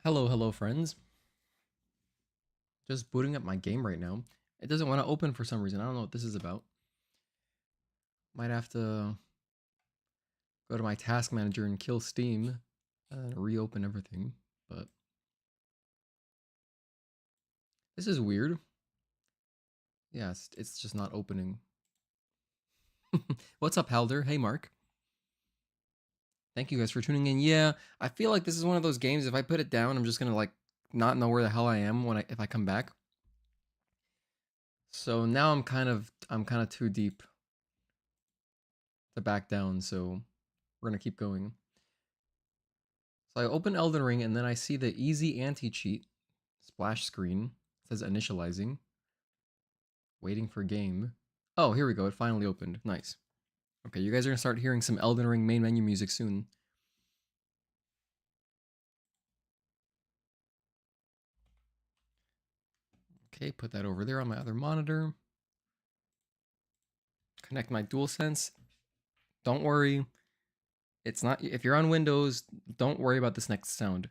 Hello, friends. Just booting up my game right now. It doesn't want to open for some reason. I don't know what this is about. Might have to go to my task manager and kill Steam and reopen everything. But this is weird. Yeah, it's just not opening. What's up, Halder? Hey, Mark. Thank you guys for tuning in. Yeah, I feel like this is one of those games. If I put it down, I'm just gonna like not know where the hell I am if I come back. So now I'm kind of too deep to back down. So we're gonna keep going. So I open Elden Ring and then I see the easy anti-cheat splash screen. It says initializing. Waiting for game. Oh, here we go. It finally opened. Nice. Okay, you guys are gonna start hearing some Elden Ring main menu music soon. Okay, put that over there on my other monitor. Connect my DualSense. Don't worry. It's not, if you're on Windows, don't worry about this next sound.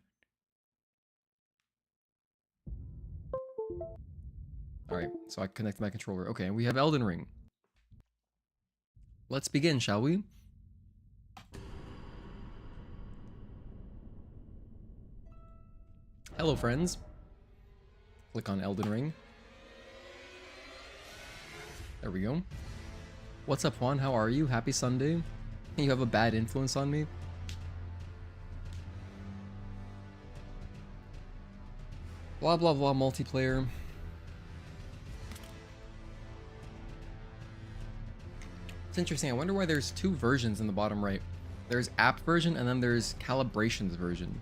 Alright, so I connect my controller. Okay, we have Elden Ring. Let's begin, shall we? Hello, friends. Click on Elden Ring. There we go. What's up, Juan? How are you? Happy Sunday. You have a bad influence on me? Blah, blah, blah, multiplayer. It's interesting. I wonder why there's two versions in the bottom right. There's app version and then there's calibrations version.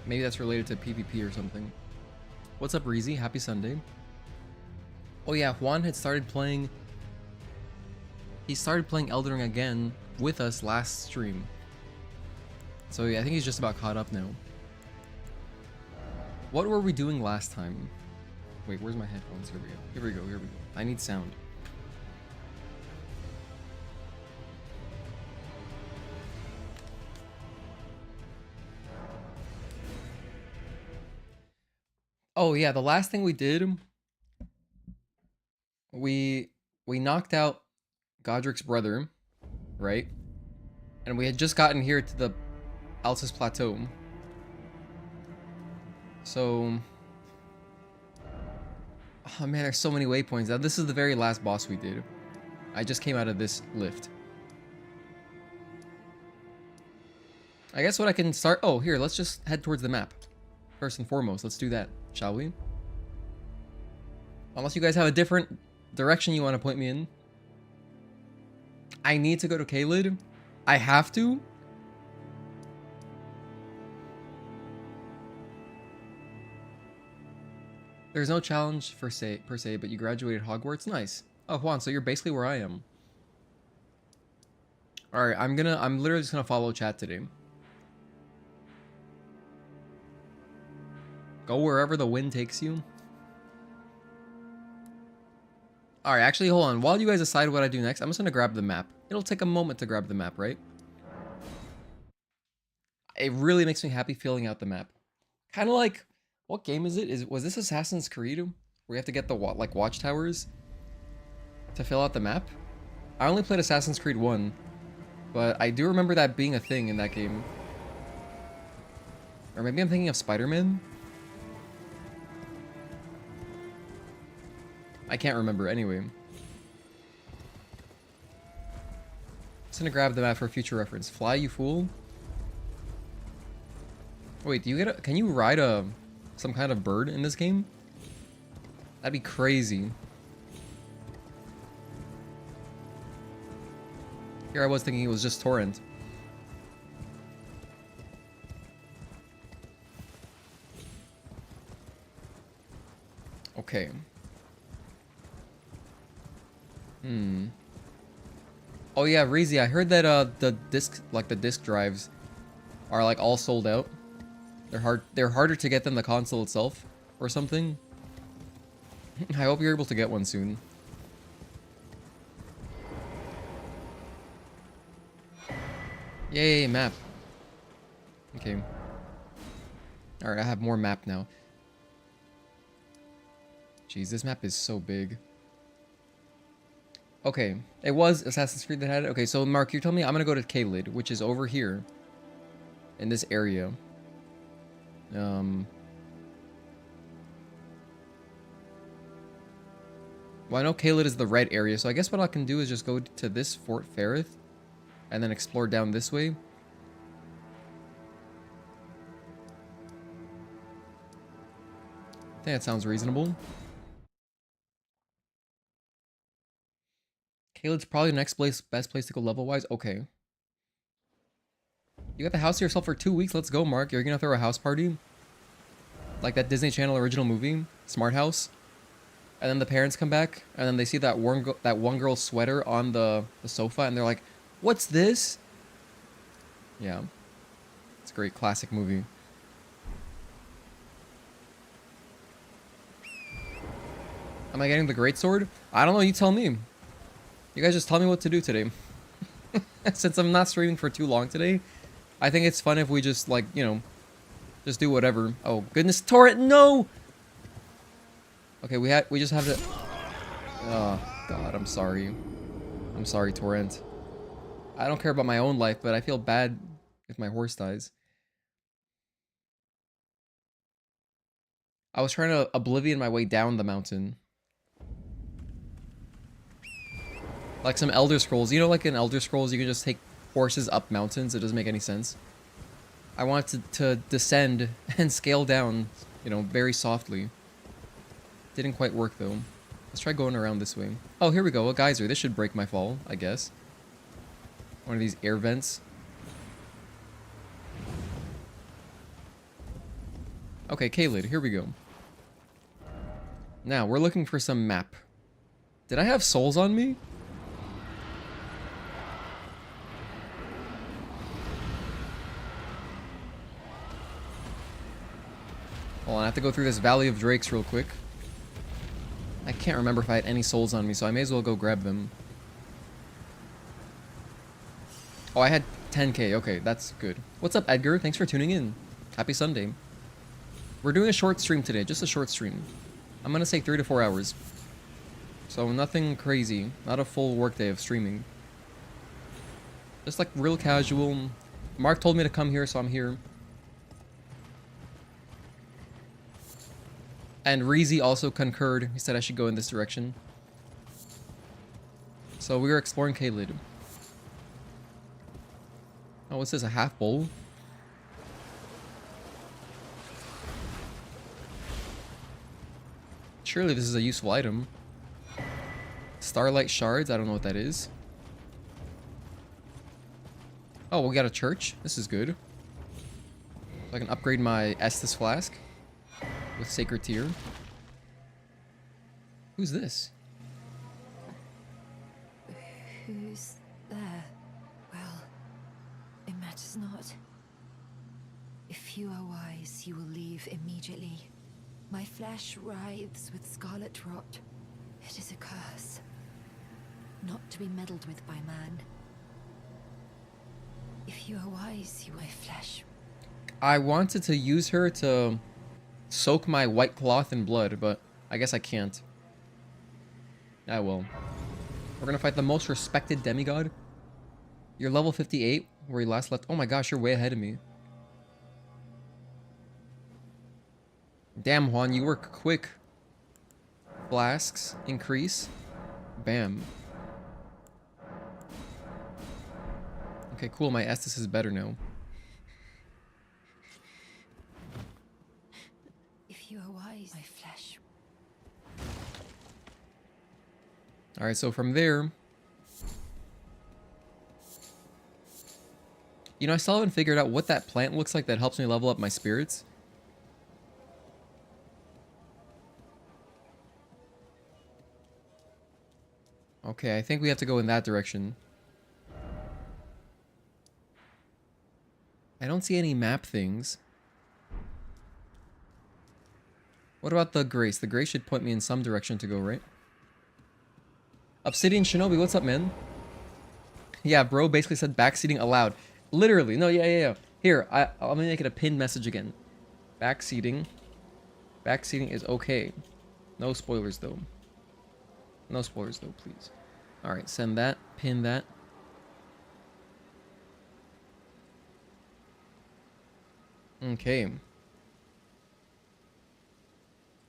Maybe that's related to PvP or something. What's up, Reezy? Happy Sunday. Oh yeah, Juan had started playing... He started playing Elden Ring again with us last stream. So yeah, I think he's just about caught up now. What were we doing last time? Wait, where's my headphones? Here we go. Here we go. Here we go. I need sound. Oh yeah, the last thing we did, we knocked out Godric's brother, right? And we had just gotten here to the Altus Plateau. So, oh man, there's so many waypoints. Now this is the very last boss we did. I just came out of this lift. I guess what I can start... Oh, here, let's just head towards the map. First and foremost, let's do that, shall we? Unless you guys have a different direction you want to point me in. I need to go to Caelid. I have to. There's no challenge per se, but you graduated Hogwarts. Nice. Oh, Juan, so you're basically where I am. All right, I'm literally just gonna follow chat today. Go wherever the wind takes you. Alright, actually, hold on. While you guys decide what I do next, I'm just gonna grab the map. It'll take a moment to grab the map, right? It really makes me happy filling out the map. Kind of like, what game is it? Was this Assassin's Creed? Where you have to get the, like, watchtowers to fill out the map? I only played Assassin's Creed 1, but I do remember that being a thing in that game. Or maybe I'm thinking of Spider-Man? I can't remember anyway. Just gonna grab the map for future reference. Fly, you fool. Wait, do you get a... Can you ride some kind of bird in this game? That'd be crazy. Here I was thinking it was just torrent. Okay. Oh yeah, Reezy, I heard that the disc drives are like all sold out. They're harder to get than the console itself or something. I hope you're able to get one soon. Yay, map. Okay. Alright, I have more map now. Jeez, this map is so big. Okay, it was Assassin's Creed that had it. Okay, so Mark, you're telling me I'm gonna go to Caelid, which is over here. In this area. Well, I know Caelid is the red area, so I guess what I can do is just go to this Fort Ferrith. And then explore down this way. I think that sounds reasonable. Caelid's probably the next best place to go level-wise. Okay. You got the house to yourself for 2 weeks. Let's go, Mark. You're gonna throw a house party? Like that Disney Channel original movie, Smart House? And then the parents come back, and then they see that one girl's sweater on the sofa, and they're like, "What's this?" Yeah. It's a great classic movie. Am I getting the greatsword? I don't know, you tell me. You guys just tell me what to do today. Since I'm not streaming for too long today, I think it's fun if we just, like, you know, just do whatever. Oh, goodness, Torrent, no! Okay, we just have to... Oh, God, I'm sorry. I'm sorry, Torrent. I don't care about my own life, but I feel bad if my horse dies. I was trying to Oblivion my way down the mountain. Like some Elder Scrolls. You know, like in Elder Scrolls, you can just take horses up mountains. It doesn't make any sense. I wanted to descend and scale down, you know, very softly. Didn't quite work, though. Let's try going around this way. Oh, here we go. A geyser. This should break my fall, I guess. One of these air vents. Okay, Caelid. Here we go. Now, we're looking for some map. Did I have souls on me? Hold on, I have to go through this Valley of Drakes real quick. I can't remember if I had any souls on me, so I may as well go grab them. Oh, I had 10k. Okay, that's good. What's up, Edgar? Thanks for tuning in. Happy Sunday. We're doing a short stream today, just a short stream. I'm gonna say 3 to 4 hours. So nothing crazy. Not a full workday of streaming. Just like real casual. Mark told me to come here, so I'm here. And Reezy also concurred. He said I should go in this direction. So we were exploring Caelid. Oh, what's this? A half bowl? Surely this is a useful item. Starlight shards? I don't know what that is. Oh, we got a church. This is good. So I can upgrade my Estus flask with Sacred Tear. Who's this? Who's there? Well, it matters not. If you are wise, you will leave immediately. My flesh writhes with scarlet rot. It is a curse, not to be meddled with by man. If you are wise, you my flesh. I wanted to use her to soak my white cloth in blood, but I guess I can't. I will. We're gonna fight the most respected demigod. You're level 58, where you last left. Oh my gosh, you're way ahead of me. Damn, Juan, you work quick. Flasks, increase. Bam. Okay, cool, my Estus is better now. If you are wise, my flesh. Alright, so from there... You know, I still haven't figured out what that plant looks like that helps me level up my spirits. Okay, I think we have to go in that direction. I don't see any map things. What about the Grace? The Grace should point me in some direction to go, right? Obsidian Shinobi, what's up, man? Yeah, bro basically said backseating allowed. Literally. No, yeah. Here, I'm gonna make it a pinned message again. Backseating. Backseating is okay. No spoilers, though. No spoilers, though, please. Alright, send that. Pin that. Okay.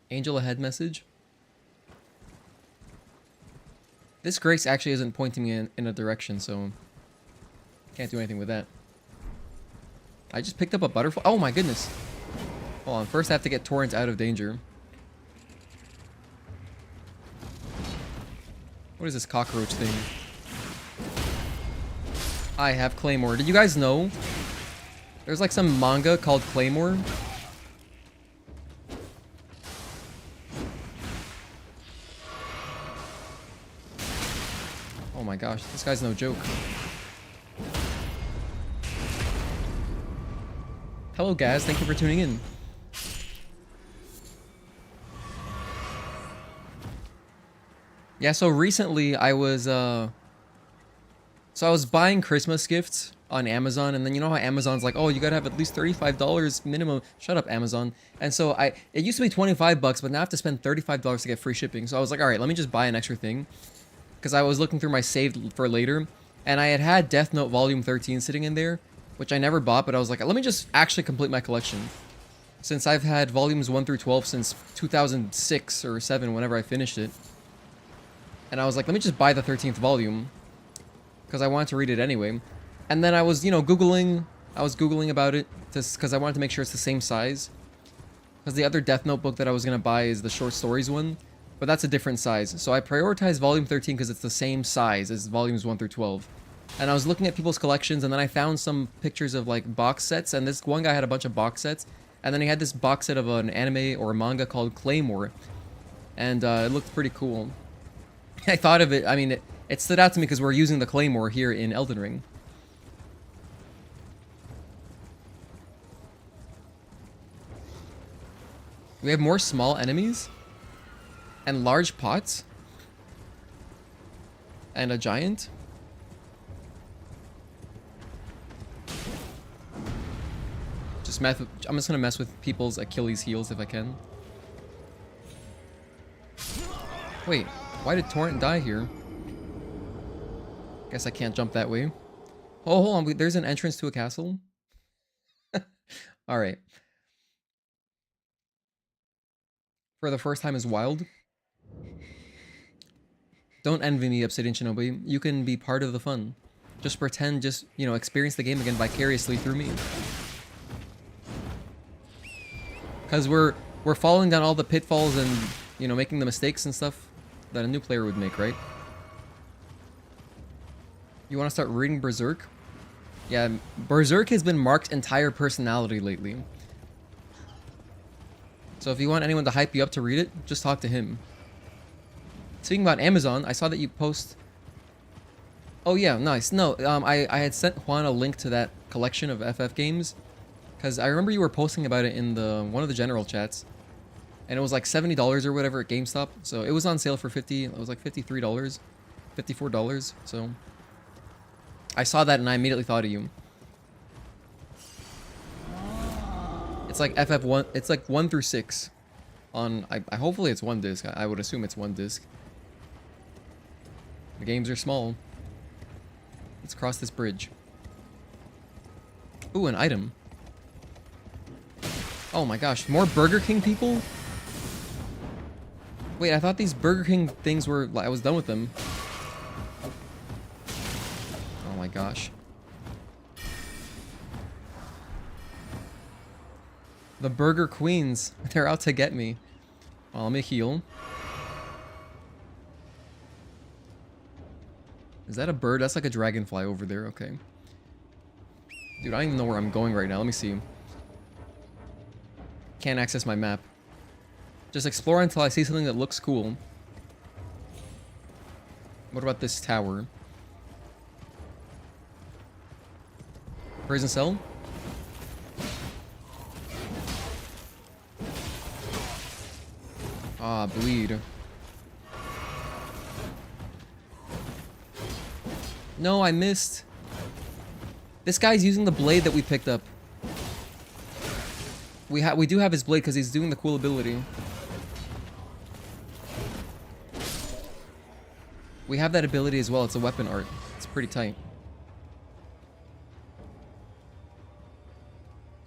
Angel ahead message. This Grace actually isn't pointing me in a direction, so can't do anything with that. I just picked up a butterfly. Oh my goodness. Hold on. First I have to get Torrent out of danger. What is this cockroach thing? I have Claymore. Did you guys know? There's like some manga called Claymore. Oh my gosh, this guy's no joke. Hello Gaz, thank you for tuning in. Yeah, so recently I was buying Christmas gifts on Amazon, and then you know how Amazon's like, oh, you gotta have at least $35 minimum. Shut up, Amazon. And so it used to be 25 bucks, but now I have to spend $35 to get free shipping. So I was like, all right, let me just buy an extra thing, because I was looking through my saved for later, and I had Death Note Volume 13 sitting in there, which I never bought, but I was like, let me just actually complete my collection, since I've had volumes 1 through 12 since 2006 or 7, whenever I finished it. And I was like, let me just buy the 13th volume, because I wanted to read it anyway. And then I was, you know, Googling about it, because I wanted to make sure it's the same size. Because the other Death Note book that I was going to buy is the short stories one, but that's a different size. So I prioritized volume 13 because it's the same size as volumes 1 through 12. And I was looking at people's collections, and then I found some pictures of like box sets, and this one guy had a bunch of box sets, and then he had this box set of an anime or a manga called Claymore, and it looked pretty cool. I thought of it, I mean, it stood out to me because we're using the Claymore here in Elden Ring. We have more small enemies and large pots and a giant. I'm just gonna mess with people's Achilles heels if I can. Wait, why did Torrent die here? Guess I can't jump that way. Oh, hold on, there's an entrance to a castle? Alright. For the first time is wild. Don't envy me, Obsidian Shinobi. You can be part of the fun. Just pretend, you know, experience the game again vicariously through me. Because we're following down all the pitfalls and, you know, making the mistakes and stuff that a new player would make, right? You want to start reading Berserk? Yeah, Berserk has been Mark's entire personality lately. So if you want anyone to hype you up to read it, just talk to him. Speaking about Amazon, I saw that you post... Oh yeah, nice. No, I had sent Juan a link to that collection of FF games, because I remember you were posting about it in one of the general chats, and it was like $70 or whatever at GameStop. So it was on sale for it was like $53, $54. So I saw that and I immediately thought of you. It's like FF1. It's like 1 through 6. On hopefully it's one disc. I would assume it's one disc. The games are small. Let's cross this bridge. Ooh, an item. Oh my gosh, more Burger King people? Wait, I thought these Burger King things were... I was done with them. Oh my gosh. The Burger Queens. They're out to get me. Oh, let me heal. Is that a bird? That's like a dragonfly over there. Okay. Dude, I don't even know where I'm going right now. Let me see. Can't access my map. Just explore until I see something that looks cool. What about this tower? Prison cell? Ah, bleed. No, I missed. This guy's using the blade that we picked up. We do have his blade because he's doing the cool ability. We have that ability as well. It's a weapon art. It's pretty tight.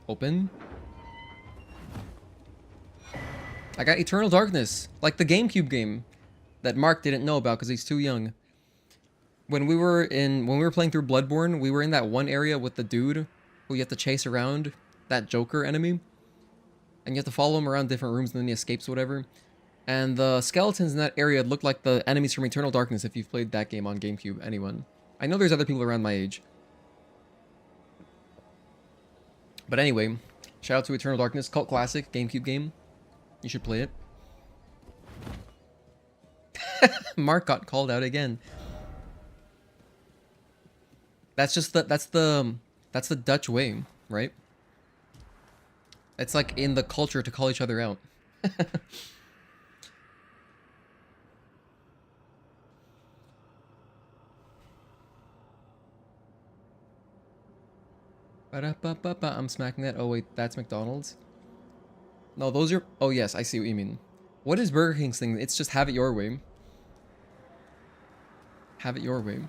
Open. I got Eternal Darkness, like the GameCube game that Mark didn't know about because he's too young. When we were playing through Bloodborne, we were in that one area with the dude who you have to chase around, that Joker enemy. And you have to follow him around different rooms and then he escapes whatever. And the skeletons in that area look like the enemies from Eternal Darkness if you've played that game on GameCube. Anyone. I know there's other people around my age. But anyway, shout out to Eternal Darkness, cult classic, GameCube game. You should play it. Mark got called out again. That's the Dutch way, right? It's like in the culture to call each other out. I'm smacking that. Oh wait, that's McDonald's. No, those are... Oh yes, I see what you mean. What is Burger King's thing? It's just have it your way. Have it your way.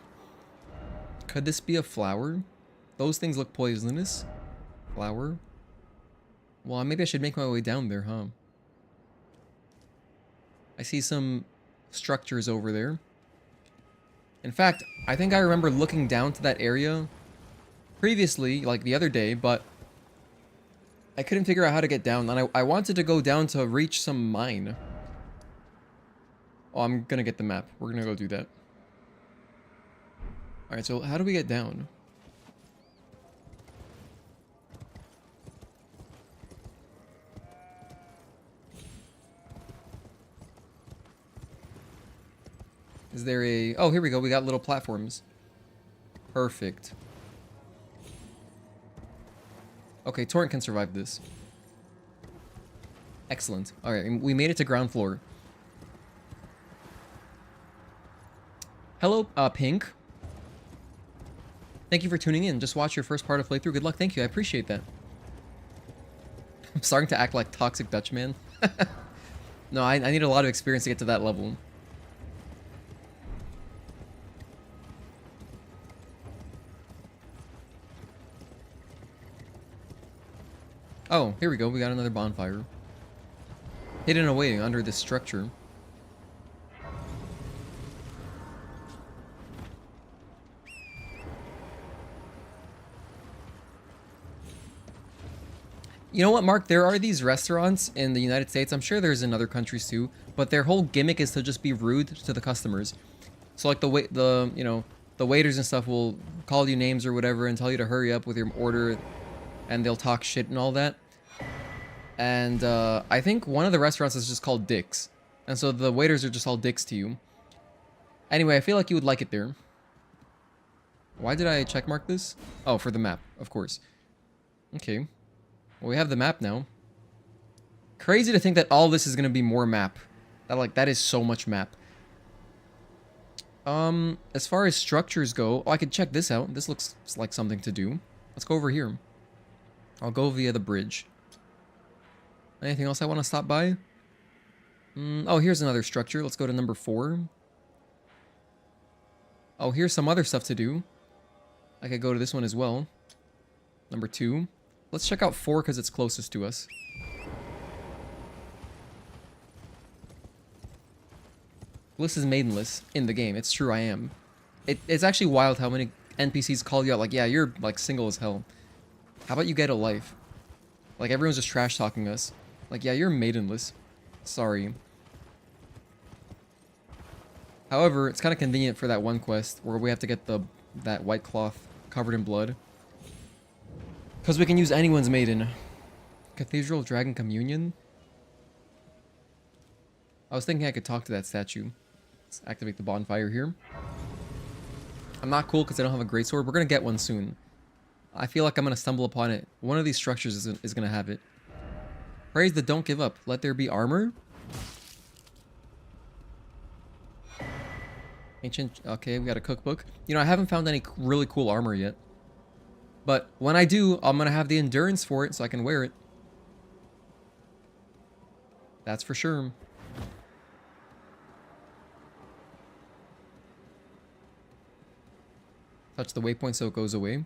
Could this be a flower? Those things look poisonous. Flower. Well, maybe I should make my way down there, huh? I see some structures over there. In fact, I think I remember looking down to that area previously, like the other day, but I couldn't figure out how to get down, and I wanted to go down to reach some mine. Oh, I'm gonna get the map. We're gonna go do that. Alright, so how do we get down? Is there a... Oh, here we go. We got little platforms. Perfect. Okay, Torrent can survive this. Excellent. Alright, we made it to ground floor. Hello, Pink. Thank you for tuning in. Just watch your first part of playthrough. Good luck. Thank you. I appreciate that. I'm starting to act like toxic Dutchman. No, I need a lot of experience to get to that level. Oh, here we go. We got another bonfire. Hidden away under this structure. You know what, Mark? There are these restaurants in the United States. I'm sure there's in other countries too, but their whole gimmick is to just be rude to the customers. So like the waiters and stuff will call you names or whatever and tell you to hurry up with your order, and they'll talk shit and all that. And I think one of the restaurants is just called Dick's, and so the waiters are just all dicks to you. Anyway, I feel like you would like it there. Why did I checkmark this? Oh, for the map, of course. Okay. Well, we have the map now. Crazy to think that all this is going to be more map. That is so much map. As far as structures go, I could check this out. This looks like something to do. Let's go over here. I'll go via the bridge. Anything else I want to stop by? Oh, here's another structure. Let's go to number 4. Oh, here's some other stuff to do. I could go to this one as well. Number 2. Let's check out 4 because it's closest to us. Bliss is maidenless in the game. It's true, I am. It's actually wild how many NPCs call you out like, yeah, you're like single as hell. How about you get a life? Like everyone's just trash talking us. Like, yeah, you're maidenless. Sorry. However, it's kind of convenient for that one quest where we have to get that white cloth covered in blood. Because we can use anyone's maiden. Cathedral of Dragon Communion? I was thinking I could talk to that statue. Let's activate the bonfire here. I'm not cool because I don't have a greatsword. We're going to get one soon. I feel like I'm going to stumble upon it. One of these structures is going to have it. Praise the don't give up. Let there be armor. Ancient... Okay, we got a cookbook. You know, I haven't found any really cool armor yet. But when I do, I'm going to have the endurance for it so I can wear it. That's for sure. Touch the waypoint so it goes away.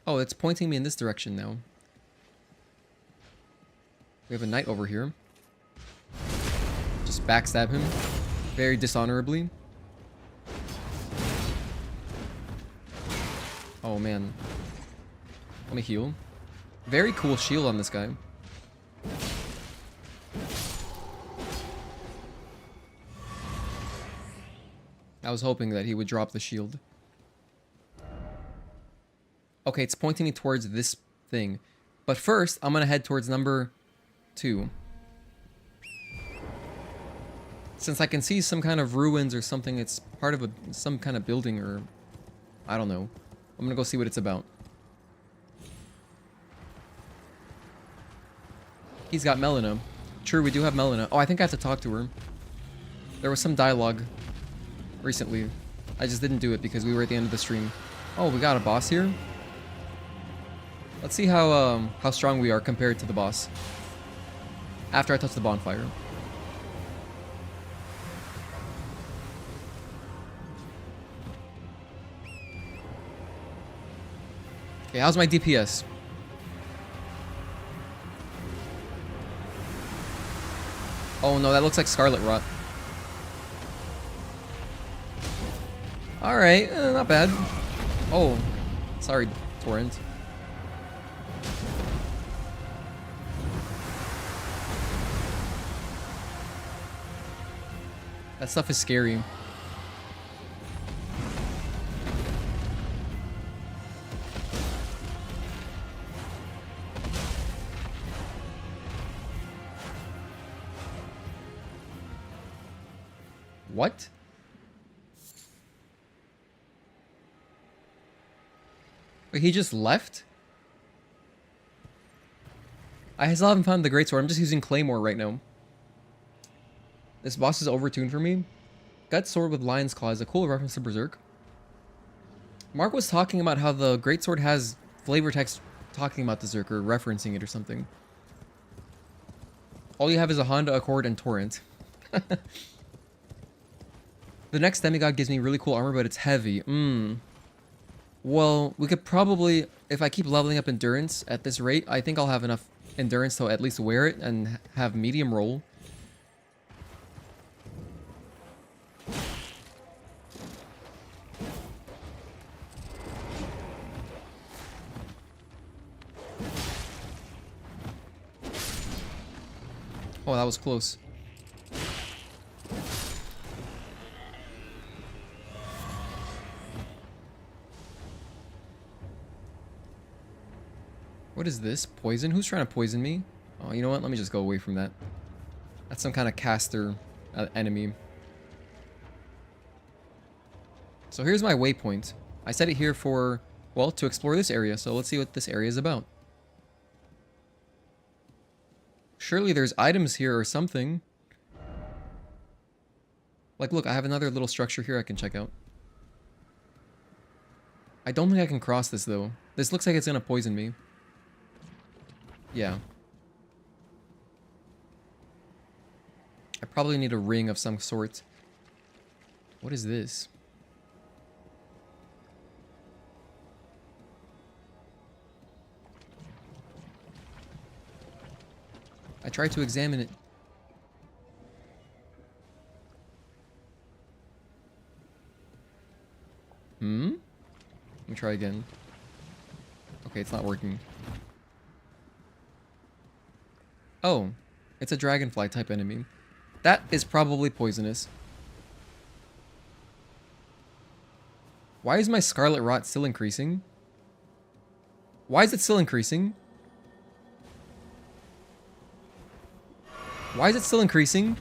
Oh, it's pointing me in this direction now. We have a knight over here. Just backstab him. Very dishonorably. Oh man. Let me heal. Very cool shield on this guy. I was hoping that he would drop the shield. Okay, it's pointing me towards this thing. But first, I'm gonna head towards number 2. Since I can see some kind of ruins or something, it's part of some kind of building or... I don't know. I'm gonna go see what it's about. He's got Melina. True, we do have Melina. Oh, I think I have to talk to her. There was some dialogue recently. I just didn't do it because we were at the end of the stream. Oh, we got a boss here? Let's see how strong we are compared to the boss. After I touch the bonfire. Okay, how's my DPS? Oh no, that looks like Scarlet Rot. Alright, not bad. Oh, sorry, Torrent. That stuff is scary. What? Wait, he just left? I still haven't found the greatsword. I'm just using Claymore right now. This boss is overtuned for me. Gut sword with lion's claw is a cool reference to Berserk. Mark was talking about how the greatsword has flavor text talking about Berserk or referencing it or something. All you have is a Honda Accord and Torrent. The next demigod gives me really cool armor, but it's heavy. Well, we could probably, if I keep leveling up endurance at this rate, I think I'll have enough endurance to at least wear it and have medium roll. Oh, that was close. What is this? Poison? Who's trying to poison me? Oh, you know what? Let me just go away from that. That's some kind of caster enemy. So here's my waypoint. I set it here for, well, to explore this area. So let's see what this area is about. Surely there's items here or something. Like, look, I have another little structure here I can check out. I don't think I can cross this, though. This looks like it's gonna poison me. Yeah. I probably need a ring of some sort. What is this? I tried to examine it. Let me try again. Okay, it's not working. Oh, it's a dragonfly type enemy. That is probably poisonous. Why is my Scarlet Rot still increasing? Why is it still increasing? Why is it still increasing?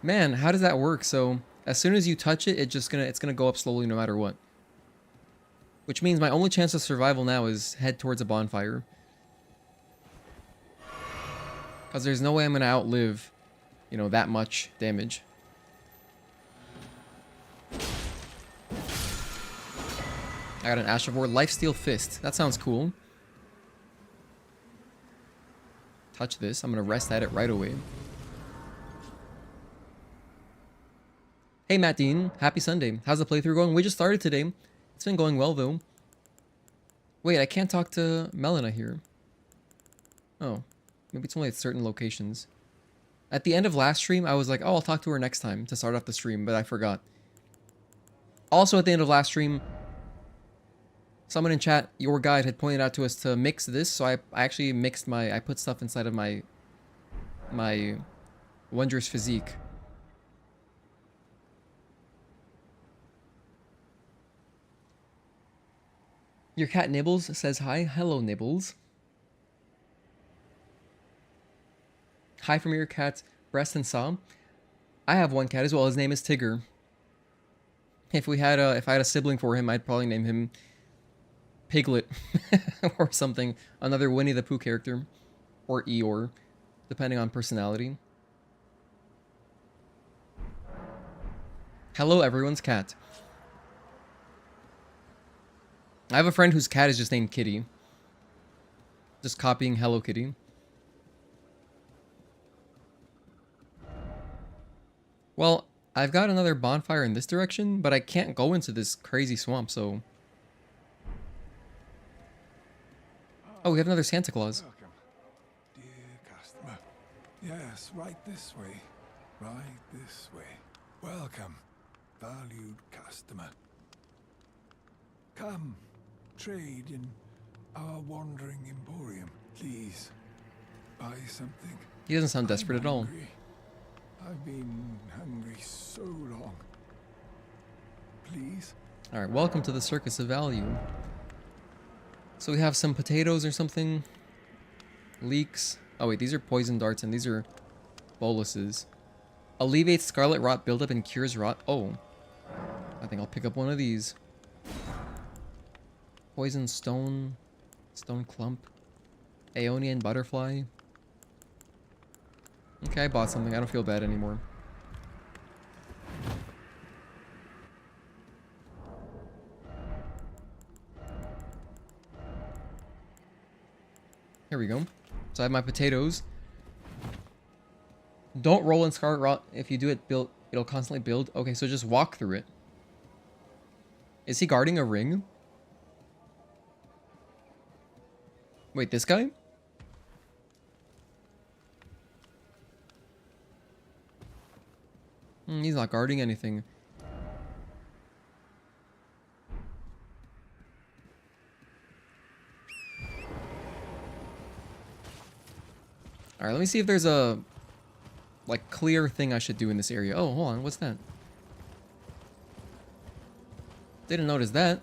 Man, how does that work? So, as soon as you touch it, it's gonna go up slowly no matter what. Which means my only chance of survival now is head towards a bonfire. Because there's no way I'm going to outlive, you know, that much damage. I got an Astrovore Lifesteal Fist. That sounds cool. Touch this. I'm going to rest at it right away. Hey, Matt Dean. Happy Sunday. How's the playthrough going? We just started today. It's been going well, though. Wait, I can't talk to Melina here. Oh. Maybe it's only at certain locations. At the end of last stream, I was like, oh, I'll talk to her next time to start off the stream, but I forgot. Also, at the end of last stream, someone in chat, your guide, had pointed out to us to mix this, so I actually mixed I put stuff inside of my Wondrous Physique. Your cat Nibbles says hi. Hello, Nibbles. Hi from your cat, Breast and Saw. I have one cat as well. His name is Tigger. If I had a sibling for him, I'd probably name him Piglet or something. Another Winnie the Pooh character, or Eeyore, depending on personality. Hello, everyone's cat. I have a friend whose cat is just named Kitty. Just copying Hello Kitty. Well, I've got another bonfire in this direction, but I can't go into this crazy swamp, so... Oh, we have another Santa Claus. Welcome, dear customer. Yes, right this way. Right this way. Welcome, valued customer. Come, trade in our wandering emporium. Please, buy something. He doesn't sound desperate at all. Hungry. I've been hungry so long. Please? Alright, welcome to the Circus of Value. So we have some potatoes or something. Leeks. Oh wait, these are poison darts and these are boluses. Alleviates scarlet rot buildup and cures rot. Oh. I think I'll pick up one of these. Poison stone. Stone clump. Aeonian butterfly. Okay, I bought something. I don't feel bad anymore. Here we go. So I have my potatoes. Don't roll in scarlet rot. If you do it, it'll constantly build. Okay, so just walk through it. Is he guarding a ring? Wait, this guy? He's not guarding anything. Alright, let me see if there's a like clear thing I should do in this area. Oh, hold on, what's that? Didn't notice that.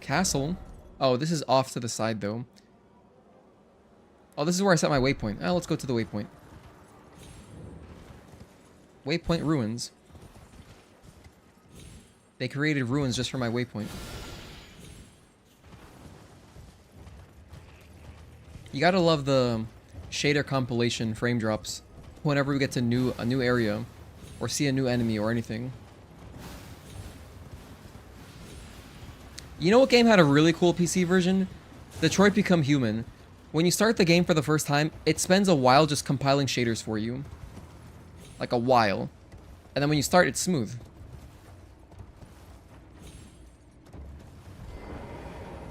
Castle. Oh, this is off to the side though. Oh, this is where I set my waypoint. Oh, let's go to the waypoint. Waypoint ruins. They created ruins just for my waypoint. You gotta love the shader compilation frame drops whenever we get to a new area or see a new enemy or anything. You know what game had a really cool PC version? Detroit Become Human. When you start the game for the first time, it spends a while just compiling shaders for you. Like a while. And then when you start, it's smooth.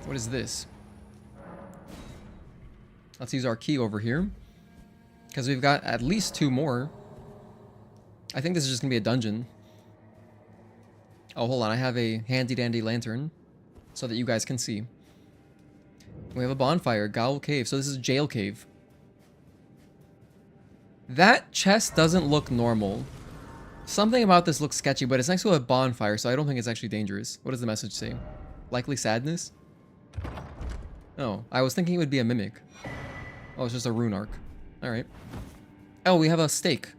What is this? Let's use our key over here. Because we've got at least 2 more. I think this is just going to be a dungeon. Oh, hold on. I have a handy-dandy lantern. So that you guys can see. We have a bonfire. Gaol Cave. So this is Jail Cave. That chest doesn't look normal. Something about this looks sketchy, but it's next to a bonfire, so I don't think it's actually dangerous. What does the message say? Likely sadness? Oh, I was thinking it would be a mimic. Oh, it's just a rune arc. Alright. Oh, we have a stake.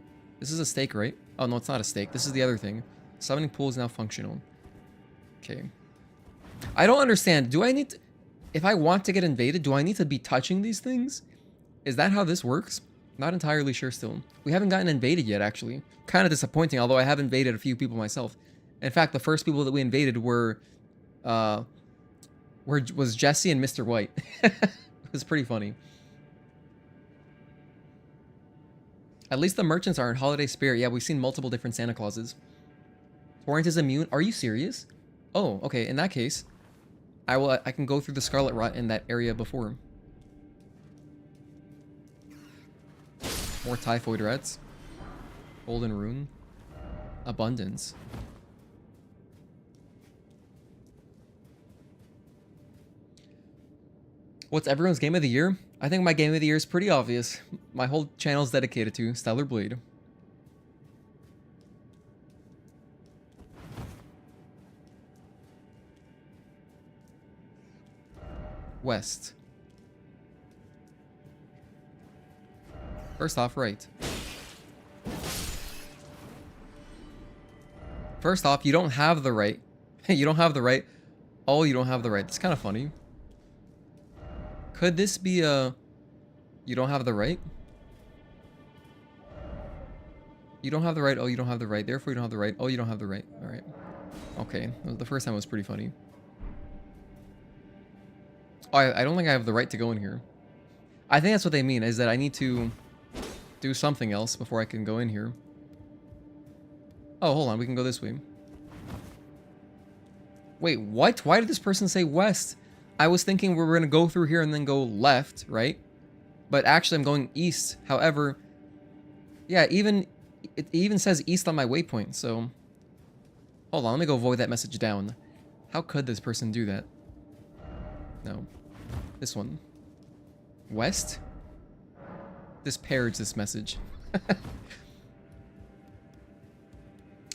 This is a stake, right? Oh, no, it's not a stake. This is the other thing. Summoning pool is now functional. Okay. I don't understand. Do I need to... If I want to get invaded, do I need to be touching these things? Is that how this works? Not entirely sure still. We haven't gotten invaded yet, actually. Kind of disappointing, although I have invaded a few people myself. In fact, the first people that we invaded were Where was Jesse and Mr. White? It was pretty funny. At least the merchants are in Holiday Spirit. Yeah, we've seen multiple different Santa Clauses. Torrent is immune. Are you serious? Oh, okay. In that case, I can go through the Scarlet Rot in that area before. More Typhoid Rats. Golden Rune. Abundance. What's everyone's game of the year? I think my game of the year is pretty obvious. My whole channel is dedicated to Stellar Blade. West. First off, right. First off, you don't have the right. You don't have the right. Oh, you don't have the right. That's kind of funny. Could this be a... You don't have the right? You don't have the right. Oh, you don't have the right. Therefore, you don't have the right. Oh, you don't have the right. Alright. Okay. The first time was pretty funny. Oh, I don't think I have the right to go in here. I think that's what they mean, is that I need to do something else before I can go in here. Oh, hold on. We can go this way. Wait, what? Why did this person say west? I was thinking we were going to go through here and then go left, right? But actually, I'm going east. However, yeah, it even says east on my waypoint, so... Hold on, let me go void that message down. How could this person do that? No. This one. West? Disparage this message.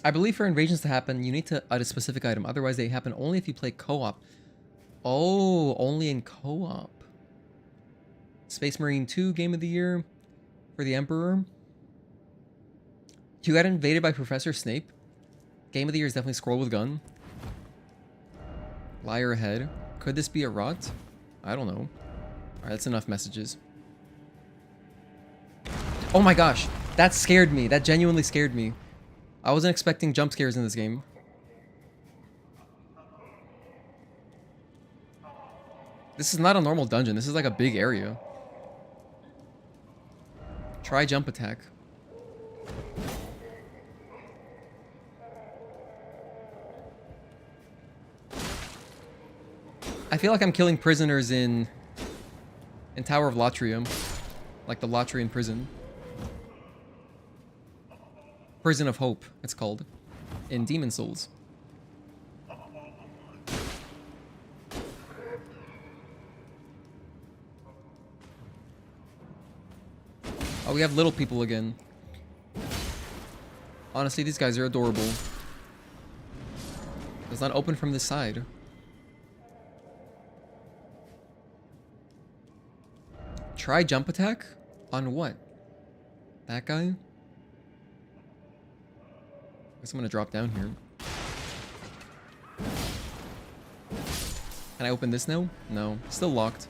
I believe for invasions to happen, you need to add a specific item. Otherwise, they happen only if you play co-op. Oh, only in co-op. Space Marine 2 Game of the Year for the Emperor. You got invaded by Professor Snape. Game of the Year is definitely Scroll with Gun. Liar ahead. Could this be a rot? I don't know. Alright, that's enough messages. Oh my gosh! That scared me. That genuinely scared me. I wasn't expecting jump scares in this game. This is not a normal dungeon. This is like a big area. Try jump attack. I feel like I'm killing prisoners in Tower of Latrium. Like the Latrian prison. Prison of Hope, it's called. In Demon Souls. Oh, we have little people again. Honestly, these guys are adorable. It's not open from this side. Try jump attack? On what? That guy? Guess I'm gonna drop down here. Can I open this now? No. Still locked.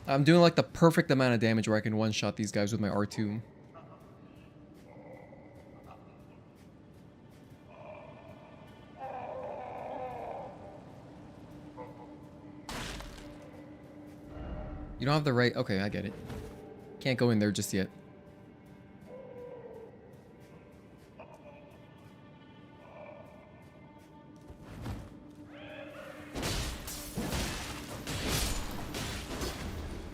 I'm doing like the perfect amount of damage where I can one-shot these guys with my R2. You don't have the right... Okay, I get it. Can't go in there just yet.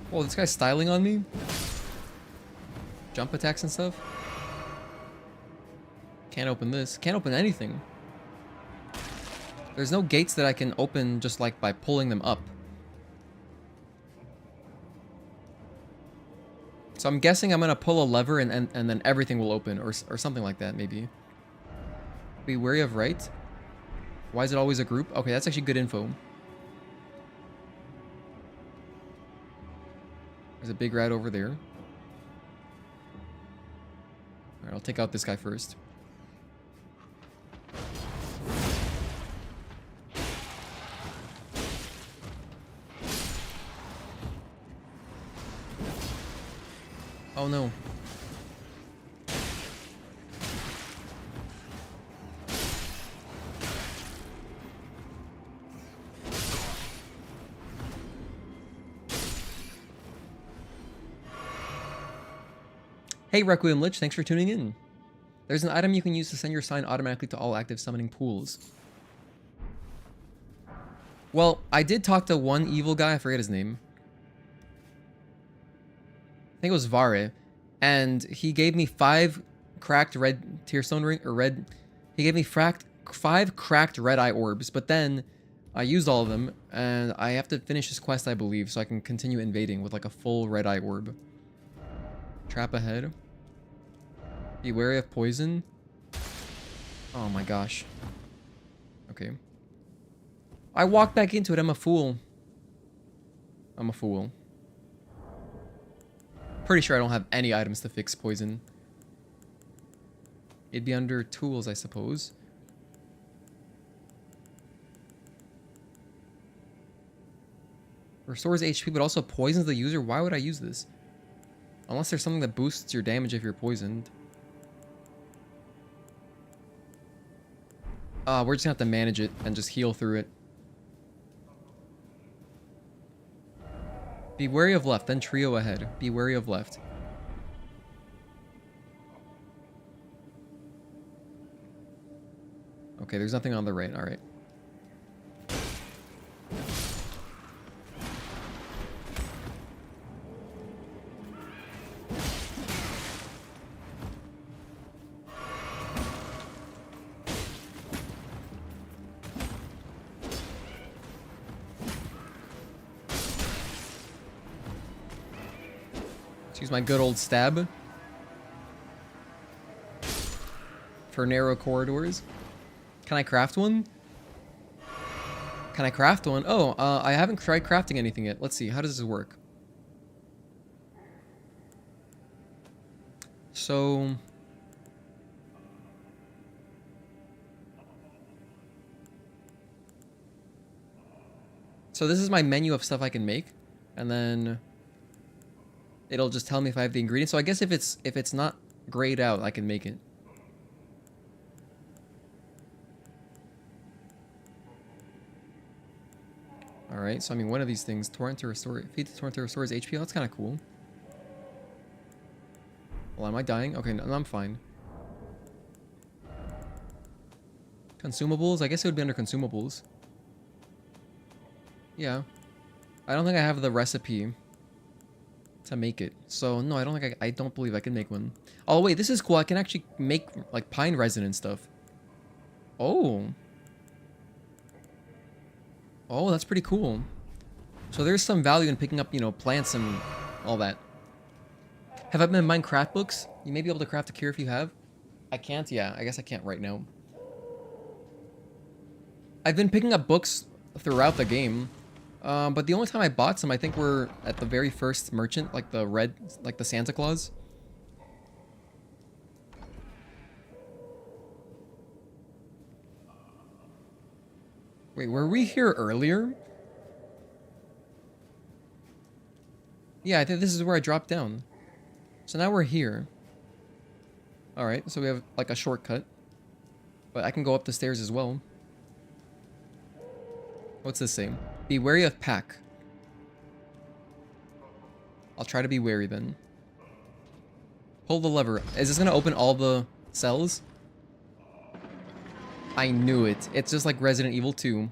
Whoa, this guy's styling on me? Jump attacks and stuff? Can't open this. Can't open anything. There's no gates that I can open just like by pulling them up. So I'm guessing I'm gonna pull a lever and then everything will open or something like that maybe. Be wary of right. Why is it always a group? Okay, that's actually good info. There's a big rat over there. Alright, I'll take out this guy first. Oh no. Hey, Requiem Lich, thanks for tuning in. There's an item you can use to send your sign automatically to all active summoning pools. Well, I did talk to one evil guy, I forget his name. I think it was Vare. And he gave me 5 cracked red tearstone ring, or red... He gave me 5 cracked red eye orbs, but then I used all of them, and I have to finish this quest, I believe, so I can continue invading with like a full red eye orb. Trap ahead. Be wary of poison. Oh my gosh. Okay. I walked back into it, I'm a fool. I'm a fool. Pretty sure I don't have any items to fix poison. It'd be under tools, I suppose. Restores HP, but also poisons the user. Why would I use this? Unless there's something that boosts your damage if you're poisoned. We're just gonna have to manage it and just heal through it. Be wary of left, then trio ahead. Be wary of left. Okay, there's nothing on the right. Alright. Use my good old stab for narrow corridors. Can I craft one? Can I craft one? Oh, I haven't tried crafting anything yet. Let's see. How does this work? So... So this is my menu of stuff I can make. And then... it'll just tell me if I have the ingredients. So I guess if it's not grayed out, I can make it. Alright, so I mean one of these things, torrent to restore, feed the torrent to restore his HP. Oh, that's kind of cool. Well, am I dying? Okay, no, I'm fine. Consumables? I guess it would be under consumables. Yeah. I don't think I have the recipe to make it. So, no, I don't think I don't believe I can make one. Oh, wait, this is cool. I can actually make, like, pine resin and stuff. Oh. Oh, that's pretty cool. So there's some value in picking up, you know, plants and all that. Have I been in Minecraft books? You may be able to craft a cure if you have. I can't? Yeah, I guess I can't right now. I've been picking up books throughout the game. But the only time I bought some, I think, were at the very first merchant, like the red, like the Santa Claus. Wait, were we here earlier? Yeah, I think this is where I dropped down. So now we're here. Alright, so we have like a shortcut. But I can go up the stairs as well. What's this say? Be wary of pack. I'll try to be wary then. Pull the lever. Is this gonna open all the cells? I knew it. It's just like Resident Evil 2.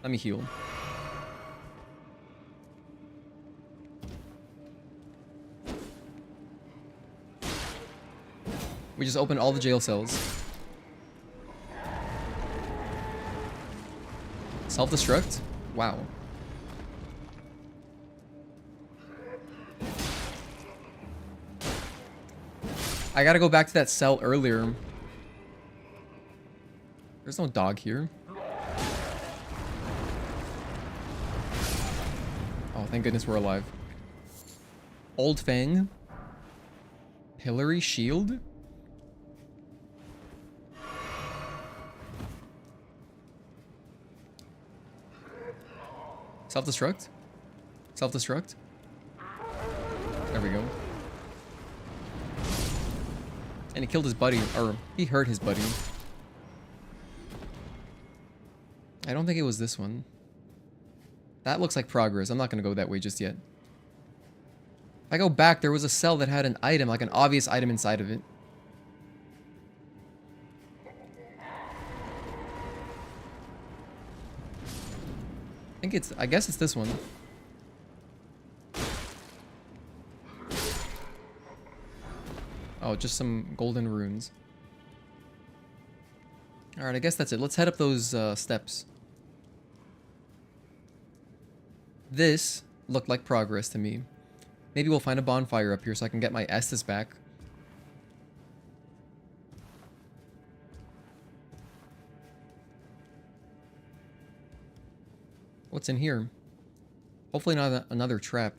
Let me heal. We just opened all the jail cells. Self-destruct? Wow. I gotta go back to that cell earlier. There's no dog here. Oh, thank goodness we're alive. Old Fang. Pillory shield? Self-destruct? Self-destruct? There we go. And he killed his buddy, or he hurt his buddy. I don't think it was this one. That looks like progress. I'm not gonna go that way just yet. If I go back, there was a cell that had an item, like an obvious item inside of it. I guess it's this one. Oh, just some golden runes. Alright, I guess that's it. Let's head up those steps. This looked like progress to me. Maybe we'll find a bonfire up here so I can get my Estus back. What's in here? Hopefully not another trap.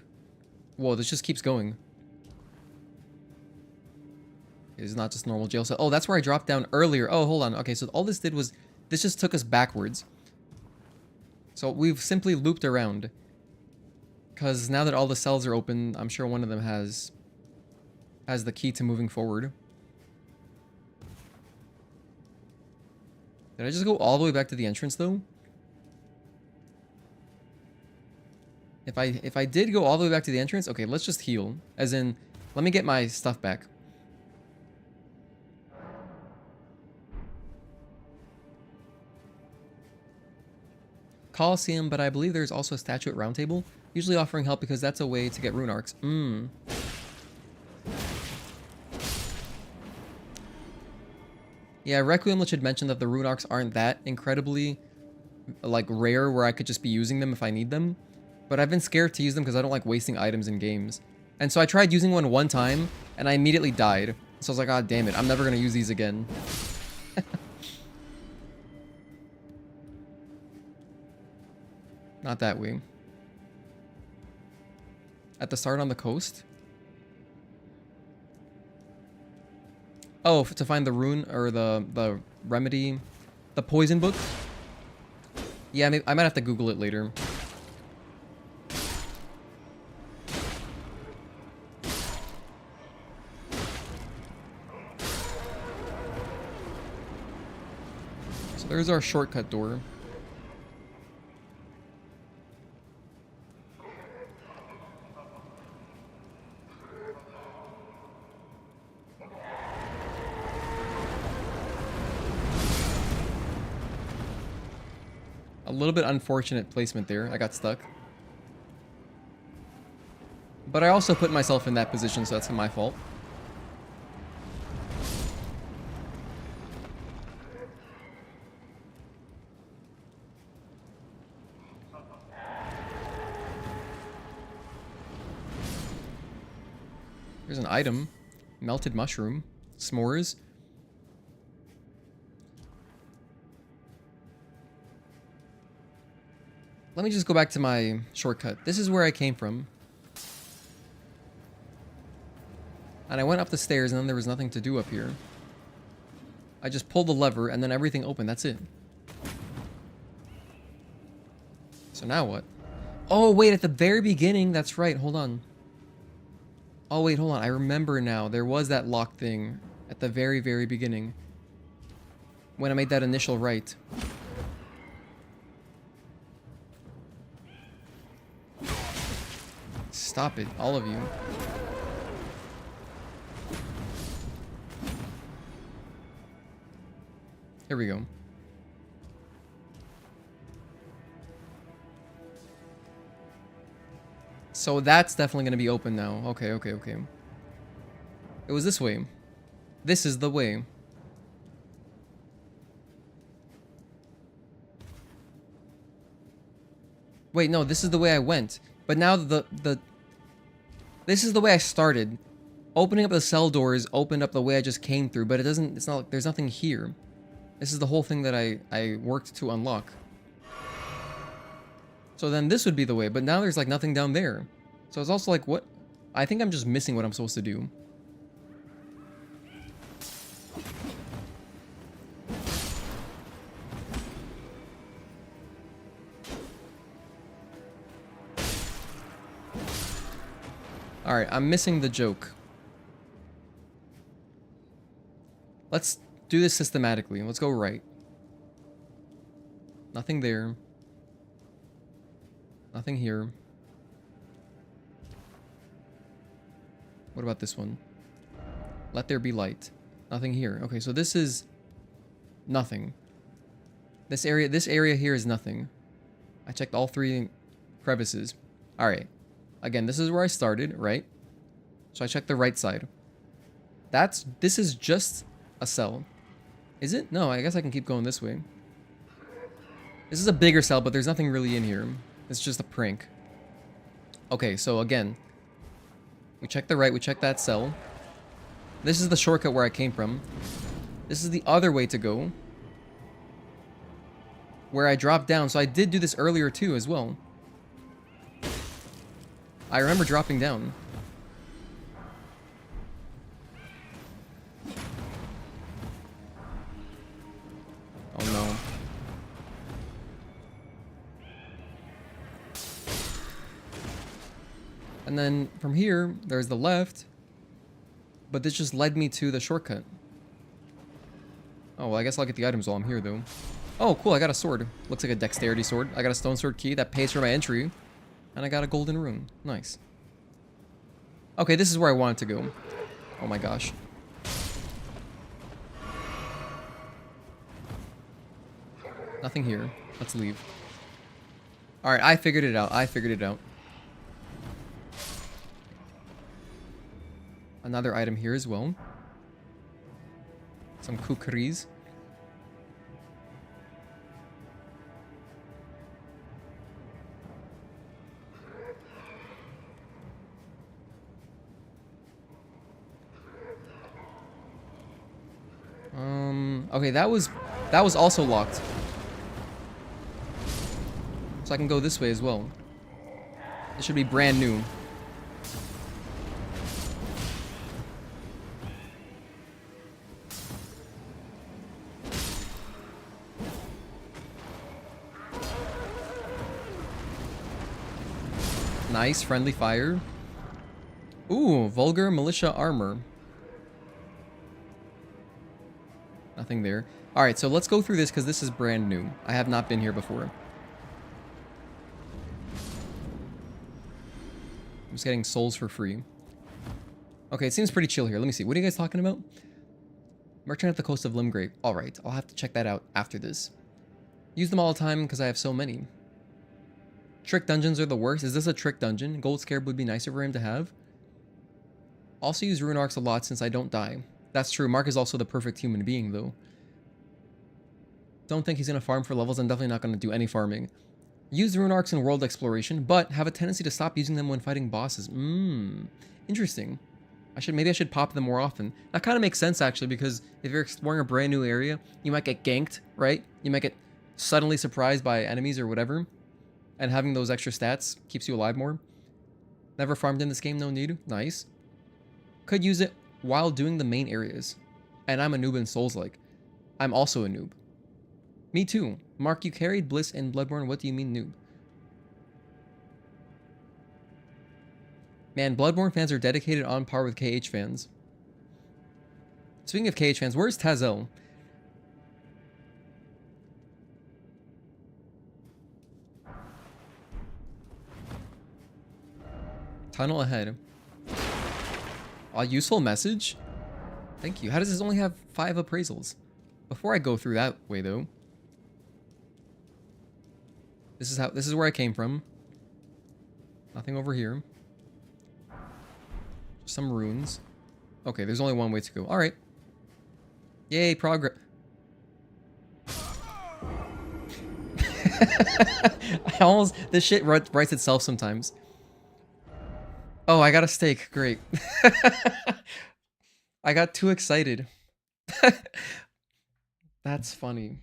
Whoa, this just keeps going. It's not just normal jail cell. Oh, that's where I dropped down earlier. Oh, hold on. Okay, so all this did was... This just took us backwards. So we've simply looped around. Because now that all the cells are open, I'm sure one of them has the key to moving forward. Did I just go all the way back to the entrance, though? If I did go all the way back to the entrance, okay, let's just heal. As in, let me get my stuff back. Colosseum, but I believe there's also a statue at Round Table, usually offering help because that's a way to get rune arcs. Yeah, Requiem Lich had mentioned that the rune arcs aren't that incredibly, like, rare where I could just be using them if I need them. But I've been scared to use them because I don't like wasting items in games. And so I tried using one time, and I immediately died. So I was like, ah, damn it, I'm never going to use these again. Not that way. At the start on the coast? Oh, to find the rune, or the remedy, the poison book? Yeah, maybe, I might have to Google it later. So there's our shortcut door. A little bit unfortunate placement there. I got stuck. But I also put myself in that position, so that's my fault. There's an item. Melted mushroom. S'mores. Let me just go back to my shortcut. This is where I came from. And I went up the stairs and then there was nothing to do up here. I just pulled the lever and then everything opened. That's it. So now what? Oh, wait, at the very beginning. That's right. Hold on. Oh, wait, hold on. I remember now. There was that lock thing at the very, very beginning. When I made that initial right. Stop it, all of you. Here we go. So that's definitely going to be open now. Okay. It was this way. This is the way. Wait, no, this is the way I went. But now this is the way I started. Opening up the cell doors opened up the way I just came through, but it's not like there's nothing here. This is the whole thing that I worked to unlock. So then this would be the way, but now there's like nothing down there. So it's also like, what? I think I'm just missing what I'm supposed to do. Alright, I'm missing the joke. Let's do this systematically. Let's go right. Nothing there. Nothing here. What about this one? Let there be light. Nothing here. Okay, so this is nothing. This area here is nothing. I checked all 3 crevices. Alright. Again, this is where I started, right? So I checked the right side. This is just a cell. Is it? No, I guess I can keep going this way. This is a bigger cell, but there's nothing really in here. It's just a prank. Okay, so again, we check the right, we check that cell. This is the shortcut where I came from. This is the other way to go, where I dropped down. So I did do this earlier too as well. I remember dropping down. Oh no. And then from here, there's the left. But this just led me to the shortcut. Oh, well, I guess I'll get the items while I'm here, though. Oh, cool, I got a sword. Looks like a dexterity sword. I got a stone sword key that pays for my entry. And I got a golden rune. Nice. Okay, this is where I wanted to go. Oh my gosh. Nothing here. Let's leave. Alright, I figured it out. I figured it out. Another item here as well. Some kukris. Okay, that was also locked. So I can go this way as well. It should be brand new. Nice, friendly fire. Ooh, vulgar militia armor. Nothing there. Alright, so let's go through this because this is brand new. I have not been here before. I'm just getting souls for free. Okay, it seems pretty chill here. Let me see. What are you guys talking about? Merchant at the coast of Limgrave. Alright, I'll have to check that out after this. Use them all the time because I have so many. Trick dungeons are the worst. Is this a trick dungeon? Gold Scarab would be nicer for him to have. Also use rune arcs a lot since I don't die. That's true. Mark is also the perfect human being, though. Don't think he's going to farm for levels. I'm definitely not going to do any farming. Use rune arcs in world exploration, but have a tendency to stop using them when fighting bosses. Interesting. Maybe I should pop them more often. That kind of makes sense, actually, because if you're exploring a brand new area, you might get ganked, right? You might get suddenly surprised by enemies or whatever. And having those extra stats keeps you alive more. Never farmed in this game, no need. Nice. Could use it while doing the main areas. And I'm a noob in Souls-like. I'm also a noob. Me too. Mark, you carried Bliss in Bloodborne. What do you mean noob? Man, Bloodborne fans are dedicated on par with KH fans. Speaking of KH fans, where's Tazel? Tunnel ahead. A useful message? Thank you. How does this only have 5 appraisals? Before I go through that way, though. This is where I came from. Nothing over here. Some runes. Okay, there's only one way to go. Alright. Yay, progress. This shit writes itself sometimes. Oh, I got a steak. Great. I got too excited. That's funny.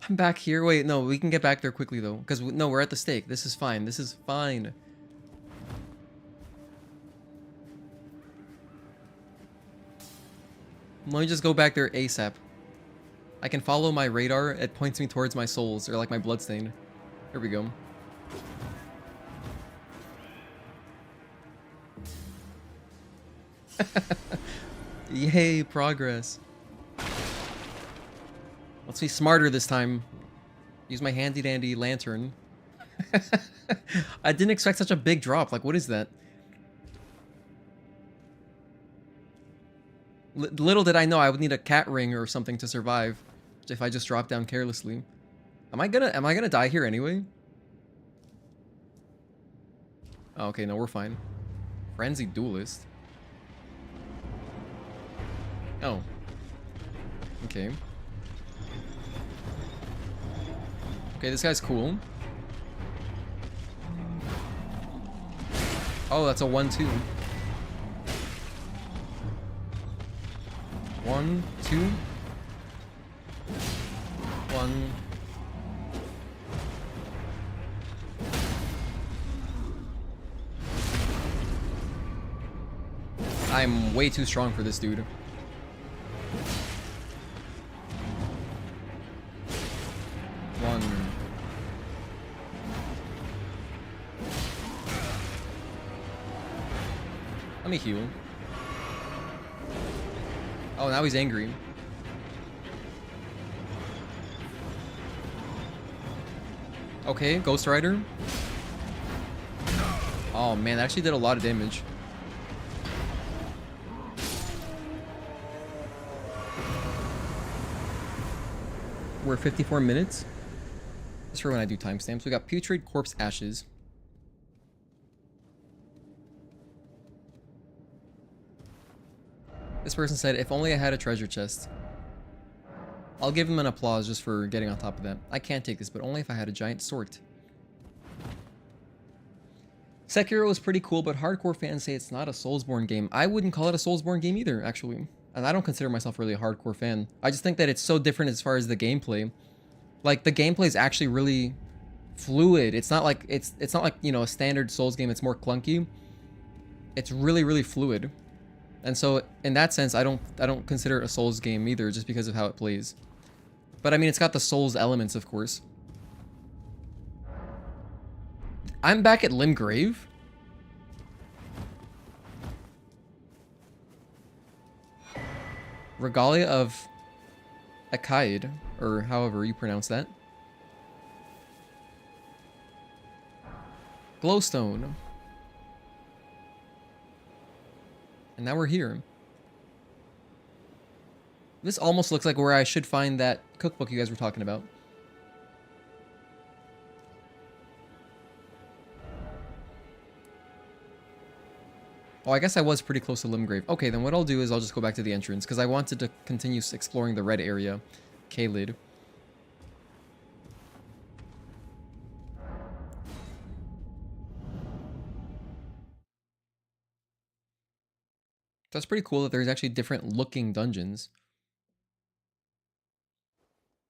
I'm back here. Wait, no, we can get back there quickly, though. Because, no, we're at the steak. This is fine. This is fine. Let me just go back there ASAP. I can follow my radar. It points me towards my souls, or like my bloodstain. Here we go. Yay, progress. Let's be smarter this time. Use my handy dandy lantern. I didn't expect such a big drop. Like, what is that? Little did I know I would need a cat ring or something to survive if I just drop down carelessly. Am I gonna die here anyway? Oh, okay, no, we're fine. Frenzied Duelist. Oh. Okay. Okay, this guy's cool. Oh, that's a 1-2. 1, 2. 1. I'm way too strong for this dude. One. Let me heal. Oh, now he's angry. Okay, Ghost Rider. Oh man, that actually did a lot of damage. We're 54 minutes. Just for when I do timestamps. We got Putrid Corpse Ashes. This person said, if only I had a treasure chest. I'll give him an applause just for getting on top of that. I can't take this, but only if I had a giant sword. Sekiro was pretty cool, but hardcore fans say it's not a Soulsborne game. I wouldn't call it a Soulsborne game either, actually. And I don't consider myself really a hardcore fan. I just think that it's so different as far as the gameplay. Like, the gameplay is actually really fluid. It's not like, it's not like, you know, a standard Souls game. It's more clunky. It's really, really fluid. And so, in that sense, I don't consider it a Souls game either, just because of how it plays. But I mean, it's got the Souls elements, of course. I'm back at Limgrave. Regalia of Akaid, or however you pronounce that. Glowstone. And now we're here. This almost looks like where I should find that cookbook you guys were talking about. Oh, I guess I was pretty close to Limgrave. Okay, then what I'll do is I'll just go back to the entrance, because I wanted to continue exploring the red area. Caelid. That's pretty cool that there's actually different looking dungeons.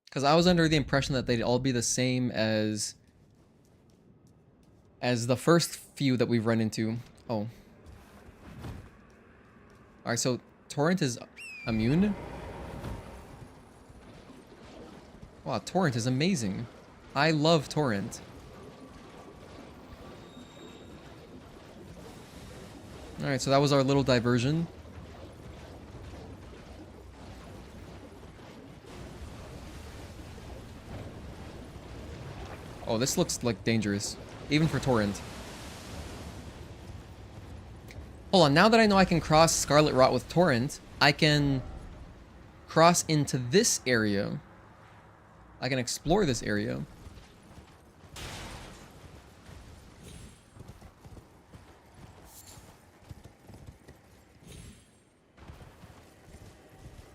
Because I was under the impression that they'd all be the same as the first few that we've run into. Oh. Alright, so Torrent is immune? Wow, Torrent is amazing. I love Torrent. Alright, so that was our little diversion. Oh, this looks like dangerous. Even for Torrent. Hold on, now that I know I can cross Scarlet Rot with Torrent, I can cross into this area. I can explore this area.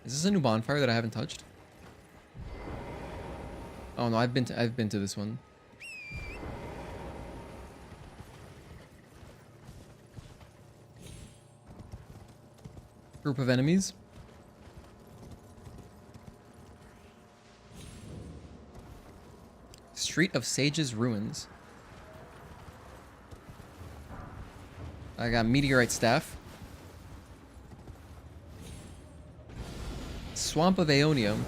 Is this a new bonfire that I haven't touched? Oh no, I've been to this one. Group of enemies. Street of Sages Ruins. I got Meteorite Staff. Swamp of Aeonium.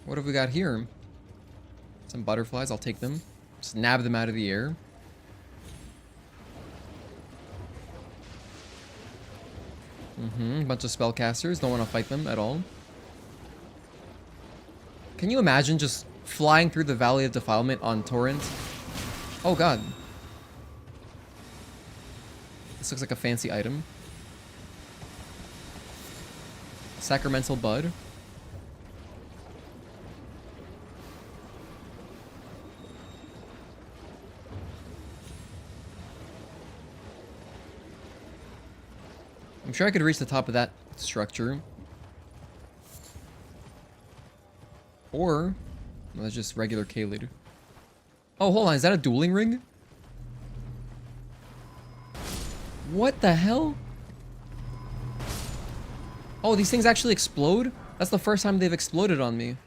What have we got here? Some butterflies, I'll take them. Just nab them out of the air. Bunch of spellcasters, don't want to fight them at all. Can you imagine just flying through the Valley of Defilement on Torrent? Oh god. This looks like a fancy item. Sacramental Bud. I'm sure I could reach the top of that structure. Or, no, that's just regular Kalid. Oh, hold on, is that a dueling ring? What the hell? Oh, these things actually explode? That's the first time they've exploded on me.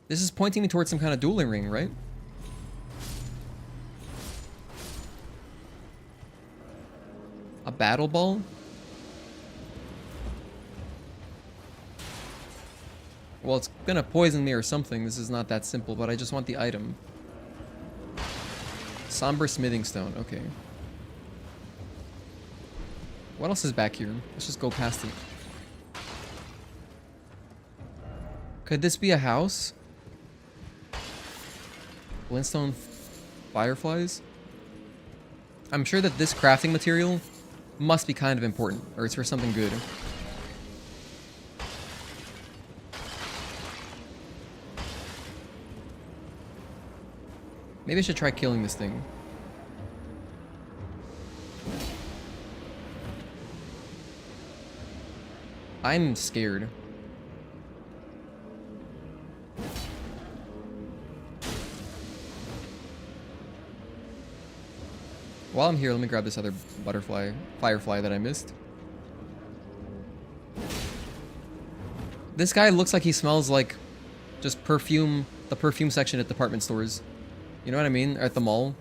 This is pointing me towards some kind of dueling ring, right? A battle ball? Well, it's gonna poison me or something. This is not that simple, but I just want the item. Somber smithing stone. Okay. What else is back here? Let's just go past it. Could this be a house? Glintstone fireflies? I'm sure that this crafting material must be kind of important, or it's for something good. Maybe I should try killing this thing. I'm scared. While I'm here, let me grab this other firefly that I missed. This guy looks like he smells like just perfume, the perfume section at department stores. You know what I mean? Or at the mall.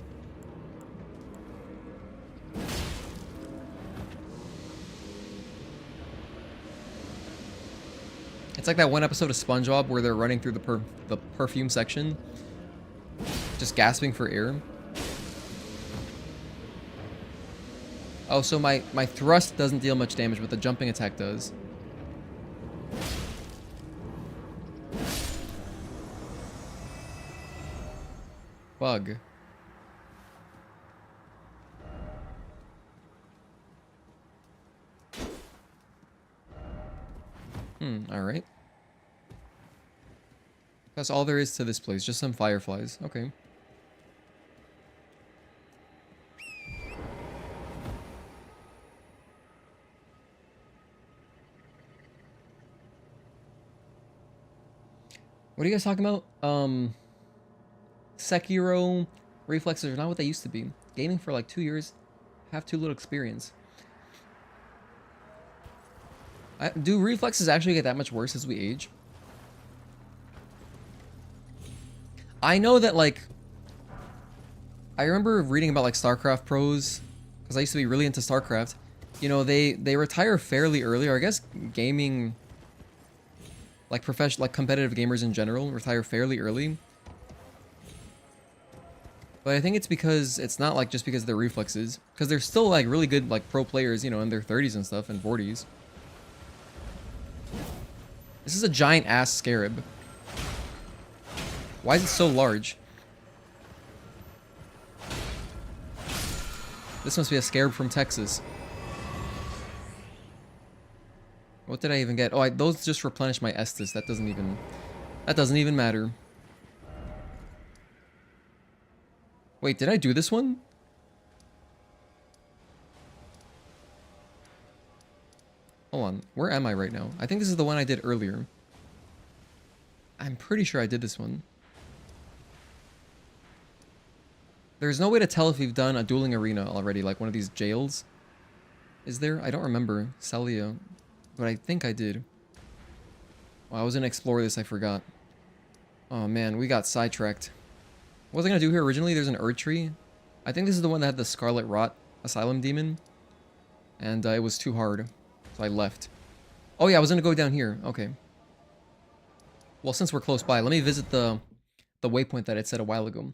It's like that one episode of SpongeBob where they're running through the perfume section, just gasping for air. Oh, so my thrust doesn't deal much damage, but the jumping attack does. Bug. Alright. That's all there is to this place, just some fireflies. Okay. What are you guys talking about? Sekiro reflexes are not what they used to be. Gaming for like 2 years, have too little experience. Do reflexes actually get that much worse as we age? I know that, like, I remember reading about like StarCraft pros, because I used to be really into StarCraft. You know, they retire fairly early, or I guess gaming, like competitive gamers in general, retire fairly early. But I think it's because it's not like just because of their reflexes, because they're still like really good like pro players, you know, in their 30s and stuff and 40s. This is a giant ass scarab. Why is it so large? This must be a scarab from Texas. What did I even get? Oh, those just replenish my Estus. That doesn't even matter. Wait, did I do this one? Hold on, where am I right now? I think this is the one I did earlier. I'm pretty sure I did this one. There's no way to tell if we've done a dueling arena already, like one of these jails. Is there? I don't remember. Celia. But I think I did. Oh, I was gonna explore this, I forgot. Oh man, we got sidetracked. What was I gonna do here originally? There's an Erd tree. I think this is the one that had the Scarlet Rot Asylum Demon. And it was too hard. So I left. Oh yeah, I was gonna go down here. Okay. Well, since we're close by, let me visit the waypoint that it said a while ago.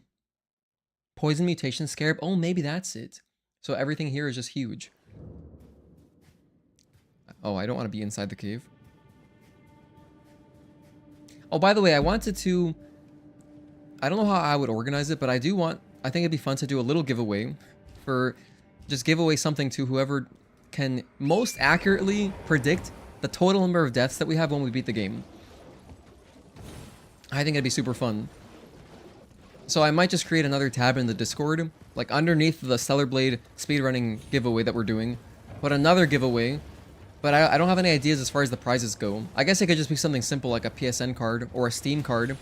Poison mutation scarab. Oh, maybe that's it. So everything here is just huge. Oh, I don't want to be inside the cave. Oh, by the way, I wanted to... I don't know how I would organize it, but I do want I think it'd be fun to do a little giveaway for just give away something to whoever can most accurately predict the total number of deaths that we have when we beat the game. I think it'd be super fun. So I might just create another tab in the Discord, like underneath the Stellar Blade speedrunning giveaway that we're doing, put another giveaway, but I don't have any ideas as far as the prizes go. I guess it could just be something simple like a PSN card or a Steam card,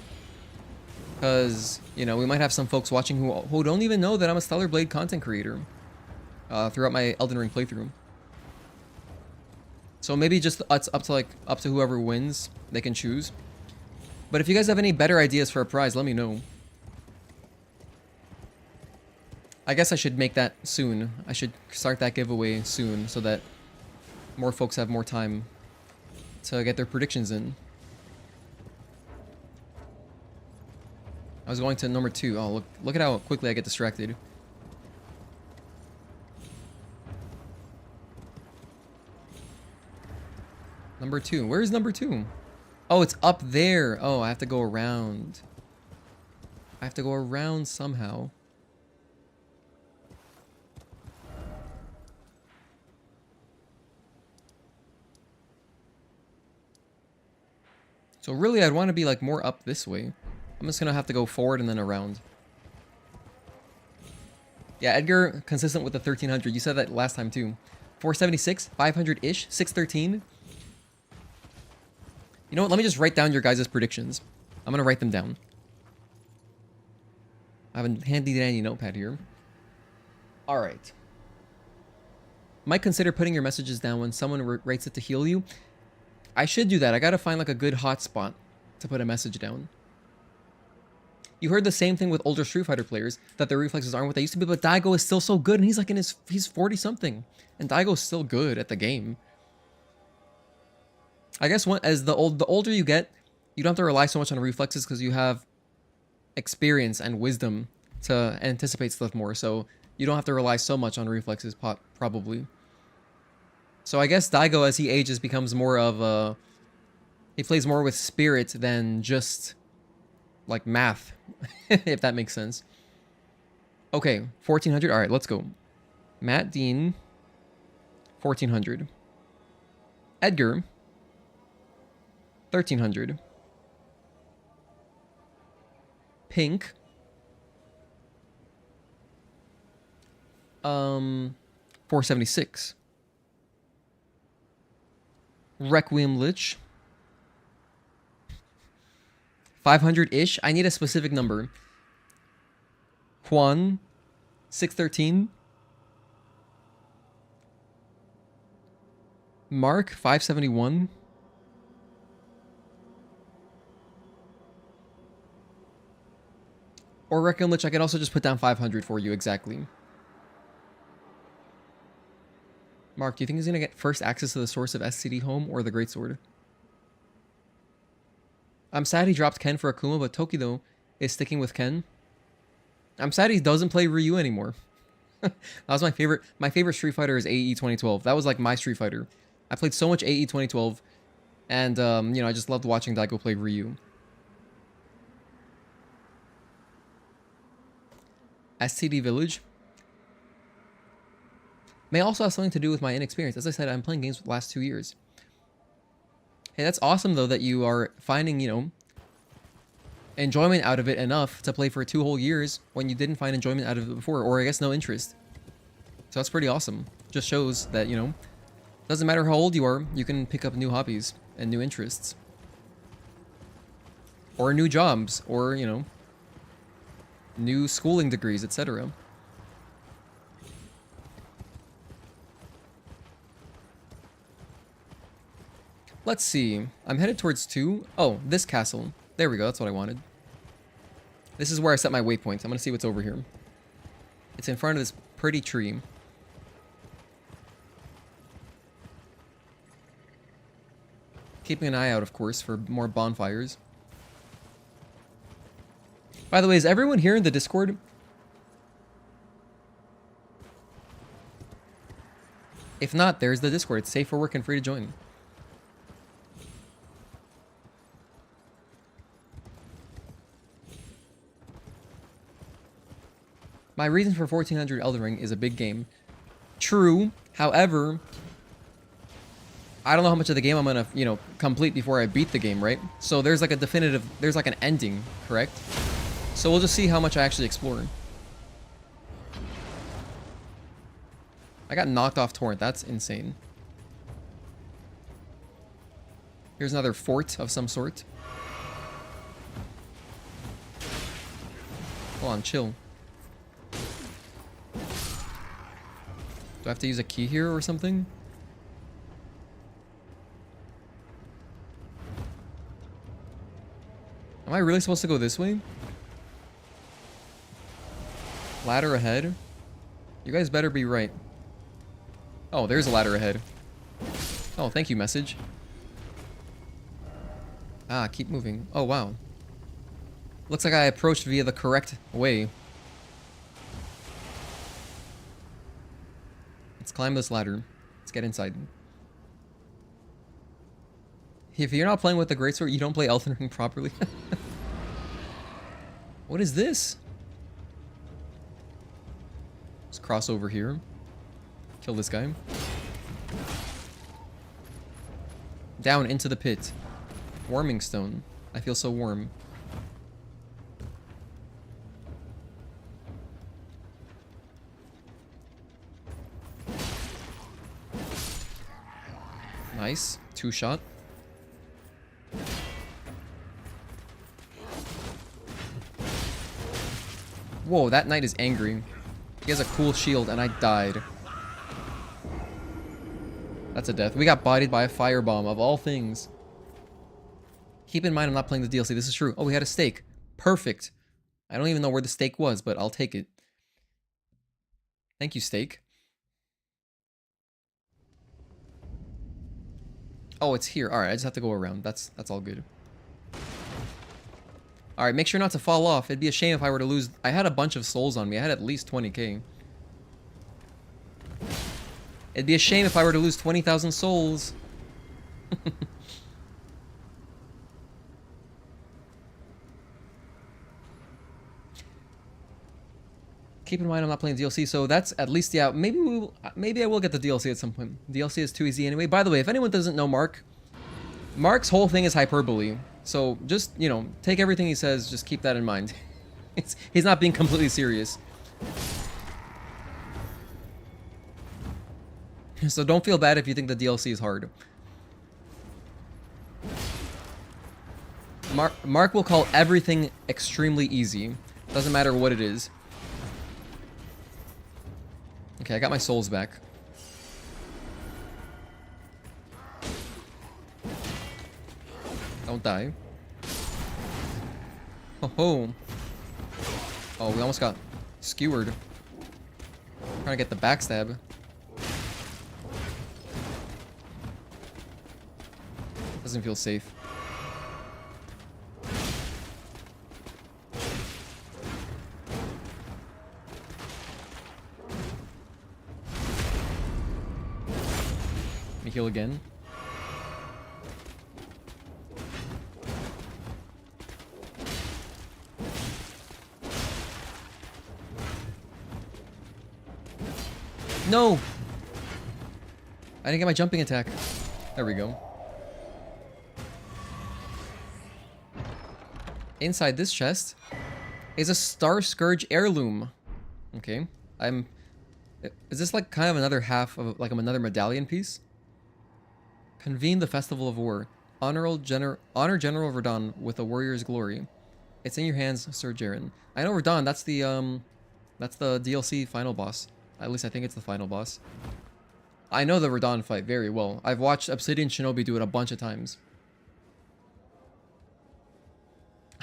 because, you know, we might have some folks watching who don't even know that I'm a Stellar Blade content creator throughout my Elden Ring playthrough. So maybe just it's up to whoever wins, they can choose. But if you guys have any better ideas for a prize, let me know. I guess I should make that soon. I should start that giveaway soon so that more folks have more time to get their predictions in. I was going to number 2. Oh, look at how quickly I get distracted. Number 2. Where is number 2? Oh, it's up there. Oh, I have to go around. I have to go around somehow. So really, I'd want to be like more up this way. I'm just gonna have to go forward and then around. Yeah, Edgar, consistent with the 1300. You said that last time too. 476, 500-ish, 613. You know what? Let me just write down your guys' predictions. I'm gonna write them down. I have a handy dandy notepad here. All right. Might consider putting your messages down when someone writes it to heal you. I should do that. I gotta find like a good hotspot to put a message down. You heard the same thing with older Street Fighter players, that their reflexes aren't what they used to be, but Daigo is still so good, and he's like he's 40 something, and Daigo's still good at the game. I guess as the older you get, you don't have to rely so much on reflexes because you have experience and wisdom to anticipate stuff more, so you don't have to rely so much on reflexes probably. So I guess Daigo, as he ages, becomes more of a... He plays more with spirit than just, like, math, if that makes sense. Okay, 1400. All right, let's go. Matt Dean, 1400. Edgar, 1300. Pink, 476. Requiem Lich, 500-ish. I need a specific number. Juan, 613. Mark, 571. Or Requiem Lich, I could also just put down 500 for you exactly. Mark, do you think he's going to get first access to the source of SCD Home or the Greatsword? I'm sad he dropped Ken for Akuma, but Tokido is sticking with Ken. I'm sad he doesn't play Ryu anymore. That was my favorite. My favorite Street Fighter is AE 2012. That was like my Street Fighter. I played so much AE 2012, and you know, I just loved watching Daigo play Ryu. SCD Village may also have something to do with my inexperience. As I said, I'm playing games for the last 2 years. Hey, that's awesome, though, that you are finding, you know, enjoyment out of it enough to play for 2 whole years when you didn't find enjoyment out of it before, or I guess no interest. So that's pretty awesome. Just shows that, you know, doesn't matter how old you are, you can pick up new hobbies and new interests. Or new jobs, or, you know, new schooling degrees, etc. Let's see. I'm headed towards 2. Oh, this castle. There we go. That's what I wanted. This is where I set my waypoint. I'm going to see what's over here. It's in front of this pretty tree. Keeping an eye out, of course, for more bonfires. By the way, is everyone here in the Discord? If not, there's the Discord. It's safe for work and free to join. My reason for 1400 Elden Ring is a big game. True. However, I don't know how much of the game I'm gonna, you know, complete before I beat the game, right? So there's like a definitive, there's like an ending, correct? So we'll just see how much I actually explore. I got knocked off torrent. That's insane. Here's another fort of some sort. Hold on, chill. Do I have to use a key here or something? Am I really supposed to go this way? Ladder ahead? You guys better be right. Oh, there's a ladder ahead. Oh, thank you, message. Ah, keep moving. Oh, wow. Looks like I approached via the correct way. Let's climb this ladder. Let's get inside. If you're not playing with the greatsword, you don't play Elden Ring properly. What is this? Let's cross over here. Kill this guy. Down into the pit. Warming stone. I feel so warm. Nice. 2-shot. Whoa, that knight is angry. He has a cool shield and I died. That's a death. We got bodied by a firebomb of all things. Keep in mind I'm not playing the DLC. This is true. Oh, we had a stake. Perfect. I don't even know where the stake was, but I'll take it. Thank you, stake. Oh, it's here. Alright, I just have to go around. That's all good. Alright, make sure not to fall off. It'd be a shame if I were to lose... I had a bunch of souls on me. I had at least 20k. It'd be a shame if I were to lose 20,000 souls. Keep in mind I'm not playing DLC, so that's at least, yeah, maybe I will get the DLC at some point. DLC is too easy anyway. By the way, if anyone doesn't know Mark's whole thing is hyperbole. So just, you know, take everything he says, just keep that in mind. He's not being completely serious. So don't feel bad if you think the DLC is hard. Mark will call everything extremely easy. Doesn't matter what it is. Okay, I got my souls back. Don't die. Oh ho. Oh, we almost got skewered. Trying to get the backstab. Doesn't feel safe. Let me heal again. No! I didn't get my jumping attack. There we go. Inside this chest is a Starscourge heirloom. Okay. Is this like kind of another half of like another medallion piece? Convene the Festival of War. Honor General Radahn with a warrior's glory. It's in your hands, Sir Jaren. I know Radahn, that's the DLC final boss. At least I think it's the final boss. I know the Radahn fight very well. I've watched Obsidian Shinobi do it a bunch of times.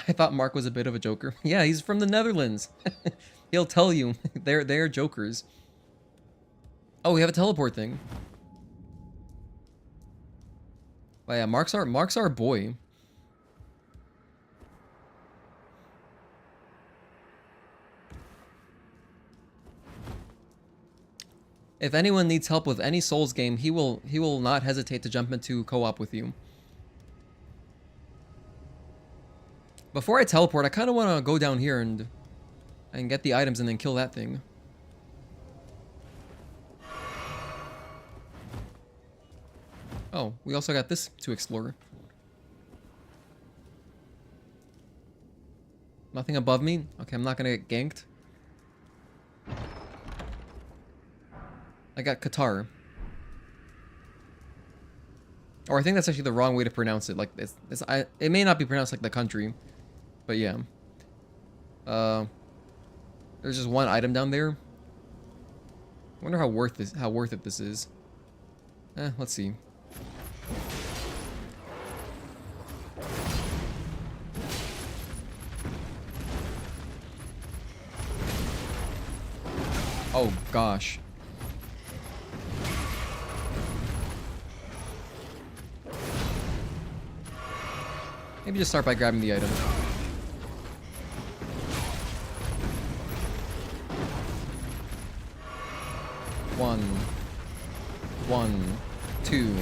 I thought Mark was a bit of a joker. Yeah, he's from the Netherlands. He'll tell you. They're jokers. Oh, we have a teleport thing. Oh yeah, Mark's our boy. If anyone needs help with any Souls game, he will not hesitate to jump into co-op with you. Before I teleport, I kind of want to go down here and I can get the items and then kill that thing. Oh, we also got this to explore. Nothing above me? Okay, I'm not gonna get ganked. I got Qatar. Or I think that's actually the wrong way to pronounce it. Like, it may not be pronounced like the country. But yeah. There's just one item down there. I wonder how worth it this is. Let's see. Oh gosh. Maybe just start by grabbing the item. One, two.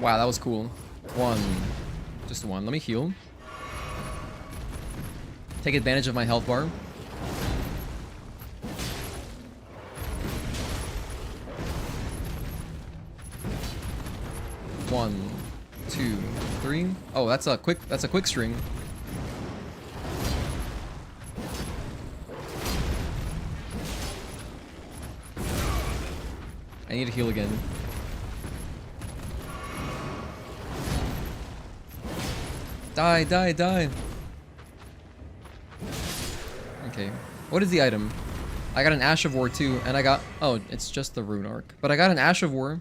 Wow, that was cool. One. Just one. Let me heal. Take advantage of my health bar. One, two, three. Oh, that's a quick string. I need to heal again. Die, die, die. Okay. What is the item? I got an Ash of War too, and I got... Oh, it's just the Rune Arc. But I got an Ash of War.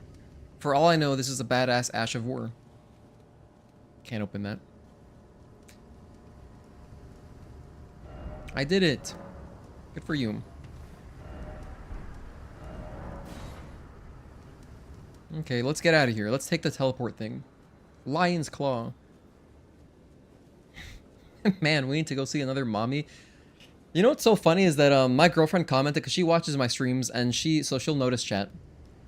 For all I know, this is a badass Ash of War. Can't open that. I did it. Good for you. Okay, let's get out of here. Let's take the teleport thing. Lion's Claw. Man, we need to go see another mommy. You know what's so funny is that my girlfriend commented, because she watches my streams, and she'll notice chat.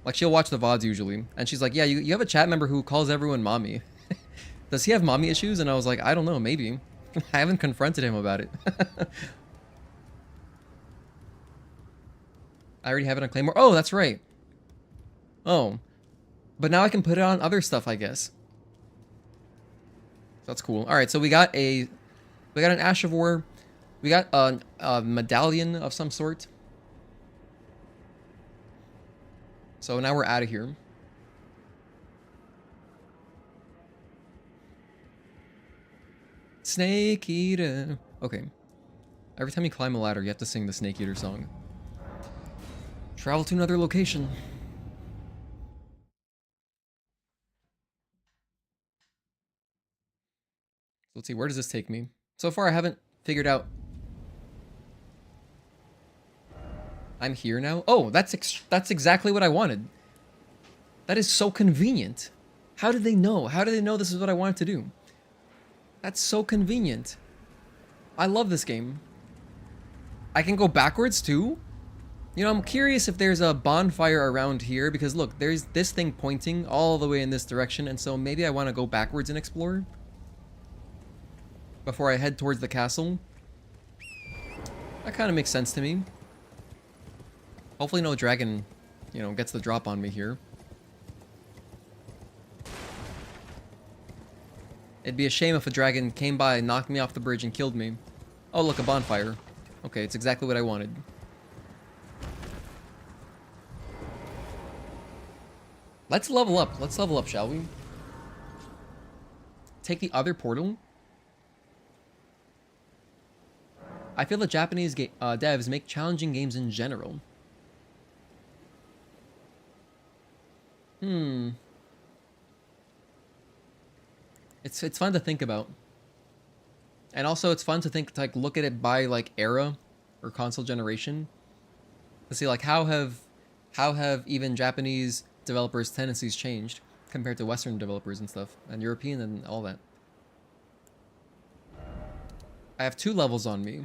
Like, she'll watch the VODs usually. And she's like, yeah, you have a chat member who calls everyone mommy. Does he have mommy issues? And I was like, I don't know, maybe. I haven't confronted him about it. I already have it on Claymore. Oh, that's right. Oh. But now I can put it on other stuff, I guess. That's cool. Alright, so we got an Ash of War. We got a medallion of some sort. So now we're out of here. Snake Eater. Okay. Every time you climb a ladder, you have to sing the Snake Eater song. Travel to another location. Let's see, where does this take me? So far, I haven't figured out. I'm here now. Oh, that's exactly what I wanted. That is so convenient. How did they know? How did they know this is what I wanted to do? That's so convenient. I love this game. I can go backwards too? You know, I'm curious if there's a bonfire around here, because look, there's this thing pointing all the way in this direction, and so maybe I want to go backwards and explore before I head towards the castle. That kind of makes sense to me. Hopefully no dragon, you know, gets the drop on me here. It'd be a shame if a dragon came by, knocked me off the bridge, and killed me. Oh, look, a bonfire. Okay, it's exactly what I wanted. Let's level up. Let's level up, shall we? Take the other portal. I feel the Japanese devs make challenging games in general. It's fun to think about. And also it's fun to think, to like look at it by like era or console generation. To see like how have even Japanese developers' tendencies changed compared to Western developers and stuff, and European and all that. I have 2 levels on me.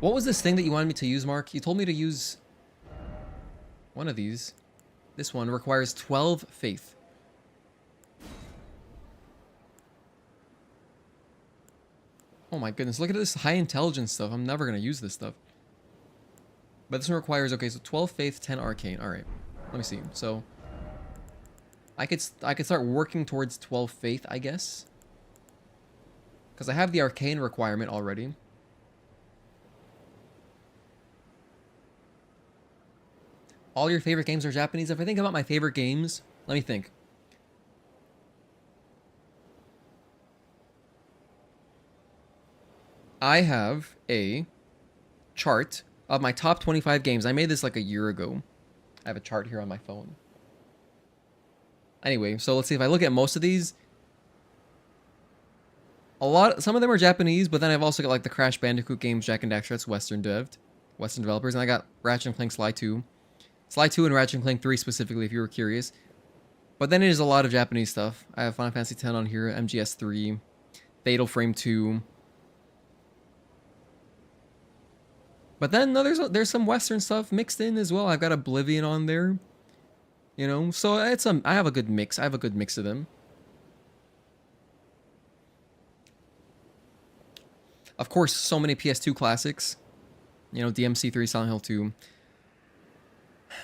What was this thing that you wanted me to use, Mark? You told me to use one of these. This one requires 12 faith. Oh my goodness, look at this high intelligence stuff. I'm never going to use this stuff. But this one requires, okay, so 12 faith, 10 arcane. All right, let me see. So I could start working towards 12 faith, I guess. Because I have the arcane requirement already. All your favorite games are Japanese? If I think about my favorite games, let me think. I have a chart of my top 25 games. I made this like a year ago. I have a chart here on my phone. Anyway, so let's see if I look at most of these. Some of them are Japanese, but then I've also got like the Crash Bandicoot games, Jak and Daxter, that's Western developers, and I got Ratchet and Clank Sly 2. Sly 2 and Ratchet and Clank 3 specifically, if you were curious. But then it is a lot of Japanese stuff. I have Final Fantasy X on here, MGS 3, Fatal Frame 2. But then no, there's some Western stuff mixed in as well. I've got Oblivion on there. You know, so I have a good mix. I have a good mix of them. Of course, so many PS2 classics. You know, DMC3, Silent Hill 2.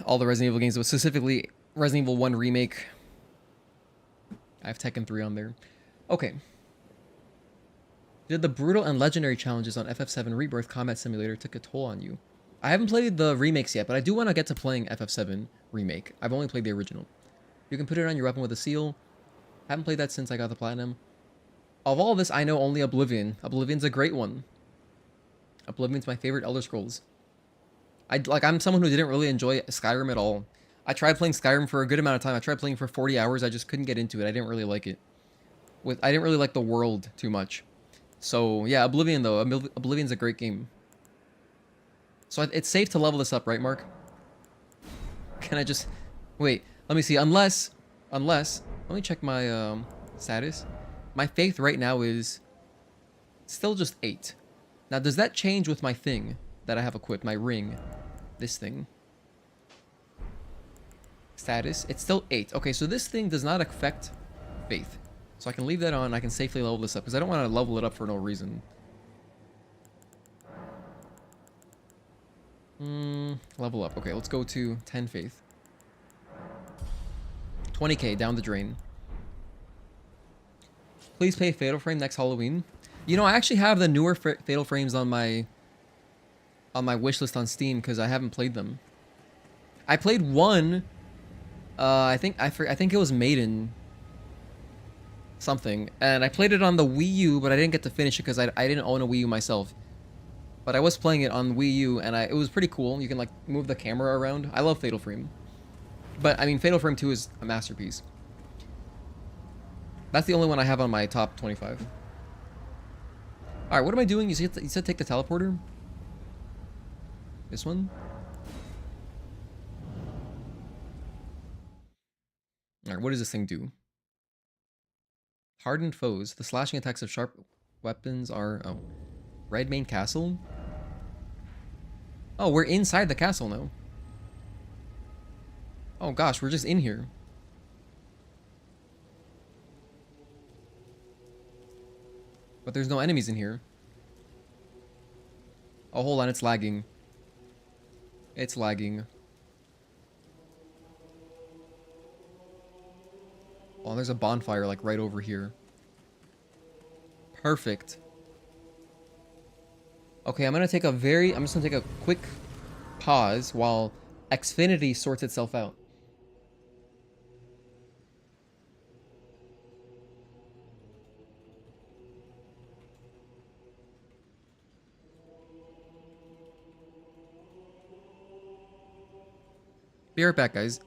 All the Resident Evil games, but specifically Resident Evil 1 Remake. I have Tekken 3 on there. Okay. Did the brutal and legendary challenges on FF7 Rebirth Combat Simulator took a toll on you? I haven't played the remakes yet, but I do want to get to playing FF7 Remake. I've only played the original. You can put it on your weapon with a seal. Haven't played that since I got the Platinum. Of all this, I know only Oblivion. Oblivion's a great one. Oblivion's my favorite Elder Scrolls. I'm someone who didn't really enjoy Skyrim at all. I tried playing Skyrim for a good amount of time. I tried playing for 40 hours. I just couldn't get into it. I didn't really like it. I didn't really like the world too much. So, yeah, Oblivion, though. Oblivion's a great game. So, it's safe to level this up, right, Mark? Can I just... Wait, let me see. Unless... Let me check my status. My faith right now is still just 8. Now, does that change with my thing that I have equipped? My ring. This thing. Status. It's still 8. Okay, so this thing does not affect faith. So I can leave that on. I can safely level this up because I don't want to level it up for no reason. Level up. Okay, let's go to 10 faith. 20k down the drain. Please pay Fatal Frame next Halloween. You know, I actually have the newer Fatal Frames on my wishlist on Steam because I haven't played them. I played one. I think it was Maiden something, and I played it on the Wii U, but I didn't get to finish it because I didn't own a Wii U myself. But I was playing it on Wii U, and it was pretty cool. You can like move the camera around. I love Fatal Frame, but I mean Fatal Frame 2 is a masterpiece. That's the only one I have on my top 25. All right, what am I doing? You said take the teleporter. This one. All right, what does this thing do? Hardened foes. The slashing attacks of sharp weapons are... Oh. Red Main Castle? Oh, we're inside the castle now. Oh gosh, we're just in here. But there's no enemies in here. Oh, hold on, it's lagging. It's lagging. Oh, there's a bonfire like right over here. Perfect. Okay, I'm just gonna take a quick pause while Xfinity sorts itself out. Be right back, guys.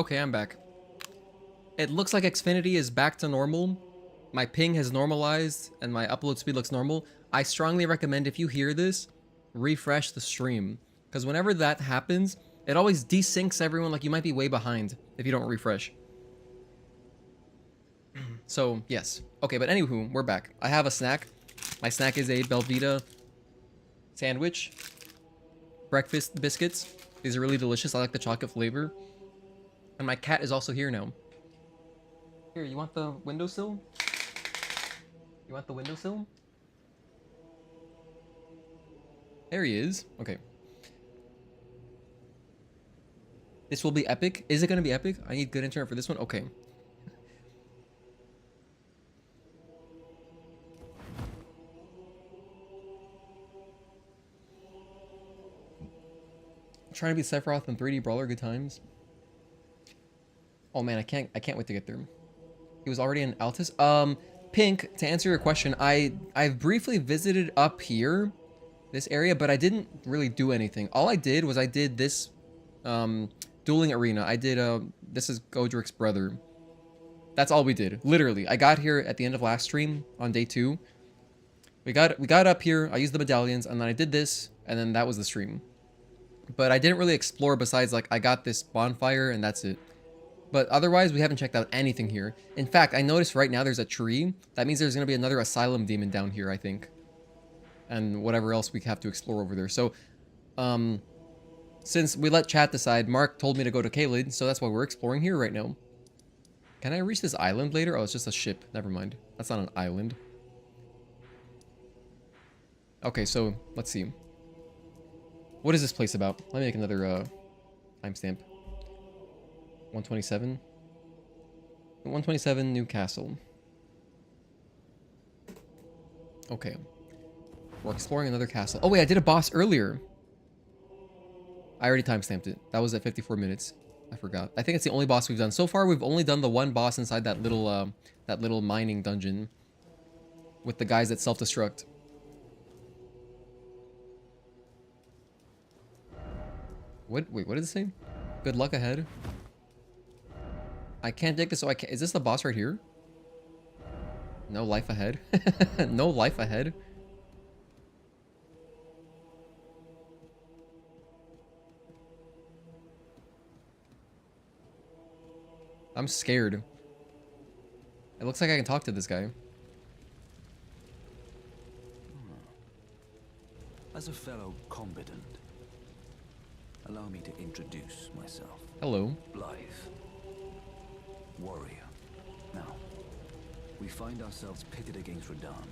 Okay, I'm back. It looks like Xfinity is back to normal. My ping has normalized and my upload speed looks normal. I strongly recommend, if you hear this, refresh the stream. Because whenever that happens, it always desyncs everyone, like you might be way behind if you don't refresh. So, yes. Okay, but anywho, we're back. I have a snack. My snack is a Belvita sandwich. Breakfast biscuits. These are really delicious. I like the chocolate flavor. And my cat is also here now. Here, you want the windowsill? You want the windowsill? There he is. Okay. This will be epic. Is it going to be epic? I need good internet for this one. Okay. Trying to be Sephiroth in 3D Brawler, good times. Oh man, I can't wait to get there. He was already in Altus. Pink, to answer your question, I've briefly visited up here, this area, but I didn't really do anything. All I did was I did this dueling arena. I did this is Godric's brother. That's all we did. Literally. I got here at the end of last stream on day 2. We got up here, I used the medallions, and then I did this, and then that was the stream. But I didn't really explore besides, like, I got this bonfire and that's it. But otherwise, we haven't checked out anything here. In fact, I noticed right now there's a tree. That means there's going to be another asylum demon down here, I think. And whatever else we have to explore over there. So, since we let chat decide, Mark told me to go to Caelid, so that's why we're exploring here right now. Can I reach this island later? Oh, it's just a ship. Never mind. That's not an island. Okay, so, let's see. What is this place about? Let me make another timestamp. 127. 127 Newcastle. Okay. We're exploring another castle. Oh wait, I did a boss earlier. I already timestamped it. That was at 54 minutes. I forgot. I think it's the only boss we've done. So far, we've only done the one boss inside that little mining dungeon. With the guys that self-destruct. Wait, what did it say? Good luck ahead. I can't take this, so I can't. Is this the boss right here? No life ahead. No life ahead. I'm scared. It looks like I can talk to this guy. As a fellow combatant, allow me to introduce myself. Hello. Blythe. Warrior. Now, we find ourselves pitted against Radahn,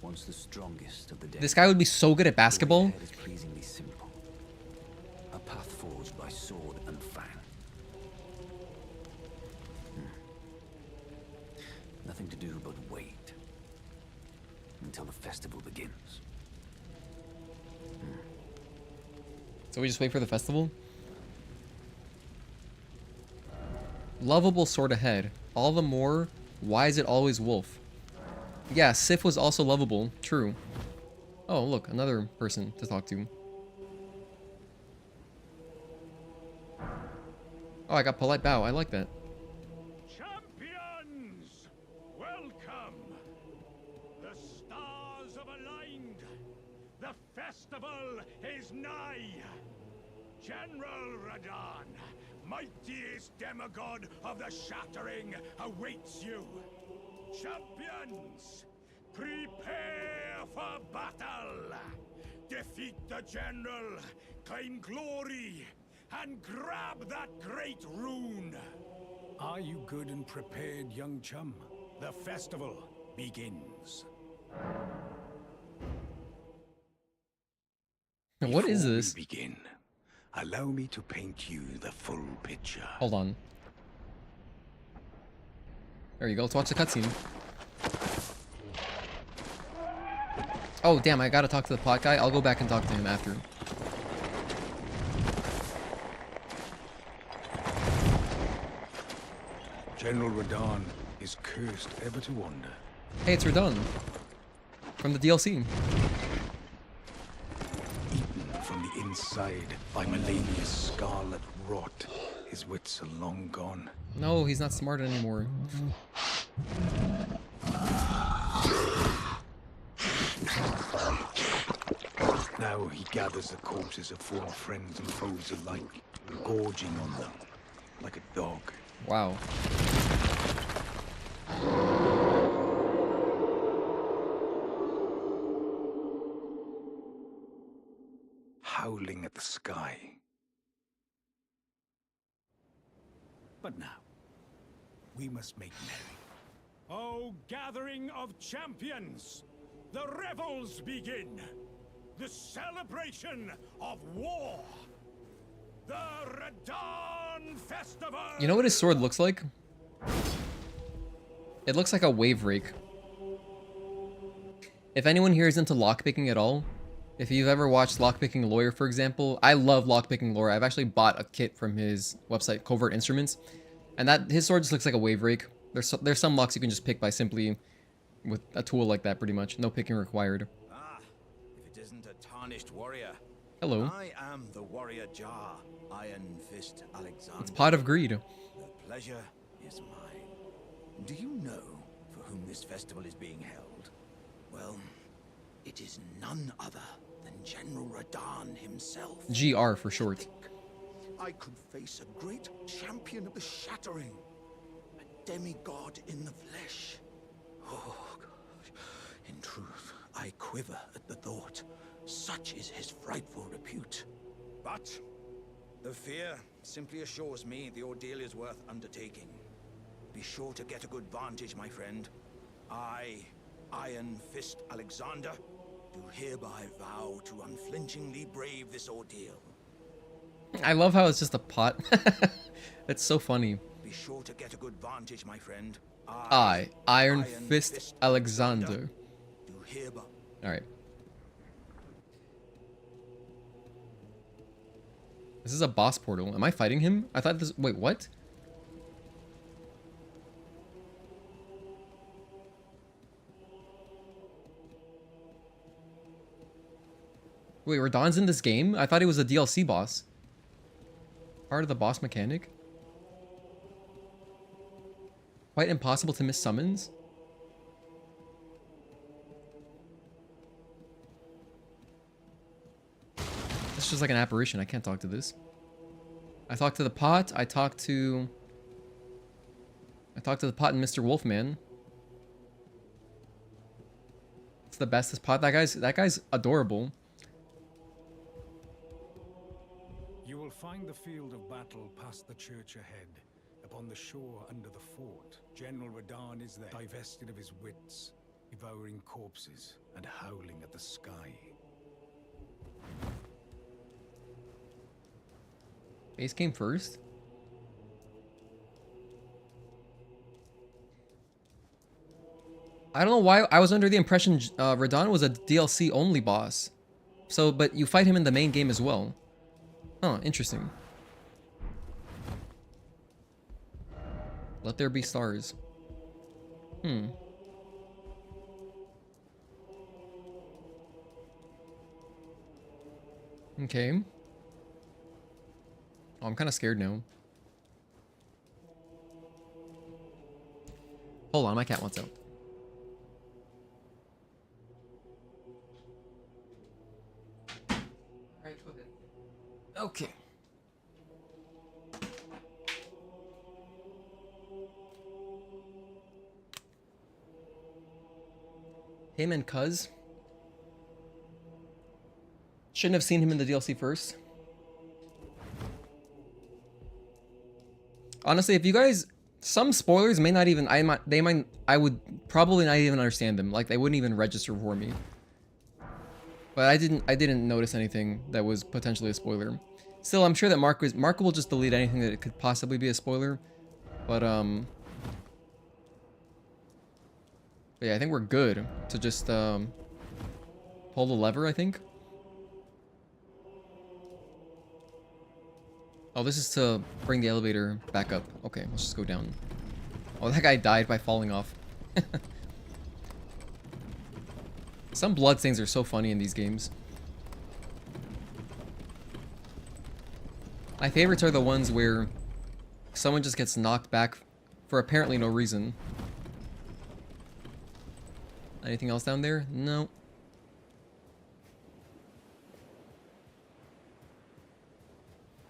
once the strongest of the dead. This guy would be so good at basketball. The way ahead is pleasingly simple. A path forged by sword and fang. Nothing to do but wait until the festival begins. So we just wait for the festival? Lovable sword ahead. All the more, why is it always wolf? Yeah, Sif was also lovable. True. Oh, look, another person to talk to. Oh, I got polite bow. I like that. Champions, welcome. The stars have aligned. The festival is nigh. General Radahn, mightiest demigod of the Shattering, awaits you. Champions, prepare for battle. Defeat the general, claim glory, and grab that great rune. Are you good and prepared, young chum? The festival begins. What is Before this? we begin, allow me to paint you the full picture. Hold on. There you go. Let's watch the cutscene. Oh, damn. I gotta talk to the plot guy. I'll go back and talk to him after. General Radahn is cursed ever to wander. Hey, it's Radahn. From the DLC. Eaten from the inside by Melania's scarlet rot, His wits are long gone. No, he's not smart anymore. Now he gathers the corpses of former friends and foes alike, gorging on them like a dog. Wow. Howling at the sky. But now, we must make merry. O gathering of champions! The revels begin! The celebration of war! The Radahn Festival! You know what his sword looks like? It looks like a wave rake. If anyone here is into lockpicking at all, if you've ever watched Lockpicking Lawyer, for example, I love Lockpicking Lawyer. I've actually bought a kit from his website, Covert Instruments, and that his sword just looks like a wave rake. There's some locks you can just pick by simply with a tool like that, pretty much. No picking required. Ah, if it isn't a tarnished warrior. Hello. I am the warrior Jar, Iron Fist Alexander. It's Pot of Greed. The pleasure is mine. Do you know for whom this festival is being held? Well, it is none other than General Radahn himself. GR for short. I could face a great champion of the shattering, a demigod in the flesh. Oh, God. In truth, I quiver at the thought. Such is his frightful repute. But the fear simply assures me the ordeal is worth undertaking. Be sure to get a good vantage, my friend. I, Iron Fist Alexander, do hereby vow to unflinchingly brave this ordeal. I love how it's just a pot. It's so funny. Be sure to get a good vantage, my friend. I, Iron Fist Alexander. Do hereby. Alright. This is a boss portal. Am I fighting him? I thought this... Wait, what? Wait, Radahn's in this game? I thought he was a DLC boss. Part of the boss mechanic? Quite impossible to miss summons? This is just like an apparition. I can't talk to this. I talked to the pot. I talked to the pot and Mr. Wolfman. It's the bestest pot. That guy's adorable. You will find the field of battle past the church ahead. Upon the shore under the fort, General Radahn is there, divested of his wits, devouring corpses and howling at the sky. Base game first? I don't know why I was under the impression Radahn was a DLC only boss. So, but you fight him in the main game as well. Oh, interesting. Let there be stars. Okay. Oh, I'm kind of scared now. Hold on, my cat wants out. Alright, go ahead. Okay. Him and Cuz. Shouldn't have seen him in the DLC first. Honestly, if you guys, some spoilers may not even, I would probably not even understand them. Like, they wouldn't even register for me. But I didn't notice anything that was potentially a spoiler. Still, I'm sure that Mark will just delete anything that could possibly be a spoiler. But yeah, I think we're good to just pull the lever, I think. Oh, this is to bring the elevator back up. Okay, let's just go down. Oh, that guy died by falling off. Some bloodstains are so funny in these games. My favorites are the ones where someone just gets knocked back for apparently no reason. Anything else down there? No.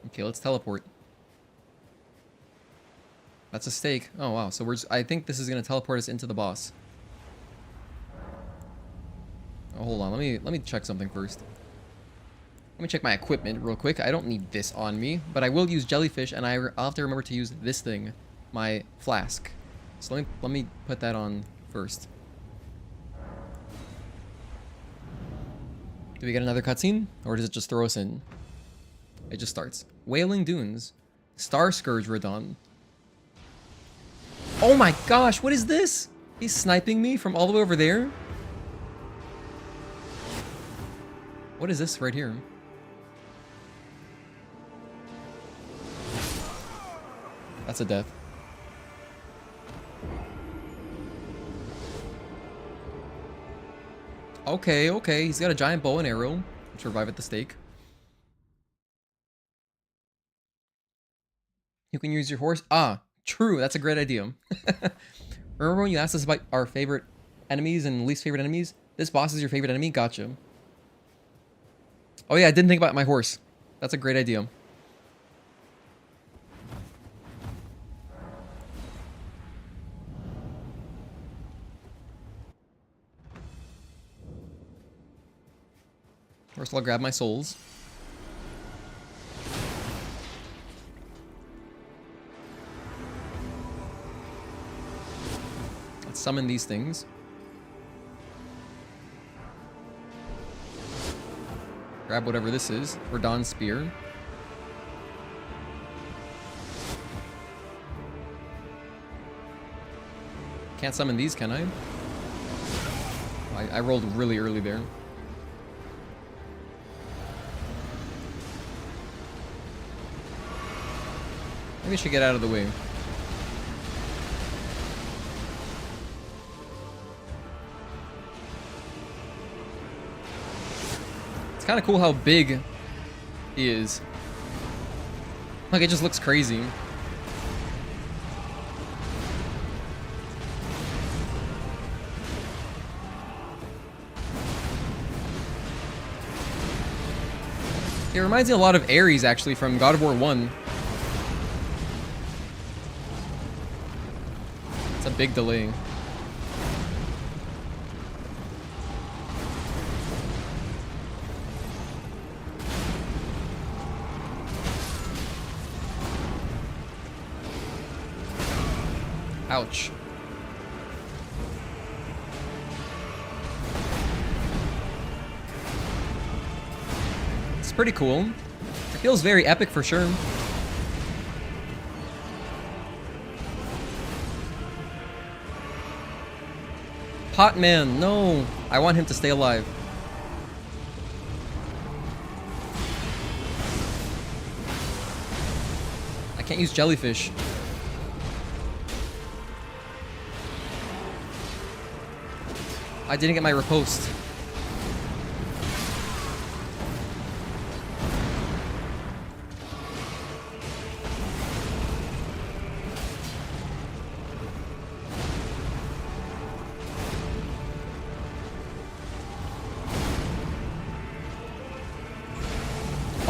Okay, let's teleport. That's a stake. Oh wow, so I think this is gonna teleport us into the boss. Oh, hold on, let me check something first. Let me check my equipment real quick. I don't need this on me, but I will use jellyfish, and I'll have to remember to use this thing, my flask. So let me put that on first. Do we get another cutscene, or does it just throw us in? It just starts. Wailing Dunes, Starscourge Radahn. Oh my gosh, what is this? He's sniping me from all the way over there? What is this right here? That's a death. Okay, okay, he's got a giant bow and arrow, which revive at the stake. You can use your horse. Ah, true, that's a great idea. Remember when you asked us about our favorite enemies and least favorite enemies? This boss is your favorite enemy? Gotcha. Oh yeah, I didn't think about my horse. That's a great idea. First I'll grab my souls. Let's summon these things. Grab whatever this is. Radahn's spear. Can't summon these, can I? I rolled really early there. Maybe I should get out of the way. It's kind of cool how big he is. Like, it just looks crazy. It reminds me a lot of Ares, actually, from God of War 1. It's a big delay. Ouch. It's pretty cool. It feels very epic for sure. Pot Man, no! I want him to stay alive. I can't use jellyfish. I didn't get my riposte.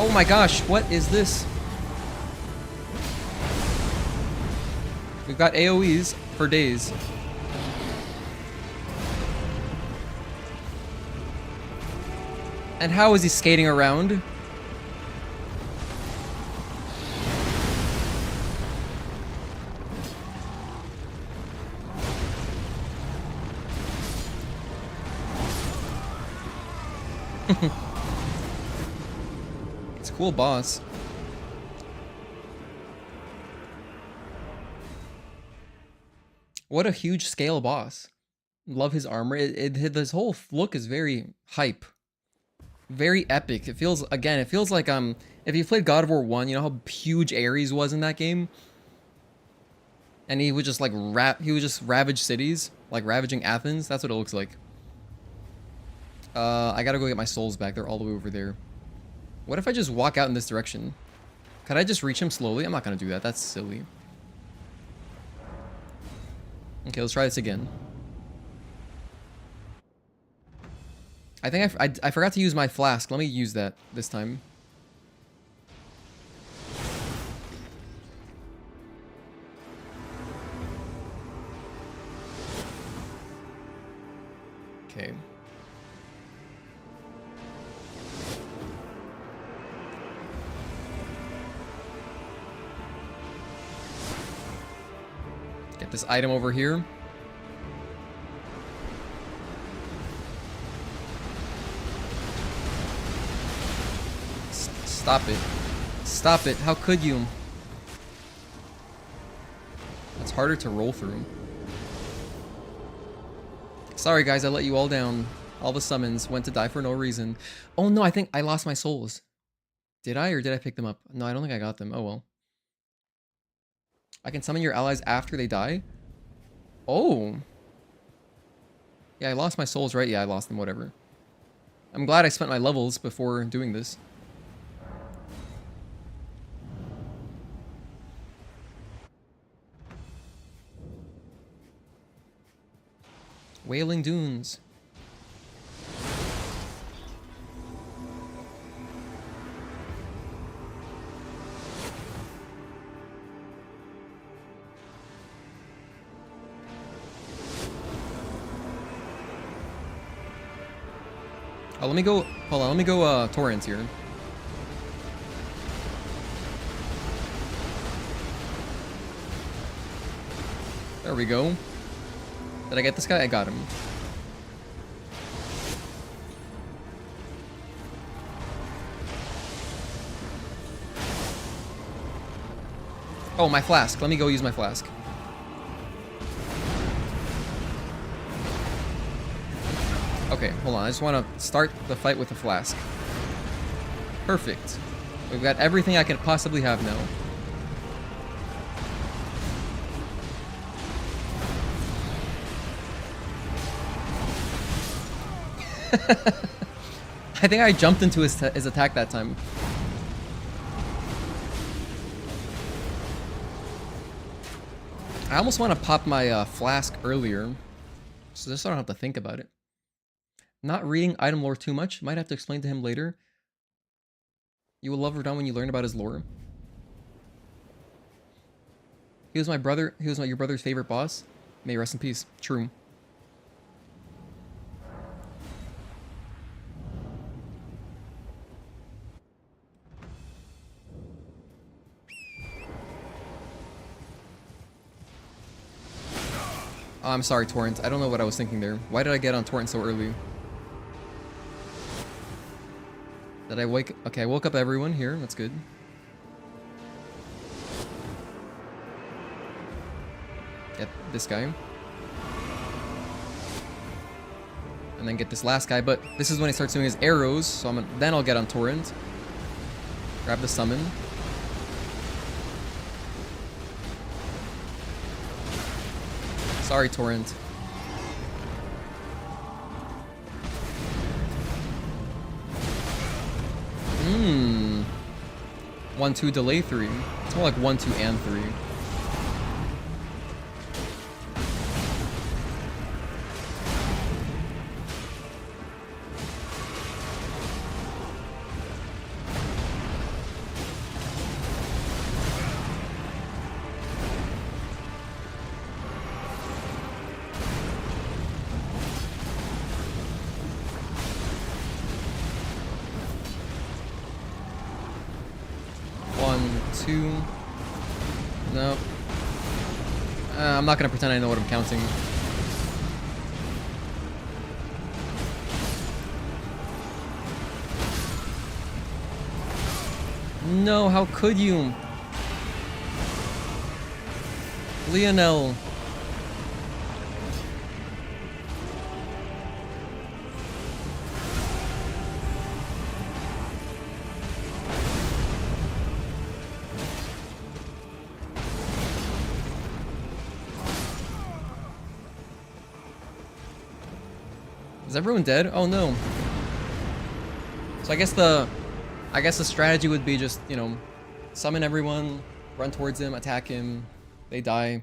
Oh my gosh, what is this? We've got AoEs for days. And how is he skating around? It's a cool boss. What a huge scale boss. Love his armor. His whole look is very hype. Very epic. It feels, again, it feels like if you played God of War 1, you know how huge Ares was in that game? And he would just like ravage cities, like ravaging Athens. That's what it looks like. I gotta go get my souls back. They're all the way over there. What if I just walk out in this direction? Could I just reach him slowly? I'm not gonna do that. That's silly. Okay, let's try this again. I think I forgot to use my flask. Let me use that this time. Okay. Get this item over here. Stop it. Stop it. How could you? It's harder to roll through. Sorry guys, I let you all down. All the summons went to die for no reason. Oh no, I think I lost my souls. Did I, or did I pick them up? No, I don't think I got them. Oh well. I can summon your allies after they die? Oh. Yeah, I lost my souls, right? Yeah, I lost them, whatever. I'm glad I spent my levels before doing this. Wailing Dunes. Oh, let me go. Hold on, let me go torrents here. There we go. Did I get this guy? I got him. Oh, my flask. Let me go use my flask. Okay, hold on. I just want to start the fight with a flask. Perfect. We've got everything I can possibly have now. I think I jumped into his attack that time. I almost want to pop my flask earlier, so just so I don't have to think about it. Not reading item lore too much. Might have to explain to him later. You will love Radahn when you learn about his lore. He was my brother. He was your brother's favorite boss. May he rest in peace. True. Oh, I'm sorry, Torrent. I don't know what I was thinking there. Why did I get on Torrent so early? Did I wake... Okay, I woke up everyone here. That's good. Get this guy. And then get this last guy. But this is when he starts doing his arrows. So then I'll get on Torrent. Grab the summon. Sorry, Torrent. Hmm. 1-2 delay 3. It's more like 1-2 and 3. No. I'm not gonna pretend I know what I'm counting. No, how could you? Lionel. Is everyone dead? Oh no. So I guess the strategy would be just, you know, summon everyone, run towards him, attack him, they die,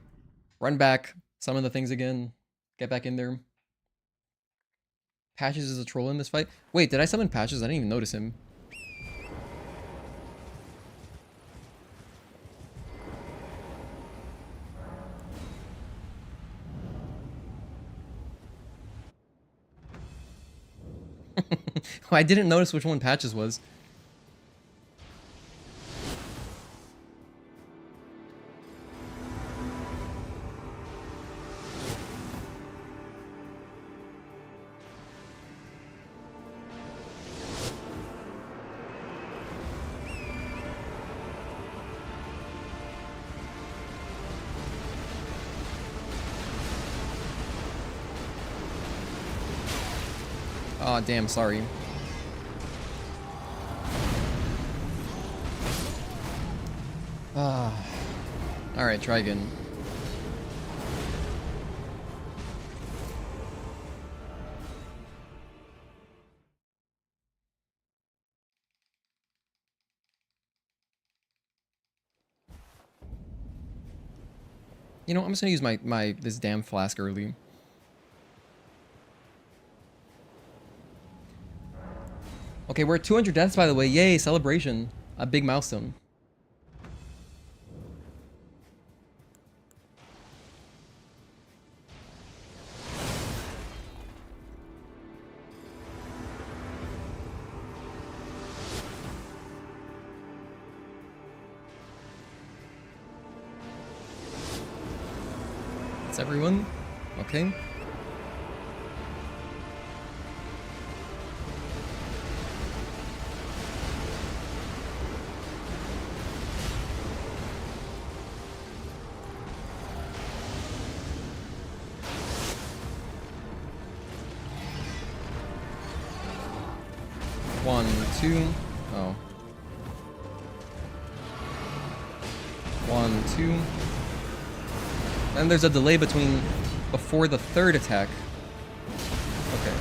run back, Summon the things again. Get back in there. Patches is a troll in this fight. Wait, did I summon Patches? I didn't even notice him. I didn't notice which one Patches was. Oh, damn, sorry. Ah. Alright, try again. You know, I'm just gonna use this damn flask early. Okay, we're at 200 deaths, by the way. Yay, celebration. A big milestone. That's everyone. Okay. One, two. Oh. 1, 2. And there's a delay before the third attack. Okay.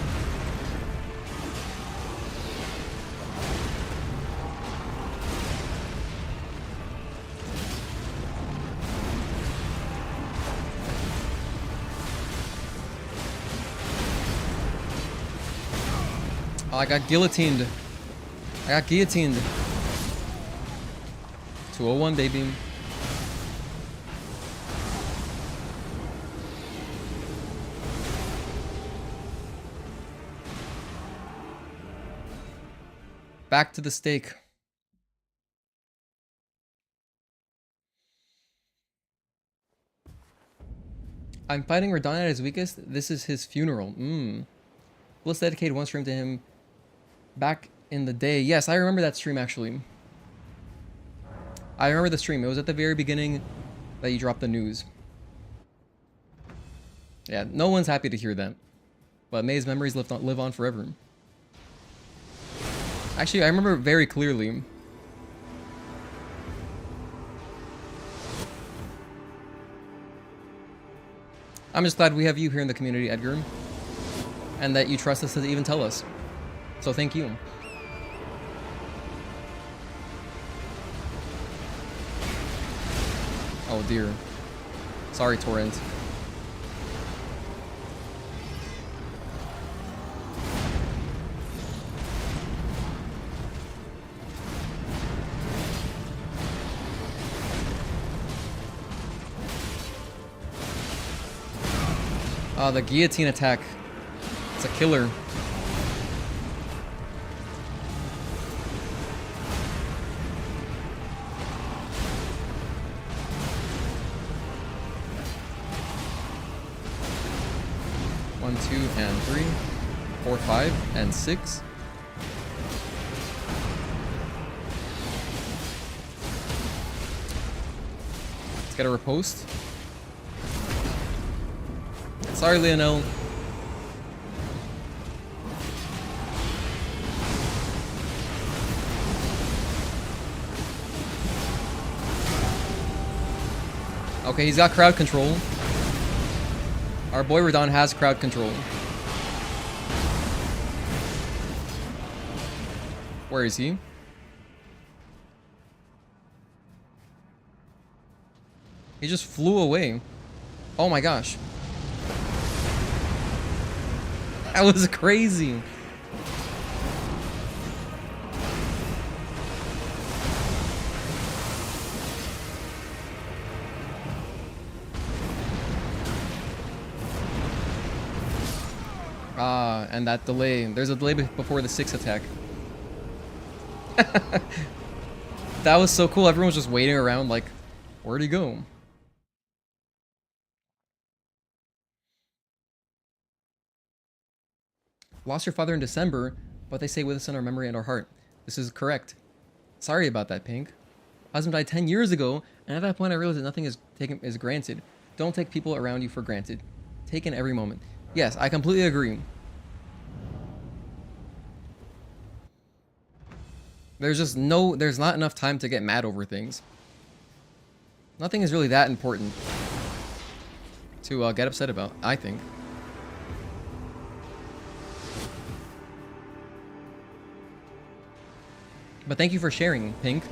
Oh, I got guillotined. I got guillotined. 201, baby. Back to the stake. I'm fighting Radahn at his weakest. This is his funeral. Let's dedicate one stream to him back in the day. Yes, I remember that stream, actually. I remember the stream. It was at the very beginning that you dropped the news. Yeah, no one's happy to hear that. But May's memories live on forever. Actually, I remember very clearly. I'm just glad we have you here in the community, Edgar. And that you trust us to even tell us. So thank you. Oh dear. Sorry, Torrent. The guillotine attack. It's a killer. One, 2, and 3, 4, 5, and 6. Let's get a riposte. Sorry, Lionel. Okay, he's got crowd control. Our boy Radahn has crowd control. Where is he? He just flew away. Oh my gosh. That was crazy. Ah, and that delay. There's a delay before the 6 attack. That was so cool. Everyone was just waiting around like, where'd he go? Lost your father in December, but they say with us in our memory and our heart. This is correct. Sorry about that, Pink. Husband died 10 years ago, and at that point I realized that nothing is granted. Don't take people around you for granted. Take in every moment. Yes, I completely agree. There's not enough time to get mad over things. Nothing is really that important to get upset about, I think. But thank you for sharing, Pink.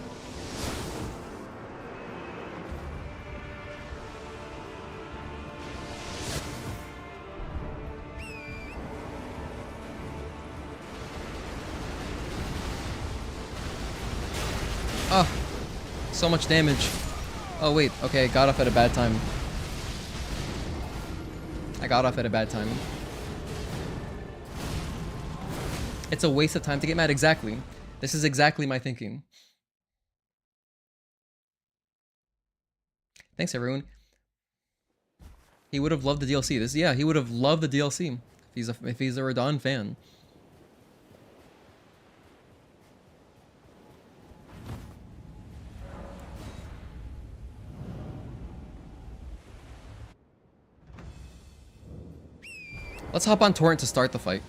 Oh, so much damage. Oh wait, okay, I got off at a bad time. It's a waste of time to get mad, exactly. This is exactly my thinking. Thanks, everyone. He would have loved the DLC. Yeah, he would have loved the DLC if he's a Radahn fan. Let's hop on Torrent to start the fight.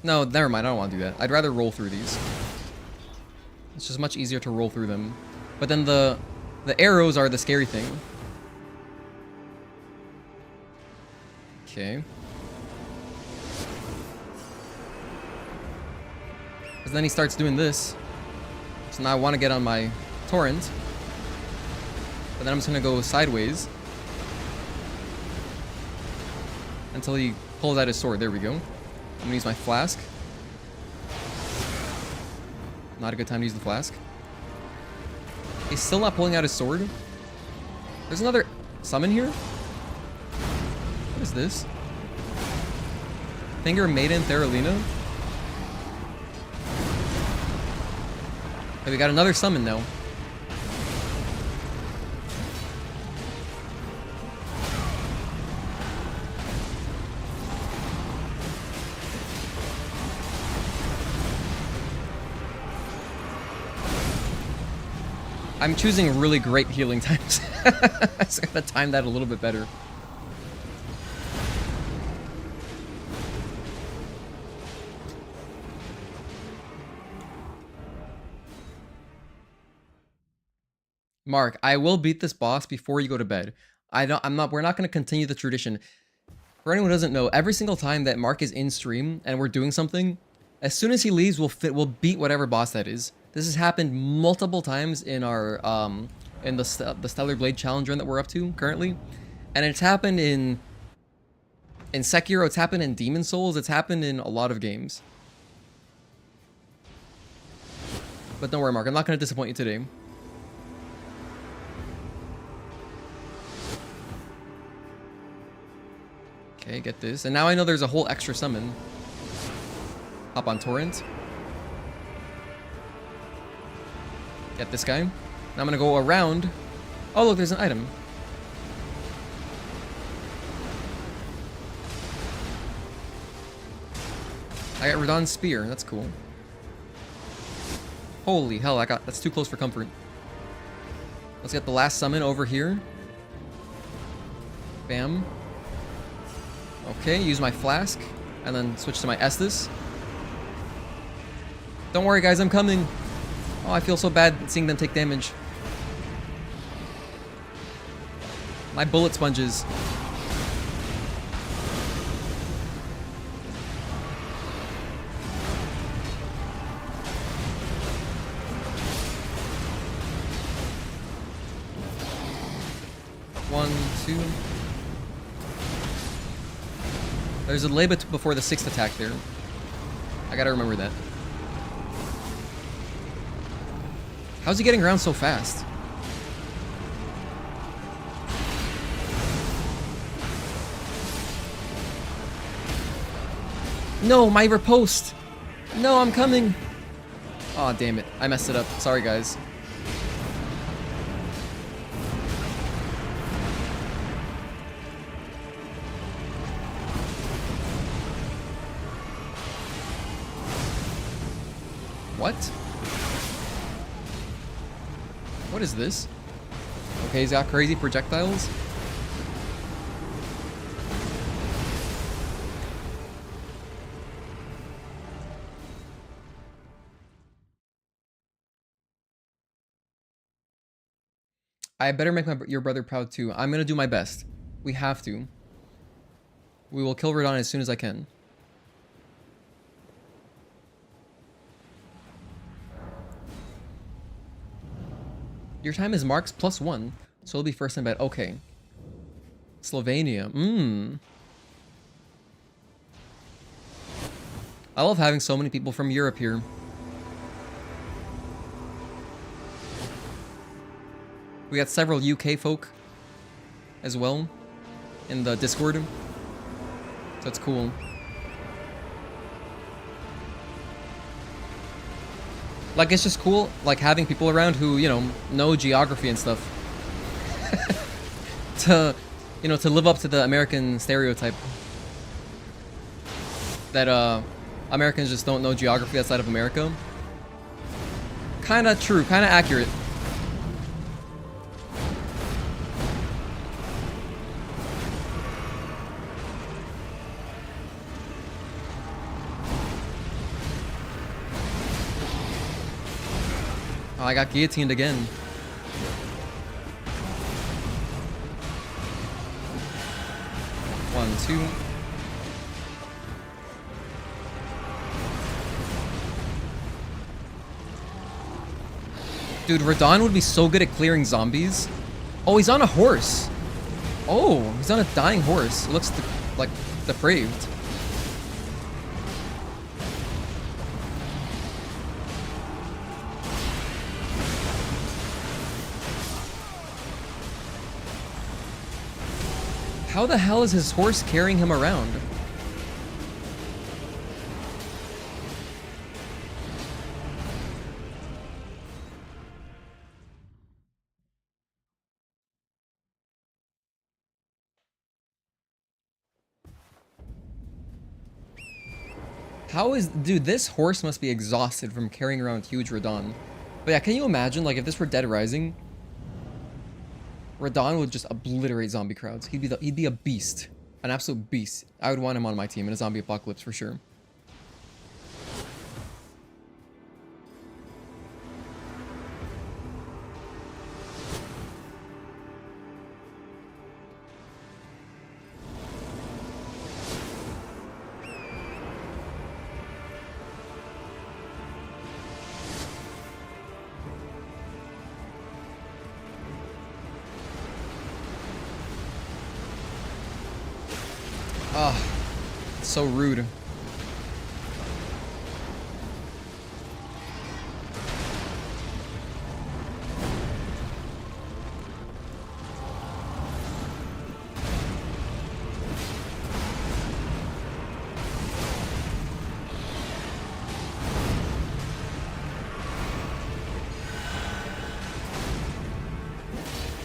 No, never mind. I don't want to do that. I'd rather roll through these. It's just much easier to roll through them. But then the arrows are the scary thing. Okay. Because then he starts doing this. So now I want to get on my Torrent. But then I'm just going to go sideways. Until he pulls out his sword. There we go. I'm going to use my flask. Not a good time to use the flask. He's still not pulling out his sword. There's another summon here? What is this? Finger Maiden Theralina? Okay, we got another summon now. I'm choosing really great healing times. I just gotta time that a little bit better. Mark, I will beat this boss before you go to bed. We're not gonna continue the tradition. For anyone who doesn't know, every single time that Mark is in stream and we're doing something, as soon as he leaves, we'll beat whatever boss that is. This has happened multiple times in our in the Stellar Blade challenge run that we're up to currently, and it's happened in Sekiro. It's happened in Demon Souls. It's happened in a lot of games. But don't worry, Mark. I'm not going to disappoint you today. Okay, get this, and now I know there's a whole extra summon. Hop on Torrent. Get this guy. Now I'm gonna go around. Oh look, there's an item. I got Radahn's spear. That's cool. Holy hell, that's too close for comfort. Let's get the last summon over here. Bam. Okay, use my flask, and then switch to my Estus. Don't worry, guys, I'm coming. Oh, I feel so bad seeing them take damage. My bullet sponges. One, two. There's a delay before the 6th attack there. I gotta remember that. How's he getting around so fast? No, my riposte! No, I'm coming! Aw, damn it. I messed it up. Sorry, guys. What? What is this? Okay, he's got crazy projectiles. I better make your brother proud too. I'm gonna do my best. We have to. We will kill Radahn as soon as I can. Your time is marks +1, so it'll be first in bed. Okay. Slovenia. I love having so many people from Europe here. We got several UK folk as well in the Discord. So that's cool. Like, it's just cool, like, having people around who, you know geography and stuff. To live up to the American stereotype. That, Americans just don't know geography outside of America. Kinda true, kinda accurate. Oh, I got guillotined again. One, two. Dude, Radahn would be so good at clearing zombies. Oh, he's on a horse. Oh, he's on a dying horse. It looks like depraved. How the hell is his horse carrying him around? Dude, this horse must be exhausted from carrying around huge Radahn. But yeah, can you imagine, like, if this were Dead Rising? Radahn would just obliterate zombie crowds. He'd be a beast. An absolute beast. I would want him on my team in a zombie apocalypse for sure. Ah, oh, so rude.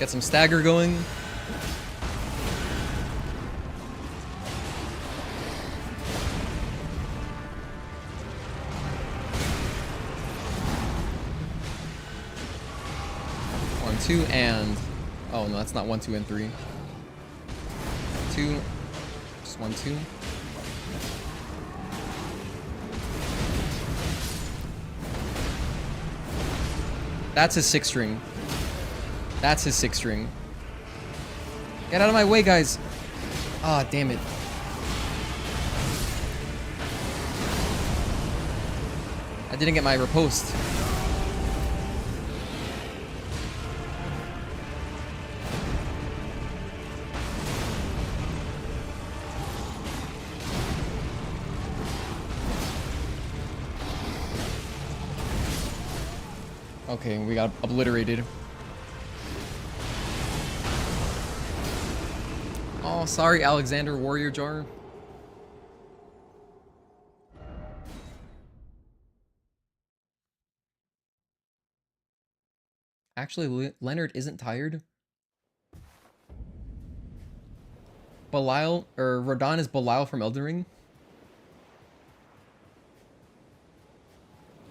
Get some stagger going. Two and oh no, that's not 1, 2, and 3. 2, just 1, 2. That's his 6 string. That's his 6 string. Get out of my way, guys. Ah, damn it. I didn't get my riposte. Okay, we got obliterated. Oh, sorry, Alexander Warrior Jar. Actually, Leonard isn't tired. Belial, or Radahn is Belial from Elden Ring.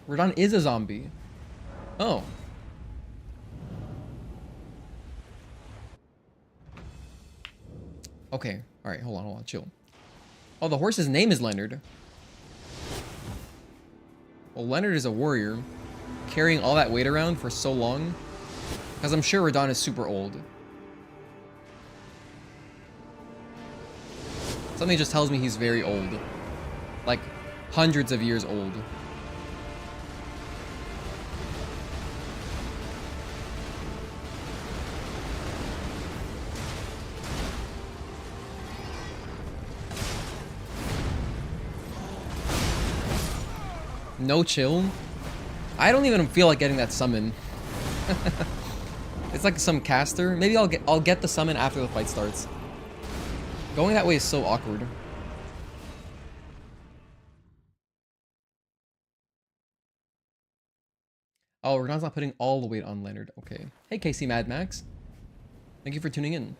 Radahn is a zombie. Oh. Okay. Alright, hold on, chill. Oh, the horse's name is Leonard. Well, Leonard is a warrior, carrying all that weight around for so long. Because I'm sure Radahn is super old. Something just tells me he's very old. Like, hundreds of years old. No chill? I don't even feel like getting that summon. It's like some caster. Maybe I'll get the summon after the fight starts. Going that way is so awkward. Oh, Renaud's not putting all the weight on Leonard. Okay. Hey, Casey Mad Max. Thank you for tuning in.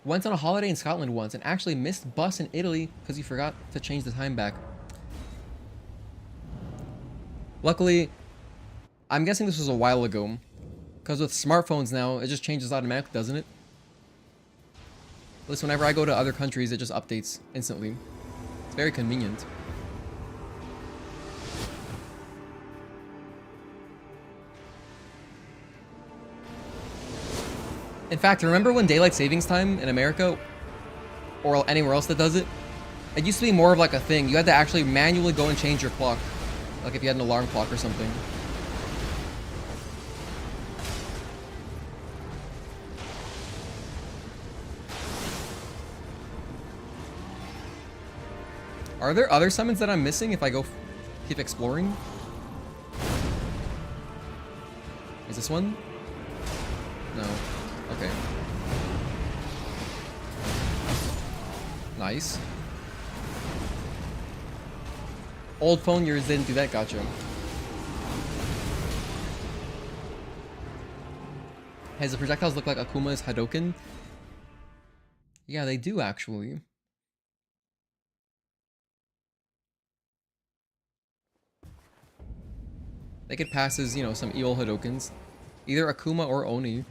Went on a holiday in Scotland once and actually missed bus in Italy because you forgot to change the time back. Luckily, I'm guessing this was a while ago. Because with smartphones now, it just changes automatically, doesn't it? At least whenever I go to other countries, it just updates instantly. It's very convenient. In fact, remember when daylight savings time in America, or anywhere else that does it? It used to be more of like a thing. You had to actually manually go and change your clock. Like if you had an alarm clock or something. Are there other summons that I'm missing if I go keep exploring? Is this one? No. Okay. Nice. Old phone, yours didn't do that, gotcha. Hey, the projectiles look like Akuma's Hadoken? Yeah, they do actually. They could pass as, you know, some evil Hadokens. Either Akuma or Oni.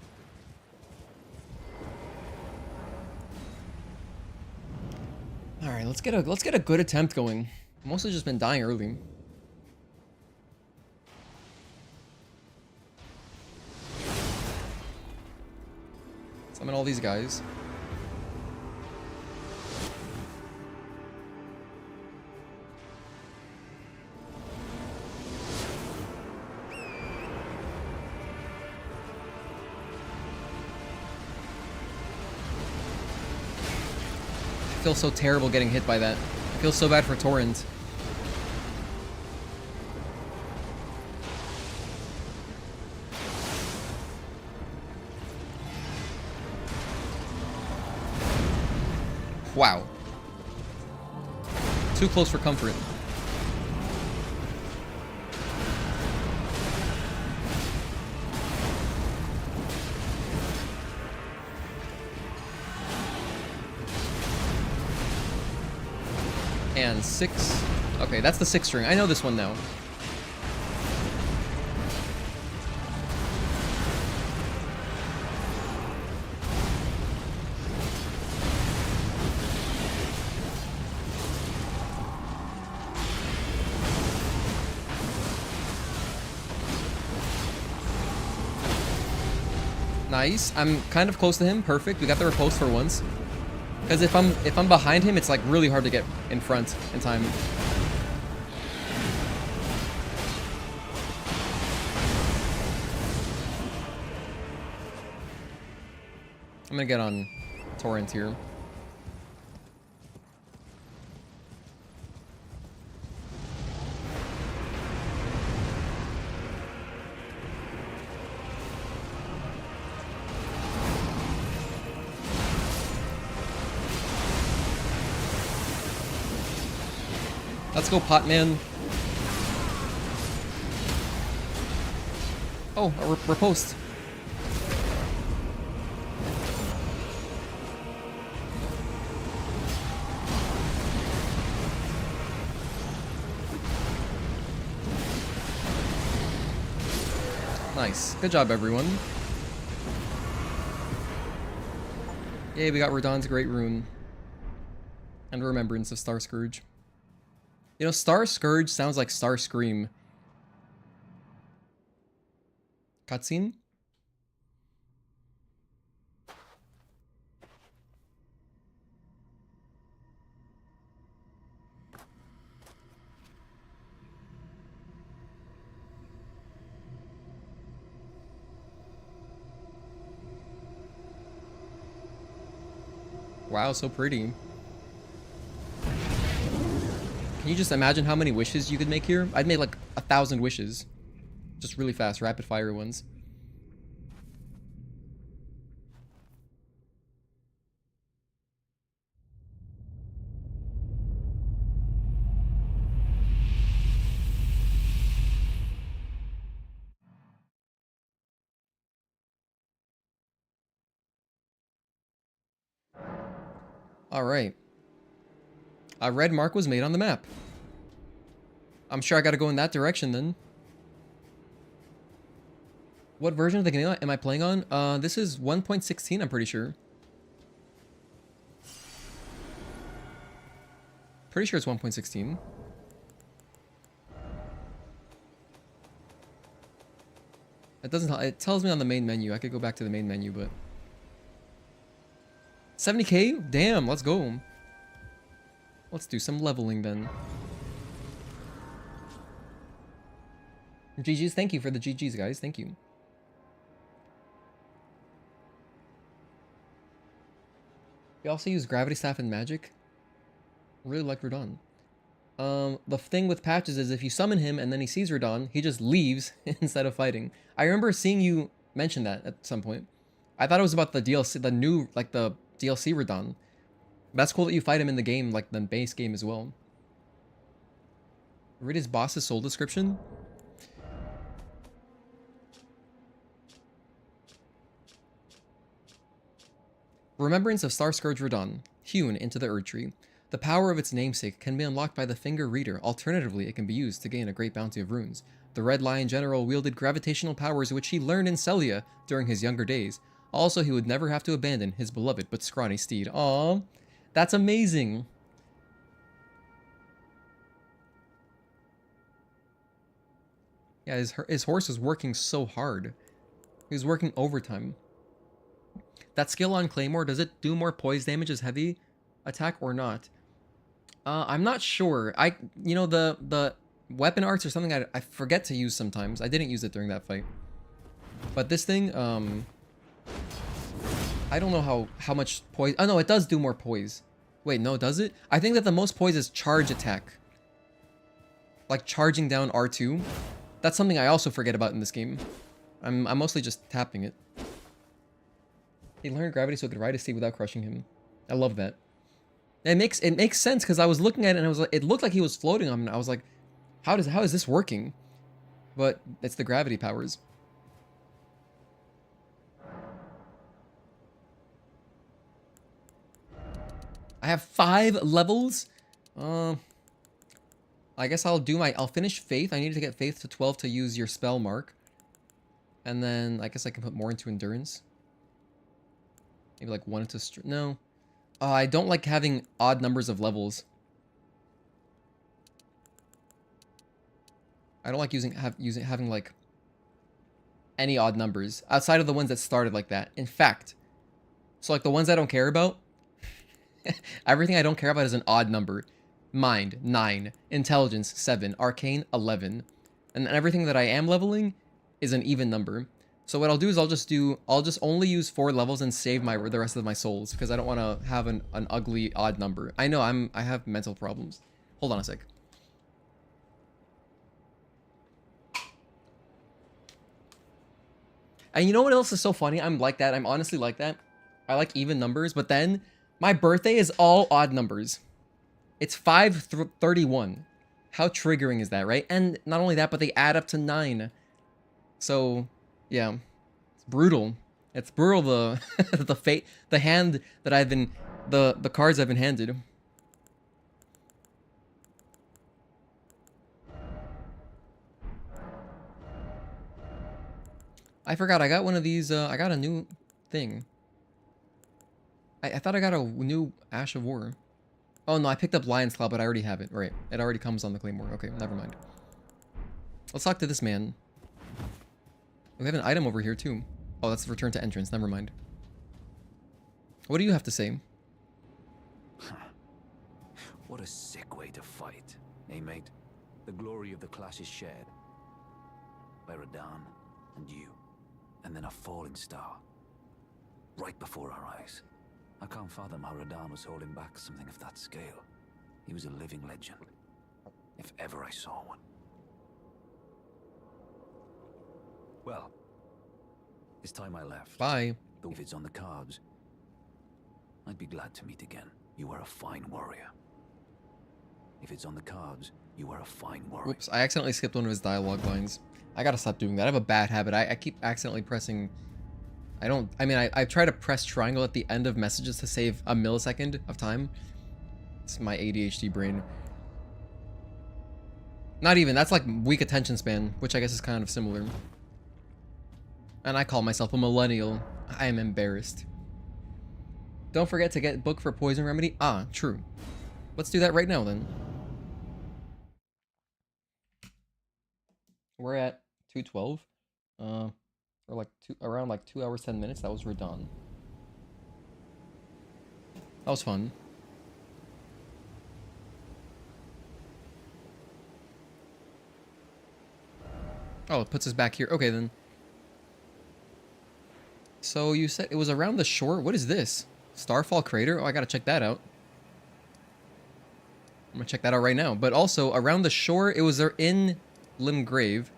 Alright, let's get a good attempt going. Mostly just been dying early. Summon all these guys. I feel so terrible getting hit by that. I feel so bad for Torrent. Wow. Too close for comfort. And 6. Okay, that's the 6 string. I know this one now. Nice. I'm kind of close to him. Perfect. We got the riposte for once. Because if I'm behind him, it's like really hard to get in front in time. I'm gonna get on Torrent here. Let's go, Potman. Oh, a riposte. Nice. Good job, everyone. Yay, we got Radahn's Great Rune. And a Remembrance of Starscourge. You know, Starscourge sounds like Starscream. Cutscene? Wow, so pretty. Can you just imagine how many wishes you could make here? I'd make like 1,000 wishes. Just really fast, rapid fire ones. Alright. A red mark was made on the map. I'm sure I gotta go in that direction then. What version of the game am I playing on? This is 1.16, I'm pretty sure. Pretty sure it's 1.16. It doesn't. It tells me on the main menu. I could go back to the main menu, but 70k? Damn, let's go. Let's do some leveling then. GG's, thank you for the GG's, guys. Thank you. We also use Gravity Staff and Magic. Really like Radahn. The thing with Patches is if you summon him and then he sees Radahn, he just leaves instead of fighting. I remember seeing you mention that at some point. I thought it was about the DLC, the new, like the DLC Radahn. That's cool that you fight him in the game, like the base game as well. Read his boss's soul description. Remembrance of Starscourge Radahn, hewn into the Erdtree. The power of its namesake can be unlocked by the Finger Reader. Alternatively, it can be used to gain a great bounty of runes. The Red Lion General wielded gravitational powers which he learned in Celia during his younger days. Also, he would never have to abandon his beloved but scrawny steed. Aww, that's amazing. Yeah, his horse is working so hard. He's working overtime. That skill on Claymore, does it do more poise damage as heavy attack or not? I'm not sure. You know, the weapon arts are something I forget to use sometimes. I didn't use it during that fight. But this thing, I don't know how much poise. Oh no, it does do more poise. Wait, no, does it? I think that the most poise is charge attack. Like charging down R2. That's something I also forget about in this game. I'm mostly just tapping it. He learned gravity so he could ride a steed without crushing him. I love that. It makes sense because I was looking at it and I was like, it looked like he was floating on him. And I was like, how is this working? But it's the gravity powers. I have 5 levels. I guess I'll finish Faith. I need to get Faith to 12 to use your spell mark. And then I guess I can put more into Endurance. Maybe like 1 into no. I don't like having odd numbers of levels. I don't like having like any odd numbers outside of the ones that started like that. In fact, so like the ones I don't care about, everything I don't care about is an odd number. Mind 9, Intelligence 7, Arcane 11, and everything that I am leveling is an even number. So what I'll do is I'll just only use 4 levels and save the rest of my souls because I don't want to have an ugly odd number. I know I have mental problems. Hold on a sec. And you know what else is so funny? I'm like that. I'm honestly like that. I like even numbers, but then my birthday is all odd numbers. It's 5/31. How triggering is that, right? And not only that, but they add up to 9. So, yeah. It's brutal. It's brutal, the the hand that I've been, the cards I've been handed. I forgot, I got one of these, I got a new thing. I thought I got a new Ash of War. Oh no, I picked up Lion's Claw, but I already have it. Right, it already comes on the Claymore. Okay, never mind. Let's talk to this man. We have an item over here too. Oh, that's return to entrance, never mind. What do you have to say? What a sick way to fight, eh, mate? The glory of the clash is shared by Radahn and you, and then a falling star right before our eyes. I can't fathom how Radahn was holding back something of that scale. He was a living legend, if ever I saw one. Well, it's time I left. Bye. Though if it's on the cards, I'd be glad to meet again. You are a fine warrior. If it's on the cards, you are a fine warrior. Whoops, I accidentally skipped one of his dialogue lines. I gotta stop doing that. I have a bad habit. I keep accidentally pressing... I try to press triangle at the end of messages to save a millisecond of time. It's my ADHD brain. Not even, that's like weak attention span, which I guess is kind of similar. And I call myself a millennial. I am embarrassed. Don't forget to get book for poison remedy. Ah, true. Let's do that right now then. We're at 2:12. Or like around like 2 hours 10 minutes. That was Radahn. That was fun. Oh, it puts us back here. Okay then. So you said it was around the shore. What is this? Starfall Crater? Oh, I gotta check that out. I'm gonna check that out right now. But also, around the shore, it was there in Limgrave.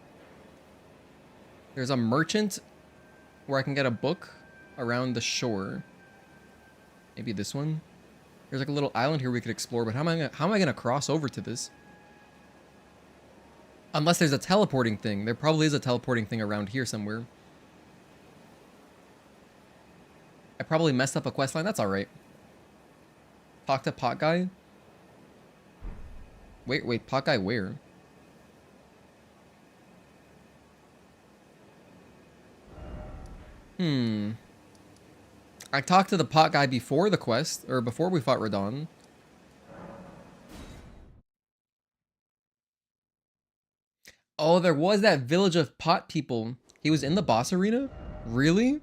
There's a merchant where I can get a book around the shore. Maybe this one? There's like a little island here we could explore, but how am I gonna cross over to this? Unless there's a teleporting thing. There probably is a teleporting thing around here somewhere. I probably messed up a questline. That's alright. Talk to Pot Guy? Wait, Pot Guy where? I talked to the Pot Guy before the quest, or before we fought Radahn. Oh, there was that village of pot people. He was in the boss arena? Really?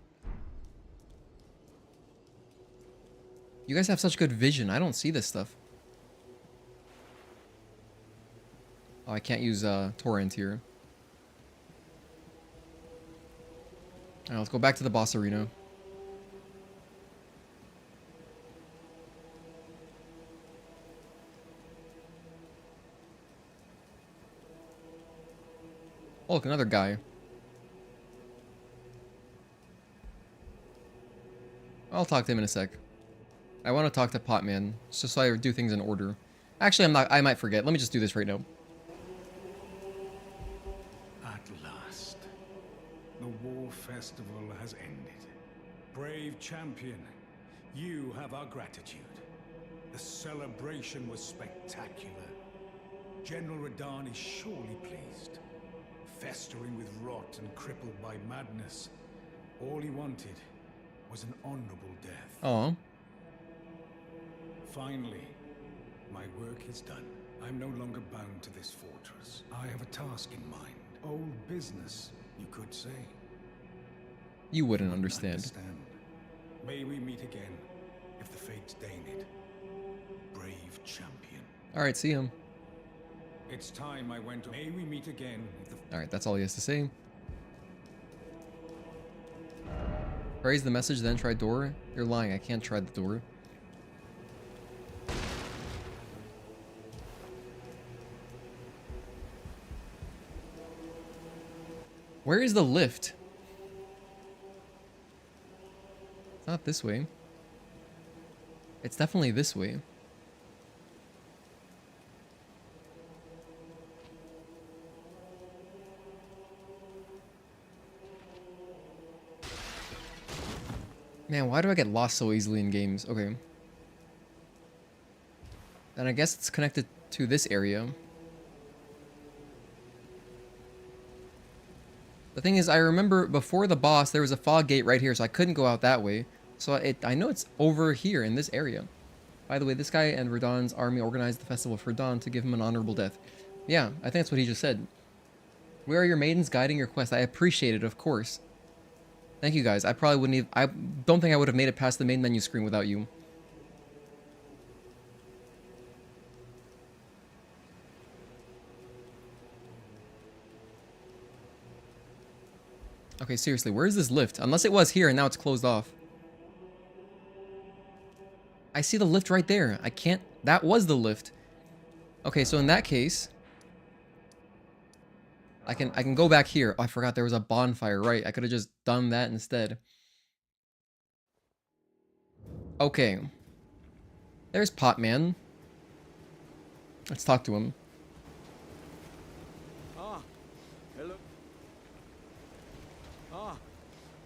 You guys have such good vision. I don't see this stuff. Oh, I can't use torrent here. Alright, let's go back to the boss arena. Oh, look, another guy. I'll talk to him in a sec. I want to talk to Potman, just so I do things in order. Actually, I might forget. Let me just do this right now. At last, the war festival has ended. Brave champion, you have our gratitude. The celebration was spectacular. General Radahn is surely pleased. Festering with rot and crippled by madness, all he wanted was an honorable death. Oh. Finally, my work is done. I'm no longer bound to this fortress. I have a task in mind. Old business, you could say. You wouldn't understand. May we meet again, if the fates deign it. Brave champion. Alright, see him. It's time I went. May we meet again, if the... Alright, that's all he has to say. Praise the message, then try door. You're lying, I can't try the door. Where is the lift? It's not this way. It's definitely this way. Man, why do I get lost so easily in games? Okay. Then I guess it's connected to this area. The thing is, I remember before the boss, there was a fog gate right here, so I couldn't go out that way. So I know it's over here in this area. By the way, this guy and Radahn's army organized the festival for Radahn to give him an honorable death. Yeah, I think that's what he just said. Where are your maidens guiding your quest? I appreciate it, of course. Thank you guys. I probably wouldn't have... I don't think I would have made it past the main menu screen without you. Okay, seriously, where is this lift? Unless it was here and now it's closed off. I see the lift right there. I can't... That was the lift. Okay, so in that case... I can go back here. Oh, I forgot there was a bonfire, right? I could have just done that instead. Okay. There's Potman. Let's talk to him. Ah, hello. Ah,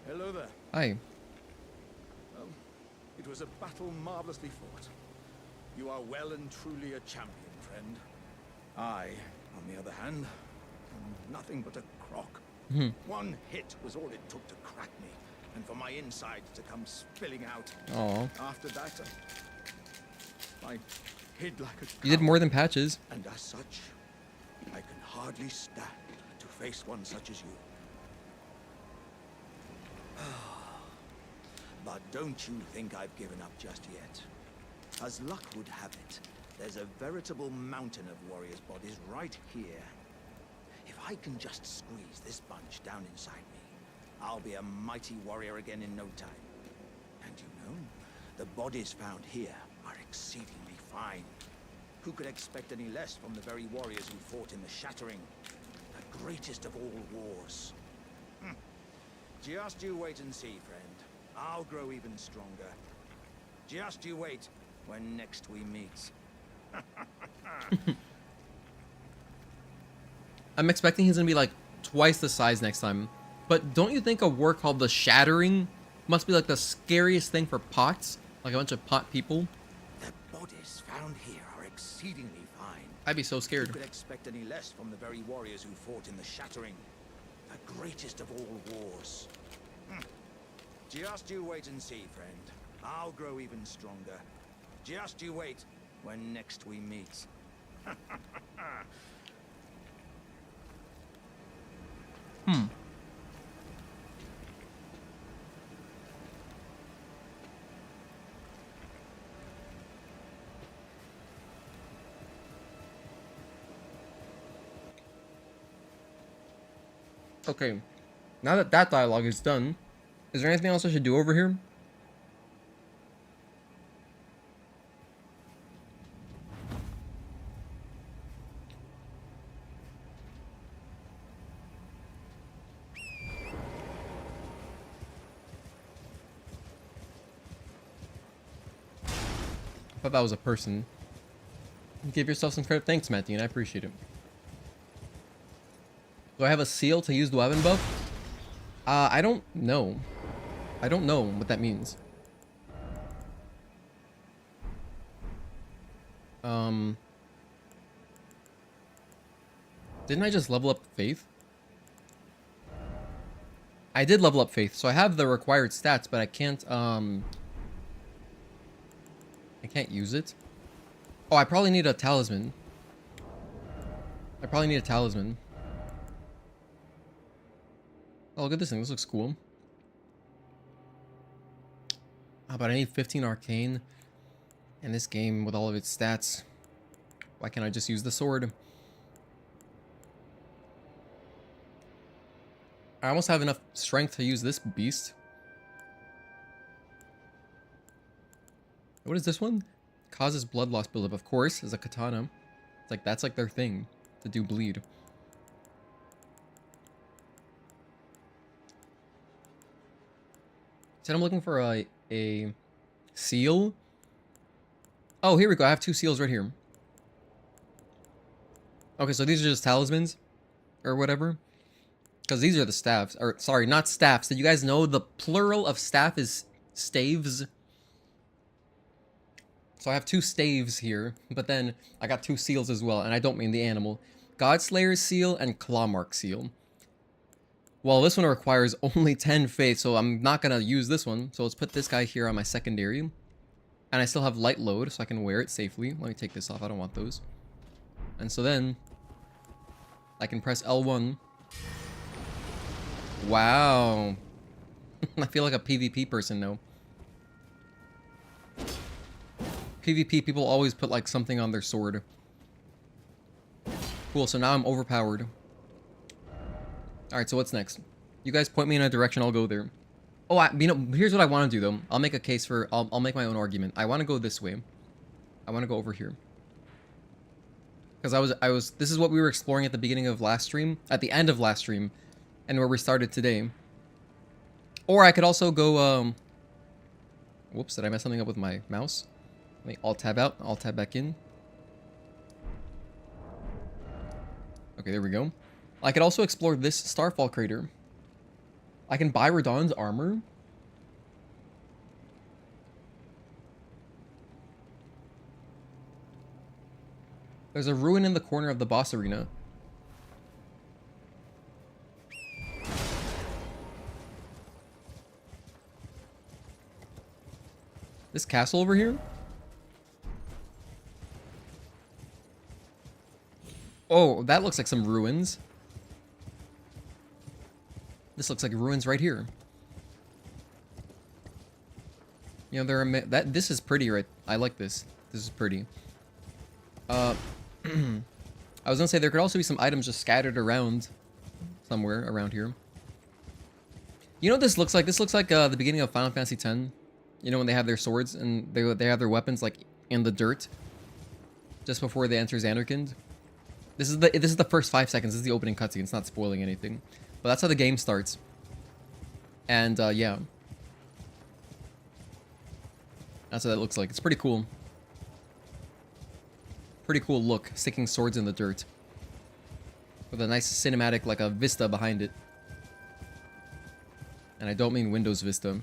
hello there. Hi. It was a battle marvelously fought. You are well and truly a champion, friend. I, on the other hand, am nothing but a crock. One hit was all it took to crack me, and for my insides to come spilling out. Oh. After that, I hid like a coward. You did more than patches. And as such, I can hardly stand to face one such as you. But don't you think I've given up just yet. As luck would have it, there's a veritable mountain of warriors' bodies right here. If I can just squeeze this bunch down inside me, I'll be a mighty warrior again in no time. And you know, the bodies found here are exceedingly fine. Who could expect any less from the very warriors who fought in the Shattering? The greatest of all wars. Just you wait and see, friend. I'll grow even stronger. Just you wait when next we meet. I'm expecting he's gonna be like twice the size next time. But don't you think a war called the Shattering must be like the scariest thing for pots? Like a bunch of pot people? The bodies found here are exceedingly fine. I'd be so scared. Who could expect any less from the very warriors who fought in the Shattering? The greatest of all wars. Just you wait and see, friend. I'll grow even stronger. Just you wait when next we meet. Okay. Now that that dialogue is done, is there anything else I should do over here? I thought that was a person. Give yourself some credit. Thanks, Matthew, and I appreciate it. Do I have a seal to use the weapon buff? I don't know. I don't know what that means. Didn't I just level up Faith? I did level up Faith, so I have the required stats, but I can't use it. Oh, I probably need a talisman. I probably need a talisman. Oh, look at this thing. This looks cool. But I need 15 arcane. And this game, with all of its stats, why can't I just use the sword? I almost have enough strength to use this beast. What is this one? Causes blood loss buildup. Of course, as a katana. It's like, that's like their thing, to do bleed. Said I'm looking for a seal. Oh, here we go. I have 2 seals right here. Okay, so these are just talismans or whatever. Because these are the staffs. Or, sorry, not staffs. Did you guys know the plural of staff is staves. So I have 2 staves here, but then I got 2 seals as well, and I don't mean the animal. Godslayer's seal and Clawmark seal. Well, this one requires only 10 faith, so I'm not gonna use this one. So let's put this guy here on my secondary. And I still have light load, so I can wear it safely. Let me take this off, I don't want those. And so then, I can press L1. Wow. I feel like a PvP person now. PvP, people always put like something on their sword. Cool, so now I'm overpowered. Alright, so what's next? You guys point me in a direction, I'll go there. Oh, here's what I want to do though. I'll make a case for, I'll make my own argument. I want to go this way. I want to go over here. Because this is what we were exploring at the beginning of last stream, at the end of last stream, and where we started today. Or I could also go, whoops, did I mess something up with my mouse? Let me alt-tab out, alt-tab back in. Okay, there we go. I could also explore this Starfall crater. I can buy Radahn's armor. There's a ruin in the corner of the boss arena. This castle over here? Oh, that looks like some ruins. This looks like ruins right here. You know, this is pretty, right? I like this. This is pretty. I was gonna say there could also be some items just scattered around somewhere around here. You know what this looks like? This looks like the beginning of Final Fantasy X. You know, when they have their swords and they have their weapons like in the dirt just before they enter Xanarkand. This is the first 5 seconds. This is the opening cutscene. It's not spoiling anything, but that's how the game starts. And yeah, that's what that looks like. It's pretty cool. Pretty cool look, sticking swords in the dirt with a nice cinematic, like a vista behind it. And I don't mean Windows Vista.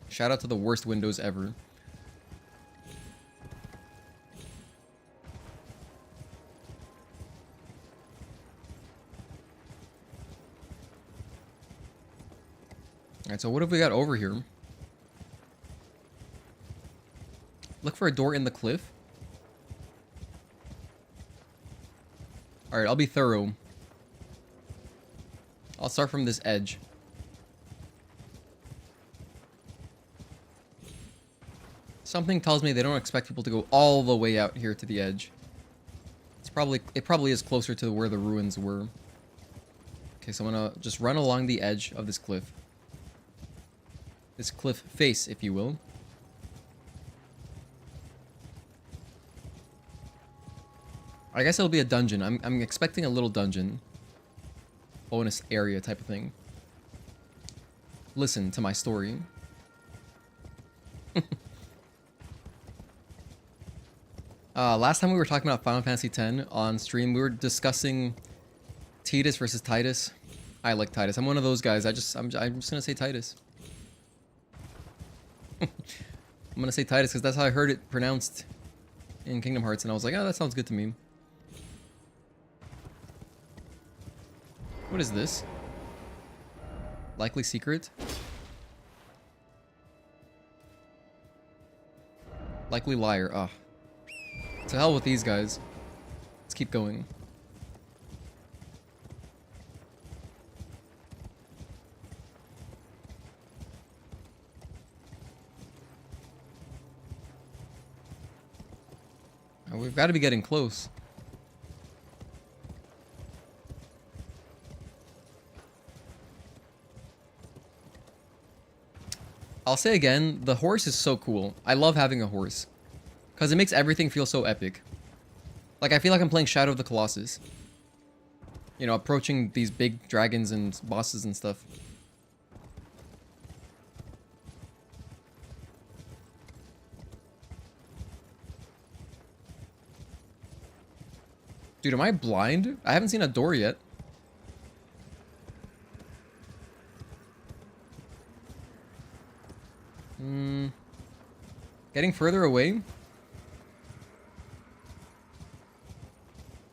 Shout out to the worst Windows ever. Alright, so what have we got over here? Look for a door in the cliff. Alright, I'll be thorough. I'll start from this edge. Something tells me they don't expect people to go all the way out here to the edge. It probably is closer to where the ruins were. Okay, so I'm gonna just run along the edge of this cliff. This cliff face, if you will. I guess it'll be a dungeon. I'm expecting a little dungeon. Bonus area type of thing. Listen to my story. Last time we were talking about Final Fantasy X on stream, we were discussing Tidus versus Titus. I like Titus. I'm one of those guys. I'm just gonna say Titus. I'm gonna say Titus because that's how I heard it pronounced in Kingdom Hearts, and I was like, oh, that sounds good to me. What is this? Likely secret? Likely liar. Ugh. To hell with these guys. Let's keep going. We've got to be getting close. I'll say again, the horse is so cool. I love having a horse. Because it makes everything feel so epic. Like, I feel like I'm playing Shadow of the Colossus. You know, approaching these big dragons and bosses and stuff. Dude, am I blind? I haven't seen a door yet. Hmm. Getting further away?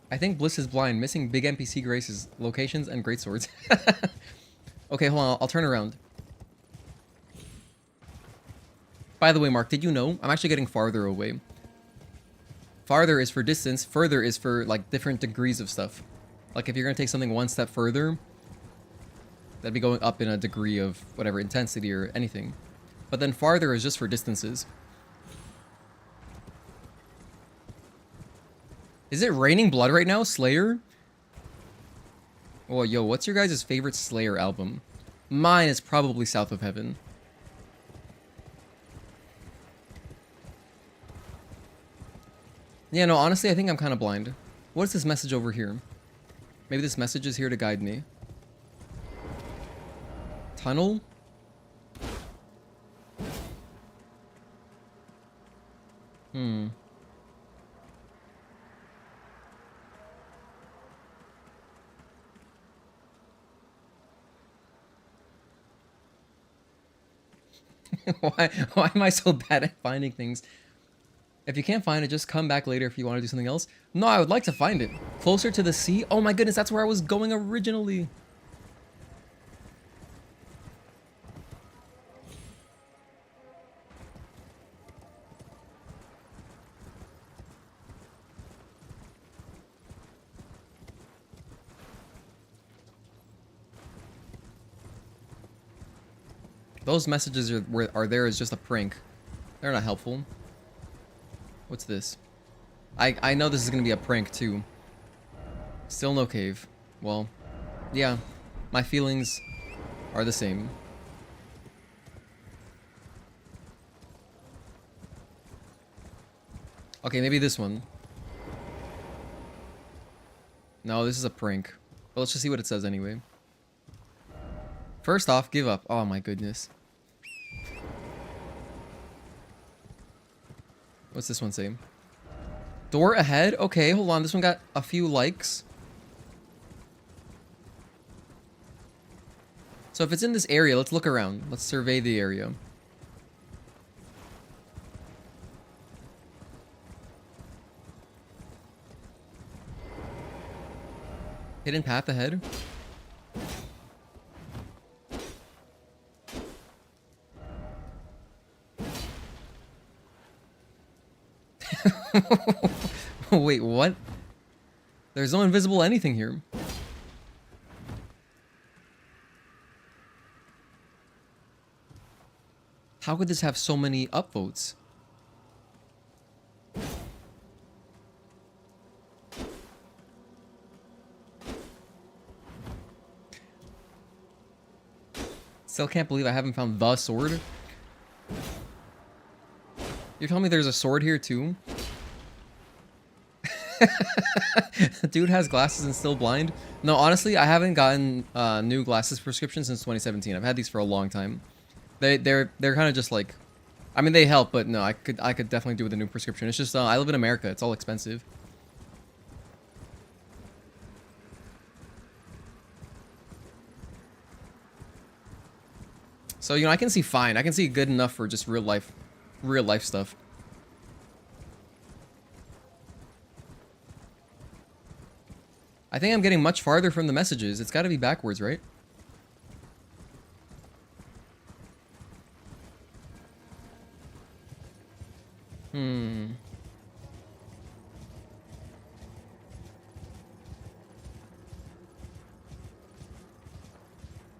I think Bliss is blind, missing big NPC graces, locations, and greatswords. Okay, hold on, I'll turn around. By the way, Mark, did you know? I'm actually getting farther away. Farther is for distance, further is for, like, different degrees of stuff. Like, if you're gonna take something one step further, that'd be going up in a degree of, whatever, intensity or anything. But then farther is just for distances. Is it raining blood right now, Slayer? Oh, yo, what's your guys' favorite Slayer album? Mine is probably South of Heaven. Yeah, no, honestly, I think I'm kind of blind. What is this message over here? Maybe this message is here to guide me. Tunnel? Hmm. Why am I so bad at finding things? If you can't find it, just come back later if you want to do something else. No, I would like to find it. Closer to the sea? Oh my goodness, that's where I was going originally. Those messages are there as just a prank. They're not helpful. What's this? I know this is gonna be a prank too. Still no cave. Well, yeah. My feelings are the same. Okay, maybe this one. No, this is a prank. But let's just see what it says anyway. First off, give up. Oh my goodness. What's this one say? Door ahead? Okay, hold on. This one got a few likes. So if it's in this area, let's look around. Let's survey the area. Hidden path ahead? Wait, what? There's no invisible anything here. How could this have so many upvotes? Still can't believe I haven't found the sword. You're telling me there's a sword here too? Dude has glasses and still blind? No, honestly, I haven't gotten new glasses prescription since 2017. I've had these for a long time. They're kind of just like, I mean, they help, but no, I could definitely do with a new prescription. It's just I live in America. It's all expensive. So, you know, I can see fine. I can see good enough for just real life stuff. I think I'm getting much farther from the messages. It's got to be backwards, right? Hmm.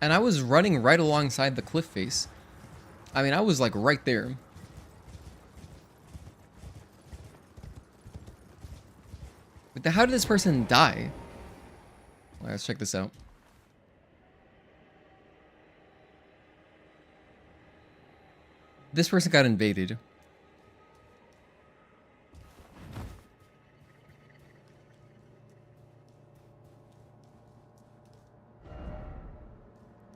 And I was running right alongside the cliff face. I mean, I was like right there. But how did this person die? Well, let's check this out. This person got invaded.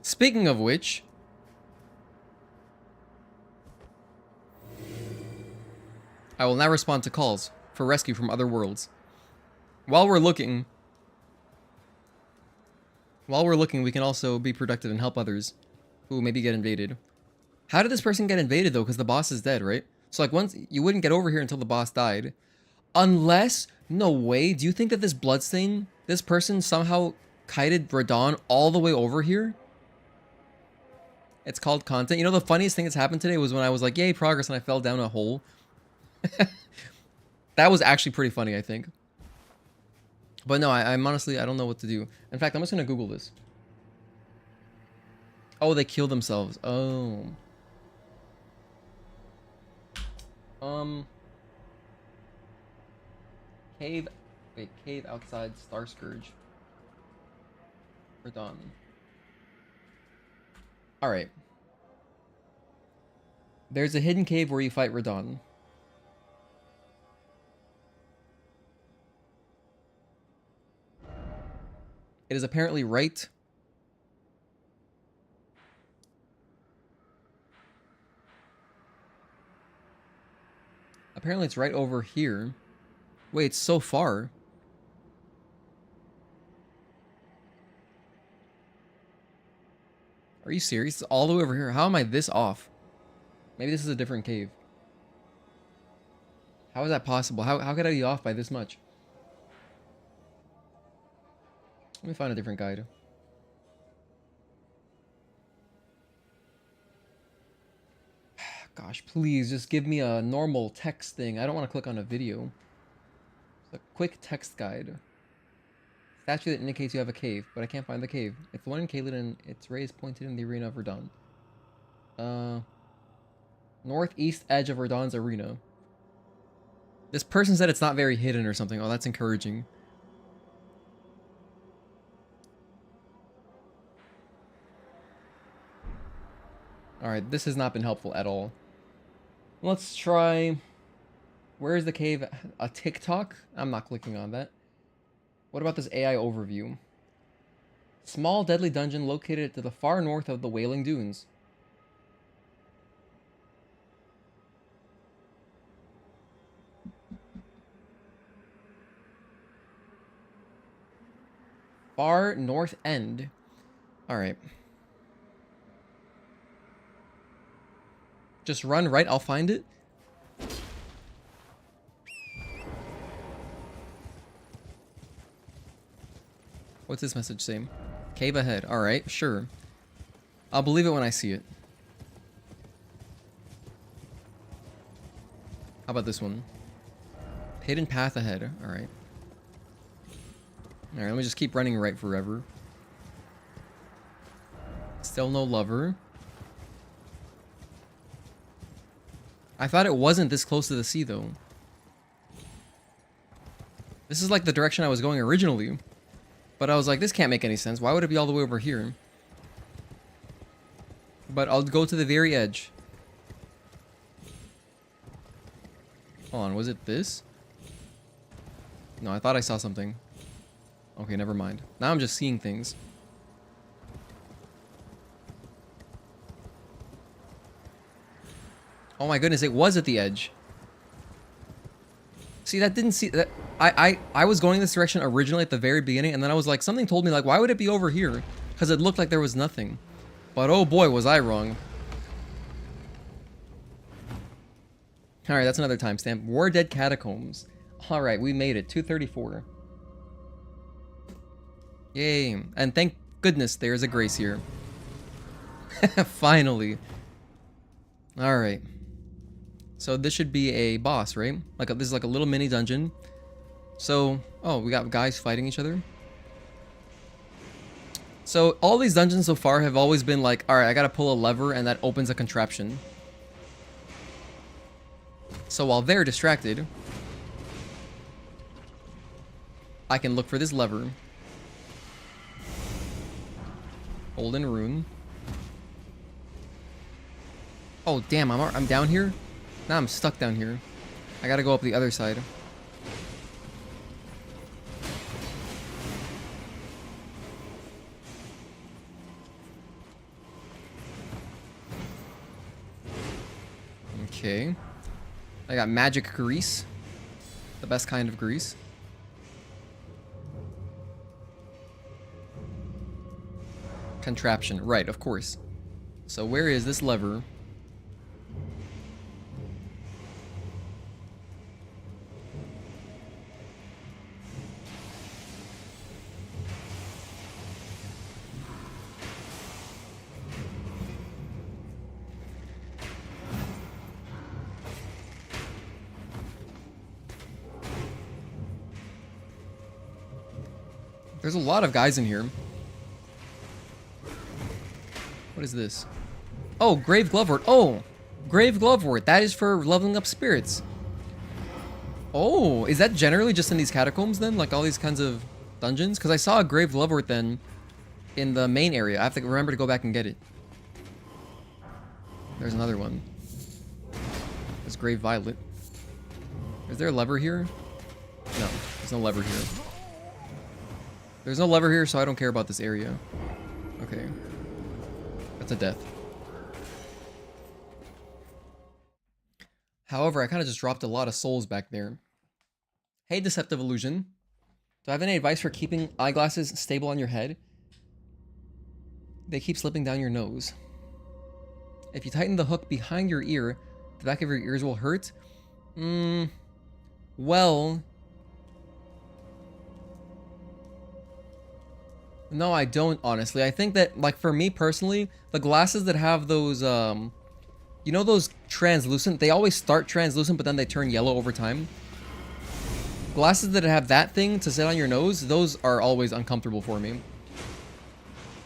Speaking of which, I will now respond to calls for rescue from other worlds. While we're looking, we can also be productive and help others who maybe get invaded. How did this person get invaded though? Because the boss is dead, right? So like once you wouldn't get over here until the boss died. Unless, no way, do you think that this bloodstain, this person somehow kited Radahn all the way over here? It's called content. You know, the funniest thing that's happened today was when I was like, yay, progress, and I fell down a hole. That was actually pretty funny, I think. But no, I'm honestly, I don't know what to do. In fact, I'm just going to Google this. Oh, they killed themselves. Oh. Cave. Wait, cave outside Starscourge Radahn. Alright. There's a hidden cave where you fight Radahn. It is apparently right. Apparently it's right over here. Wait, it's so far. Are you serious? It's all the way over here. How am I this off? Maybe this is a different cave. How is that possible? How could I be off by this much? Let me find a different guide. Gosh, please just give me a normal text thing. I don't want to click on a video. It's a quick text guide. Statue that indicates you have a cave, but I can't find the cave. It's the one in Caelid and its rays pointed in the arena of Radahn. Northeast edge of Radahn's arena. This person said it's not very hidden or something. Oh, that's encouraging. Alright, this has not been helpful at all. Let's try... Where is the cave? A TikTok? I'm not clicking on that. What about this AI overview? Small deadly dungeon located to the far north of the Wailing Dunes. Far north end. Alright. Just run right, I'll find it. What's this message saying? Cave ahead. Alright, sure. I'll believe it when I see it. How about this one? Hidden path ahead. Alright. Alright, let me just keep running right forever. Still no lover. I thought it wasn't this close to the sea, though. This is like the direction I was going originally. But I was like, this can't make any sense. Why would it be all the way over here? But I'll go to the very edge. Hold on, was it this? No, I thought I saw something. Okay, never mind. Now I'm just seeing things. Oh my goodness, it was at the edge. See, that didn't see that. I was going this direction originally at the very beginning, and then I was like, something told me like, why would it be over here? Because it looked like there was nothing. But oh boy, was I wrong. Alright, that's another timestamp. War Dead Catacombs. Alright, we made it. 234. Yay. And thank goodness there's a grace here. Finally. Alright. So this should be a boss, right? This is like a little mini dungeon. So, oh, we got guys fighting each other. So all these dungeons so far have always been like, alright, I gotta pull a lever and that opens a contraption. So while they're distracted, I can look for this lever. Hold in rune. Oh damn, I'm down here? Now I'm stuck down here. I gotta go up the other side. Okay. I got magic grease. The best kind of grease. Contraption. Right, of course. So where is this lever? There's a lot of guys in here. What is this? Oh, Grave Glovewort. Oh, Grave Glovewort. That is for leveling up spirits. Oh, is that generally just in these catacombs then? Like all these kinds of dungeons? Because I saw a Grave Glovewort then in the main area. I have to remember to go back and get it. There's another one. There's Grave Violet. Is there a lever here? No, there's no lever here. There's no lever here, so I don't care about this area. Okay. That's a death. However, I kind of just dropped a lot of souls back there. Hey, Deceptive Illusion. Do I have any advice for keeping eyeglasses stable on your head? They keep slipping down your nose. If you tighten the hook behind your ear, the back of your ears will hurt. Well... No, I don't, honestly. I think that, like, for me personally, the glasses that have those, you know those translucent? They always start translucent, but then they turn yellow over time. Glasses that have that thing to sit on your nose, those are always uncomfortable for me.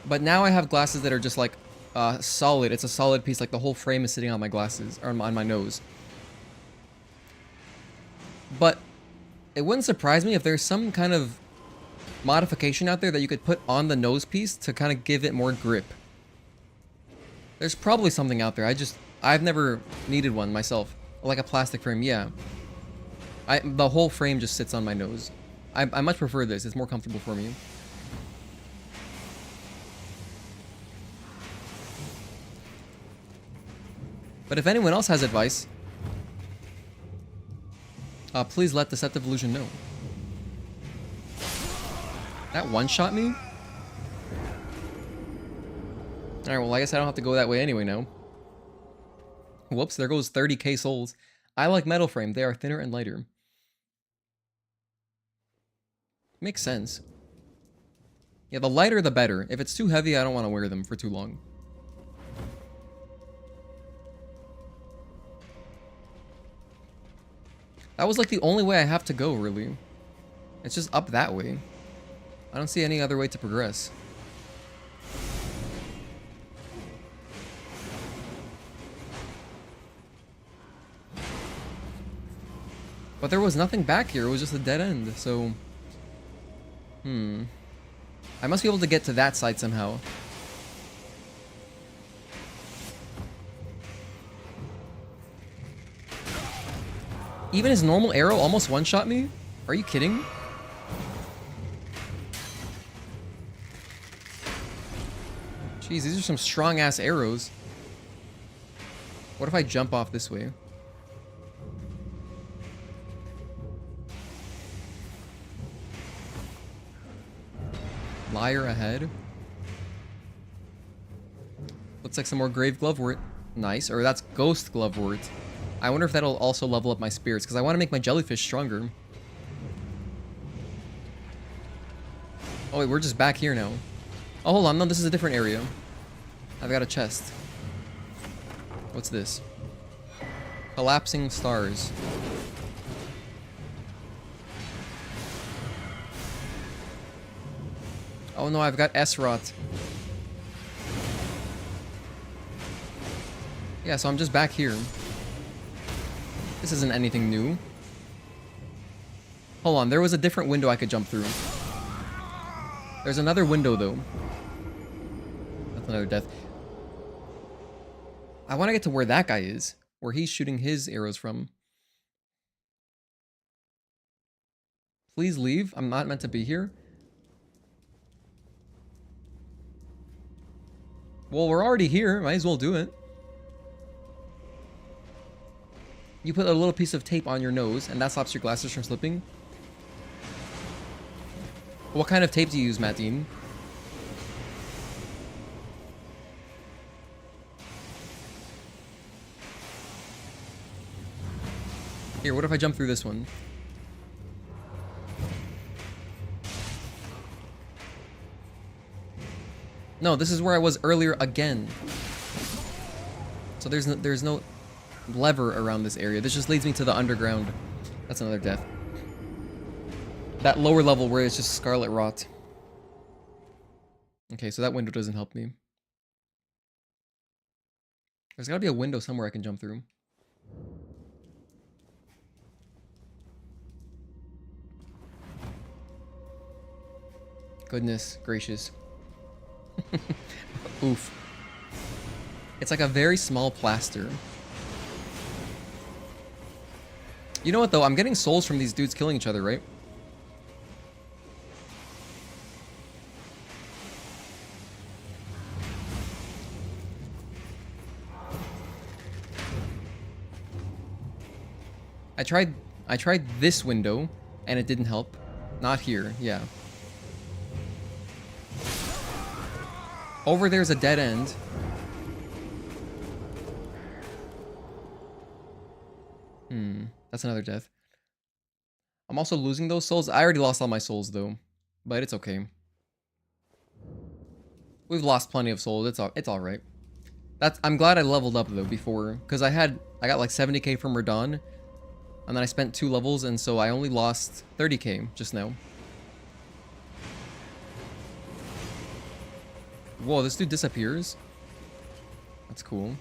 But now I have glasses that are just, like, solid. It's a solid piece, like the whole frame is sitting on my glasses, or on my nose. But it wouldn't surprise me if there's some kind of modification out there that you could put on the nose piece to kind of give it more grip. There's probably something out there. I've never needed one myself. Like a plastic frame, yeah. The whole frame just sits on my nose. I much prefer this. It's more comfortable for me. But if anyone else has advice, please let Deceptive Illusion know. That one-shot me? Alright, well, I guess I don't have to go that way anyway now. Whoops, there goes 30k souls. I like metal frame. They are thinner and lighter. Makes sense. Yeah, the lighter the better. If it's too heavy, I don't want to wear them for too long. That was like the only way I have to go, really. It's just up that way. I don't see any other way to progress. But there was nothing back here. It was just a dead end, so... I must be able to get to that side somehow. Even his normal arrow almost one-shot me? Are you kidding? Jeez, these are some strong-ass arrows. What if I jump off this way? Liar ahead. Looks like some more Grave Glovewort. Nice. Or that's Ghost Glovewort. I wonder if that'll also level up my spirits, because I want to make my jellyfish stronger. Oh wait, we're just back here now. Oh, hold on. No, this is a different area. I've got a chest. What's this? Collapsing stars. Oh no, I've got S-Rot. Yeah, so I'm just back here. This isn't anything new. Hold on, there was a different window I could jump through. There's another window, though. That's another death. I want to get to where that guy is. Where he's shooting his arrows from. Please leave. I'm not meant to be here. Well, we're already here. Might as well do it. You put a little piece of tape on your nose, and that stops your glasses from slipping. What kind of tape do you use, Matt Dean? Here, what if I jump through this one? No, this is where I was earlier again. So there's no lever around this area. This just leads me to the underground. That's another death. That lower level where it's just Scarlet Rot. Okay, so that window doesn't help me. There's gotta be a window somewhere I can jump through. Goodness gracious. Oof. It's like a very small plaster. You know what though? I'm getting souls from these dudes killing each other, right? I tried this window and it didn't help. Not here, yeah. Over there's a dead end. That's another death. I'm also losing those souls. I already lost all my souls though, but it's okay. We've lost plenty of souls. It's all right. I'm glad I leveled up though before, because I got like 70k from Radahn, and then I spent 2 levels, and so I only lost 30k just now. Whoa, this dude disappears? That's cool.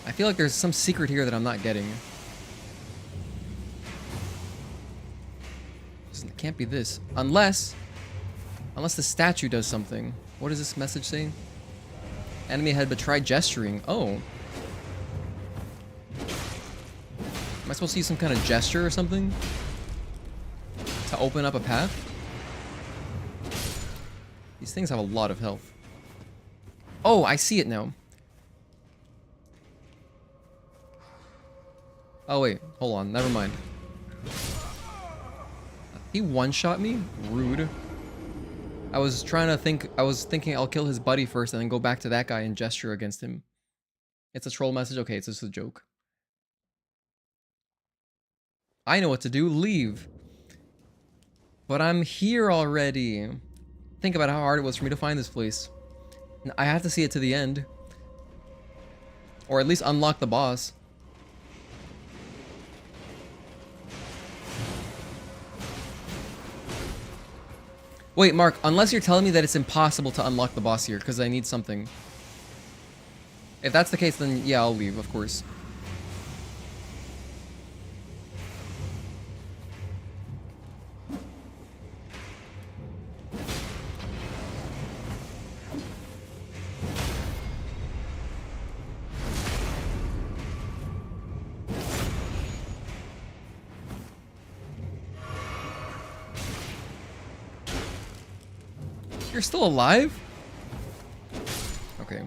I feel like there's some secret here that I'm not getting. It can't be this. Unless the statue does something. What does this message say? Enemy had tried gesturing. Oh. Am I supposed to use some kind of gesture or something? To open up a path? These things have a lot of health. Oh, I see it now. Oh wait, hold on, never mind. He one-shot me? Rude. I was thinking I'll kill his buddy first and then go back to that guy and gesture against him. It's a troll message? Okay, it's just a joke. I know what to do, leave. But I'm here already. Think about how hard it was for me to find this place. I have to see it to the end. Or at least unlock the boss. Wait, Mark, unless you're telling me that it's impossible to unlock the boss here, because I need something. If that's the case, then yeah, I'll leave, of course. You're still alive? Okay.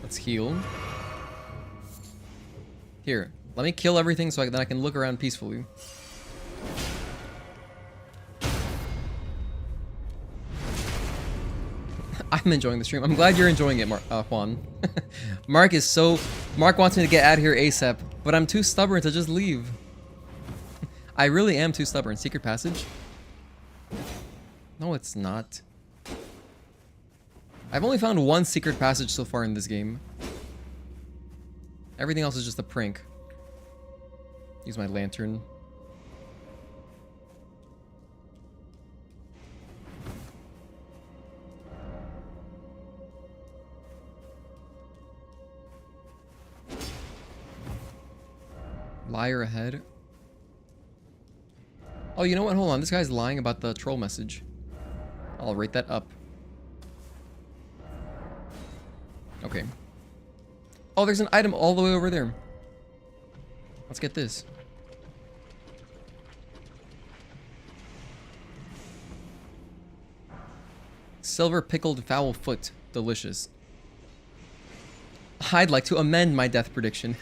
Let's heal. Here, let me kill everything so then I can look around peacefully. I'm enjoying the stream. I'm glad you're enjoying it, Juan. Mark wants me to get out of here ASAP, but I'm too stubborn to just leave. I really am too stubborn. Secret passage? No, it's not. I've only found 1 secret passage so far in this game. Everything else is just a prank. Use my lantern. Liar ahead. Oh, you know what? Hold on. This guy's lying about the troll message. I'll rate that up. Okay. Oh, there's an item all the way over there. Let's get this. Silver pickled fowl foot. Delicious. I'd like to amend my death prediction.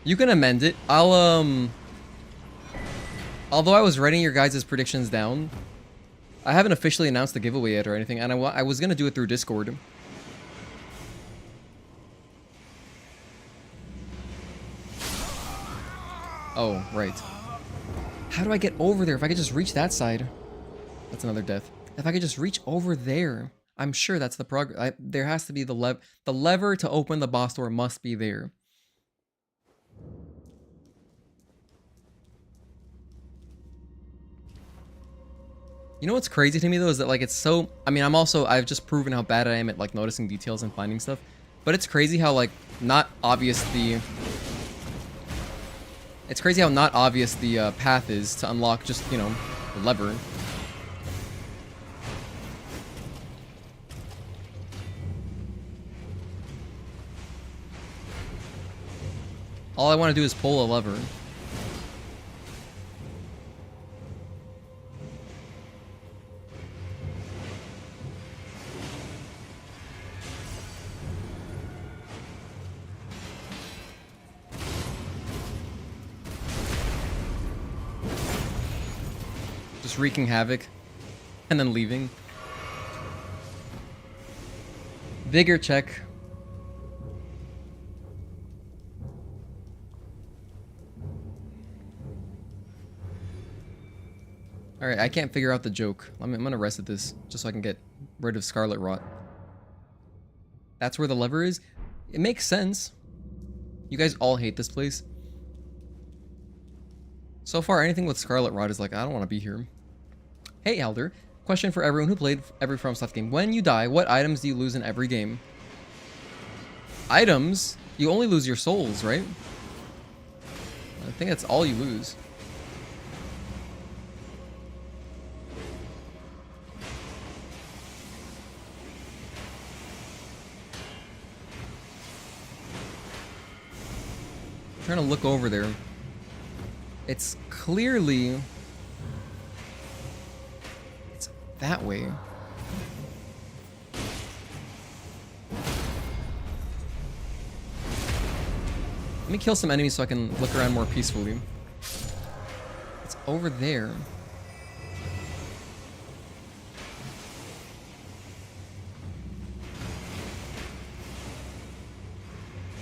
You can amend it. Although I was writing your guys' predictions down, I haven't officially announced the giveaway yet or anything, and I was gonna do it through Discord. Oh, right. How do I get over there? If I could just reach that side. That's another death. If I could just reach over there, I'm sure that's the progress. There has to be the lever to open the boss door must be there. You know what's crazy to me though is that like it's so, I mean, I've just proven how bad I am at like noticing details and finding stuff, but it's crazy how like not obvious the path is to unlock just, you know, the lever. All I want to do is pull a lever. Just wreaking havoc and then leaving. Vigor check. Alright, I can't figure out the joke. I'm gonna rest at this, just so I can get rid of Scarlet Rot. That's where the lever is? It makes sense. You guys all hate this place. So far, anything with Scarlet Rot is like, I don't want to be here. Hey, Elder. Question for everyone who played every FromSoft game. When you die, what items do you lose in every game? Items? You only lose your souls, right? I think that's all you lose. Trying to look over there. It's clearly... It's that way. Let me kill some enemies so I can look around more peacefully. It's over there.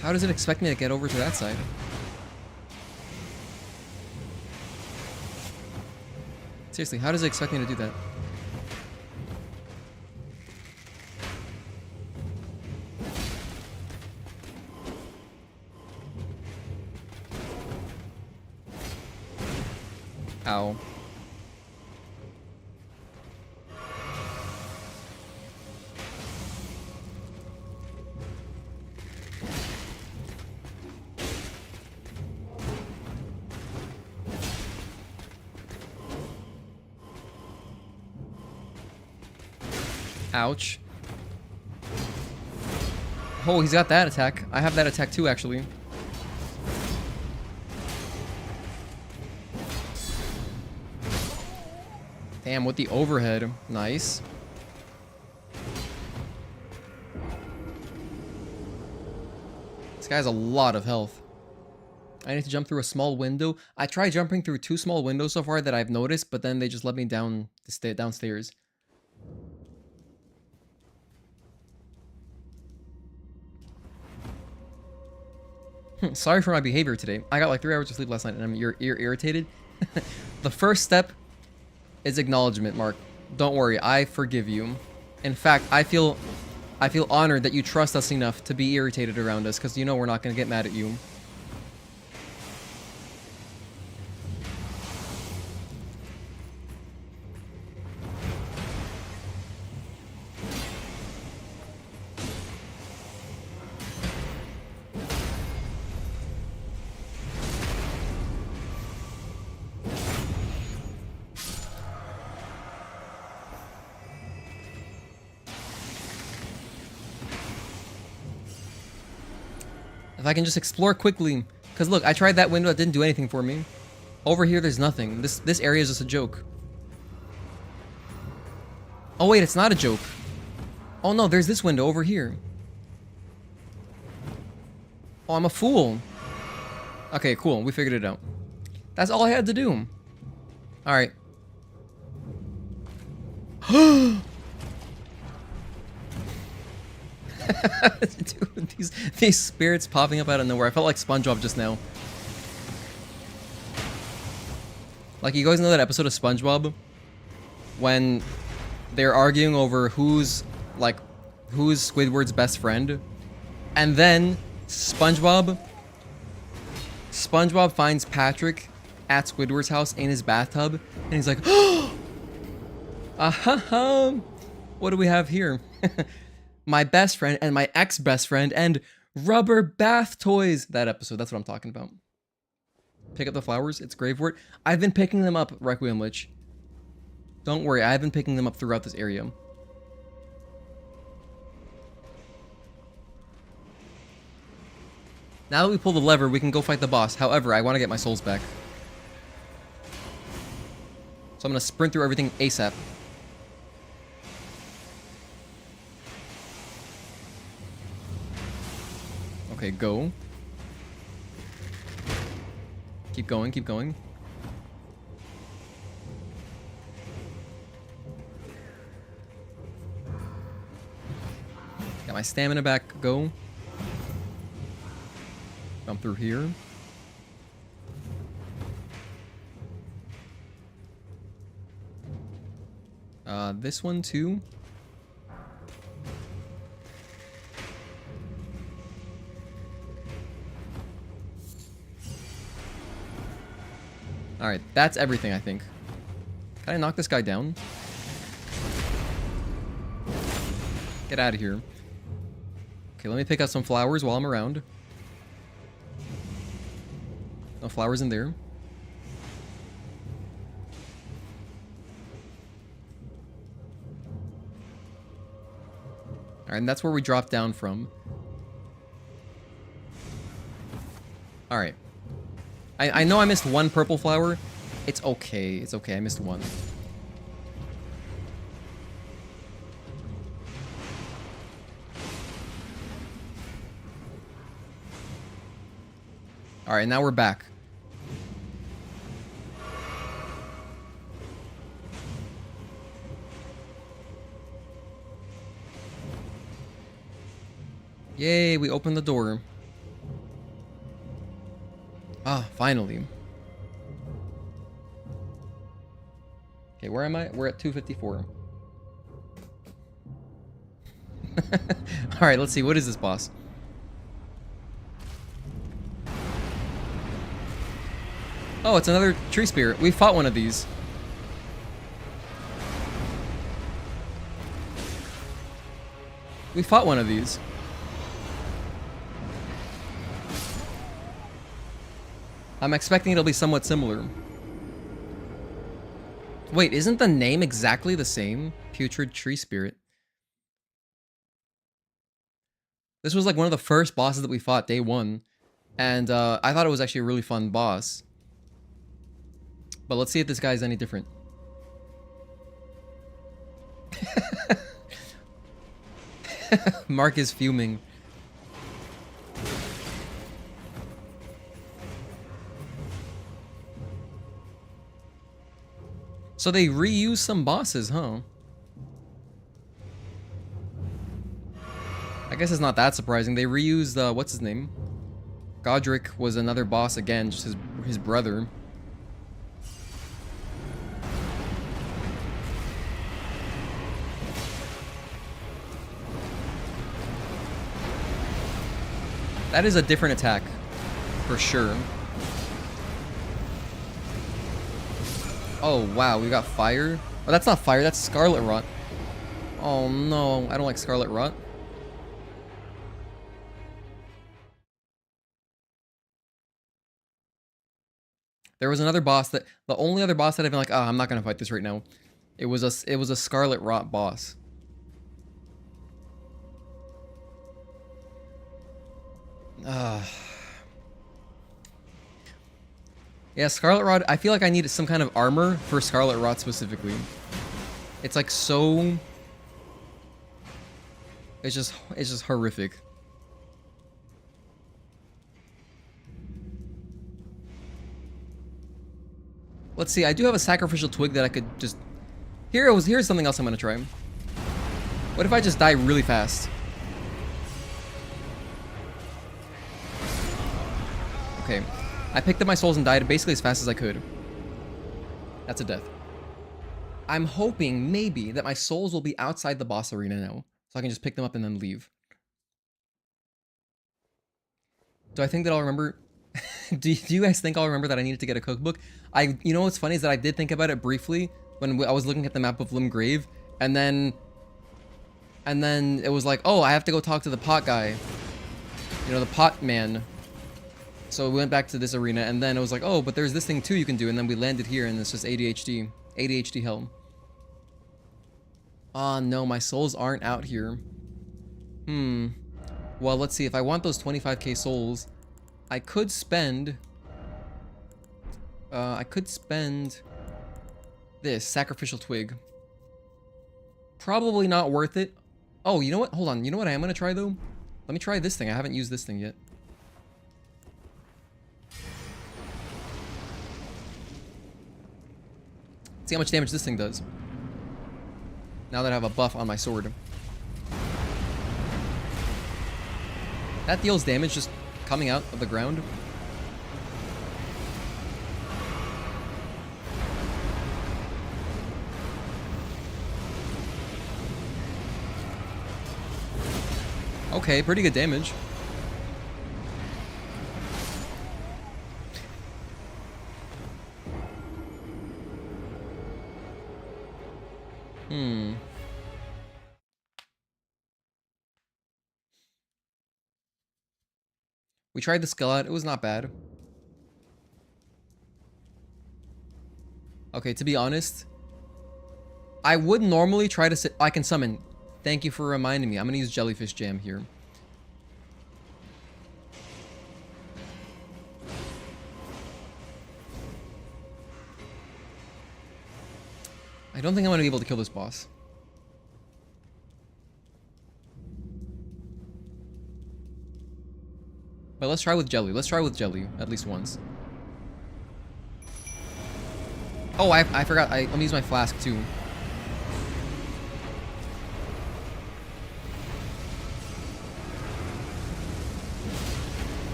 How does it expect me to get over to that side? Seriously, how does it expect me to do that? Ow. Ouch. Oh, he's got that attack. I have that attack too, actually. Damn, with the overhead. Nice. This guy has a lot of health. I need to jump through a small window. I tried jumping through 2 small windows so far that I've noticed, but then they just let me down downstairs. Sorry for my behavior today. I got like 3 hours of sleep last night and you're irritated. The first step is acknowledgement, Mark. Don't worry, I forgive you. In fact, I feel honored that you trust us enough to be irritated around us, because you know we're not going to get mad at you. If I can just explore quickly. Because look, I tried that window, that didn't do anything for me. Over here, there's nothing. This area is just a joke. Oh wait, it's not a joke. Oh no, there's this window over here. Oh, I'm a fool. Okay, cool. We figured it out. That's all I had to do. Alright. Dude, these spirits popping up out of nowhere. I felt like SpongeBob just now. Like, you guys know that episode of SpongeBob when they're arguing over who's Squidward's best friend, and then SpongeBob finds Patrick at Squidward's house in his bathtub, and he's like, "Oh, what do we have here? My best friend and my ex-best friend and rubber bath toys." That episode, that's what I'm talking about. Pick up the flowers. It's Gravewort. I've been picking them up, Requiem Lich. Don't worry, I've been picking them up throughout this area. Now that we pull the lever, we can go fight the boss. However, I want to get my souls back. So I'm going to sprint through everything ASAP. Okay, go. Keep going, keep going. Got my stamina back, go. Jump through here. This one too. Alright, that's everything, I think. Can I knock this guy down? Get out of here. Okay, let me pick up some flowers while I'm around. No flowers in there. Alright, and that's where we dropped down from. Alright. I know I missed one purple flower. It's okay. It's okay. I missed one. Alright, now we're back. Yay, we opened the door. Ah, finally. Okay, where am I? We're at 254. Alright, let's see. What is this boss? Oh, it's another tree spirit. We fought one of these. We fought one of these. I'm expecting it'll be somewhat similar. Wait, isn't the name exactly the same? Putrid Tree Spirit. This was like one of the first bosses that we fought day one. And I thought it was actually a really fun boss. But let's see if this guy's any different. Mark is fuming. So they reuse some bosses, huh? I guess it's not that surprising. They reused, what's his name? Godric was another boss again, just his brother. That is a different attack, for sure. Oh, wow, we got fire. Oh, that's not fire, that's Scarlet Rot. Oh, no, I don't like Scarlet Rot. There was another boss that, the only other boss that I've been like, oh, I'm not gonna fight this right now. It was a Scarlet Rot boss. Yeah, Scarlet Rot, I feel like I need some kind of armor for Scarlet Rot specifically. It's like so... It's just horrific. Let's see, I do have a sacrificial twig that I could just... Here's something else I'm gonna try. What if I just die really fast? Okay. I picked up my souls and died basically as fast as I could. That's a death. I'm hoping, maybe, that my souls will be outside the boss arena now. So I can just pick them up and then leave. Do I think that I'll remember... do you guys think I'll remember that I needed to get a cookbook? You know what's funny is that I did think about it briefly when I was looking at the map of Limgrave, and then it was like, oh, I have to go talk to the pot guy. You know, the pot man. So we went back to this arena, and then it was like, oh, but there's this thing too you can do, and then we landed here, and it's just ADHD. ADHD hell. Oh no, my souls aren't out here. Well, let's see. If I want those 25k souls, I could spend this sacrificial twig. Probably not worth it. Oh, you know what? Hold on. You know what I am gonna try though? Let me try this thing. I haven't used this thing yet. See how much damage this thing does. Now that I have a buff on my sword. That deals damage just coming out of the ground. Okay, pretty good damage. We tried the skeleton. It was not bad. Okay, to be honest, I would normally try to I can summon. Thank you for reminding me. I'm gonna use jellyfish jam here. I don't think I'm gonna be able to kill this boss. But let's try with jelly. Let's try with jelly at least once. Oh, I forgot. Let me use my flask too.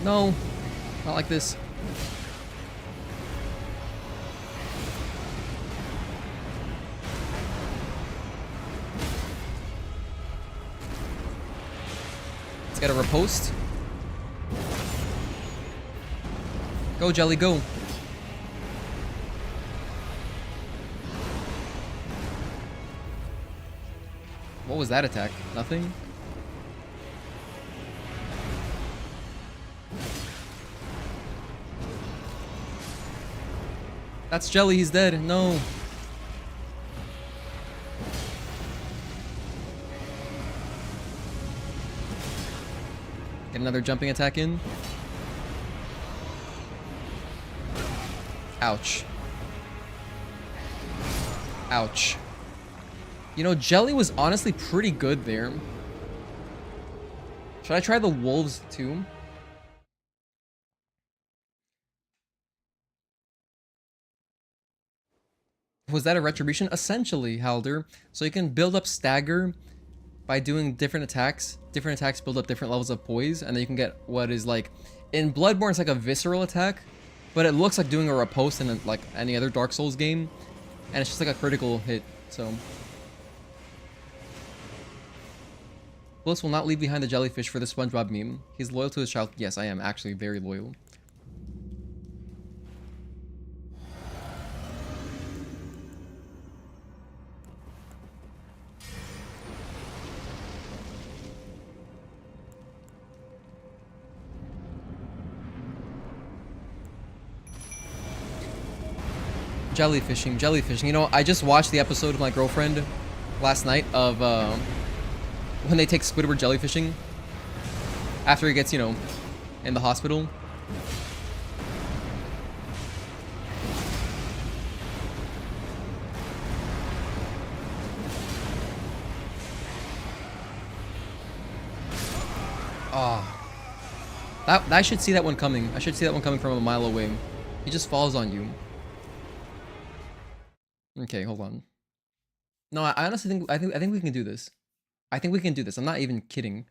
No, not like this. Let's get a riposte. Go, Jelly, go. What was that attack? Nothing? That's Jelly, he's dead. No. Get another jumping attack in. Ouch. Ouch. You know, Jelly was honestly pretty good there. Should I try the wolves too? Was that a retribution? Essentially, Halder. So you can build up stagger by doing different attacks. Different attacks build up different levels of poise, and then you can get what is like... In Bloodborne, it's like a visceral attack, but it looks like doing a riposte in like any other Dark Souls game, and it's just like a critical hit, so... Bliss will not leave behind the jellyfish for the SpongeBob meme. He's loyal to his child. Yes, I am actually very loyal. Jellyfishing. You know, I just watched the episode with my girlfriend last night of when they take Squidward jellyfishing after he gets, you know, in the hospital. Oh. I should see that one coming. I should see that one coming from a mile away. He just falls on you. Okay, hold on. No, I honestly think I think we can do this. I think we can do this. I'm not even kidding.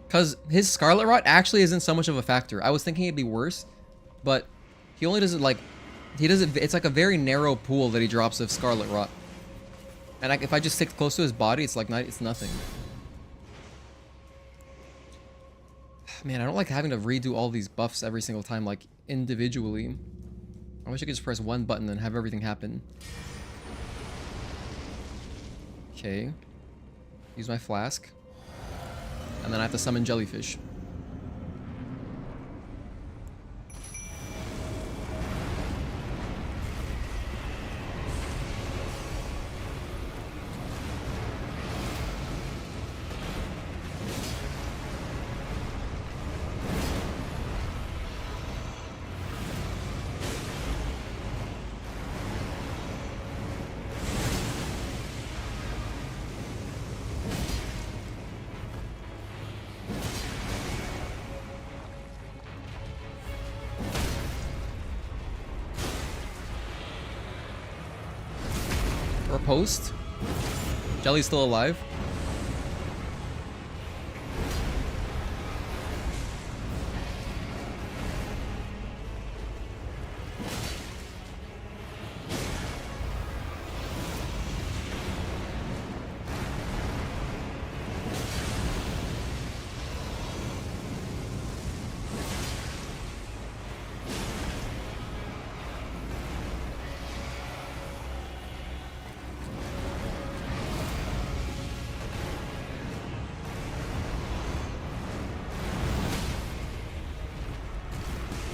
Cause his Scarlet Rot actually isn't so much of a factor. I was thinking it'd be worse, but he only does it like it's like a very narrow pool that he drops of Scarlet Rot. And if I just stick close to his body, it's like it's nothing. Man, I don't like having to redo all these buffs every single time, like individually. I wish I could just press one button and have everything happen. Okay. Use my flask. And then I have to summon jellyfish. Post. Jelly's still alive.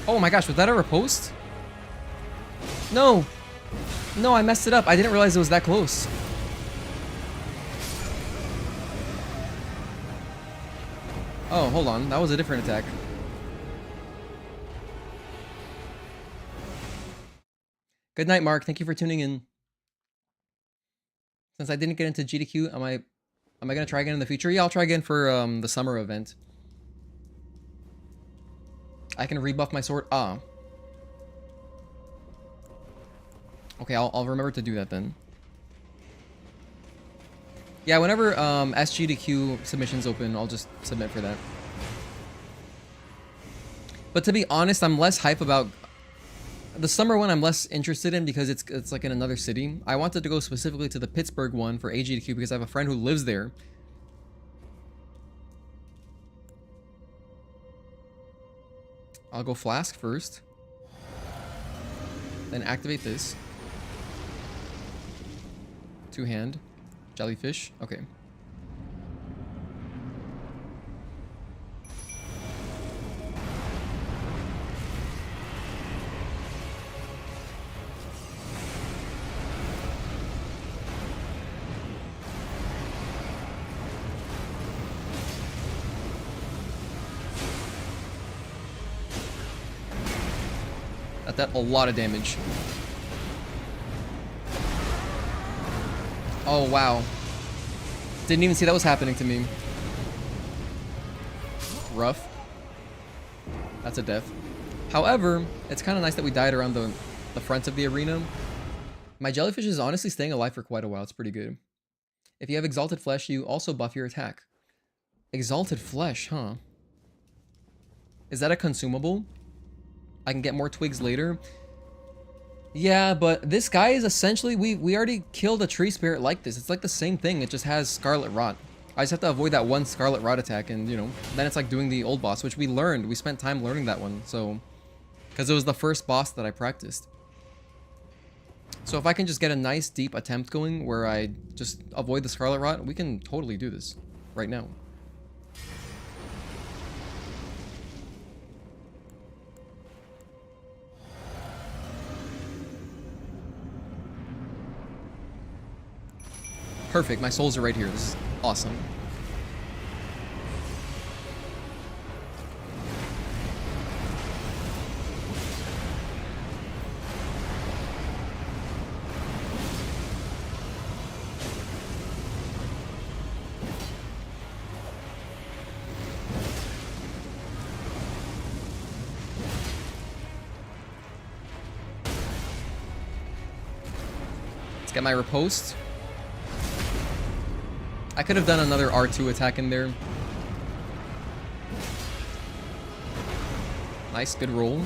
Oh my gosh, was that a riposte? No! No, I messed it up. I didn't realize it was that close. Oh, hold on. That was a different attack. Good night, Mark. Thank you for tuning in. Since I didn't get into GDQ, am I gonna try again in the future? Yeah, I'll try again for the summer event. I can rebuff my sword. Ah. Okay, I'll remember to do that then. Yeah, whenever SGDQ submissions open, I'll just submit for that. But to be honest, I'm less hype about the summer one. I'm less interested in because it's like in another city. I wanted to go specifically to the Pittsburgh one for AGDQ because I have a friend who lives there. I'll go flask first. Then activate this. Two-hand. Jellyfish. Okay. That a lot of damage. Oh wow. Didn't even see that was happening to me. Rough. That's a death. However, it's kind of nice that we died around the front of the arena. My jellyfish is honestly staying alive for quite a while. It's pretty good. If you have Exalted Flesh, you also buff your attack. Exalted Flesh, huh? Is that a consumable? I can get more twigs later. Yeah, but this guy is essentially... We already killed a tree spirit like this. It's like the same thing. It just has Scarlet Rot. I just have to avoid that one Scarlet Rot attack and, you know, then it's like doing the old boss, which we learned. We spent time learning that one, so... Because it was the first boss that I practiced. So if I can just get a nice deep attempt going where I just avoid the Scarlet Rot, we can totally do this right now. Perfect, my souls are right here. This is awesome. Get my riposte. I could have done another R2 attack in there. Nice, good roll.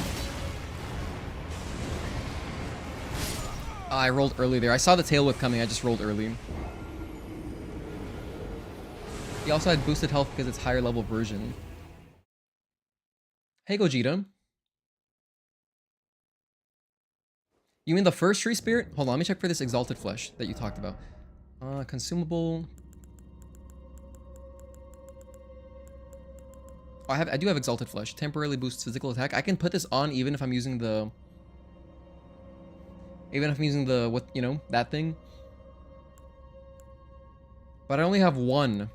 Oh, I rolled early there. I saw the tail whip coming, I just rolled early. He also had boosted health because it's higher level version. Hey Gogeta. You mean the first tree spirit? Hold on, let me check for this exalted flesh that you talked about. Consumable. Oh, I do have exalted flesh. Temporarily boosts physical attack. I can put this on even if I'm using the what, you know, that thing. But I only have one.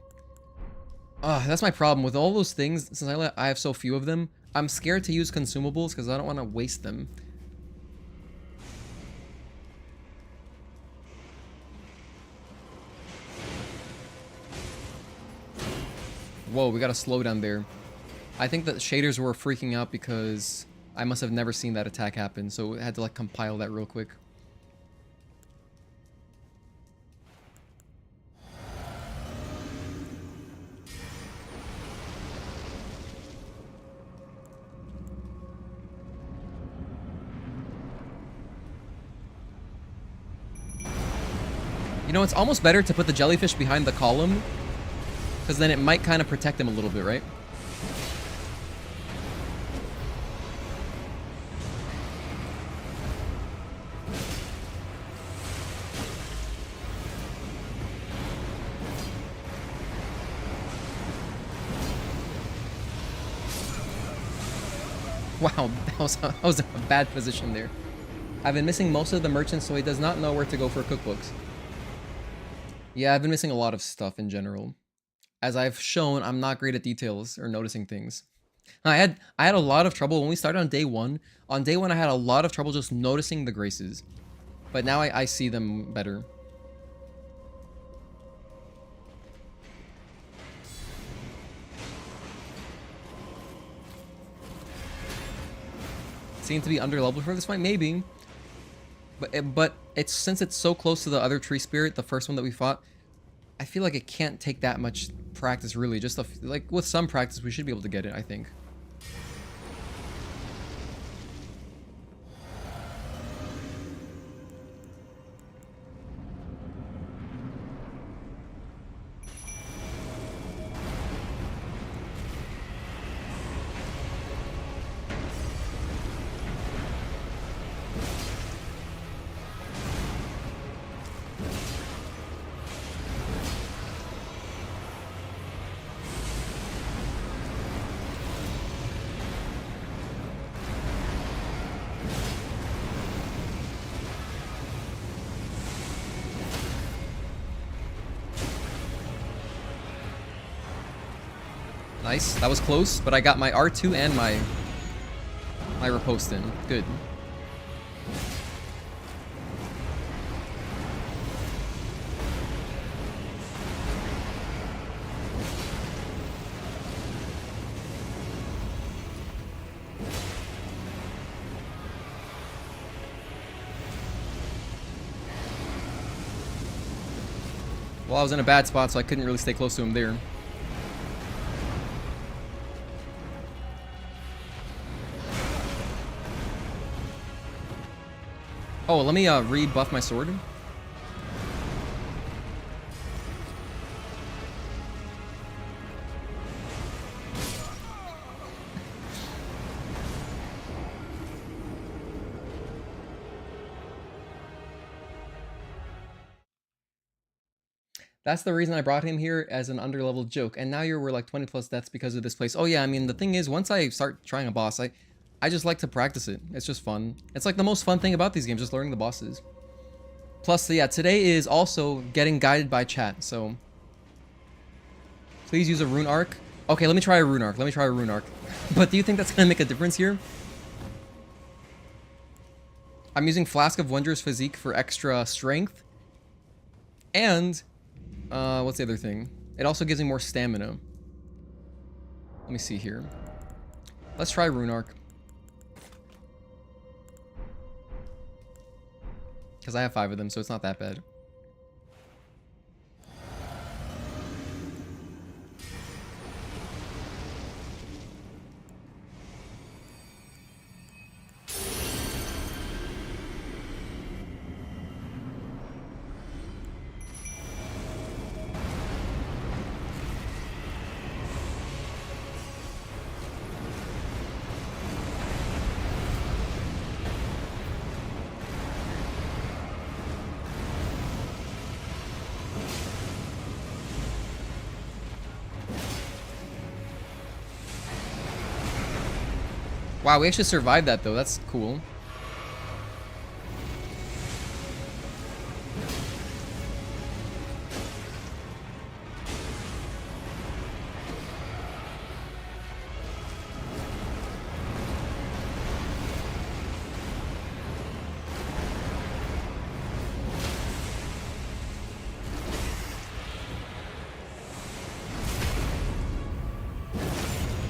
That's my problem with all those things. Since I have so few of them, I'm scared to use consumables because I don't want to waste them. Whoa, we got a slowdown there. I think that shaders were freaking out because I must have never seen that attack happen, so I had to like compile that real quick. You know, it's almost better to put the jellyfish behind the column, because then it might kind of protect him a little bit, right? Wow, that was a bad position there. I've been missing most of the merchants, so he does not know where to go for cookbooks. Yeah, I've been missing a lot of stuff in general. As I've shown, I'm not great at details or noticing things. I had a lot of trouble when we started on day one. On day one, I had a lot of trouble just noticing the graces. But now I see them better. Seem to be underleveled for this fight? Maybe. But it's since it's so close to the other tree spirit, the first one that we fought, I feel like it can't take that much practice, really. Just like with some practice, we should be able to get it, I think. Nice. That was close, but I got my R2 and my riposte in. Good. Well, I was in a bad spot, so I couldn't really stay close to him there. Oh, let me rebuff my sword. That's the reason I brought him here as an underleveled joke. And now we're like 20 plus deaths because of this place. Oh yeah, I mean, the thing is, once I start trying a boss, I just like to practice it. It's just fun. It's like the most fun thing about these games, just learning the bosses. Plus, yeah, today is also getting guided by chat, so... Please use a rune arc. Okay, let me try a rune arc. But do you think that's gonna make a difference here? I'm using Flask of Wondrous Physique for extra strength. And... what's the other thing? It also gives me more stamina. Let me see here. Let's try rune arc. Because I have 5 of them, so it's not that bad. Wow, we actually survived that though. That's cool.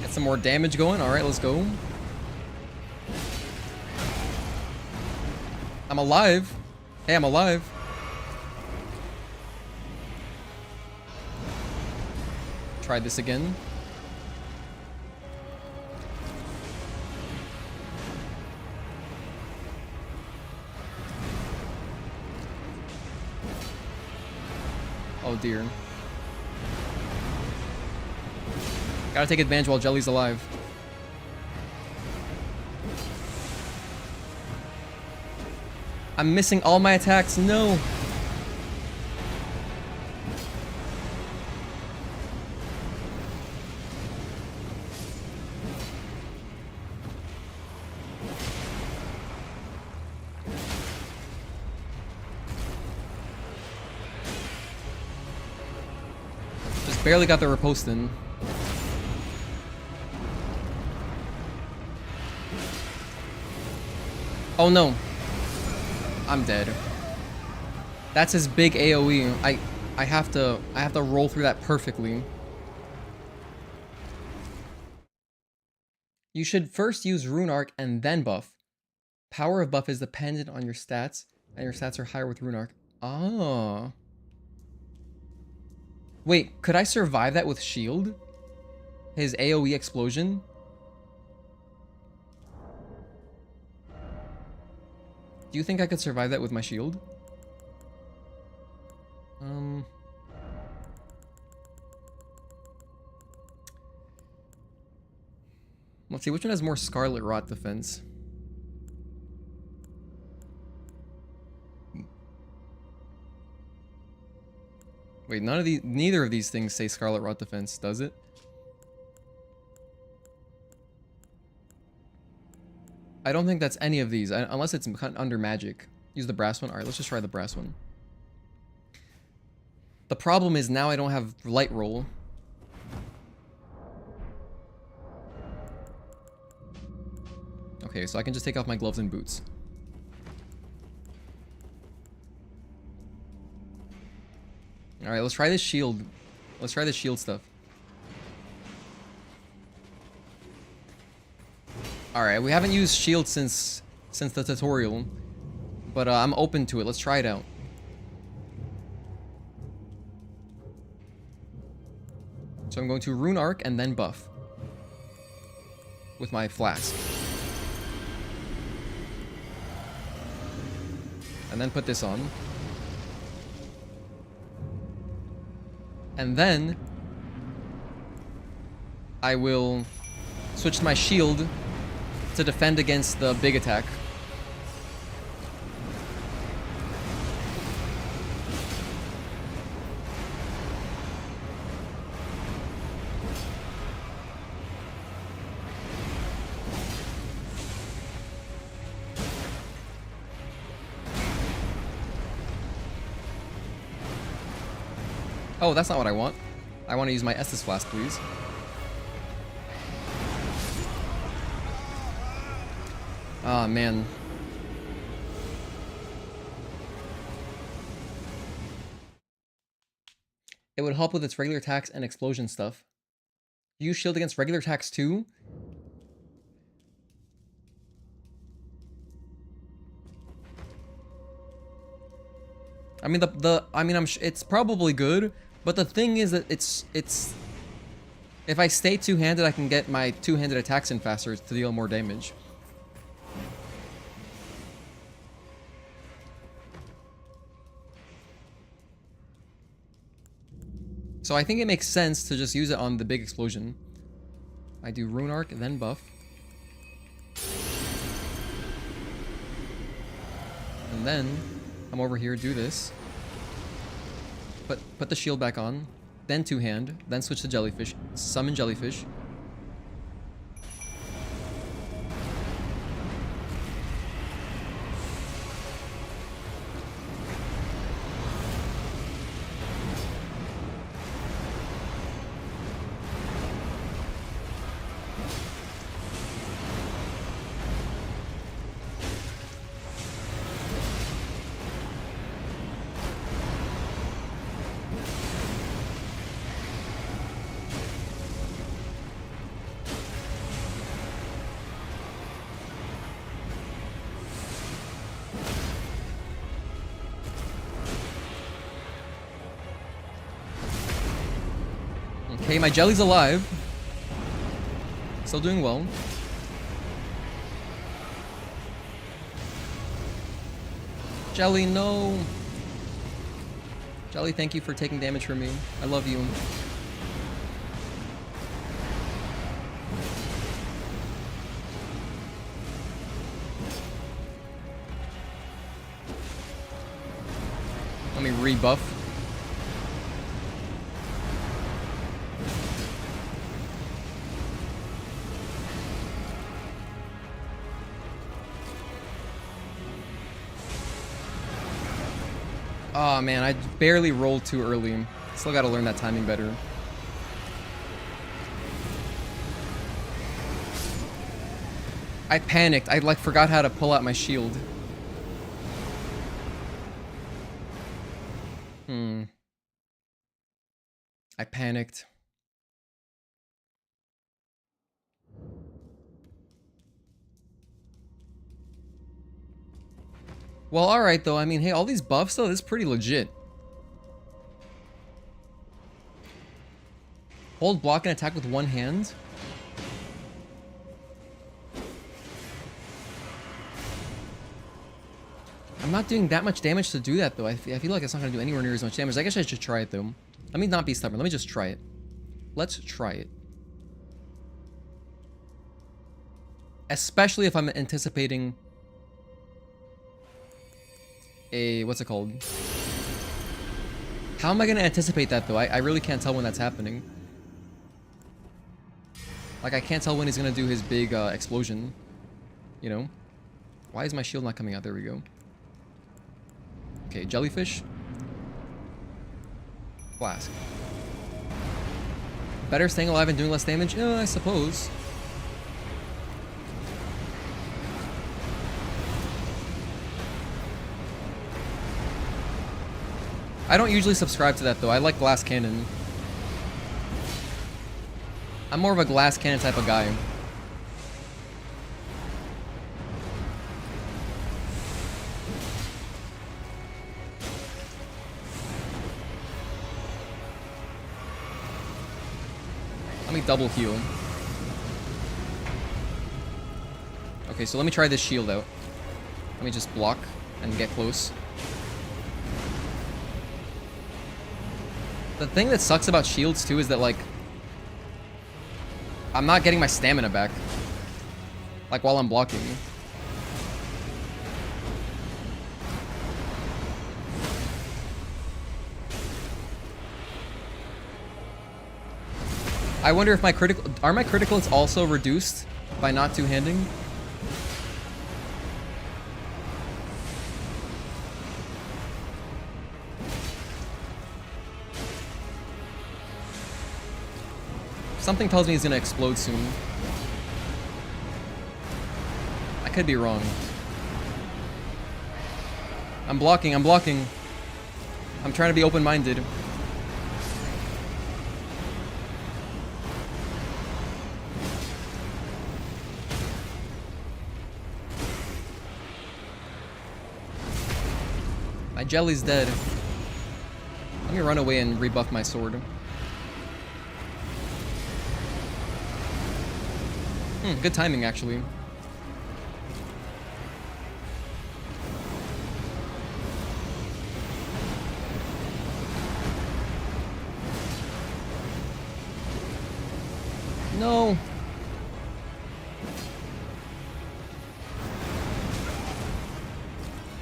Get some more damage going. All right, let's go. I'm alive. Hey, I'm alive. Try this again. Oh dear. Gotta take advantage while Jelly's alive. I'm missing all my attacks. No. Just barely got the riposte in. Oh no. I'm dead. That's his big AoE. I have to roll through that perfectly. You should first use Rune Arc and then buff. Power of buff is dependent on your stats, and your stats are higher with Rune Arc. Ah. Wait, could I survive that with shield? His AoE explosion? Do you think I could survive that with my shield? Let's see, which one has more Scarlet Rot defense? Wait, neither of these things say Scarlet Rot defense, does it? I don't think that's any of these, unless it's under magic. Use the brass one. Alright, let's just try the brass one. The problem is now I don't have light roll. Okay, so I can just take off my gloves and boots. Alright, let's try this shield. Let's try this shield stuff. Alright, we haven't used shield since the tutorial. But I'm open to it. Let's try it out. So I'm going to Rune Arc and then buff. With my flask. And then put this on. And then I will switch to my shield to defend against the big attack. Oh, that's not what I want. I want to use my Estus Flask, please. Ah, man. It would help with its regular attacks and explosion stuff. Use shield against regular attacks too? I mean, it's probably good, but the thing is that it's if I stay two-handed, I can get my two-handed attacks in faster to deal more damage. So I think it makes sense to just use it on the big explosion. I do Rune Arc, then buff. And then come over here, do this. Put the shield back on. Then two-hand. Then switch to jellyfish. Summon jellyfish. Okay, my jelly's alive. Still doing well. Jelly, no. Jelly, thank you for taking damage from me. I love you. Let me rebuff. Oh man, I barely rolled too early. Still gotta learn that timing better. I panicked. I like forgot how to pull out my shield. I panicked. Well, alright though. I mean, hey, all these buffs though, this is pretty legit. Hold, block, and attack with one hand. I'm not doing that much damage to do that though. I feel like it's not going to do anywhere near as much damage. I guess I should try it though. Let me not be stubborn. Let me just try it. Let's try it. Especially if I'm anticipating a... what's it called? How am I going to anticipate that though? I really can't tell when that's happening. Like, I can't tell when he's going to do his big explosion. You know? Why is my shield not coming out? There we go. Okay, jellyfish. Flask. Better staying alive and doing less damage? I suppose. I don't usually subscribe to that though. I like glass cannon. I'm more of a glass cannon type of guy. Let me double heal. Okay, so let me try this shield out. Let me just block and get close. The thing that sucks about shields too is that, like, I'm not getting my stamina back. Like, while I'm blocking. I wonder if my critical... Are my critical hits also reduced by not two-handing? Something tells me he's gonna explode soon. I could be wrong. I'm blocking, I'm blocking. I'm trying to be open-minded. My jelly's dead. Let me run away and rebuff my sword. Good timing, actually. No.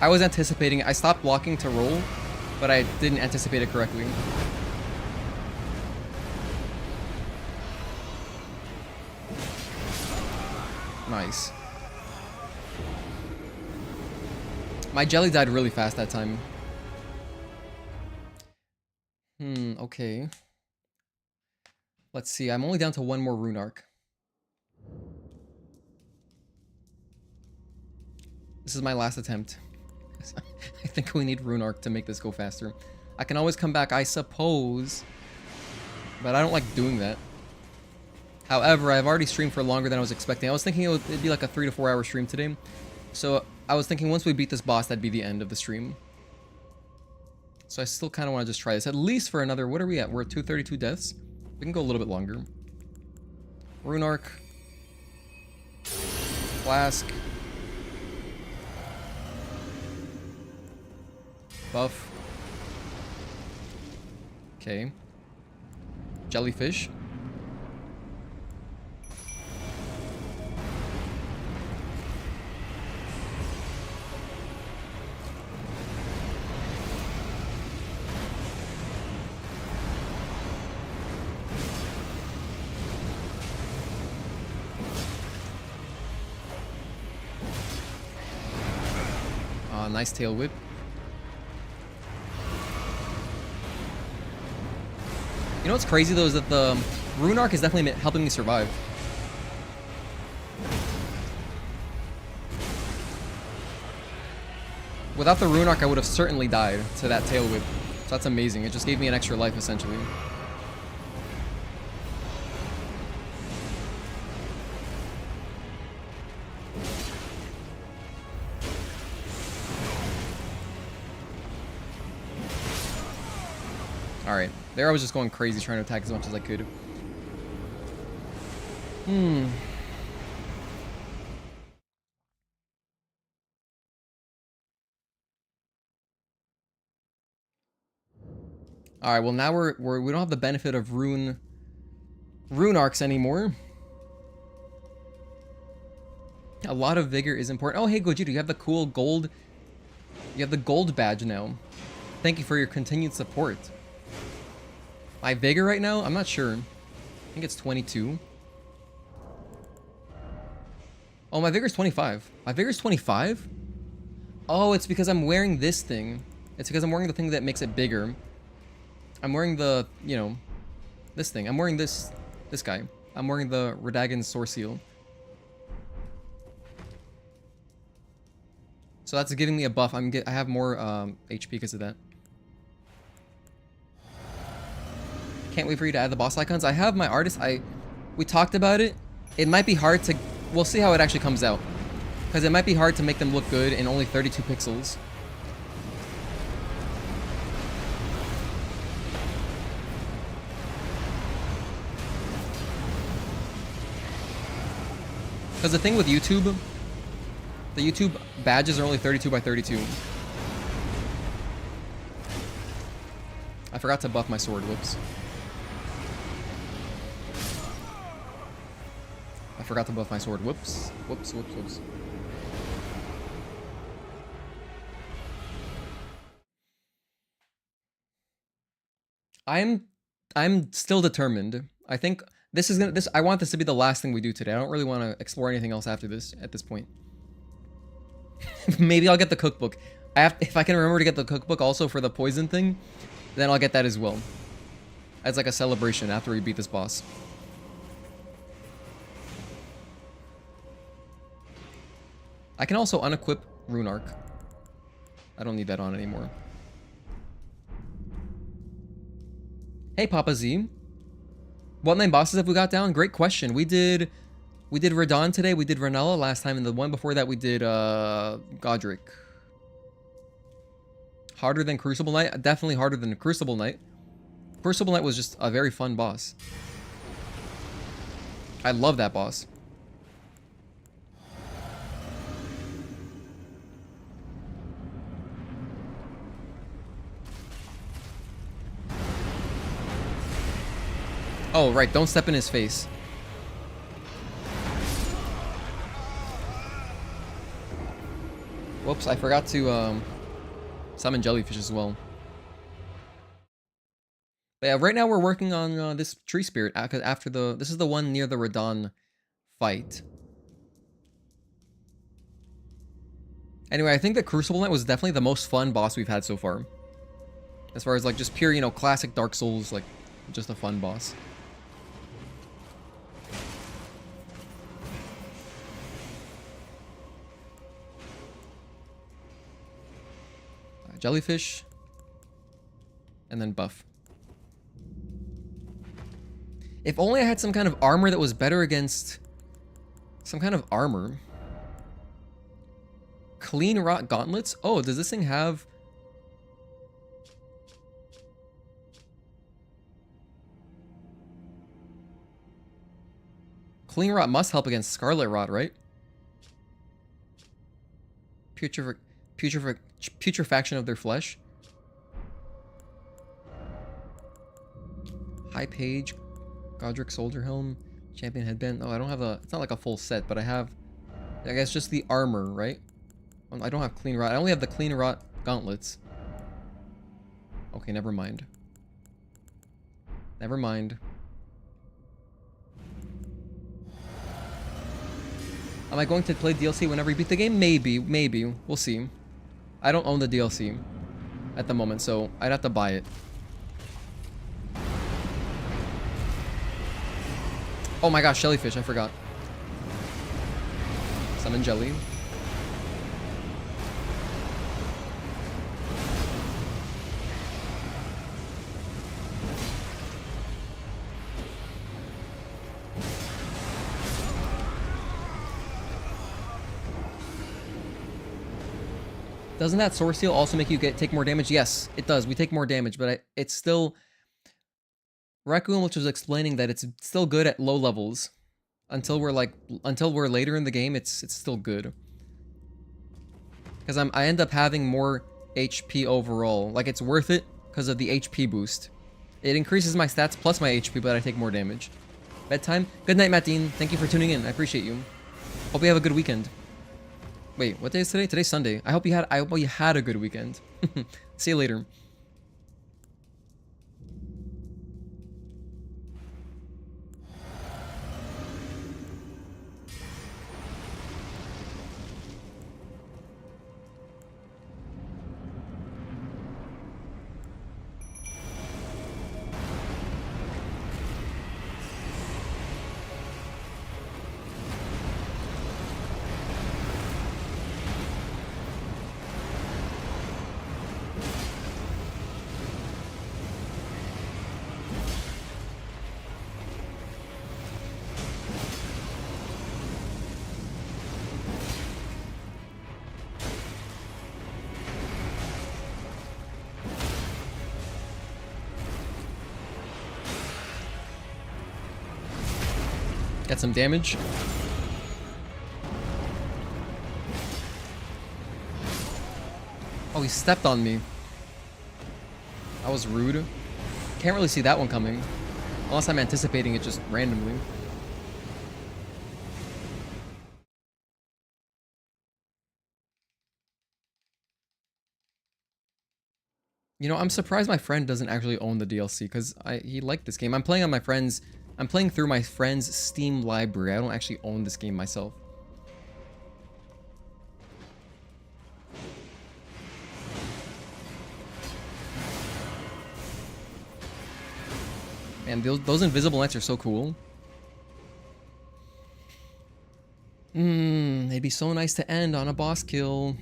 I was anticipating it. I stopped blocking to roll, but I didn't anticipate it correctly. Nice. My jelly died really fast that time. Okay. Let's see. I'm only down to one more rune arc. This is my last attempt. I think we need rune arc to make this go faster. I can always come back, I suppose. But I don't like doing that. However, I've already streamed for longer than I was expecting. I was thinking it'd be like a 3 to 4 hour stream today. So I was thinking once we beat this boss, that'd be the end of the stream. So I still kind of want to just try this. At least for another... What are we at? We're at 232 deaths. We can go a little bit longer. Rune Arc. Flask. Buff. Okay. Jellyfish. Nice tail whip. You know what's crazy though is that the Rune Arc is definitely helping me survive. Without the Rune Arc, I would have certainly died to that tail whip. So that's amazing. It just gave me an extra life essentially. Alright, there I was just going crazy trying to attack as much as I could. Alright, well now we don't have the benefit of rune arcs anymore. A lot of vigor is important. Oh hey Gogeta, you have the cool gold. You have the gold badge now. Thank you for your continued support. My vigor right now? I'm not sure. I think it's 22. Oh, my vigor's 25. My vigor's 25? Oh, it's because I'm wearing this thing. It's because I'm wearing the thing that makes it bigger. I'm wearing the, you know, this thing. I'm wearing this guy. I'm wearing the Radahn Sourceal. So that's giving me a buff. I have more HP because of that. Can't wait for you to add the boss icons. I have my artist. We talked about it. It might be hard to... We'll see how it actually comes out. Because it might be hard to make them look good in only 32 pixels. Because the thing with YouTube... The YouTube badges are only 32 by 32. I forgot to buff my sword. Whoops. I forgot to buff my sword. Whoops. Whoops, whoops, whoops. I'm still determined. I think this is gonna I want this to be the last thing we do today. I don't really want to explore anything else after this at this point. Maybe I'll get the cookbook. If I can remember to get the cookbook also for the poison thing, then I'll get that as well. As like a celebration after we beat this boss. I can also unequip Rune Arc. I don't need that on anymore. Hey Papa Z. What main bosses have we got down? Great question. We did Radahn today, we did Ranella last time, and the one before that we did Godric. Harder than Crucible Knight? Definitely harder than Crucible Knight. Crucible Knight was just a very fun boss. I love that boss. Oh, right, don't step in his face. Whoops, I forgot to summon Jellyfish as well. But yeah, right now we're working on this Tree Spirit after this is the one near the Radahn fight. Anyway, I think that Crucible Knight was definitely the most fun boss we've had so far. As far as like just pure, you know, classic Dark Souls, like just a fun boss. Jellyfish. And then buff. If only I had some kind of armor that was better against... Some kind of armor. Clean Rot Gauntlets? Oh, does this thing have... Clean Rot must help against Scarlet Rot, right? Putrefaction of their flesh. High Page, Godric Soldier Helm, Champion Headband. Oh, I don't have a... It's not like a full set, but I have... I guess just the armor, right? I don't have Clean Rot. I only have the Clean Rot gauntlets. Okay, never mind. Never mind. Am I going to play DLC whenever you beat the game? Maybe, maybe. We'll see. I don't own the DLC at the moment, so I'd have to buy it. Oh my gosh, jellyfish, I forgot. Summon jelly. Doesn't that Source Seal also make you take more damage? Yes, it does. We take more damage, but it's still... Requiem, which was explaining that it's still good at low levels. Until we're later in the game, it's still good. Because I end up having more HP overall. Like, it's worth it because of the HP boost. It increases my stats plus my HP, but I take more damage. Bedtime? Good night, Matt Dean. Thank you for tuning in. I appreciate you. Hope you have a good weekend. Wait, what day is today? Today's Sunday. I hope you had a good weekend. See you later. Get some damage. Oh, he stepped on me. That was rude. Can't really see that one coming. Unless I'm anticipating it just randomly. You know, I'm surprised my friend doesn't actually own the DLC, because he liked this game. I'm playing through my friend's Steam library. I don't actually own this game myself. Man, those invisible knights are so cool. It'd be so nice to end on a boss kill.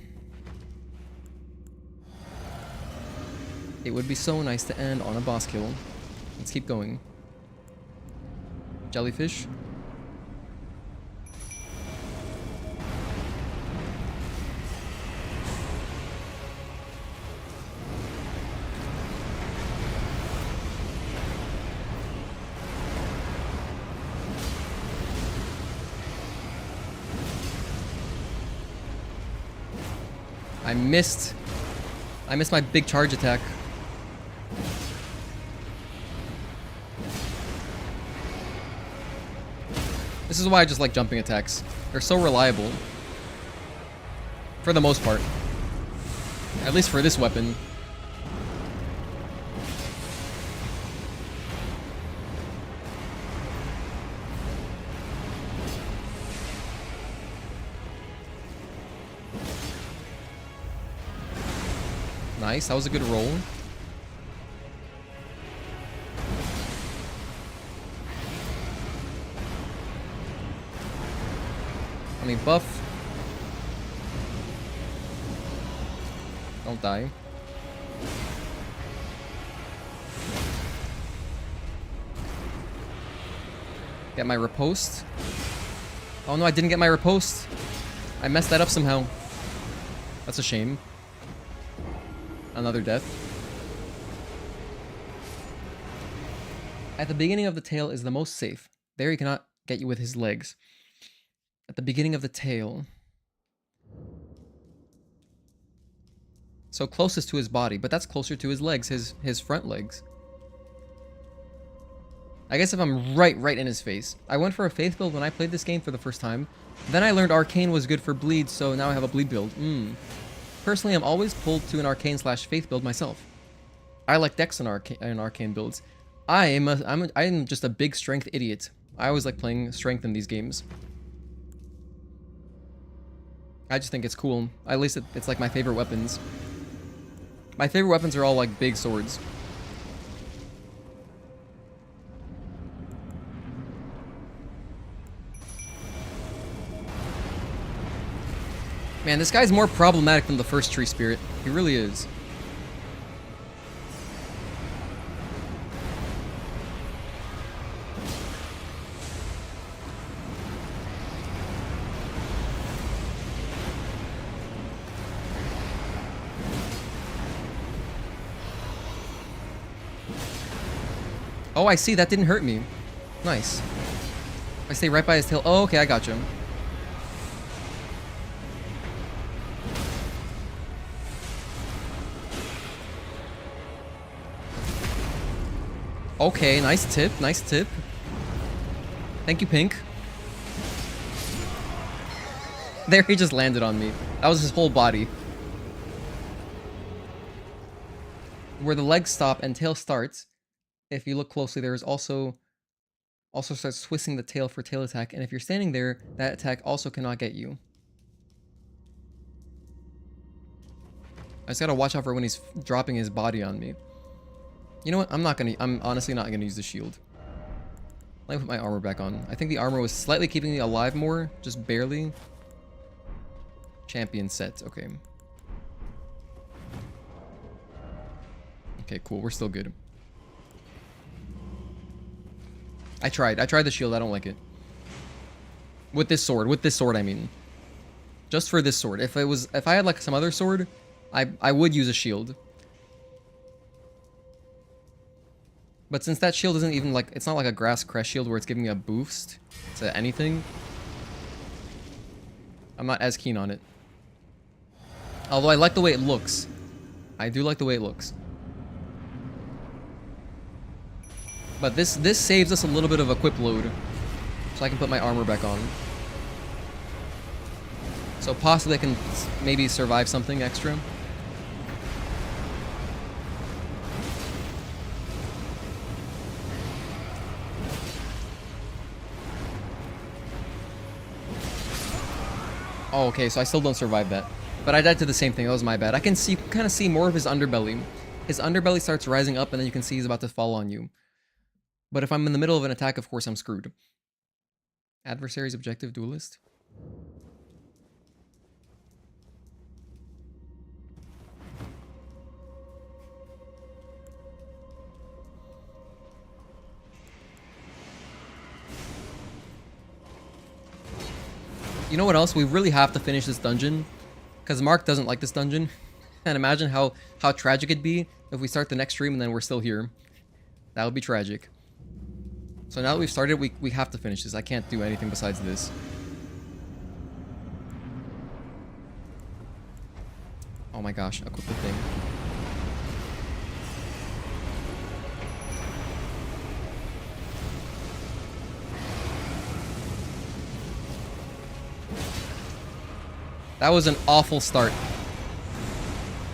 It would be so nice to end on a boss kill. Let's keep going. Jellyfish. I missed my big charge attack. This is why I just like jumping attacks. They're so reliable. For the most part. At least for this weapon. Nice, that was a good roll. I mean, buff. Don't die. Get my riposte. Oh no, I didn't get my riposte. I messed that up somehow. That's a shame. Another death. At the beginning of the tale is the most safe. There you cannot get you with his legs. At the beginning of the tail. So closest to his body, but that's closer to his legs, his front legs. I guess if I'm right in his face. I went for a faith build when I played this game for the first time. Then I learned arcane was good for bleed, so now I have a bleed build. Personally, I'm always pulled to an arcane / faith build myself. I like dex in arcane builds. I'm just a big strength idiot. I always like playing strength in these games. I just think it's cool. At least it's like my favorite weapons. My favorite weapons are all like big swords. Man, this guy's more problematic than the first Tree Spirit. He really is. Oh, I see. That didn't hurt me. Nice. I stay right by his tail. Oh, okay, I got you. Okay, nice tip, nice tip. Thank you, Pink. There, he just landed on me. That was his whole body. Where the legs stop and tail starts, if you look closely, there is also starts twisting the tail for tail attack, and if you're standing there, that attack also cannot get you. I just gotta watch out for when he's dropping his body on me. You know what? I'm honestly not gonna use the shield. Let me put my armor back on. I think the armor was slightly keeping me alive more, just barely. Champion set, okay. Okay, cool, we're still good. I tried the shield, I don't like it. With this sword I mean. Just for this sword. If I had like some other sword, I would use a shield. But since that shield isn't even like, it's not like a grass crest shield where it's giving me a boost to anything, I'm not as keen on it. Although I like the way it looks. I do like the way it looks. But this saves us a little bit of equip load. So I can put my armor back on. So possibly I can maybe survive something extra. Oh, okay, so I still don't survive that. But I died to the same thing, that was my bad. I can kind of see more of his underbelly. His underbelly starts rising up and then you can see he's about to fall on you. But if I'm in the middle of an attack, of course I'm screwed. Adversary's objective duelist? You know what else? We really have to finish this dungeon. Because Mark doesn't like this dungeon. And imagine how tragic it'd be if we start the next stream and then we're still here. That would be tragic. So now that we've started, we have to finish this. I can't do anything besides this. Oh my gosh, equip the thing. That was an awful start.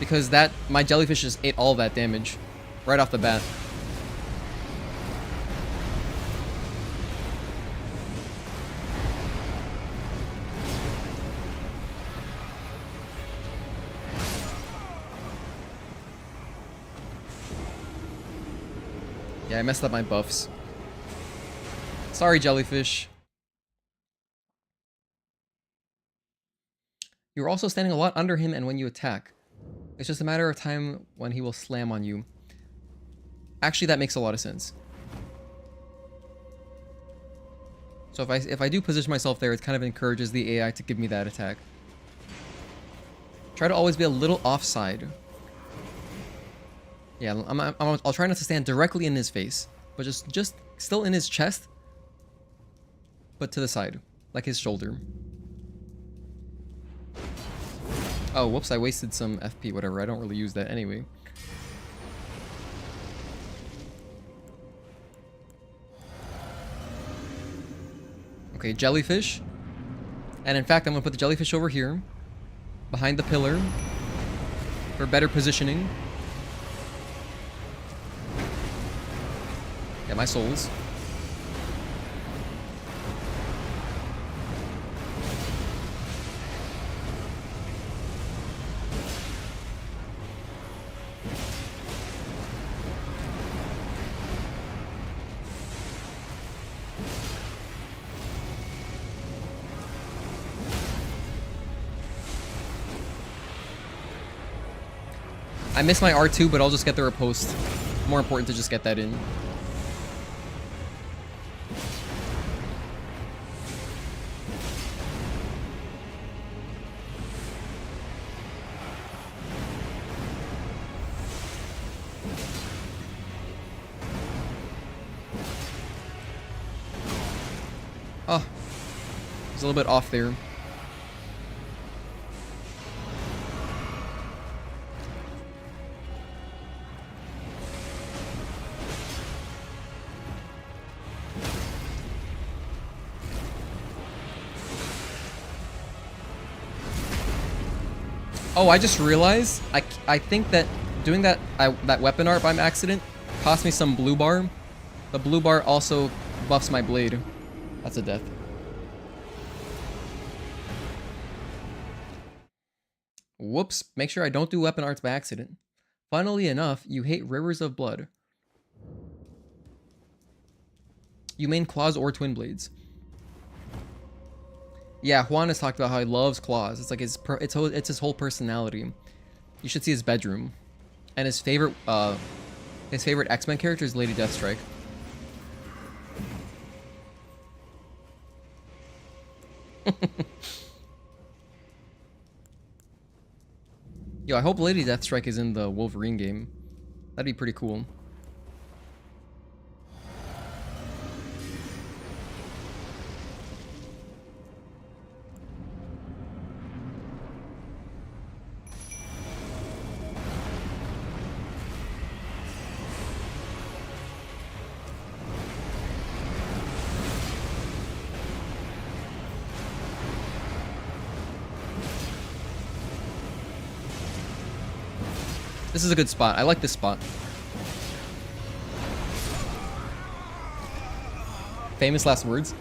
Because my jellyfish just ate all that damage. Right off the bat. Yeah, I messed up my buffs. Sorry, jellyfish. You're also standing a lot under him and when you attack. It's just a matter of time when he will slam on you. Actually, that makes a lot of sense. So if I do position myself there, it kind of encourages the AI to give me that attack. Try to always be a little offside. Yeah, I'll try not to stand directly in his face, but just still in his chest. put to the side, like his shoulder. Oh, whoops, I wasted some FP, whatever. I don't really use that anyway. Okay, jellyfish. And in fact, I'm gonna put the jellyfish over here, behind the pillar, for better positioning. Get my souls. I missed my R2, but I'll just get the riposte. More important to just get that in. Oh, it's a little bit off there. Oh, I just realized I think that doing that that weapon art by accident cost me some blue bar. The blue bar also buffs my blade. That's a death. Whoops. Make sure I don't do weapon arts by accident. Funnily enough, you hate rivers of blood. You main claws or twin blades. Yeah, Juan has talked about how he loves claws. It's like it's his whole personality. You should see his bedroom. And his favorite X-Men character is Lady Deathstrike. Yo, I hope Lady Deathstrike is in the Wolverine game. That'd be pretty cool. This is a good spot. I like this spot. Famous last words.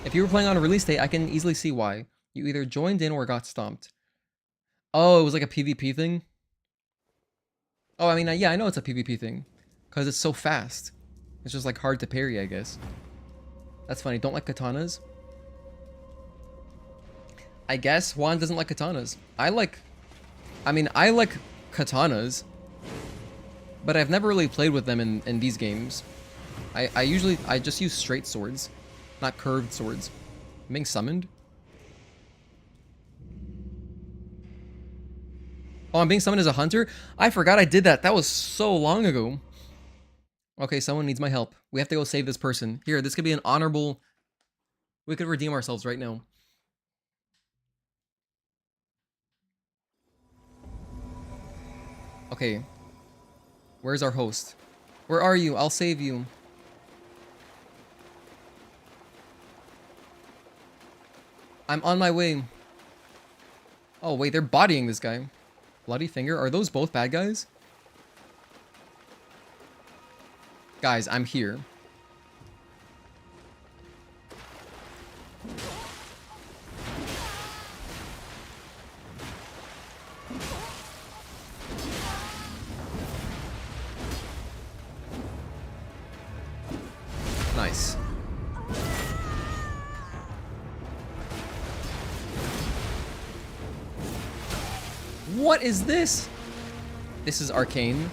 If you were playing on a release date, I can easily see why. You either joined in or got stomped. Oh, it was like a PvP thing? Oh, I mean, yeah, I know it's a PvP thing. Because it's so fast. It's just like hard to parry, I guess. That's funny. Don't like katanas? I guess Juan doesn't like katanas. I like katanas, but I've never really played with them in these games. I just use straight swords, not curved swords. I'm being summoned? Oh, I'm being summoned as a hunter? I forgot I did that. That was so long ago. Okay, someone needs my help. We have to go save this person. Here, this could be an honorable... We could redeem ourselves right now. Okay. Where's our host? Where are you? I'll save you. I'm on my way. Oh, wait, they're bodying this guy. Bloody Finger? Are those both bad guys? Guys, I'm here. Nice. What is this? This is arcane.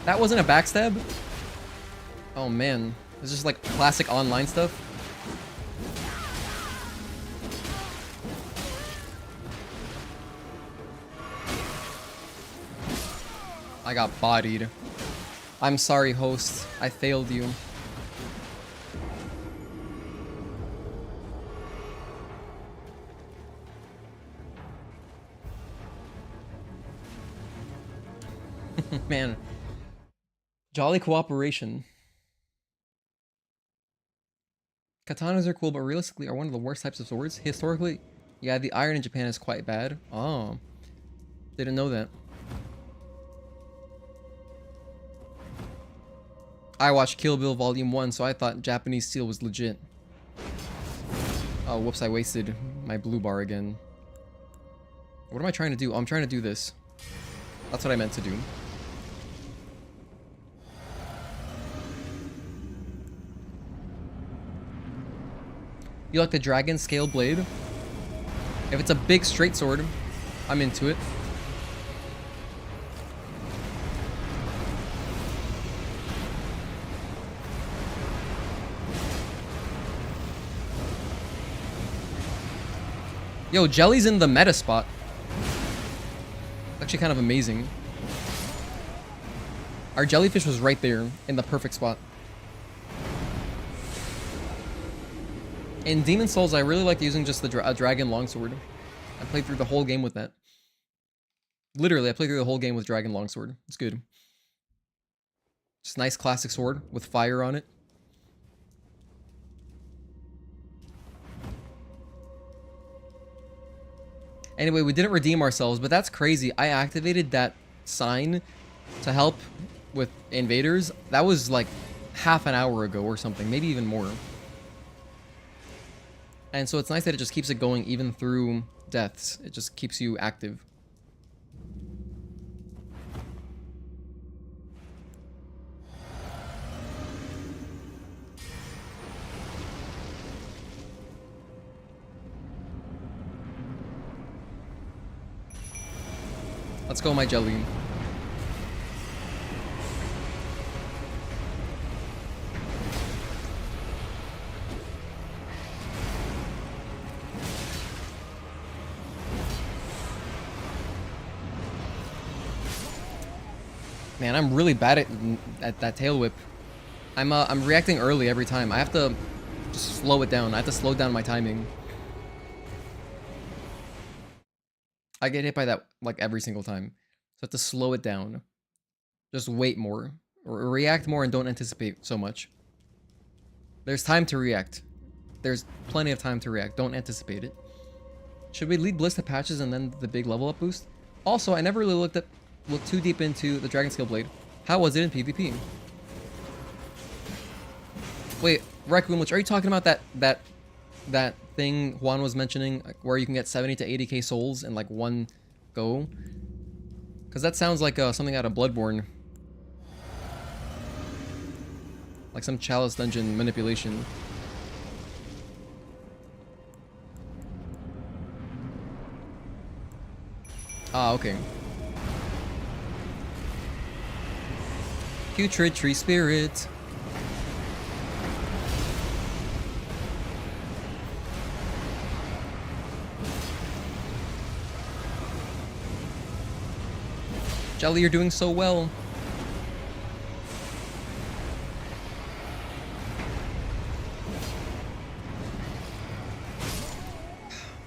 That wasn't a backstab? Oh man. It's just like classic online stuff. I got bodied. I'm sorry, host. I failed you. Man. Jolly cooperation. Katanas are cool, but realistically are one of the worst types of swords. Historically, yeah, the iron in Japan is quite bad. Oh. Didn't know that. I watched Kill Bill Volume 1, so I thought Japanese steel was legit. Oh, whoops, I wasted my blue bar again. What am I trying to do? Oh, I'm trying to do this. That's what I meant to do. You like the dragon scale blade? If it's a big straight sword, I'm into it. Yo, Jelly's in the meta spot. Actually kind of amazing. Our jellyfish was right there in the perfect spot. In Demon Souls, I really like using just the dragon longsword. I played through the whole game with that. Literally, I played through the whole game with dragon longsword. It's good. Just nice classic sword with fire on it. Anyway, we didn't redeem ourselves, but that's crazy. I activated that sign to help with invaders. That was like half an hour ago or something, maybe even more. And so it's nice that it just keeps it going even through deaths. It just keeps you active. Let's go, my jelly. Man, I'm really bad at that tail whip. I'm reacting early every time. I have to just slow it down. I have to slow down my timing. I get hit by that like every single time. So I have to slow it down. Just wait more. Or react more and don't anticipate so much. There's time to react. There's plenty of time to react. Don't anticipate it. Should we lead Bliss to patches and then the big level up boost? Also, I never really looked too deep into the Dragon Scale Blade. How was it in PvP? Wait, Raccoon, which are you talking about that thing Juan was mentioning, like, where you can get 70 to 80k souls in like one go? Because that sounds like something out of Bloodborne. Like some Chalice dungeon manipulation. Ah, okay. Putrid Tree Spirit. Jelly, you're doing so well.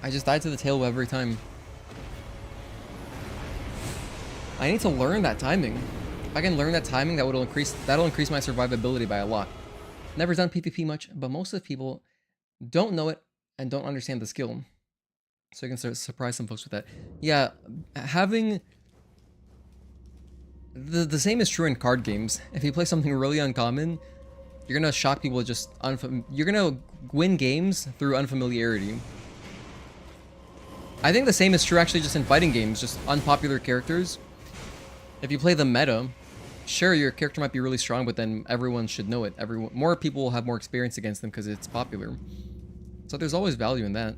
I just died to the tail web every time. I need to learn that timing. If I can learn that timing, that'll increase my survivability by a lot. Never done PvP much, but most of the people don't know it and don't understand the skill. So you can surprise some folks with that. Yeah, having the same is true in card games. If you play something really uncommon, you're gonna shock people with just you're gonna win games through unfamiliarity. I think the same is true actually just in fighting games, just unpopular characters. If you play the meta, sure, your character might be really strong, but then everyone should know it. More people will have more experience against them because it's popular. So there's always value in that.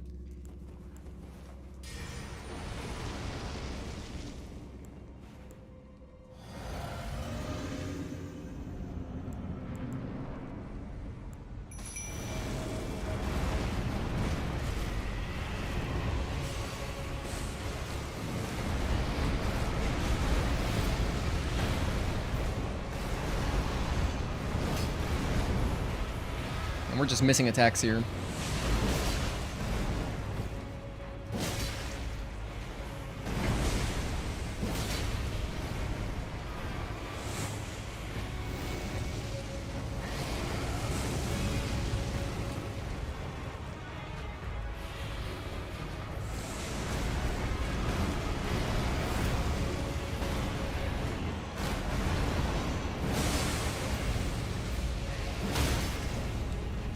And we're just missing attacks here.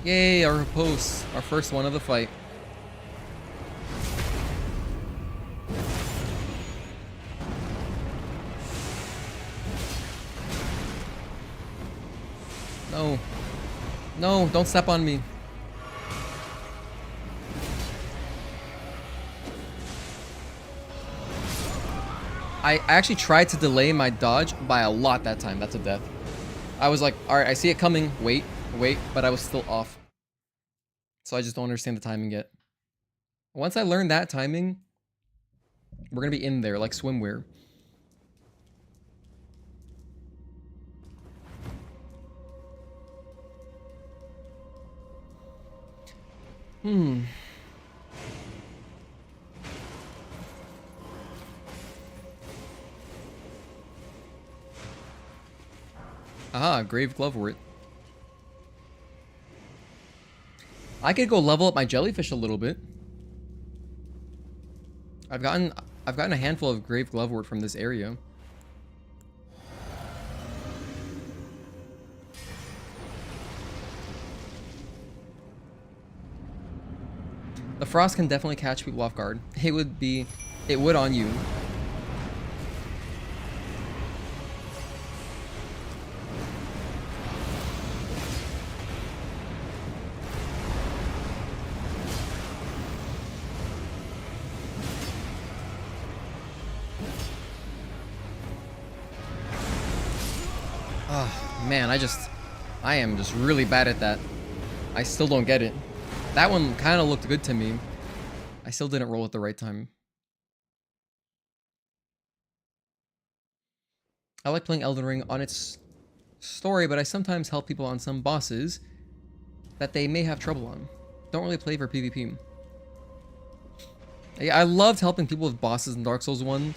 Yay, our post, our first one of the fight. No. No, don't step on me. I actually tried to delay my dodge by a lot that time. That's a death. I was like, alright, I see it coming. Wait, but I was still off. So I just don't understand the timing yet. Once I learn that timing, we're gonna be in there like swimwear. Aha, Grave Glovewort. I could go level up my jellyfish a little bit. I've gotten a handful of Grave Glovewort from this area. The frost can definitely catch people off guard. It would on you. Oh, man, I am just really bad at that. I still don't get it. That one kind of looked good to me. I still didn't roll at the right time. I like playing Elden Ring on its story, but I sometimes help people on some bosses that they may have trouble on. Don't really play for PvP. I loved helping people with bosses in Dark Souls 1,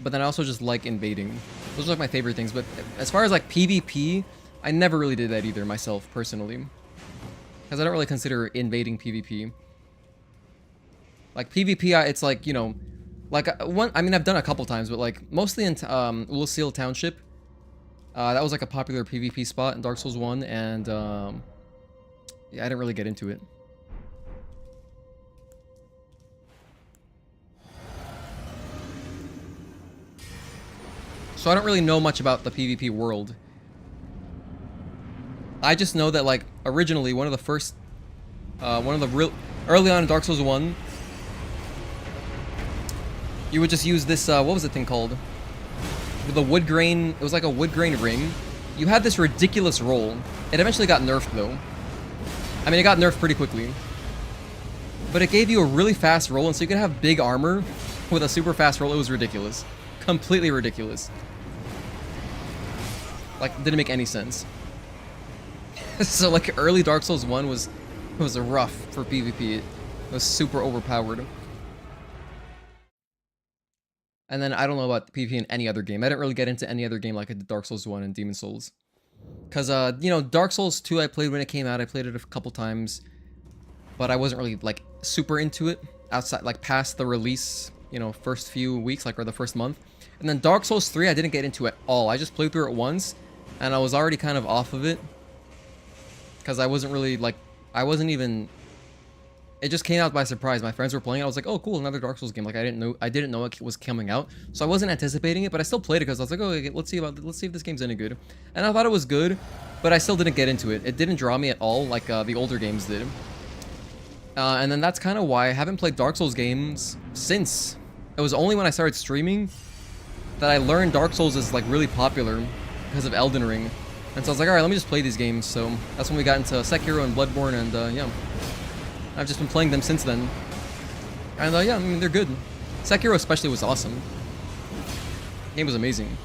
but then I also just like invading. Those are like my favorite things, but as far as like PvP, I never really did that either myself, personally. Because I don't really consider invading PvP. Like PvP, it's like, you know, like I mean, I've done it a couple times, but like mostly in Ulsil Township. That was like a popular PvP spot in Dark Souls 1, and yeah, I didn't really get into it. So I don't really know much about the PvP world. I just know that, like, originally, early on in Dark Souls 1, you would just use this, what was the thing called? With the wood grain, it was like a wood grain ring. You had this ridiculous roll. It eventually got nerfed, though. I mean, it got nerfed pretty quickly. But it gave you a really fast roll, and so you could have big armor with a super fast roll. It was ridiculous. Completely ridiculous. Like, didn't make any sense. So, like, early Dark Souls 1 was rough for PvP. It was super overpowered. And then I don't know about PvP in any other game. I didn't really get into any other game like I did Dark Souls 1 and Demon Souls. Because, you know, Dark Souls 2 I played when it came out. I played it a couple times. But I wasn't really, like, super into it. Outside, like, past the release, you know, first few weeks, like, or the first month. And then Dark Souls 3 I didn't get into at all. I just played through it once. And I was already kind of off of it. Because I wasn't really, like, I wasn't even... It just came out by surprise. My friends were playing it. I was like, oh, cool, another Dark Souls game. Like, I didn't know it was coming out. So I wasn't anticipating it, but I still played it because I was like, oh, let's see if this game's any good. And I thought it was good, but I still didn't get into it. It didn't draw me at all like the older games did. And then that's kind of why I haven't played Dark Souls games since. It was only when I started streaming that I learned Dark Souls is, like, really popular because of Elden Ring. And so I was like, alright, let me just play these games. So that's when we got into Sekiro and Bloodborne, and yeah. I've just been playing them since then. And yeah, I mean, they're good. Sekiro especially was awesome. The game was amazing.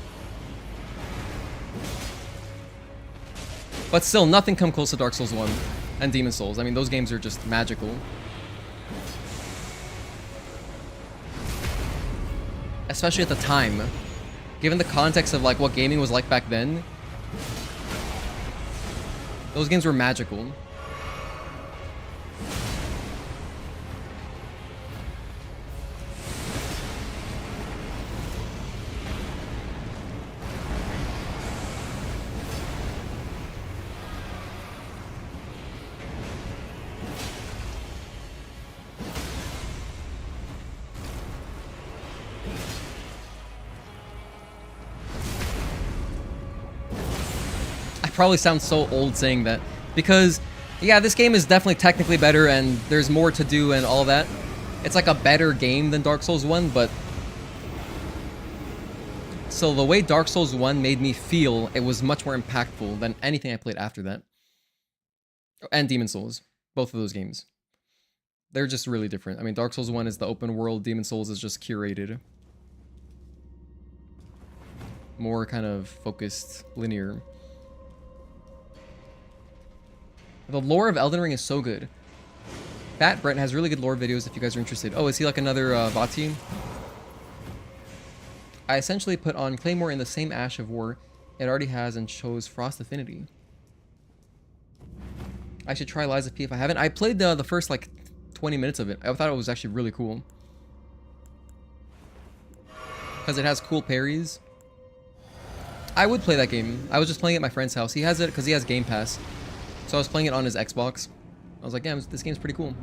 But still, nothing come close to Dark Souls 1. and Demon Souls. I mean, those games are just magical. Especially at the time. Given the context of like what gaming was like back then, those games were magical. Probably sounds so old saying that, because yeah, this game is definitely technically better and there's more to do and all that. It's like a better game than Dark Souls 1, but so the way Dark Souls 1 made me feel, it was much more impactful than anything I played after that. And Demon Souls, both of those games. They're just really different. I mean, Dark Souls 1 is the open world, Demon Souls is just curated. More kind of focused, linear. The lore of Elden Ring is so good. Fat Brent has really good lore videos if you guys are interested. Oh, is he like another Vati? I essentially put on Claymore in the same Ash of War it already has and chose Frost Affinity. I should try Lies of P if I haven't. I played the first like 20 minutes of it. I thought it was actually really cool. Because it has cool parries. I would play that game. I was just playing it at my friend's house. He has it because he has Game Pass. So I was playing it on his Xbox. I was like, yeah, this game's pretty cool.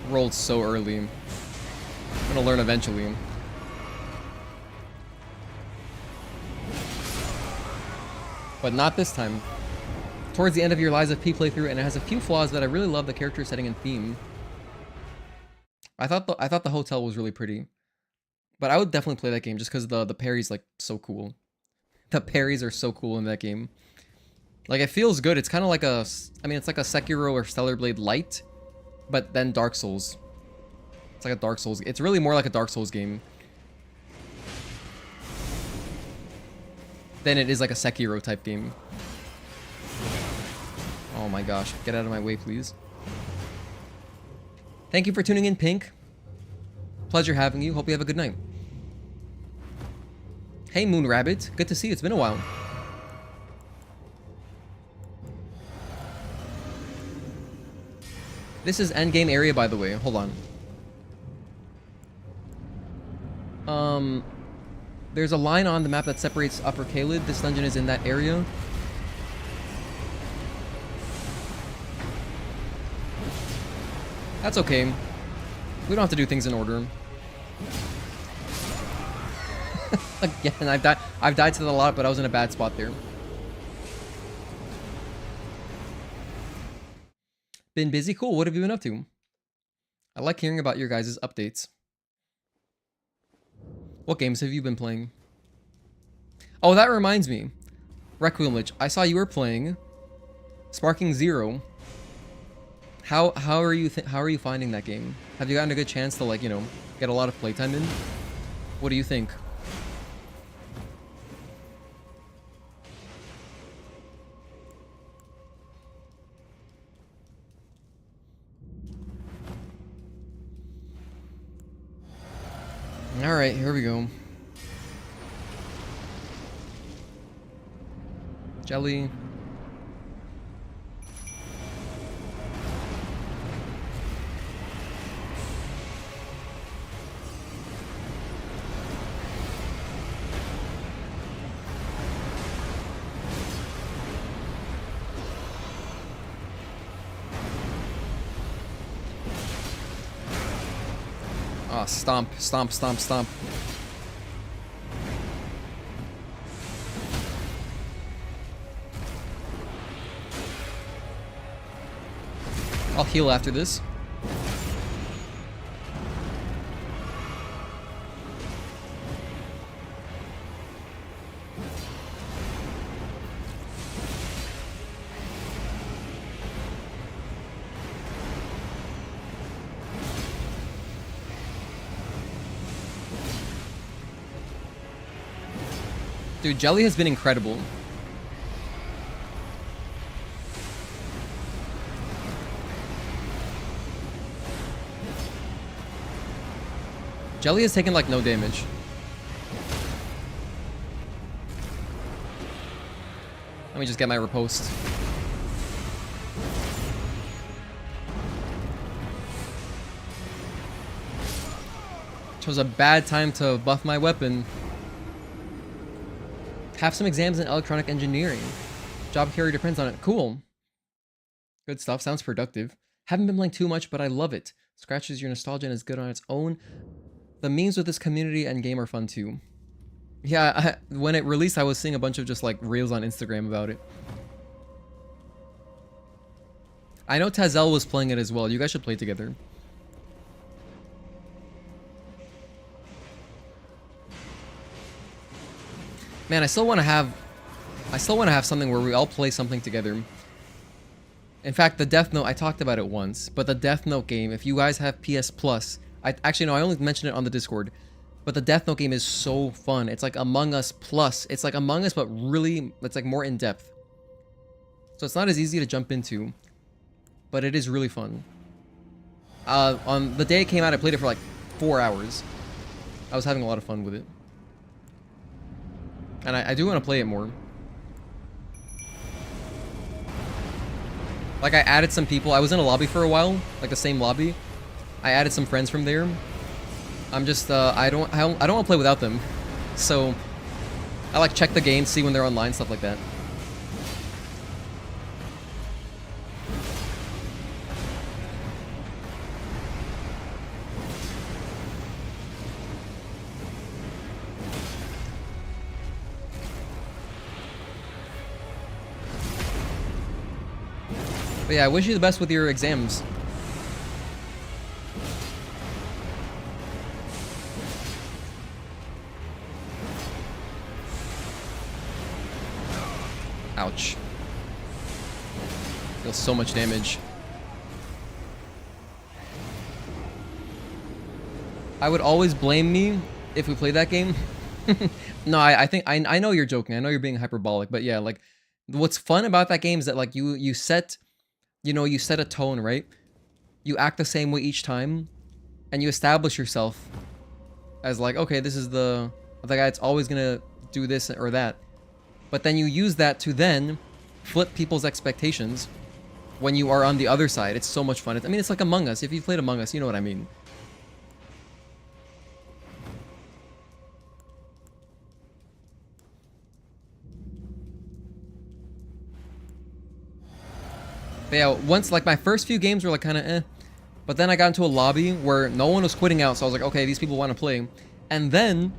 Rolled so early. I'm gonna learn eventually. But not this time. Towards the end of your Lies of P playthrough, and it has a few flaws that I really love the character setting and theme. I thought the hotel was really pretty. But I would definitely play that game just because the parry's like so cool. The parries are so cool in that game. Like it feels good. It's kind of like a, I mean, it's like a Sekiro or Stellar Blade Light, but then Dark Souls. It's like a Dark Souls. It's really more like a Dark Souls game than it is like a Sekiro type game. Oh my gosh, get out of my way, please. Thank you for tuning in, Pink. Pleasure having you. Hope you have a good night. Hey, Moon Rabbit. Good to see you. It's been a while. This is endgame area, by the way. Hold on. There's a line on the map that separates Upper Caelid. This dungeon is in that area. That's okay. We don't have to do things in order. Again, I've died to the lot, but I was in a bad spot there. Been busy? Cool. What have you been up to? I like hearing about your guys' updates. What games have you been playing? Oh, that reminds me. Requiem Lich, I saw you were playing Sparking Zero. How are you finding that game? Have you gotten a good chance to, like, you know, get a lot of playtime in? What do you think? All right, here we go. Jelly. Ah, stomp, stomp, stomp, stomp. I'll heal after this. Dude, Jelly has been incredible. Jelly has taken like no damage. Let me just get my riposte. Chose a bad time to buff my weapon. Have some exams in electronic engineering. Job career depends on it. Cool. Good stuff. Sounds productive. Haven't been playing too much, but I love it. Scratches your nostalgia and is good on its own. The memes with this community and game are fun too. Yeah, when it released, I was seeing a bunch of just like reels on Instagram about it. I know Tazel was playing it as well. You guys should play together. Man, I still want to have something where we all play something together. In fact, the Death Note, I talked about it once, but the Death Note game, if you guys have PS Plus, I only mentioned it on the Discord, but the Death Note game is so fun. It's like Among Us Plus. It's like Among Us, but really, it's like more in depth. So it's not as easy to jump into, but it is really fun. On the day it came out, I played it for like 4 hours. I was having a lot of fun with it. And I do want to play it more. Like, I added some people. I was in a lobby for a while, like the same lobby. I added some friends from there. I'm just, I don't want to play without them. So, I like check the game, see when they're online, stuff like that. But yeah, I wish you the best with your exams. Ouch. Feels so much damage. I would always blame me if we played that game. No, I think I know you're joking. I know you're being hyperbolic, but yeah, like what's fun about that game is that like you set, you know, you set a tone, right? You act the same way each time, and you establish yourself as like, okay, this is the guy that's always gonna do this or that. But then you use that to then flip people's expectations when you are on the other side. It's so much fun. I mean, it's like Among Us. If you've played Among Us, you know what I mean. But yeah, once, like, my first few games were like kind of eh. But then I got into a lobby where no one was quitting out, so I was like, okay, these people want to play. And then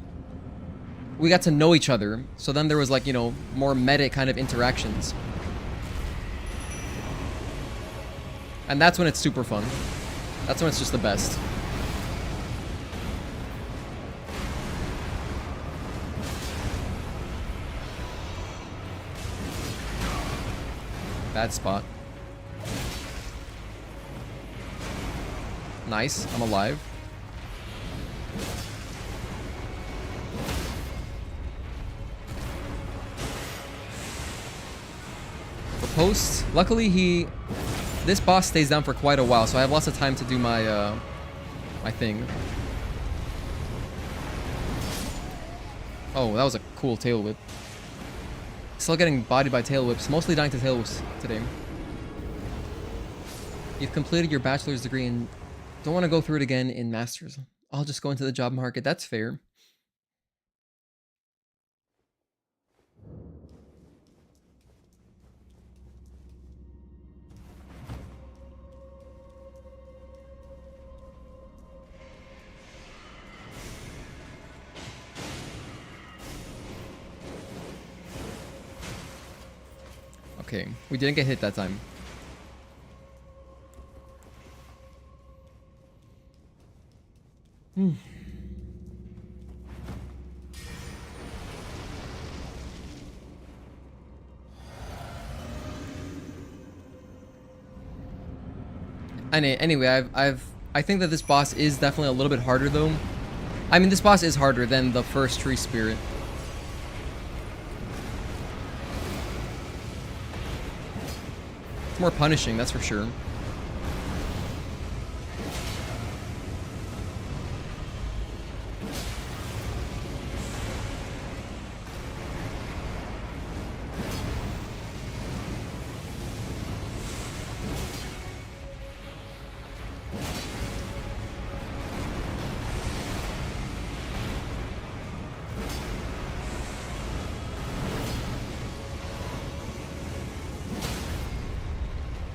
we got to know each other. So then there was like, you know, more meta kind of interactions. And that's when it's super fun. That's when it's just the best. Bad spot. Nice, I'm alive. Post. Luckily, this boss stays down for quite a while, so I have lots of time to do my my thing. Oh, that was a cool tail whip. Still getting bodied by tail whips, mostly dying to tail whips today. You've completed your bachelor's degree and don't want to go through it again in master's. I'll just go into the job market. That's fair. Okay, we didn't get hit that time. Anyway, I think that this boss is definitely a little bit harder though. I mean, this boss is harder than the first Tree Spirit. more punishing, that's for sure.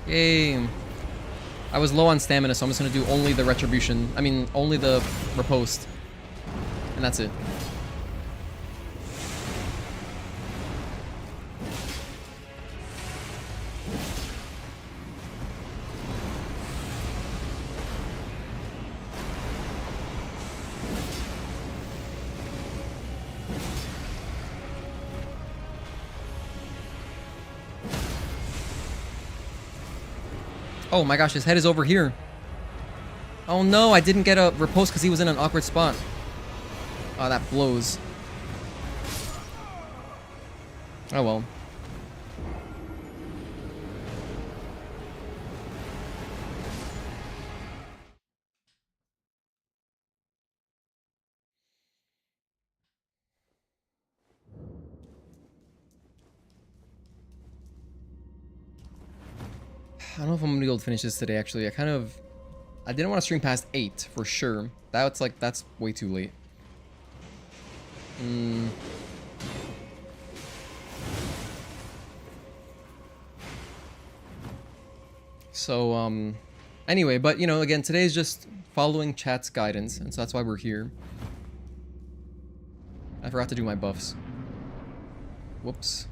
Yay. I was low on stamina, so I'm just gonna do only the retribution. I mean, only the riposte. And that's it. Oh my gosh, his head is over here. Oh no, I didn't get a riposte because he was in an awkward spot. Oh, that blows. Oh well. I don't know if I'm gonna be able to finish this today, actually. I didn't want to stream past 8, for sure. That's way too late. So, anyway, but, you know, again, today is just following chat's guidance, and so that's why we're here. I forgot to do my buffs. Whoops.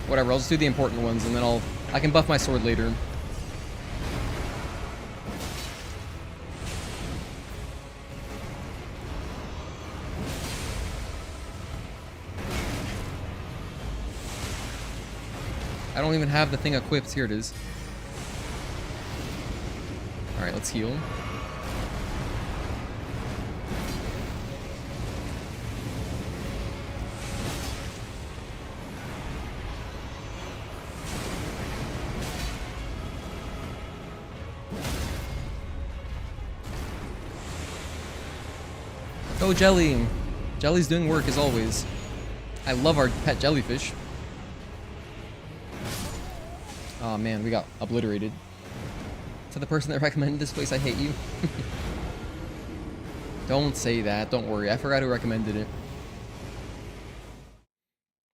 Whatever, I'll just do the important ones, and then I can buff my sword later. I don't even have the thing equipped. Here it is. Alright, let's heal. Go Jelly! Jelly's doing work as always. I love our pet jellyfish. Oh man, we got obliterated. To the person that recommended this place, I hate you. Don't say that, don't worry. I forgot who recommended it.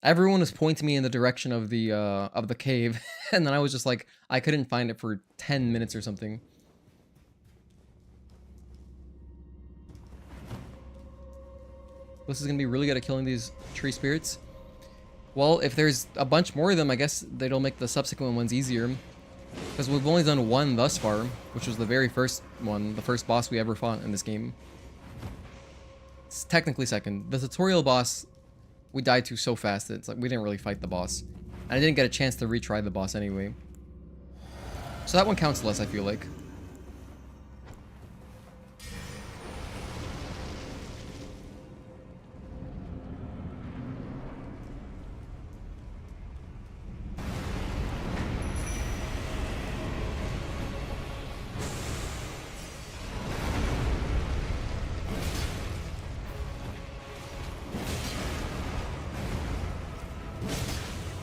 Everyone was pointing me in the direction of the cave, and then I was just like, I couldn't find it for 10 minutes or something. This is gonna be really good at killing these tree spirits. Well, if there's a bunch more of them, I guess they'll make the subsequent ones easier. Because we've only done one thus far, which was the very first one, the first boss we ever fought in this game. It's technically second. The tutorial boss, we died to so fast that it's like we didn't really fight the boss. And I didn't get a chance to retry the boss anyway. So that one counts less, I feel like.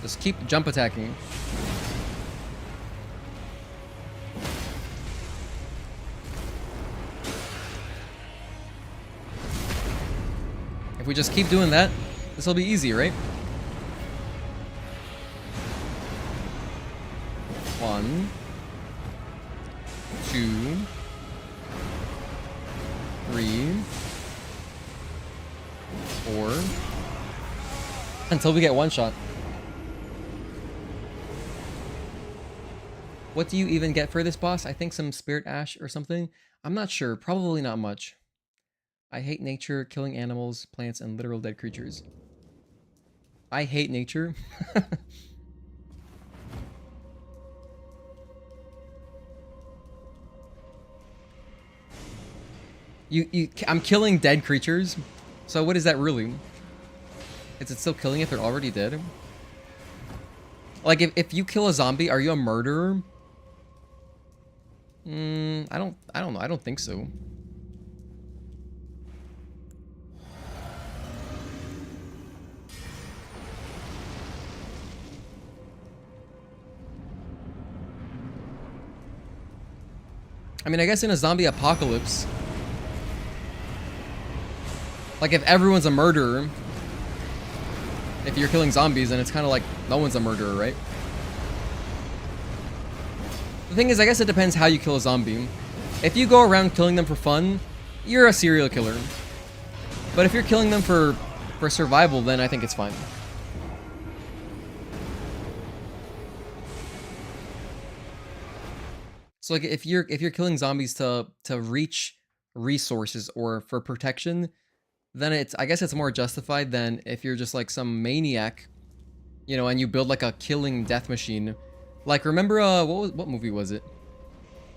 Just keep jump attacking. If we just keep doing that, this will be easy, right? 1, 2, 3, 4, until we get one shot. What do you even get for this boss? I think some spirit ash or something. I'm not sure. Probably not much. I hate nature, killing animals, plants, and literal dead creatures. I hate nature. I'm killing dead creatures. So what is that really? Is it still killing if they're already dead? Like, if you kill a zombie, are you a murderer? I don't know. I don't think so. I mean, I guess in a zombie apocalypse, like if everyone's a murderer, if you're killing zombies, then it's kind of like no one's a murderer, right? The thing is, I guess it depends how you kill a zombie. If you go around killing them for fun, you're a serial killer. But if you're killing them for survival, then I think it's fine. So like if you're killing zombies to reach resources or for protection, then I guess it's more justified than if you're just like some maniac, you know, and you build like a killing death machine. Like remember what movie was it?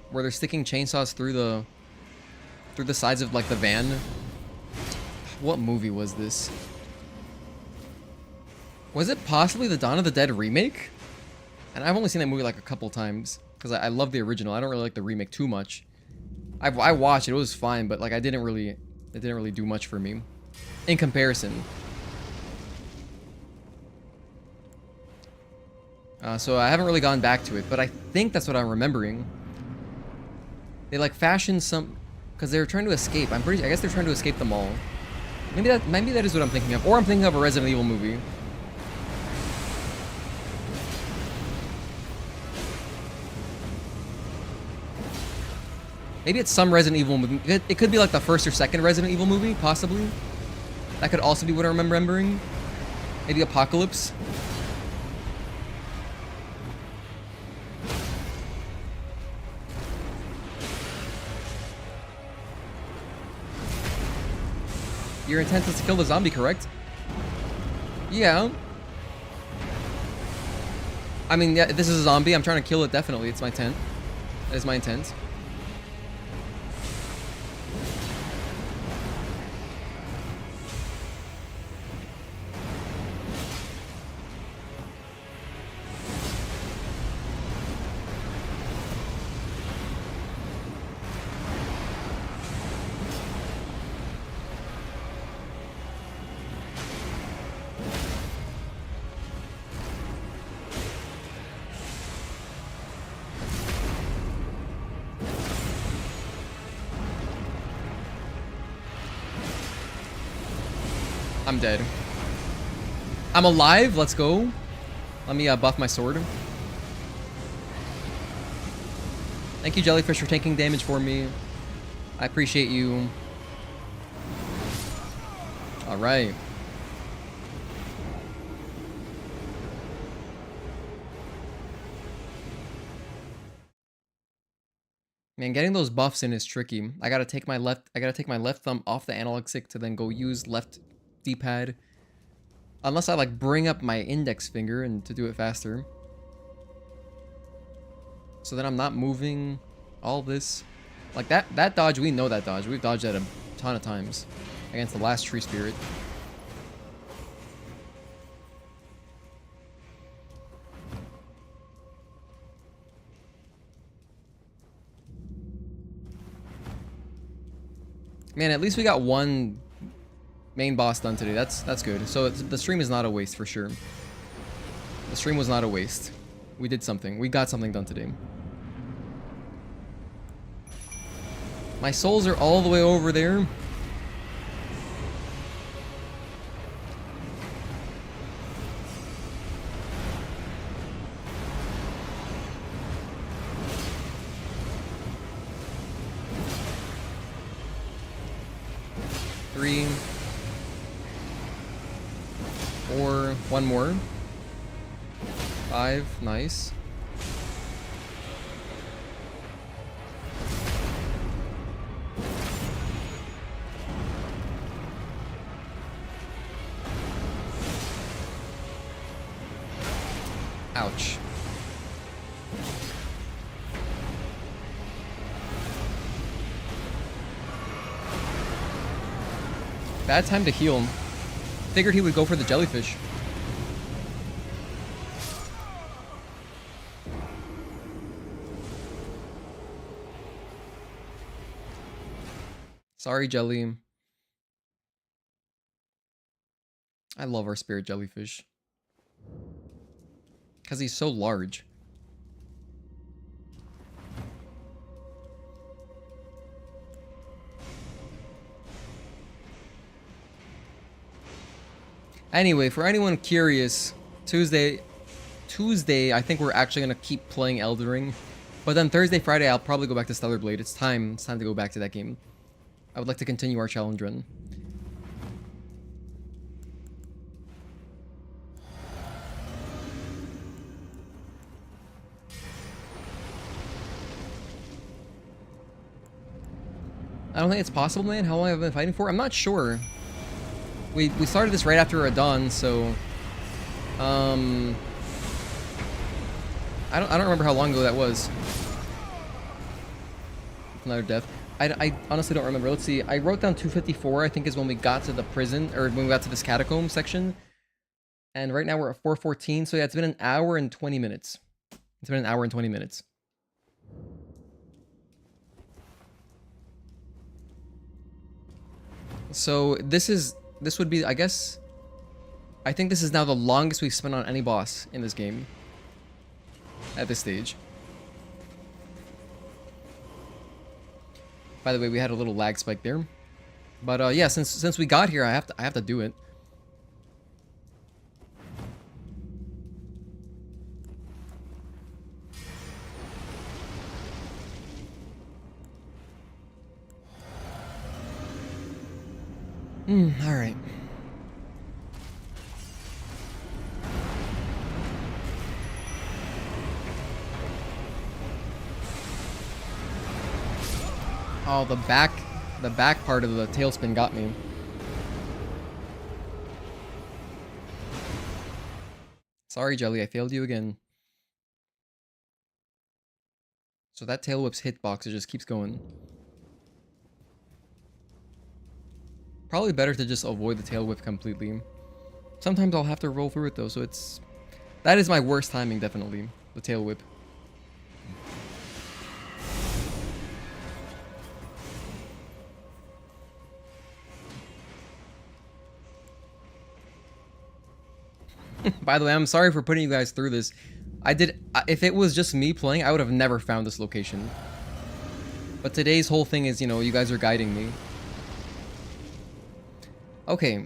Where they're sticking chainsaws through the sides of like the van? What movie was this? Was it possibly the Dawn of the Dead remake? And I've only seen that movie like a couple times because I love the original. I don't really like the remake too much. I watched it. It was fine, but like it didn't really do much for me in comparison. So I haven't really gone back to it, but I think that's what I'm remembering. They like fashioned some, because they were trying to escape. I guess they're trying to escape the mall. Maybe that is what I'm thinking of, or I'm thinking of a Resident Evil movie. Maybe it's some Resident Evil movie. It could be like the first or second Resident Evil movie, possibly. That could also be what I'm remembering. Maybe Apocalypse. Your intent is to kill the zombie, correct? Yeah. I mean, yeah, this is a zombie. I'm trying to kill it, definitely. It's my intent. That is my intent. I'm dead. I'm alive. Let's go. Let me buff my sword. Thank you, Jellyfish, for taking damage for me. I appreciate you. All right. Man, getting those buffs in is tricky. I gotta take my left thumb off the analog stick to then go use left D-pad. Unless I like bring up my index finger and to do it faster. So then I'm not moving all this. Like that dodge, we know that dodge. We've dodged that a ton of times against the last Tree Spirit. Man, at least we got one main boss done today. That's good. So the stream is not a waste for sure. The stream was not a waste. We did something. We got something done today. My souls are all the way over there. Three. 4, one more. 5, nice. Ouch. Bad time to heal him. Figured he would go for the jellyfish. Sorry, Jelly. I love our spirit jellyfish. Because he's so large. Anyway, for anyone curious, Tuesday, I think we're actually going to keep playing Elden Ring. But then Thursday, Friday, I'll probably go back to Stellar Blade. It's time to go back to that game. I would like to continue our challenge run. I don't think it's possible, man. How long have I been fighting for? I'm not sure. We started this right after Radahn, so I don't remember how long ago that was. Another death. I honestly don't remember. Let's see. I wrote down 254, I think is when we got to the prison, or when we got to this catacomb section. And right now we're at 4:14, so yeah, it's been an hour and 20 minutes. It's been an hour and 20 minutes. So this would be, I guess, I think this is now the longest we've spent on any boss in this game at this stage. By the way, we had a little lag spike there, but yeah, since we got here, I have to do it. All right. Oh, the back part of the tailspin got me. Sorry, Jelly, I failed you again. So that tail whip's hitbox, it just keeps going. Probably better to just avoid the tail whip completely. Sometimes I'll have to roll through it though, so that is my worst timing, definitely. The tail whip. By the way, I'm sorry for putting you guys through this. If it was just me playing, I would have never found this location. But today's whole thing is, you know, you guys are guiding me. Okay.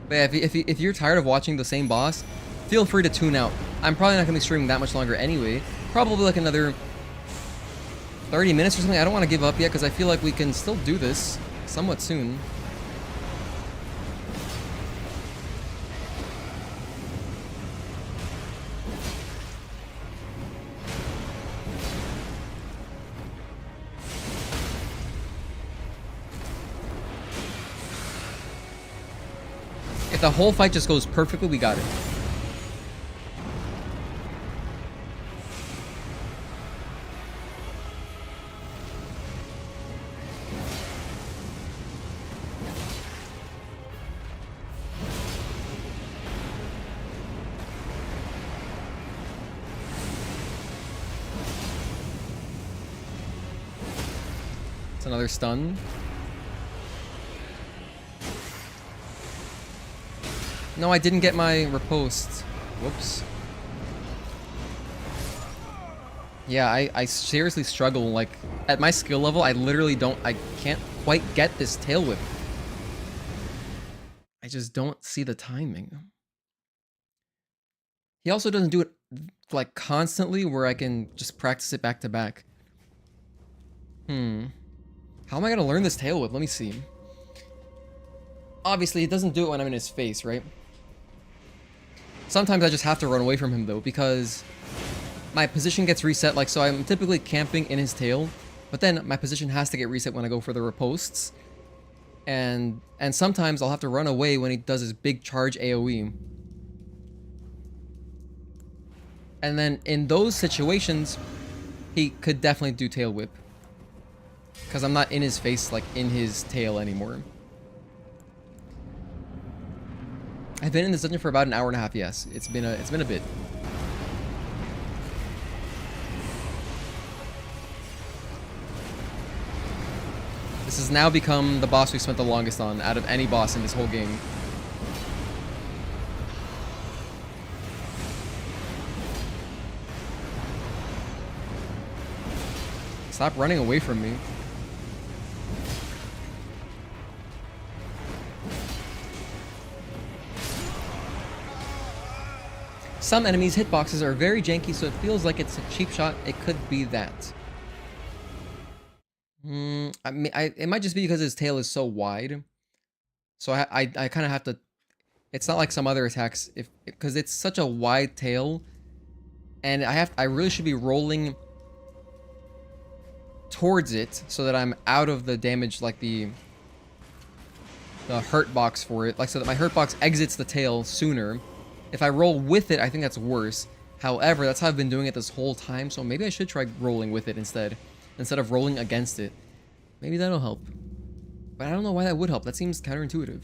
But yeah, if you're tired of watching the same boss, feel free to tune out. I'm probably not going to be streaming that much longer anyway. Probably like another 30 minutes or something. I don't want to give up yet because I feel like we can still do this somewhat soon. If the whole fight just goes perfectly, we got it. It's another stun. No, I didn't get my riposte. Whoops. Yeah, I seriously struggle. Like, at my skill level, I can't quite get this tail whip. I just don't see the timing. He also doesn't do it, like, constantly where I can just practice it back to back. How am I gonna learn this tail whip? Let me see. Obviously, it doesn't do it when I'm in his face, right? Sometimes I just have to run away from him, though, because my position gets reset. Like, so I'm typically camping in his tail, but then my position has to get reset when I go for the ripostes. And sometimes I'll have to run away when he does his big charge AoE. And then in those situations, he could definitely do tail whip. Because I'm not in his face, like, in his tail anymore. I've been in this dungeon for about an hour and a half, yes. It's been a bit. This has now become the boss we spent the longest on out of any boss in this whole game. Stop running away from me. Some enemies' hitboxes are very janky, so it feels like it's a cheap shot. It could be that. I mean, it might just be because his tail is so wide. So I kind of have to... It's not like some other attacks, because it's such a wide tail. And I really should be rolling towards it so that I'm out of the damage, like the hurt box for it. Like, so that my hurt box exits the tail sooner. If I roll with it, I think that's worse. However, that's how I've been doing it this whole time, so maybe I should try rolling with it instead of rolling against it. Maybe that'll help. But I don't know why that would help. That seems counterintuitive.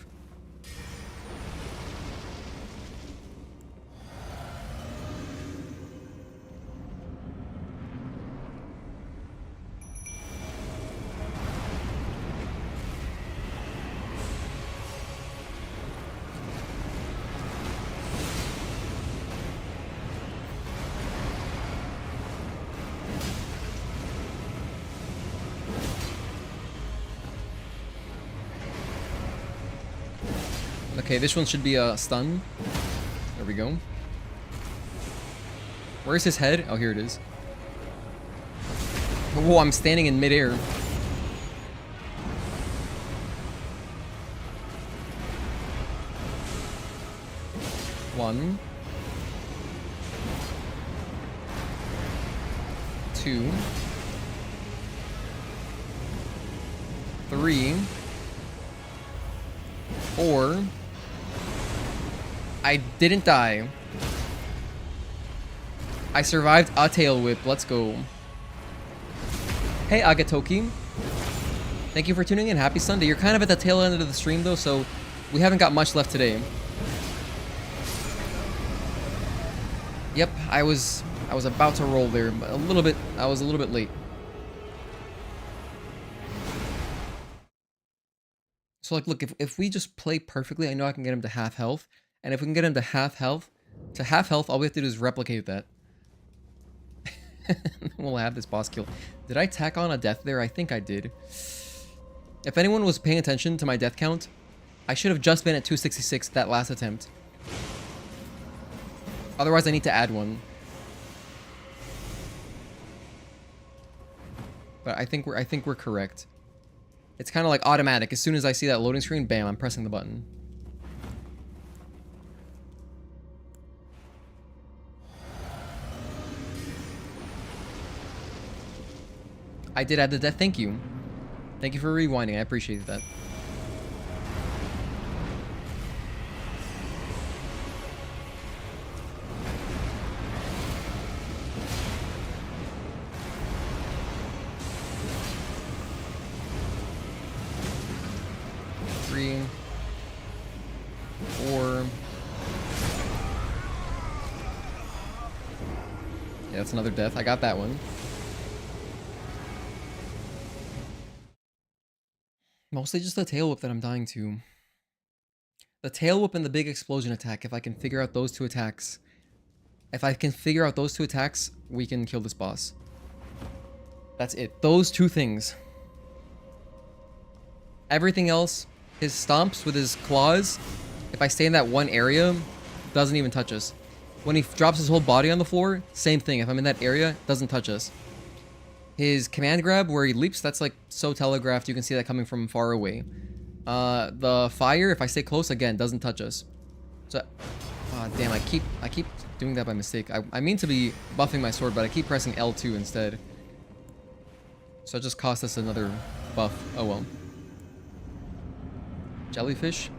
Okay, this one should be a stun. There we go. Where's his head? Oh, here it is. Whoa, I'm standing in midair. One. Two. Three. Four. I didn't die. I survived a tail whip. Let's go. Hey, Agatoki. Thank you for tuning in. Happy Sunday. You're kind of at the tail end of the stream, though, so we haven't got much left today. Yep, I was about to roll there, but I was a little bit late. So, like, look, if we just play perfectly, I know I can get him to half health. And if we can get him to half health, all we have to do is replicate that. We'll have this boss kill. Did I tack on a death there? I think I did. If anyone was paying attention to my death count, I should have just been at 266 that last attempt. Otherwise, I need to add one. But I think we're correct. It's kind of like automatic. As soon as I see that loading screen, bam, I'm pressing the button. I did add the death. Thank you. Thank you for rewinding. I appreciate that. Three. Four. Yeah, that's another death. I got that one. Mostly just the tail whip that I'm dying to. The tail whip and the big explosion attack. If I can figure out those two attacks. We can kill this boss. That's it. Those two things. Everything else, his stomps with his claws, if I stay in that one area, doesn't even touch us. When he drops his whole body on the floor, same thing. If I'm in that area, doesn't touch us. His command grab where he leaps, that's like so telegraphed, you can see that coming from far away. The fire, if I stay close, again, doesn't touch us. So, damn, I keep doing that by mistake. I mean to be buffing my sword, but I keep pressing L2 instead. So it just cost us another buff. Oh well. Jellyfish.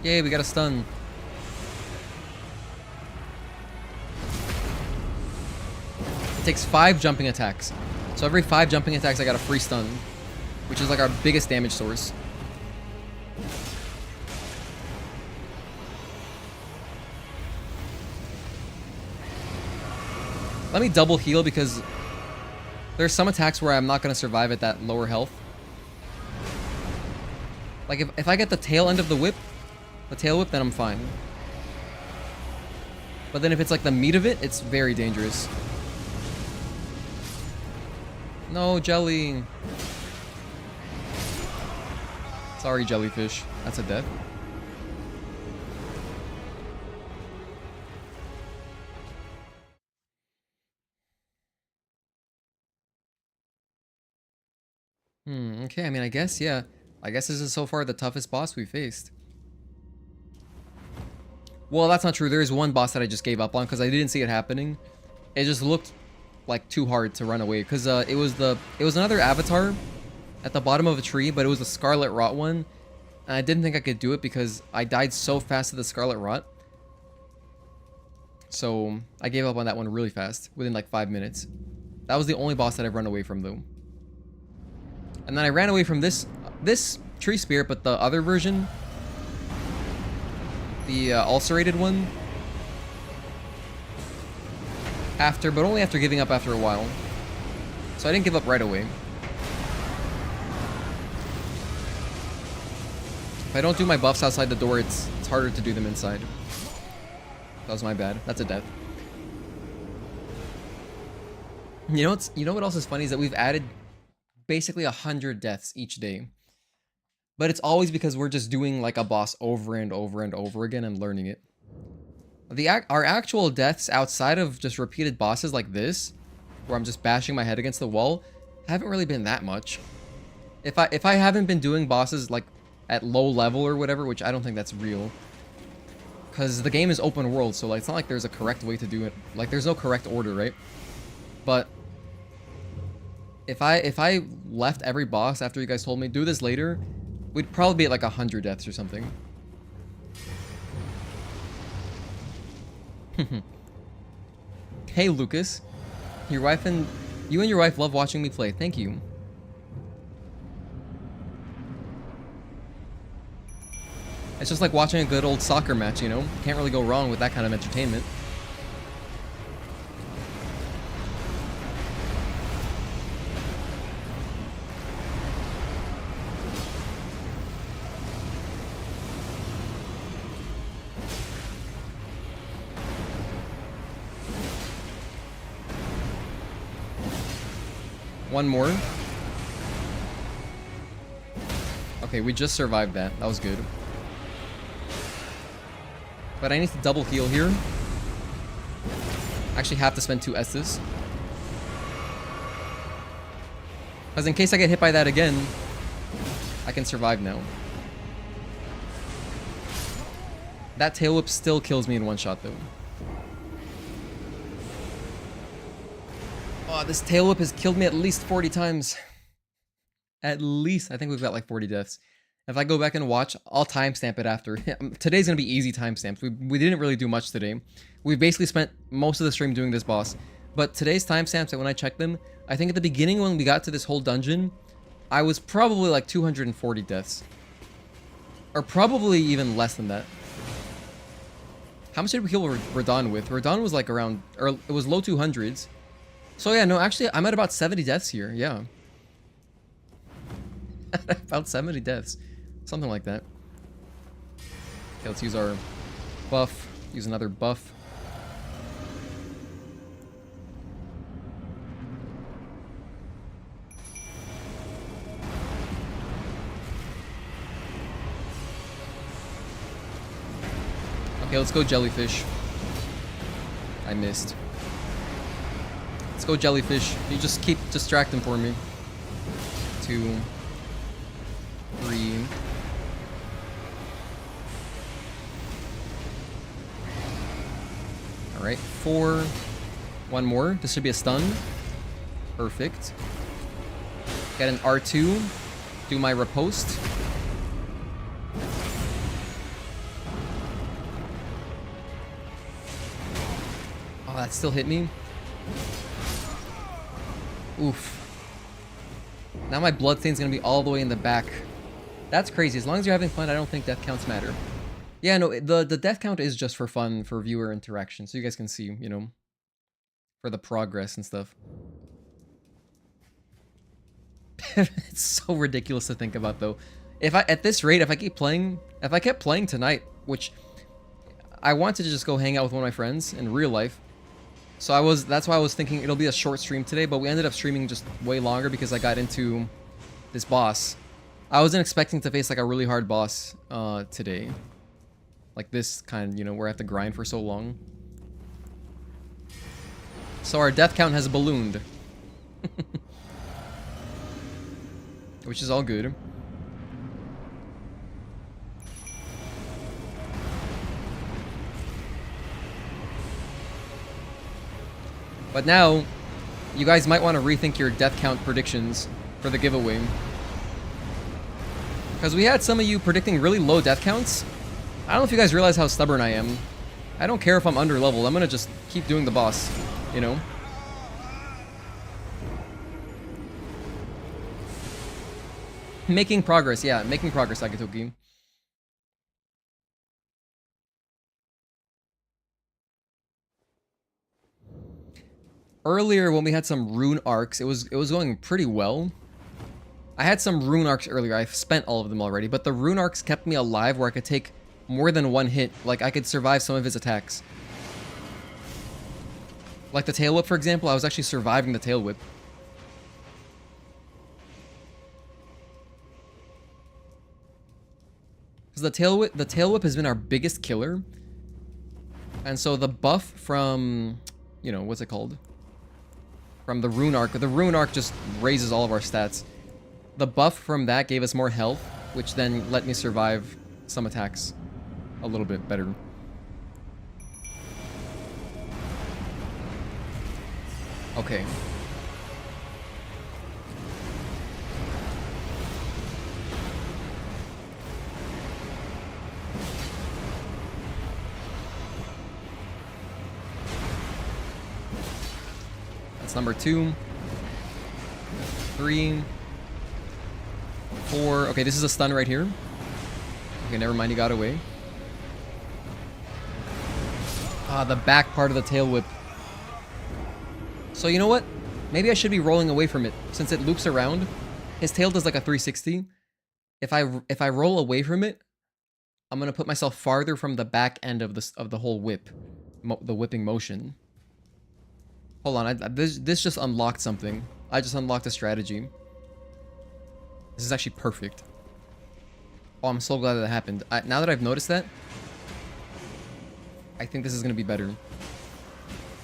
Yay, we got a stun. It takes 5 jumping attacks. So every 5 jumping attacks I got a free stun, which is like our biggest damage source. Let me double heal because there's some attacks where I'm not going to survive at that lower health. Like if I get the tail end of the whip, then I'm fine. But then if it's like the meat of it, it's very dangerous. No, jelly. Sorry, jellyfish. That's a death. Okay, I mean, I guess, yeah. I guess this is so far the toughest boss we faced. Well, that's not true. There is one boss that I just gave up on because I didn't see it happening. It just looked like too hard to run away because it was another avatar at the bottom of a tree, but it was the Scarlet Rot one. And I didn't think I could do it because I died so fast to the Scarlet Rot. So I gave up on that one really fast, within like 5 minutes. That was the only boss that I've run away from though. And then I ran away from this tree spirit, but the other version, the ulcerated one, but only after giving up after a while. So I didn't give up right away. If I don't do my buffs outside the door, it's harder to do them inside. That was my bad. That's a death. You know what else is funny is that we've added basically 100 deaths each day. But it's always because we're just doing like a boss over and over and over again and learning it. Our actual deaths outside of just repeated bosses like this, where I'm just bashing my head against the wall, haven't really been that much. If I haven't been doing bosses like at low level or whatever, which I don't think that's real, because the game is open world, so like it's not like there's a correct way to do it. Like there's no correct order, right? But if I left every boss after you guys told me do this later, we'd probably be at like 100 deaths or something. Hey Lucas, you and your wife love watching me play. Thank you. It's just like watching a good old soccer match, you know? Can't really go wrong with that kind of entertainment. One more. Okay, we just survived that. That was good. But I need to double heal here. I actually have to spend 2 S's. Because in case I get hit by that again, I can survive now. That tail whip still kills me in one shot though. Oh, this tail whip has killed me at least 40 times. At least. I think we've got like 40 deaths. If I go back and watch, I'll timestamp it after. Today's going to be easy timestamps. We didn't really do much today. We basically spent most of the stream doing this boss. But today's timestamps, when I checked them, I think at the beginning when we got to this whole dungeon, I was probably like 240 deaths. Or probably even less than that. How much did we kill Radahn with? Radahn was like around, or it was low 200s. So yeah, no, actually, I'm at about 70 deaths here, yeah. About 70 deaths. Something like that. Okay, let's use our buff. Use another buff. Okay, let's go jellyfish. I missed. Let's go jellyfish. You just keep distracting for me. 2, 3. Alright, 4. One more. This should be a stun. Perfect. Get an R2. Do my riposte. that still hit me. Oof. Now my bloodstain's gonna be all the way in the back. That's crazy. As long as you're having fun, I don't think death counts matter. Yeah, no, the death count is just for fun, for viewer interaction, so you guys can see, you know, for the progress and stuff. It's so ridiculous to think about, though. At this rate, if I kept playing tonight, which I wanted to just go hang out with one of my friends in real life. So that's why I was thinking it'll be a short stream today, but we ended up streaming just way longer because I got into this boss. I wasn't expecting to face like a really hard boss today. Like this kind, you know, where I have to grind for so long. So our death count has ballooned. Which is all good. But now, you guys might want to rethink your death count predictions for the giveaway. Because we had some of you predicting really low death counts. I don't know if you guys realize how stubborn I am. I don't care if I'm under leveled. I'm going to just keep doing the boss, you know? Making progress, yeah. Making progress, Akitoki. Earlier, when we had some rune arcs, it was going pretty well. I had some rune arcs earlier. I've spent all of them already, but the rune arcs kept me alive where I could take more than one hit. Like, I could survive some of his attacks. Like the tail whip, for example, I was actually surviving the tail whip. Because the tail whip has been our biggest killer. And so the buff from, you know, what's it called? From the rune arc just raises all of our stats. The buff from that gave us more health, which then let me survive some attacks a little bit better. Okay. That's number 2. 3. 4. Okay, this is a stun right here. Okay, never mind, he got away. Ah, the back part of the tail whip. So you know what? Maybe I should be rolling away from it since it loops around. His tail does like a 360. If I roll away from it, I'm gonna put myself farther from the back end of the whole whip, the whipping motion. Hold on, this just unlocked something. I just unlocked a strategy. This is actually perfect. Oh, I'm so glad that happened. Now that I've noticed that, I think this is gonna be better.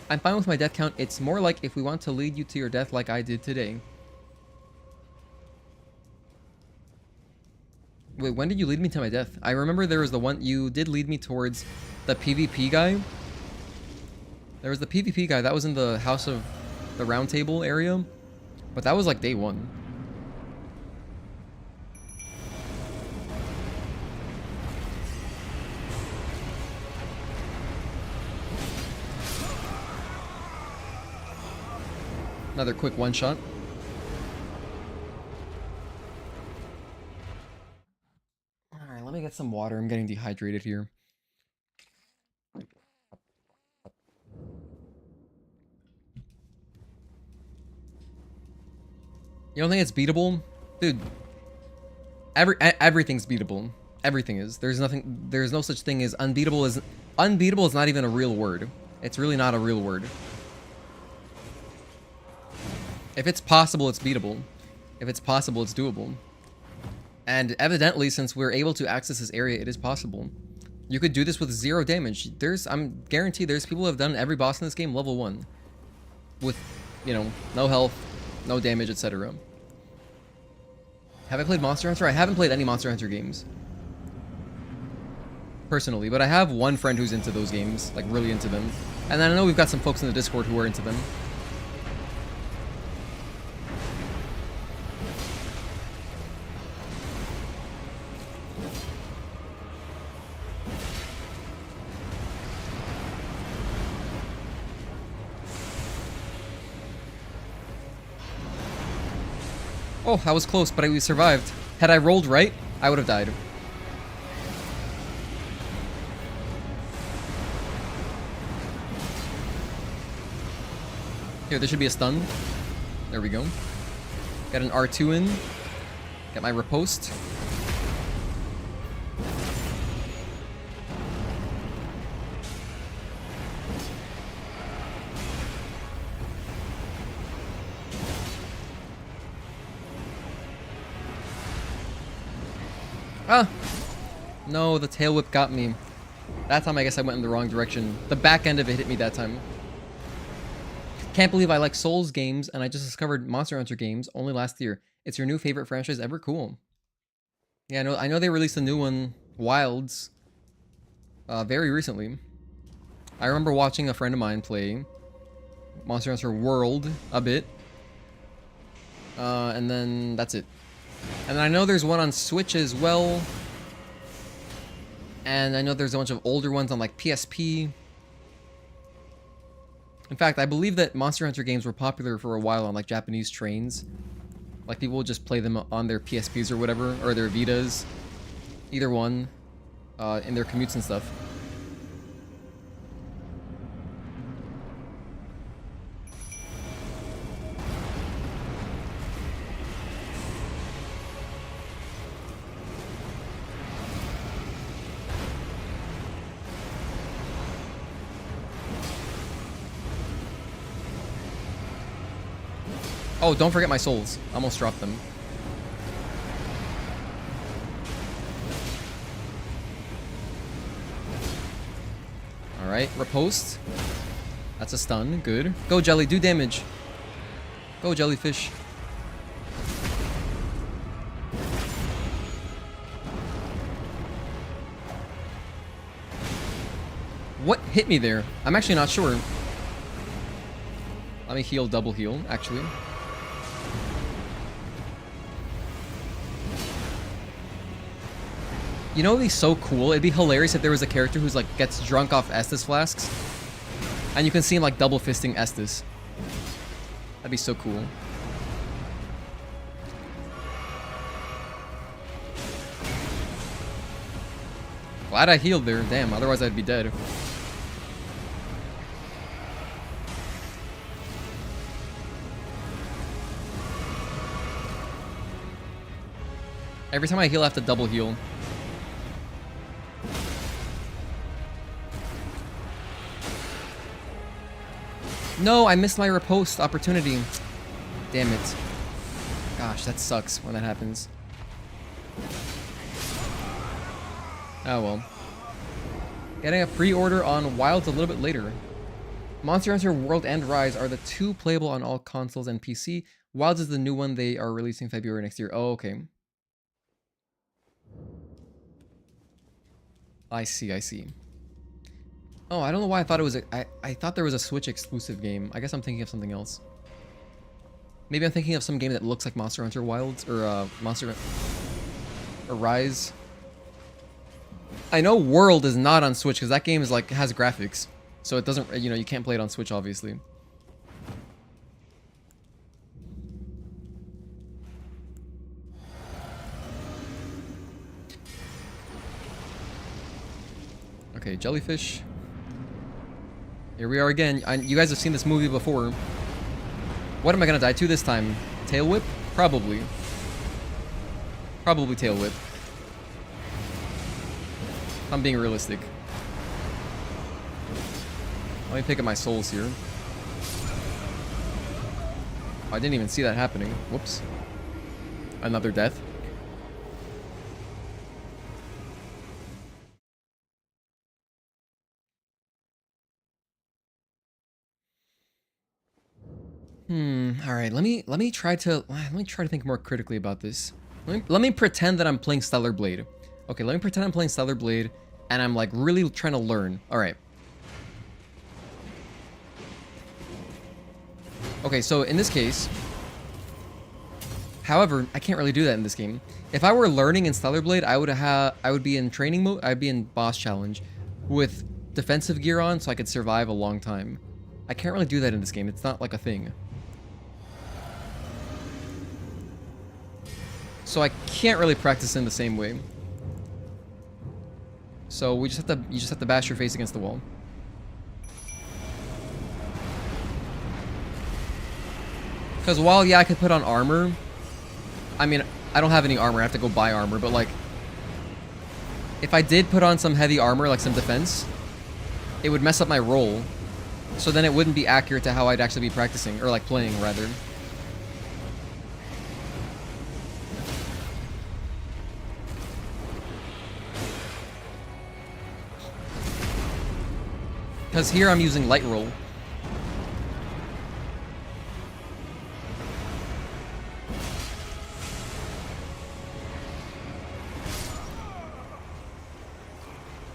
I'm fine with my death count. It's more like if we want to lead you to your death like I did today. Wait, when did you lead me to my death? I remember there was the one... You did lead me towards the PvP guy. There was the PvP guy. That was in the House of the Round Table area. But that was like day 1. Another quick one-shot. Alright, let me get some water. I'm getting dehydrated here. You don't think it's beatable? Dude, everything's beatable. Everything is. There's no such thing as unbeatable. Unbeatable is not even a real word. It's really not a real word. If it's possible, it's beatable. If it's possible, it's doable. And evidently, since we're able to access this area, it is possible. You could do this with 0 damage. I'm guaranteed there's people who have done every boss in this game level 1. With, you know, no health, no damage, etc. Have I played Monster Hunter? I haven't played any Monster Hunter games. Personally, but I have one friend who's into those games, like really into them. And I know we've got some folks in the Discord who are into them. Oh, I was close, but we survived. Had I rolled right, I would have died. Here, there should be a stun. There we go. Got an R2 in. Got my riposte. Ah! No, the tail whip got me. That time I guess I went in the wrong direction. The back end of it hit me that time. Can't believe I like Souls games and I just discovered Monster Hunter games only last year. It's your new favorite franchise ever? Cool. Yeah, I know they released a new one, Wilds, very recently. I remember watching a friend of mine play Monster Hunter World a bit. And then that's it. And I know there's one on Switch as well. And I know there's a bunch of older ones on like PSP. In fact, I believe that Monster Hunter games were popular for a while on like Japanese trains. Like people would just play them on their PSPs or whatever, or their Vitas. Either one, in their commutes and stuff. Oh, don't forget my souls. Almost dropped them. Alright, riposte. That's a stun. Good. Go, Jelly. Do damage. Go, Jellyfish. What hit me there? I'm actually not sure. Let me heal, double heal, actually. You know, it'd be so cool. It'd be hilarious if there was a character who's like gets drunk off Estus flasks, and you can see him like double fisting Estus. That'd be so cool. Glad I healed there. Damn, otherwise I'd be dead. Every time I heal, I have to double heal. No, I missed my riposte opportunity. Damn it. Gosh, that sucks when that happens. Oh well. Getting a pre-order on Wilds a little bit later. Monster Hunter World and Rise are the two playable on all consoles and PC. Wilds is the new one they are releasing February next year. Oh, okay. I see, I see. Oh, I don't know why I thought it was I thought there was a Switch exclusive game. I guess I'm thinking of something else. Maybe I'm thinking of some game that looks like Monster Hunter Wilds or Rise. I know World is not on Switch because that game is like has graphics. So it doesn't, you know, you can't play it on Switch obviously. Okay, Jellyfish. Here we are again. You guys have seen this movie before. What am I gonna die to this time? Tail Whip? Probably. Probably Tail Whip. I'm being realistic. Let me pick up my souls here. Oh, I didn't even see that happening. Whoops. Another death. All right. Let me try to think more critically about this. Let me pretend that I'm playing Stellar Blade. Okay, let me pretend I'm playing Stellar Blade and I'm like really trying to learn. All right. Okay, so in this case, however, I can't really do that in this game. If I were learning in Stellar Blade, I would be in training mode. I'd be in boss challenge with defensive gear on so I could survive a long time. I can't really do that in this game. It's not like a thing. So I can't really practice in the same way. So you just have to bash your face against the wall. Because while, yeah, I could put on armor. I mean, I don't have any armor. I have to go buy armor. But, like, if I did put on some heavy armor, like some defense, it would mess up my roll. So then it wouldn't be accurate to how I'd actually be practicing. Or, like, playing, rather. Because here I'm using light roll.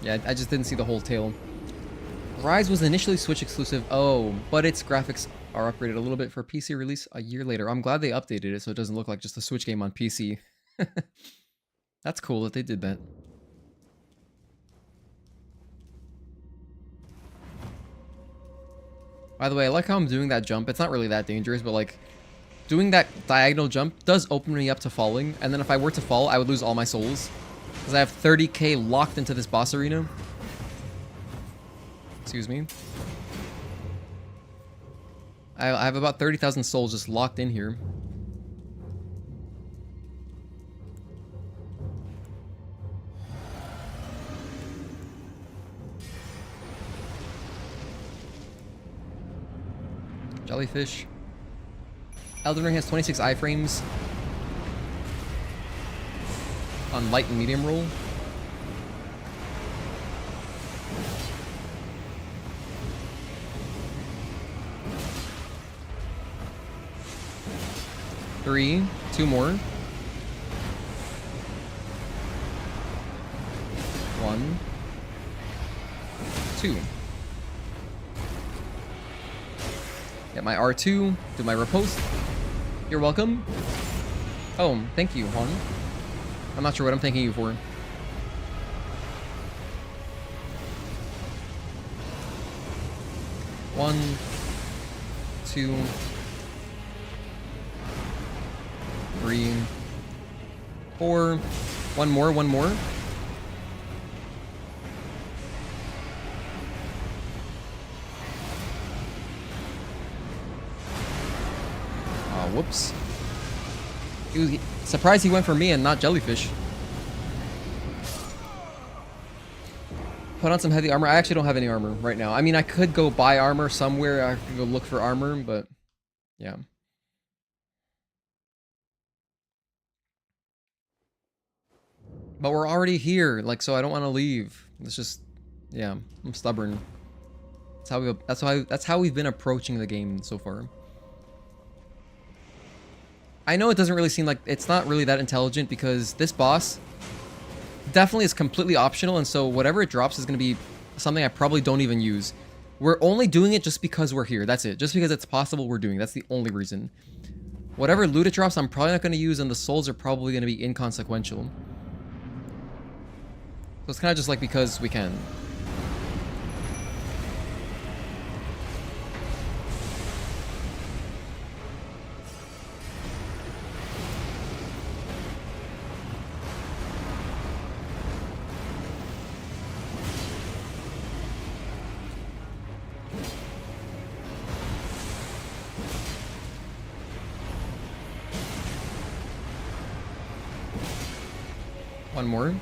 Yeah, I just didn't see the whole tail. Rise was initially Switch exclusive. Oh, but its graphics are upgraded a little bit for PC release a year later. I'm glad they updated it so it doesn't look like just a Switch game on PC. That's cool that they did that. By the way, I like how I'm doing that jump. It's not really that dangerous, but like doing that diagonal jump does open me up to falling. And then if I were to fall, I would lose all my souls. Because I have 30k locked into this boss arena. Excuse me. I have about 30,000 souls just locked in here. Jellyfish. Elden Ring has 26 iframes on light and medium roll. Three, two more. One, two. Get my R2, do my riposte. You're welcome. Oh, thank you, Hon. I'm not sure what I'm thanking you for. One, two, three, four. One more, one more. Whoops. He was surprised he went for me and not jellyfish. Put on some heavy armor. I actually don't have any armor right now. I mean, I could go buy armor somewhere. I could go look for armor, but yeah. But we're already here, like, so I don't want to leave. It's just, yeah, I'm stubborn. That's how we've been approaching the game so far. I know it doesn't really seem like it's not really that intelligent because this boss definitely is completely optional, and so whatever it drops is going to be something I probably don't even use. We're only doing it just because we're here. That's it. Just because it's possible we're doing. That's the only reason. Whatever loot it drops, I'm probably not going to use, and the souls are probably going to be inconsequential. So it's kind of just like because we can. One more.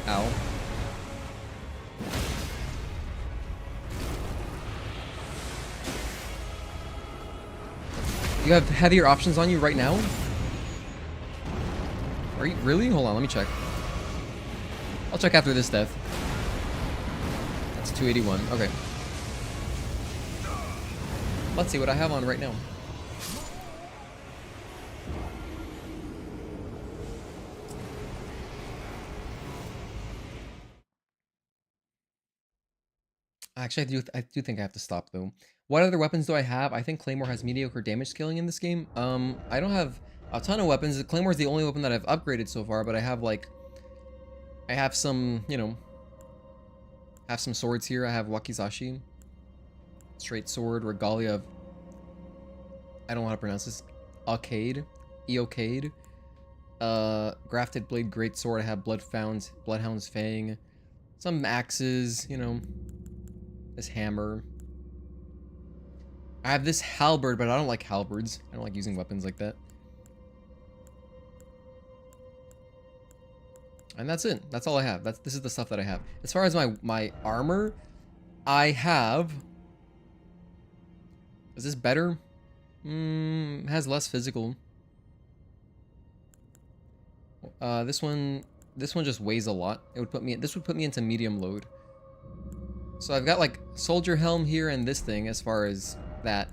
Ow. You have heavier options on you right now? Are you really? Hold on, let me check. I'll check after this death. That's 281. Okay. Let's see what I have on right now. Actually, I do think I have to stop, though. What other weapons do I have? I think Claymore has mediocre damage scaling in this game. I don't have a ton of weapons. Claymore is the only weapon that I've upgraded so far, but I have, like... I have some, you know... have some swords here. I have Wakizashi. Straight sword. Regalia of... I don't know how to pronounce this. Arcade. Eocade. Grafted Blade Greatsword. I have Bloodhound's Fang. Some axes, you know. This hammer. I have this halberd, but I don't like halberds. I don't like using weapons like that. And that's it. That's all I have. This is the stuff that I have. As far as my armor, I have... Is this better? Has less physical. This one just weighs a lot. This would put me into medium load. So I've got like soldier helm here and this thing as far as that.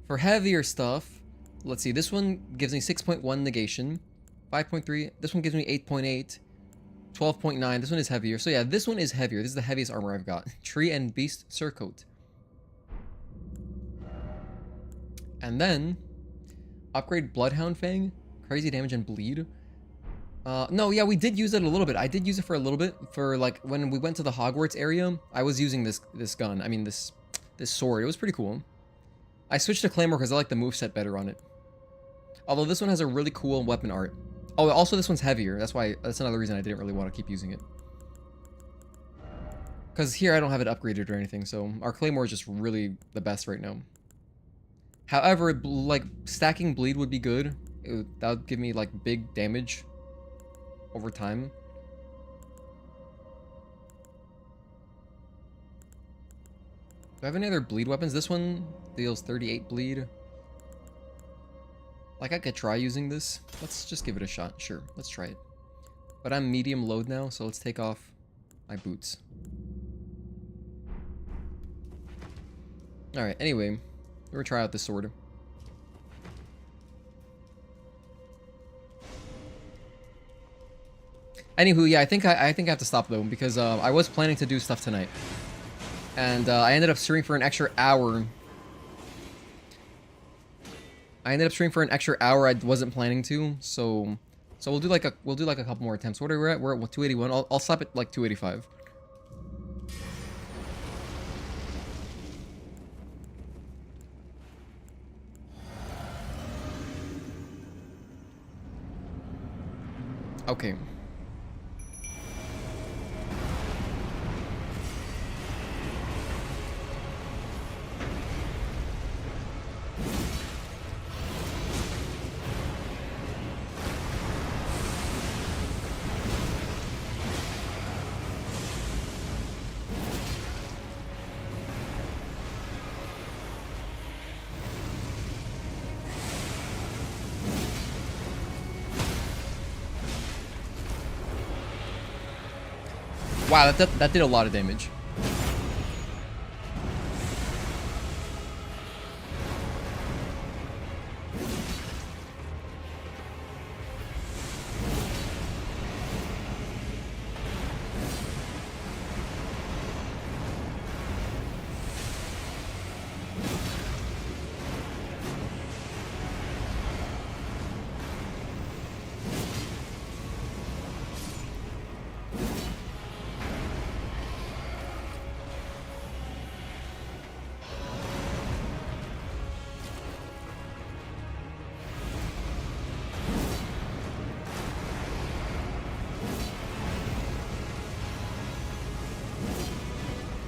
For heavier stuff, let's see. This one gives me 6.1 negation, 5.3. This one gives me 8.8. 12.9. This one is heavier. So yeah, this one is heavier. This is the heaviest armor I've got. Tree and Beast Surcoat. And then upgrade Bloodhound Fang. Crazy damage and bleed. No, yeah, we did use it a little bit. I did use it for a little bit. For like when we went to the Hogwarts area, I was using this gun. I mean this sword. It was pretty cool. I switched to Claymore because I like the moveset better on it. Although this one has a really cool weapon art. Oh, also this one's heavier. That's another reason I didn't really want to keep using it. Because here I don't have it upgraded or anything, so our Claymore is just really the best right now. However, like, stacking bleed would be good. That would give me, like, big damage over time. Do I have any other bleed weapons? This one deals 38 bleed. Like, I could try using this. Let's just give it a shot. Sure, let's try it. But I'm medium load now, so let's take off my boots. Alright, anyway, we're gonna try out this sword. Anywho, yeah, I think I have to stop though, because I was planning to do stuff tonight. And I ended up streaming for an extra hour. I wasn't planning to, so we'll do like a couple more attempts. What are we at? We're at 281. I'll stop at like 285. Okay. Wow, that did a lot of damage.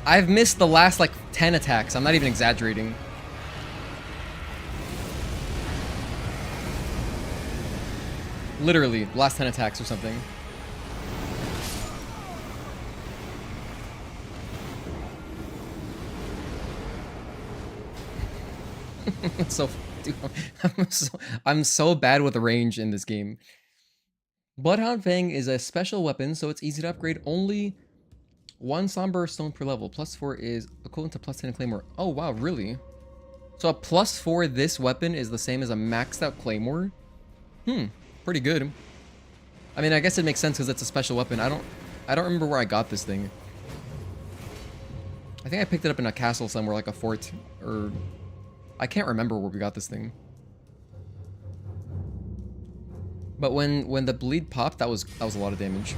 I've missed the last, like, 10 attacks. I'm not even exaggerating. Literally, last 10 attacks or something. Dude, I'm so bad with the range in this game. Bloodhound Fang is a special weapon, so it's easy to upgrade. Only 1 Somber Stone per level. +4 is equivalent to +10 Claymore. Oh, wow, really? So a +4 this weapon is the same as a maxed out Claymore? Pretty good. I mean, I guess it makes sense because it's a special weapon. I don't remember where I got this thing. I think I picked it up in a castle somewhere, like a fort, or... I can't remember where we got this thing. But when the bleed popped, that was a lot of damage.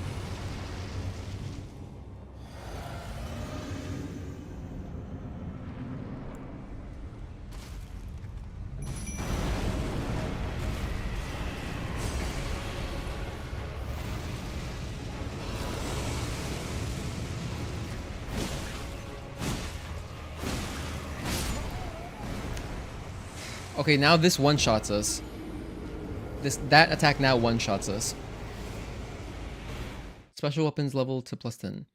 Okay, now this one-shots us. That attack now one-shots us. Special weapons level to +10.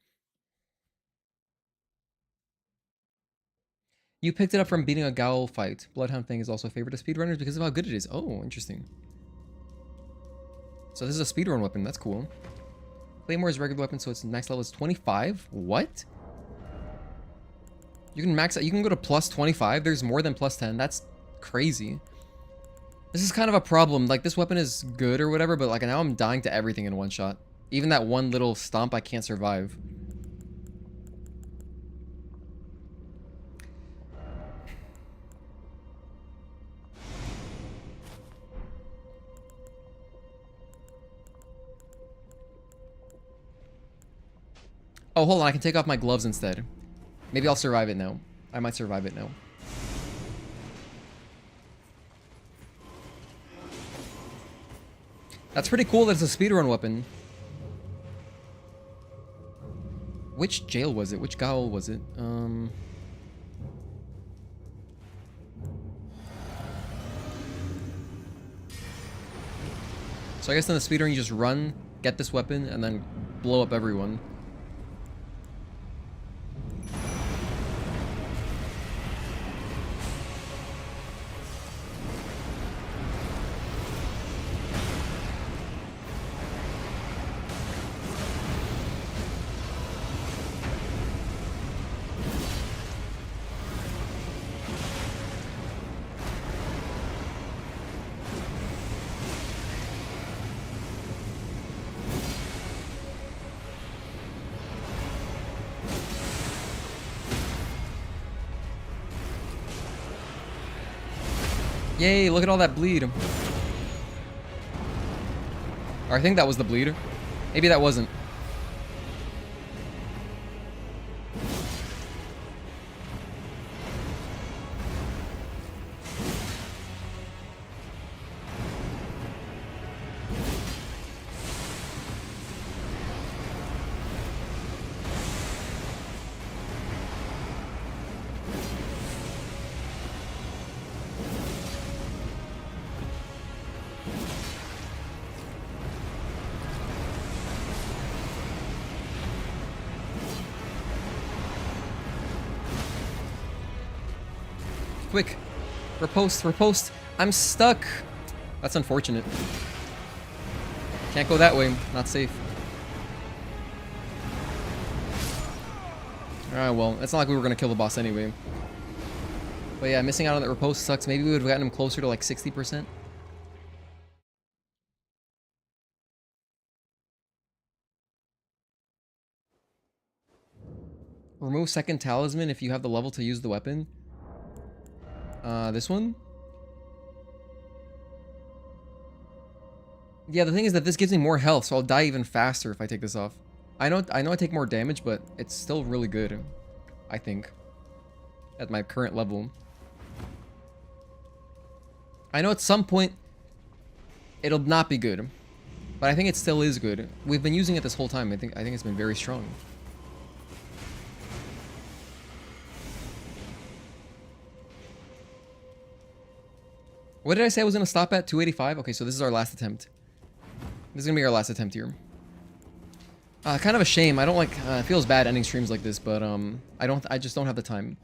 You picked it up from beating a Gaol fight. Bloodhound Fang is also a favorite of speedrunners because of how good it is. Oh, interesting. So this is a speedrun weapon. That's cool. Claymore is a regular weapon, so its max level is 25. What? You can max out. You can go to +25. There's more than +10. That's crazy. This is kind of a problem. Like, this weapon is good or whatever, but like now I'm dying to everything in one shot. Even that one little stomp, I can't survive. Oh, hold on. I can take off my gloves instead. Maybe I'll survive it now. I might survive it now. That's pretty cool that it's a speedrun weapon. Which jail was it? Which gaol was it? So I guess in the speedrun you just run, get this weapon, and then blow up everyone. Yay, look at all that bleed. Or I think that was the bleed. Maybe that wasn't. Quick. Riposte, riposte. I'm stuck. That's unfortunate. Can't go that way. Not safe. Alright, well, it's not like we were going to kill the boss anyway. But yeah, missing out on that riposte sucks. Maybe we would have gotten him closer to like 60%. Remove second talisman if you have the level to use the weapon. This one? Yeah, the thing is that this gives me more health, so I'll die even faster if I take this off. I know I take more damage, but it's still really good, I think, at my current level. I know at some point it'll not be good, but I think it still is good. We've been using it this whole time. I think it's been very strong. What did I say I was going to stop at? 285? Okay, so this is our last attempt. This is going to be our last attempt here. Kind of a shame. I don't like... it feels bad ending streams like this, but I just don't have the time,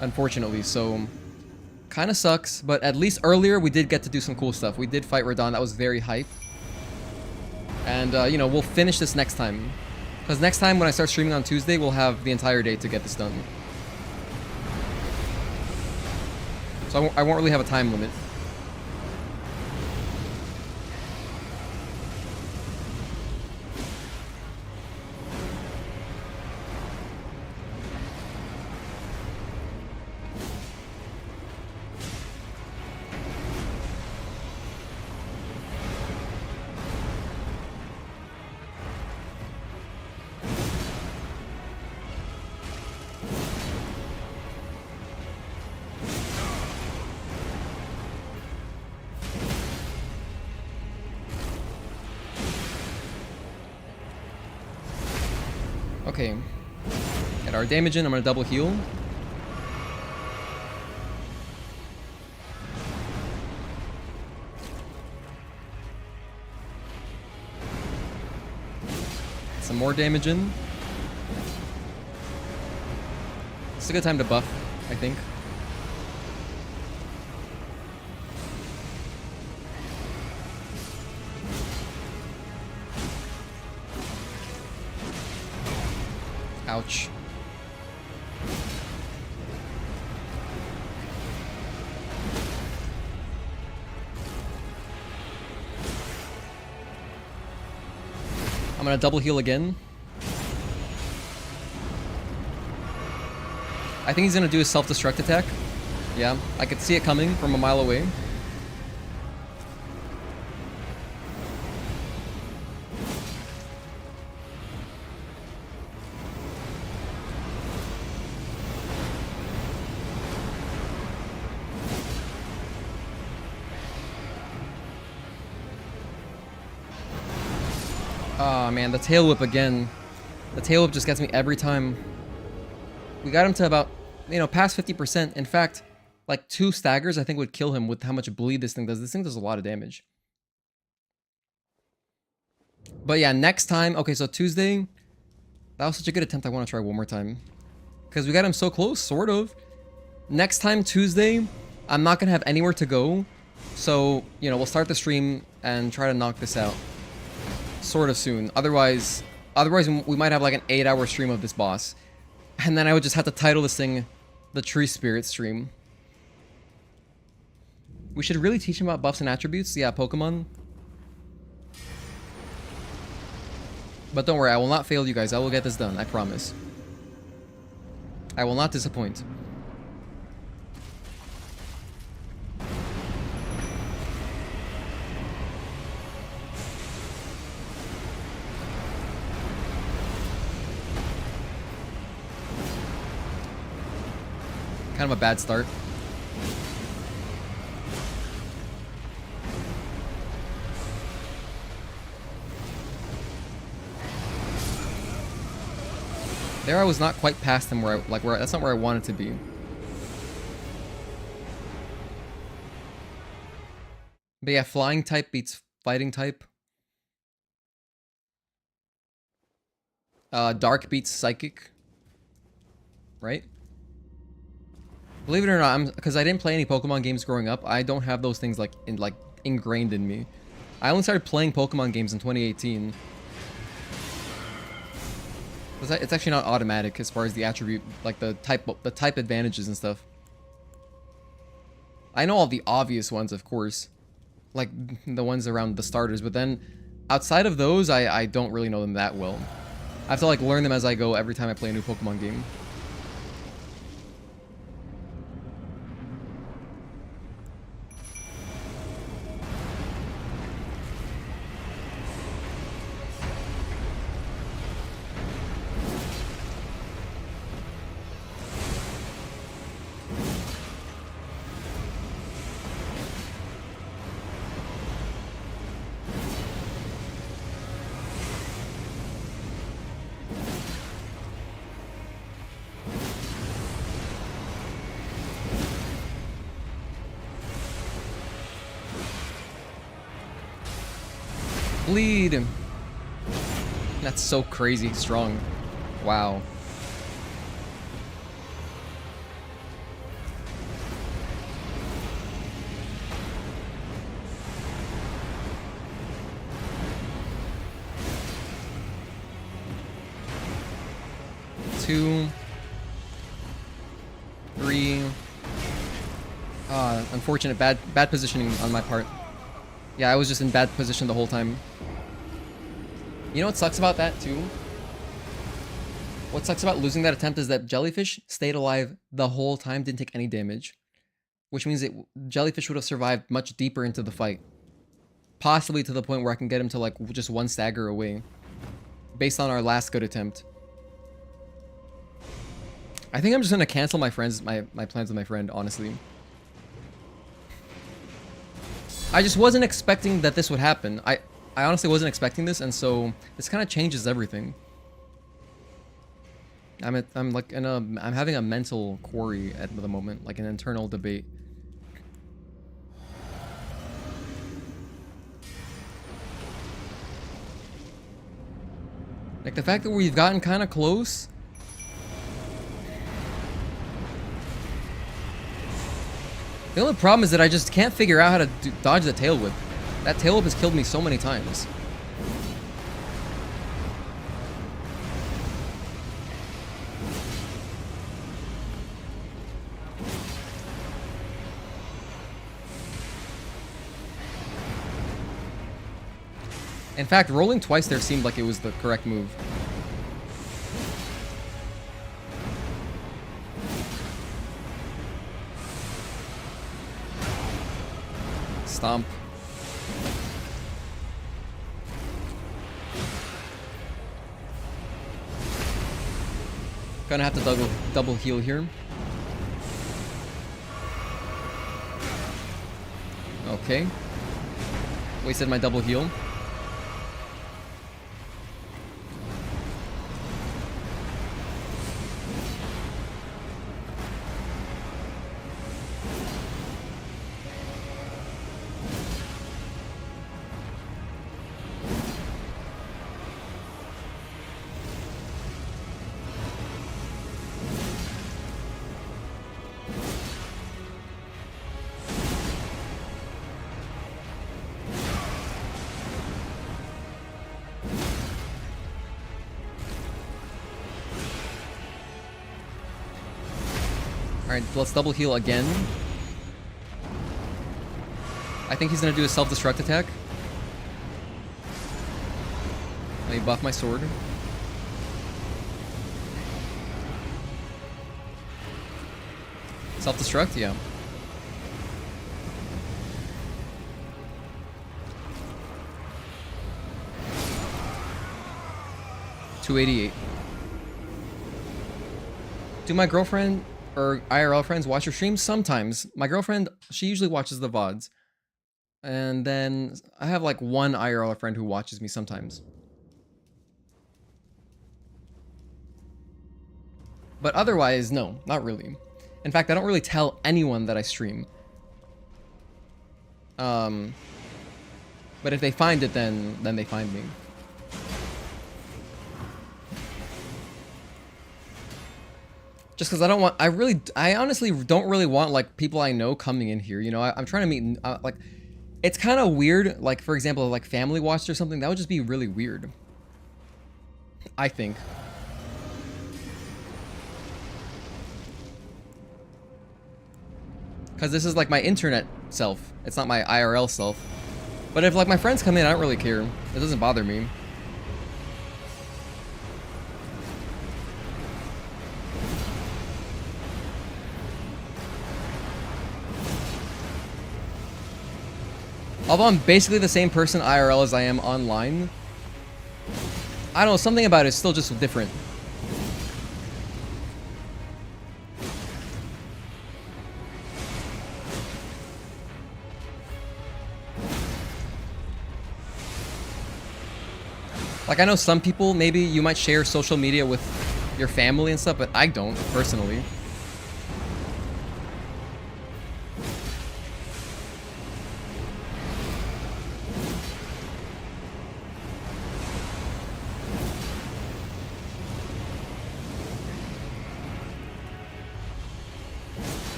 unfortunately. So, kind of sucks, but at least earlier we did get to do some cool stuff. We did fight Radahn. That was very hype. And, you know, we'll finish this next time. Because next time when I start streaming on Tuesday, we'll have the entire day to get this done. So I won't really have a time limit. Okay. Get our damage in. I'm going to double heal. some more damage in. It's a good time to buff, I think. Ouch. I'm gonna double heal again. I think he's gonna do a self-destruct attack. Yeah, I could see it coming from a mile away. Oh man, the tail whip again. The tail whip just gets me every time. We got him to about, you know, past 50%. In fact, like 2 staggers I think would kill him with how much bleed this thing does. This thing does a lot of damage. But yeah, next time, okay, so Tuesday, that was such a good attempt. I want to try one more time. Because we got him so close, sort of. Next time, Tuesday, I'm not going to have anywhere to go. So, you know, we'll start the stream and try to knock this out. Sort of soon. Otherwise we might have like an 8-hour stream of this boss. And then I would just have to title this thing the Tree Spirit stream. We should really teach him about buffs and attributes. Yeah, Pokemon. But don't worry, I will not fail you guys. I will get this done, I promise. I will not disappoint. Kind of a bad start. There I was not quite past him where that's not where I wanted to be. But yeah, flying type beats fighting type. Dark beats psychic. Right? Believe it or not, because I didn't play any Pokemon games growing up, I don't have those things ingrained in me. I only started playing Pokemon games in 2018. It's actually not automatic as far as the attribute, like the type advantages and stuff. I know all the obvious ones, of course, like the ones around the starters, but then outside of those, I don't really know them that well. I have to like learn them as I go every time I play a new Pokemon game. Bleed. That's so crazy strong. Wow. Two. Three. Unfortunate. Bad positioning on my part. Yeah, I was just in bad position the whole time. You know what sucks about that too? What sucks about losing that attempt is that Jellyfish stayed alive the whole time, didn't take any damage. Which means that Jellyfish would have survived much deeper into the fight. Possibly to the point where I can get him to like just 1 stagger away. Based on our last good attempt. I think I'm just gonna cancel my plans with my friend, honestly. I just wasn't expecting that this would happen. I honestly wasn't expecting this, and so this kind of changes everything. I'm having a mental quarry at the moment, like an internal debate. the fact that we've gotten kind of close. The only problem is that I just can't figure out how to dodge the tail whip. That tail whip has killed me so many times. In fact, rolling twice there seemed like it was the correct move. Stomp. Gonna have to double heal here. Okay. Wasted my double heal. Alright, let's double heal again. I think he's gonna do a self-destruct attack. Let me buff my sword. Self-destruct? Yeah. $288. Do my girlfriend or IRL friends watch your streams? Sometimes. My girlfriend, she usually watches the VODs. And then I have like one IRL friend who watches me sometimes. But otherwise, no, not really. In fact, I don't really tell anyone that I stream. But if they find it, then they find me. Just because I don't want, I honestly don't really want like people I know coming in here. You know, I'm trying to meet, like, it's kind of weird. Like, for example, like family watch or something, that would just be really weird. I think. Because this is like my internet self. It's not my IRL self. But if like my friends come in, I don't really care. It doesn't bother me. Although I'm basically the same person IRL as I am online, I don't know, something about it is still just different. Like, I know some people, maybe you might share social media with your family and stuff, but I don't, personally.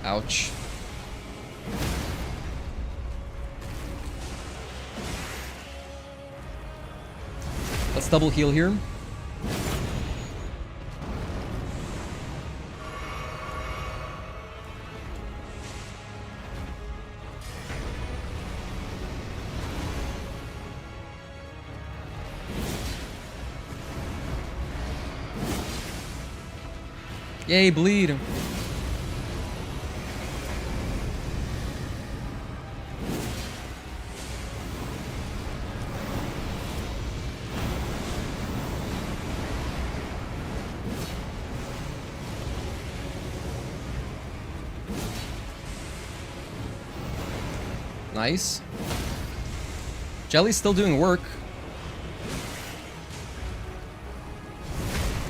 Ouch. Let's double heal here. Yay, bleed. Nice. Jelly's still doing work.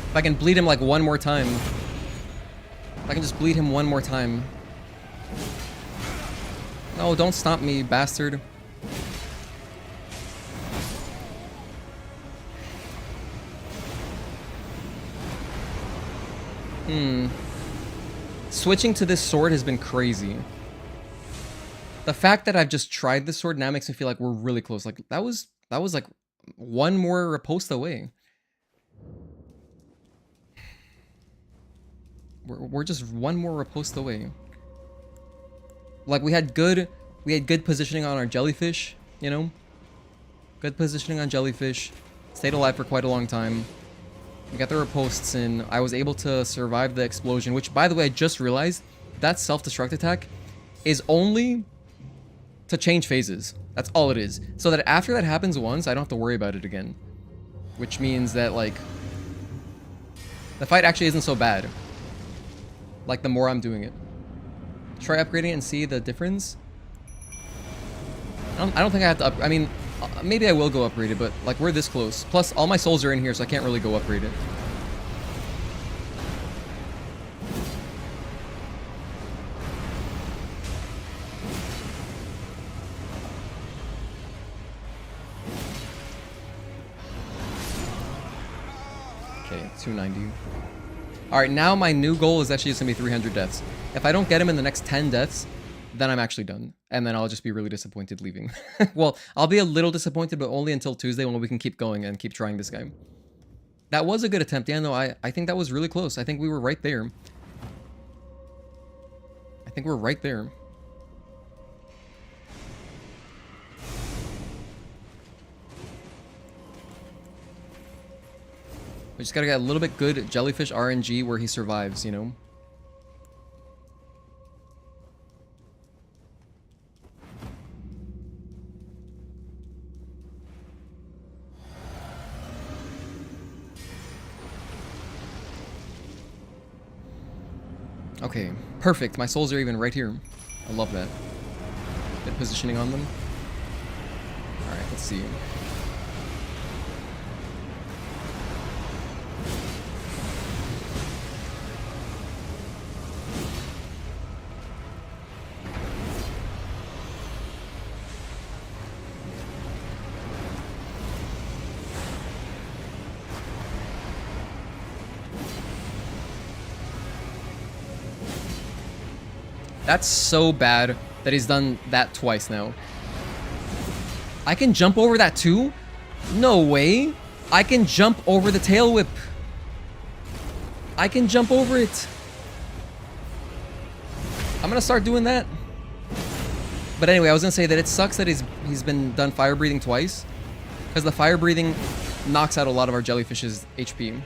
If I can bleed him like one more time. If I can just bleed him one more time. No, don't stomp me, bastard. Switching to this sword has been crazy. The fact that I've just tried this sword now makes me feel like we're really close. Like, that was like one more riposte away. We're just one more riposte away. Like, we had good positioning on our jellyfish, you know? Good positioning on jellyfish. Stayed alive for quite a long time. We got the ripostes in. I was able to survive the explosion, which, by the way, I just realized that self-destruct attack is only to change phases. That's all it is. So that after that happens once, I don't have to worry about it again. Which means that, like, the fight actually isn't so bad. Like, the more I'm doing it. Try upgrading it and see the difference. I don't think I have to I mean, maybe I will go upgrade it, but, like, we're this close. Plus, all my souls are in here, so I can't really go upgrade it. Okay, 290. Alright, now my new goal is actually just gonna be 300 deaths. If I don't get him in the next 10 deaths, then I'm actually done. And then I'll just be really disappointed leaving. Well, I'll be a little disappointed, but only until Tuesday when we can keep going and keep trying this guy. That was a good attempt. Yeah, no, I think that was really close. I think we were right there. I think we're right there. We just gotta get a little bit good jellyfish RNG where he survives, you know? Okay, perfect. My souls are even right here. I love that. Good positioning on them. Alright, let's see. That's so bad that he's done that twice now. I can jump over that too? No way. I can jump over the tail whip. I can jump over it. I'm gonna start doing that. But anyway, I was gonna say that it sucks that he's been done fire breathing twice, because the fire breathing knocks out a lot of our jellyfish's HP.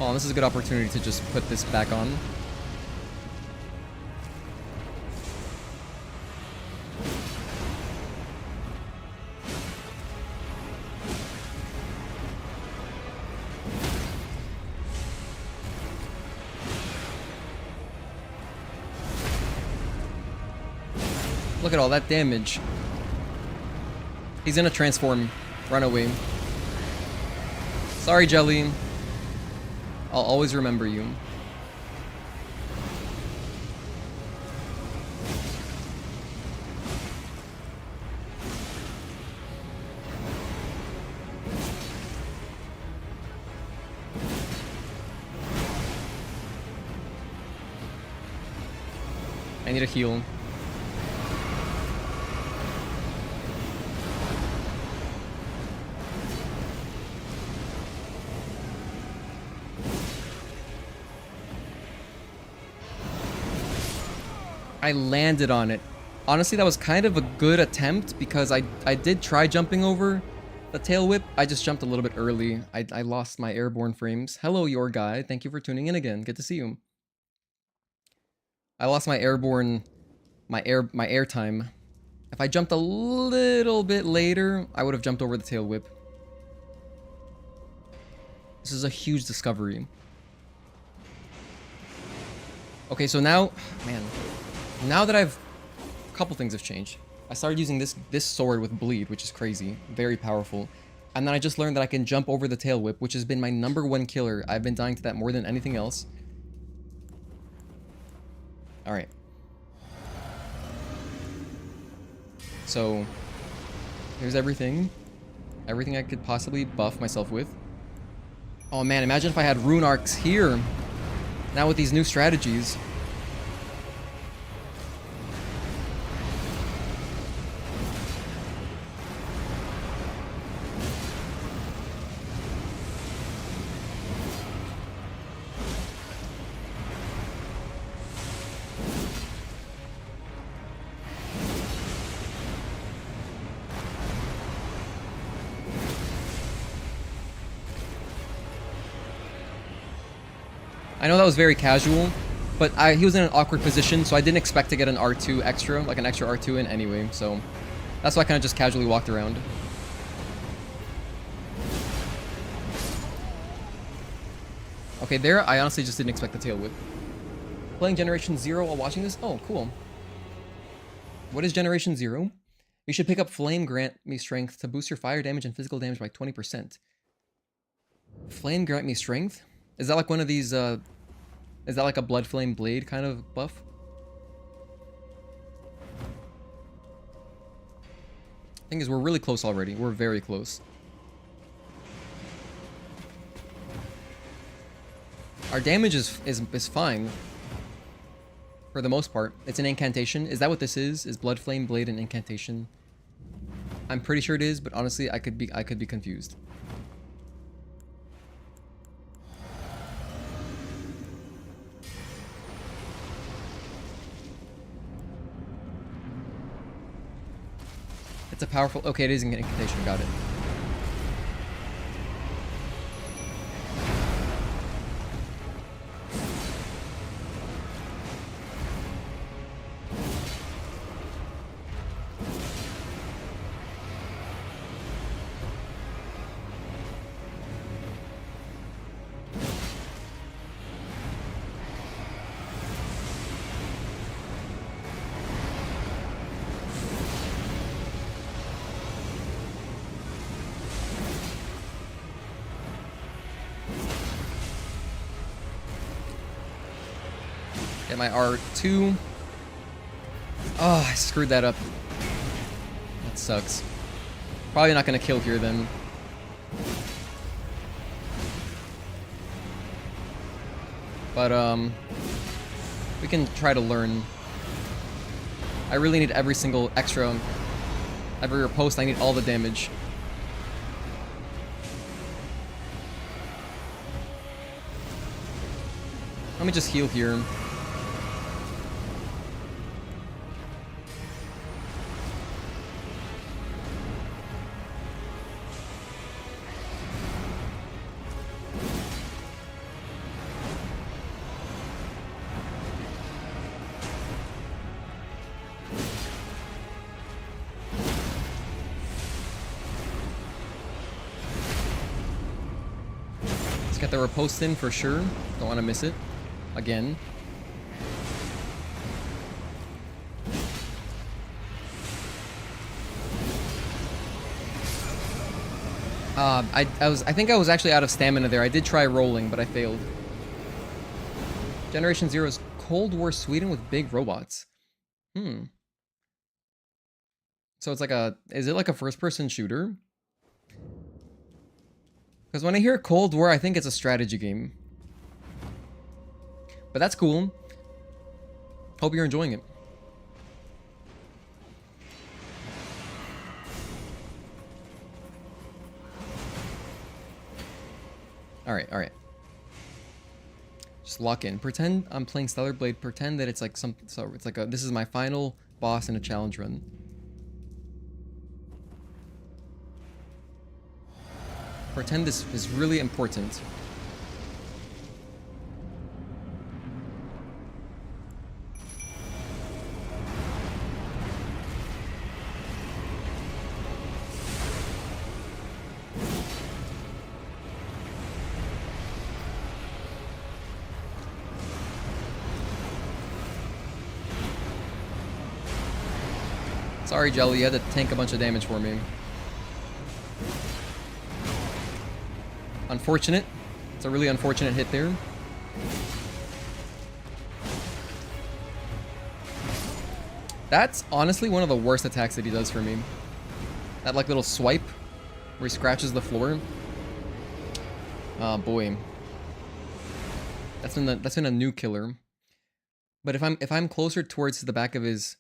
Oh, this is a good opportunity to just put this back on. Look at all that damage. He's gonna transform. Run away. Sorry, Jelly. I'll always remember you. I need a heal. I landed on it. Honestly, that was kind of a good attempt because I did try jumping over the tail whip. I just jumped a little bit early. I lost my airborne frames. Hello, your guy. Thank you for tuning in again. Good to see you. I lost my airborne, my air time. If I jumped a little bit later, I would have jumped over the tail whip. This is a huge discovery. Okay, so now, man. Now that a couple things have changed. I started using this sword with bleed, which is crazy, very powerful. And then I just learned that I can jump over the tail whip, which has been my #1 killer. I've been dying to that more than anything else. All right. So here's everything. Everything I could possibly buff myself with. Oh man, imagine if I had rune arcs here. Now with these new strategies. I know that was very casual, but he was in an awkward position, so I didn't expect to get an R2 extra, like an extra R2 in anyway, so that's why I kind of just casually walked around. Okay, there, I honestly just didn't expect the tail whip. Playing Generation 0 while watching this? Oh, cool. What is Generation 0? You should pick up Flame Grant Me Strength to boost your fire damage and physical damage by 20%. Flame Grant Me Strength? Is that like one of these, is that like a Blood Flame Blade kind of buff? Thing is, we're really close already. We're very close. Our damage is fine. For the most part. It's an incantation. Is that what this is? Is Blood Flame Blade an incantation? I'm pretty sure it is, but honestly, I could be confused. It's a powerful... Okay, it is an incantation. Got it. Get my R2. Oh, I screwed that up. That sucks. Probably not gonna kill here then. But we can try to learn. I really need every single extra, every riposte. I need all the damage. Let me just heal here. Get the riposte in for sure. Don't want to miss it. Again. I think I was actually out of stamina there. I did try rolling, but I failed. Generation 0 is Cold War Sweden with big robots. So it's like a... Is it like a first-person shooter? Because when I hear Cold War, I think it's a strategy game. But that's cool. Hope you're enjoying it. Alright, alright. Just lock in. Pretend I'm playing Stellar Blade. Pretend that it's like some... So it's like a... This is my final boss in a challenge run. Pretend this is really important. Sorry, Jelly, you had to tank a bunch of damage for me. Unfortunate. It's a really unfortunate hit there. That's honestly one of the worst attacks that he does for me. That like little swipe where he scratches the floor. Oh boy. That's in a new killer. But if I'm closer towards the back of his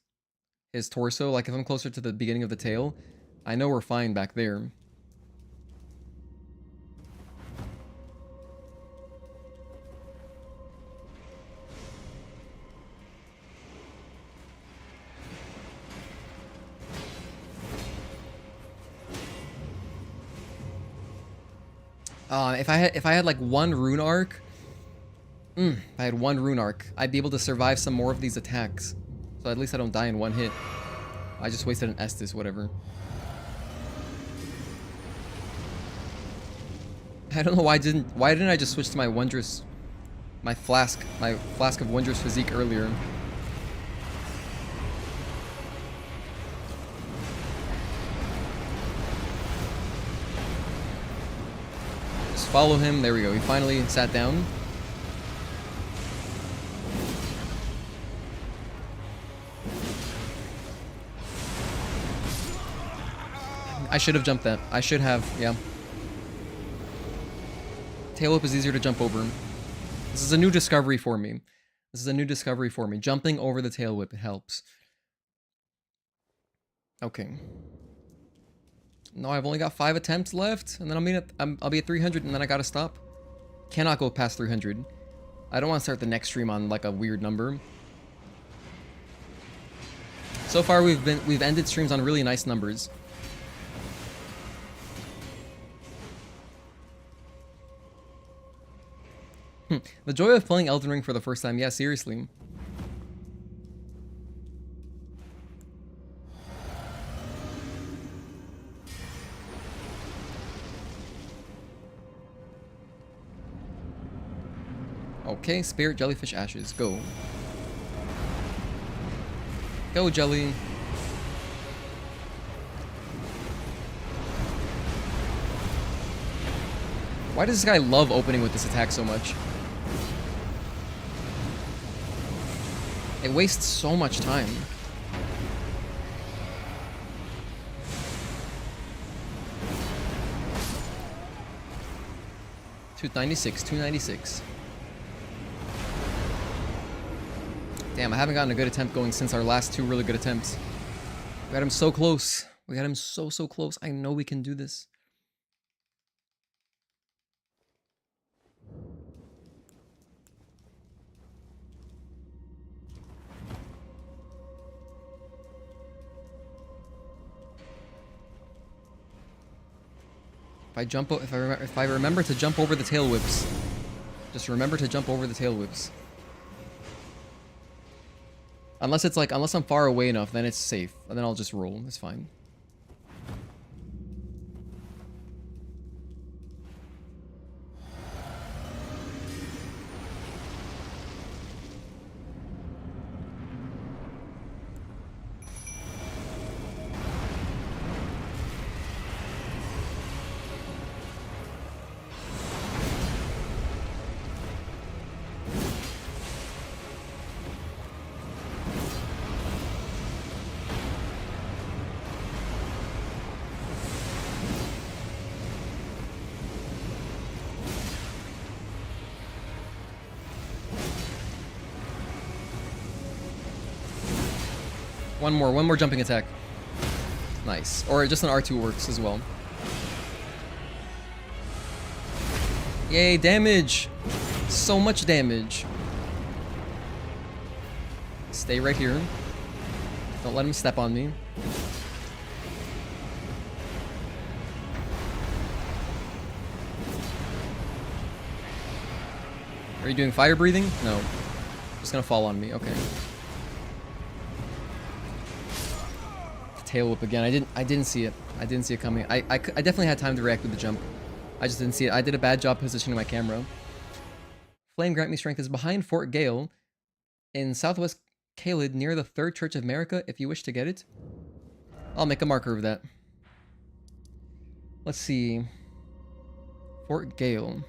torso, like if I'm closer to the beginning of the tail, I know we're fine back there. If I had like one rune arc, if I had one rune arc, I'd be able to survive some more of these attacks. So at least I don't die in one hit. I just wasted an Estus, whatever. I don't know why didn't I just switch to my flask of wondrous physique earlier. Just follow him. There we go. He finally sat down. I should have jumped that. I should have, yeah. Tail whip is easier to jump over. This is a new discovery for me. Jumping over the tail whip, it helps. Okay. No, I've only got 5 attempts left, and then I'll be at 300, and then I gotta stop. Cannot go past 300. I don't want to start the next stream on like a weird number. So far, we've ended streams on really nice numbers. The joy of playing Elden Ring for the first time. Yeah, seriously. Okay, Spirit Jellyfish Ashes. Go. Go, Jelly. Why does this guy love opening with this attack so much? It wastes so much time. $296. Damn, I haven't gotten a good attempt going since our last 2 really good attempts. We got him so close. We got him so close. I know we can do this. If I remember to jump over the tail whips, just remember to jump over the tail whips. Unless I'm far away enough, then it's safe, and then I'll just roll. It's fine. One more jumping attack. Nice. Or just an R2 works as well. Yay, damage! So much damage. Stay right here. Don't let him step on me. Are you doing fire breathing? No. Just gonna fall on me. Okay. Tail whip again. I didn't see it. I didn't see it coming. I definitely had time to react with the jump. I just didn't see it. I did a bad job positioning my camera. Flame Grant Me Strength is behind Fort Gaol in southwest Caelid near the Third Church of America if you wish to get it. I'll make a marker of that. Let's see. Fort Gaol.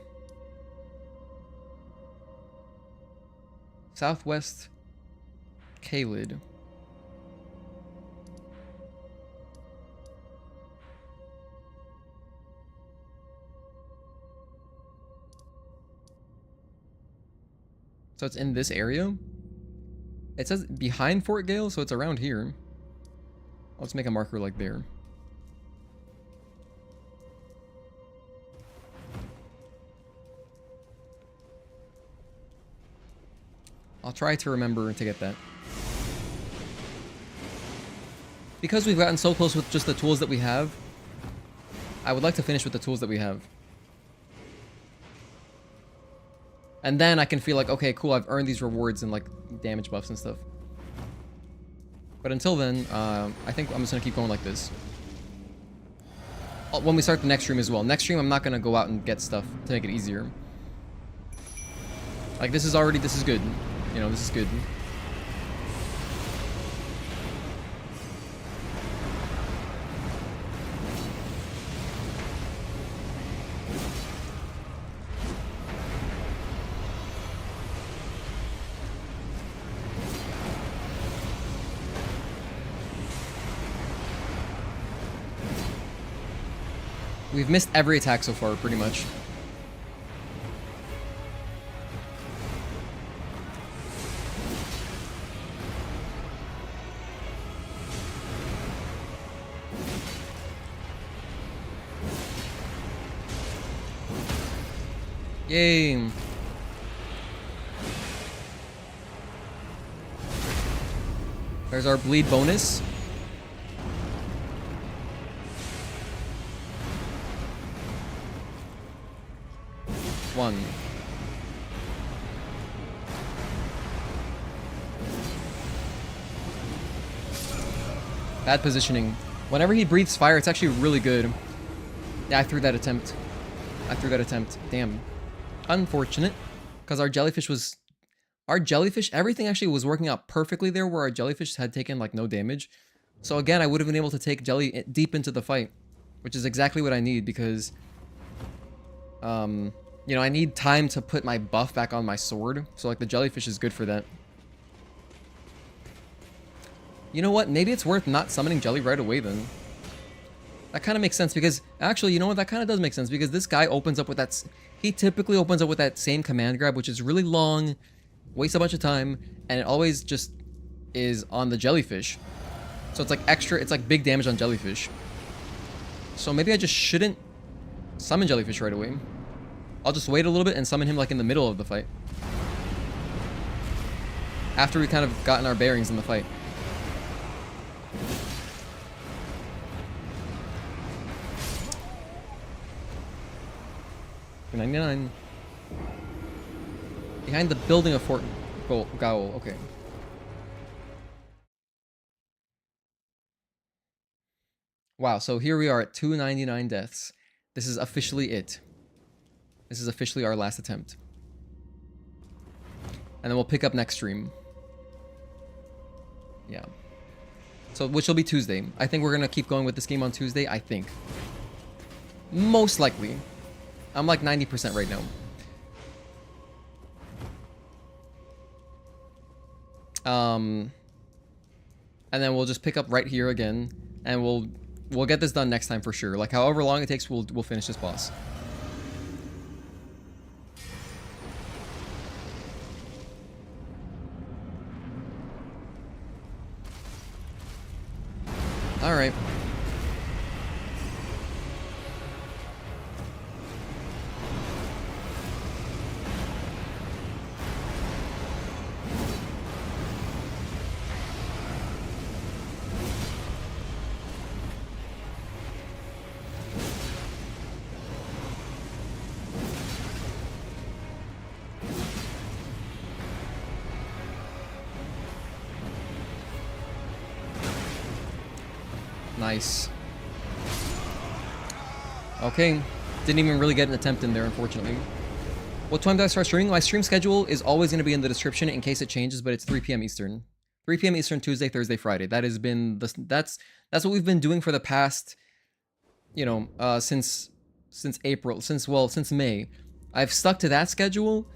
Southwest Caelid. So it's in this area. It says behind Fort Gaol, so it's around here. Let's make a marker like there. I'll try to remember to get that. Because we've gotten so close with just the tools that we have, I would like to finish with the tools that we have. And then I can feel like, okay, cool, I've earned these rewards and like damage buffs and stuff. But until then, I think I'm just gonna keep going like this. When we start the next stream as well. Next stream, I'm not gonna go out and get stuff to make it easier. Like this is good. You know, this is good. We've missed every attack so far, pretty much. Yay! There's our bleed bonus. One. Bad positioning. Whenever he breathes fire, it's actually really good. Yeah, I threw that attempt. Damn. Unfortunate. Because our jellyfish, everything actually was working out perfectly there, where our jellyfish had taken like no damage. So again, I would have been able to take jelly deep into the fight, which is exactly what I need, because you know, I need time to put my buff back on my sword. So like the jellyfish is good for that. You know what? Maybe it's worth not summoning jelly right away then. That kind of makes sense, because actually, you know what? That kind of does make sense, because this guy opens up with that. He typically opens up with that same command grab, which is really long, wastes a bunch of time, and it always just is on the jellyfish. So it's like extra, it's like big damage on jellyfish. So maybe I just shouldn't summon jellyfish right away. I'll just wait a little bit and summon him like in the middle of the fight. After we kind of gotten our bearings in the fight. $99. Behind the building of Fort Gaol. Okay. Wow, so here we are at 299 deaths. This is officially it. This is officially our last attempt. And then we'll pick up next stream. Yeah. So, which will be Tuesday. I think we're going to keep going with this game on Tuesday, I think. Most likely. I'm like 90% right now. And then we'll just pick up right here again, and we'll get this done next time for sure. Like however long it takes, we'll finish this boss. All right. Nice. Okay. Didn't even really get an attempt in there, unfortunately. What time do I start streaming? My stream schedule is always going to be in the description in case it changes, but it's 3 p.m. Eastern. 3 p.m. Eastern, Tuesday, Thursday, Friday. That has been that's what we've been doing for the past, you know, since May. I've stuck to that schedule,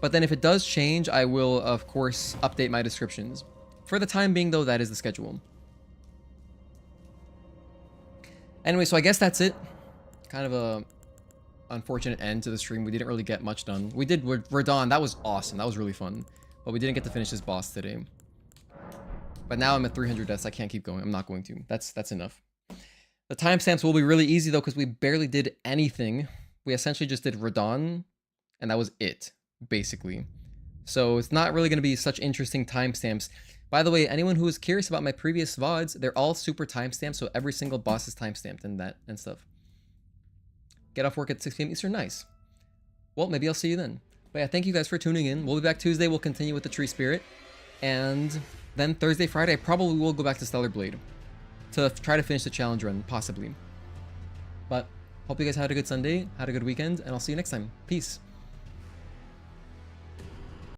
but then if it does change, I will of course update my descriptions. For the time being though, that is the schedule. Anyway, so I guess that's it. Kind of a unfortunate end to the stream. We didn't really get much done. We did with Radahn. That was awesome. That was really fun. But we didn't get to finish this boss today. But now I'm at 300 deaths. I can't keep going. I'm not going to. That's enough. The timestamps will be really easy though, because we barely did anything. We essentially just did Radahn, and that was it, basically. So it's not really going to be such interesting timestamps. By the way, anyone who is curious about my previous VODs, they're all super timestamped, so every single boss is timestamped and stuff. Get off work at 6 p.m. Eastern, nice. Well, maybe I'll see you then. But yeah, thank you guys for tuning in. We'll be back Tuesday. We'll continue with the Tree Spirit. And then Thursday, Friday, I probably will go back to Stellar Blade to try to finish the challenge run, possibly. But hope you guys had a good Sunday, had a good weekend, and I'll see you next time. Peace.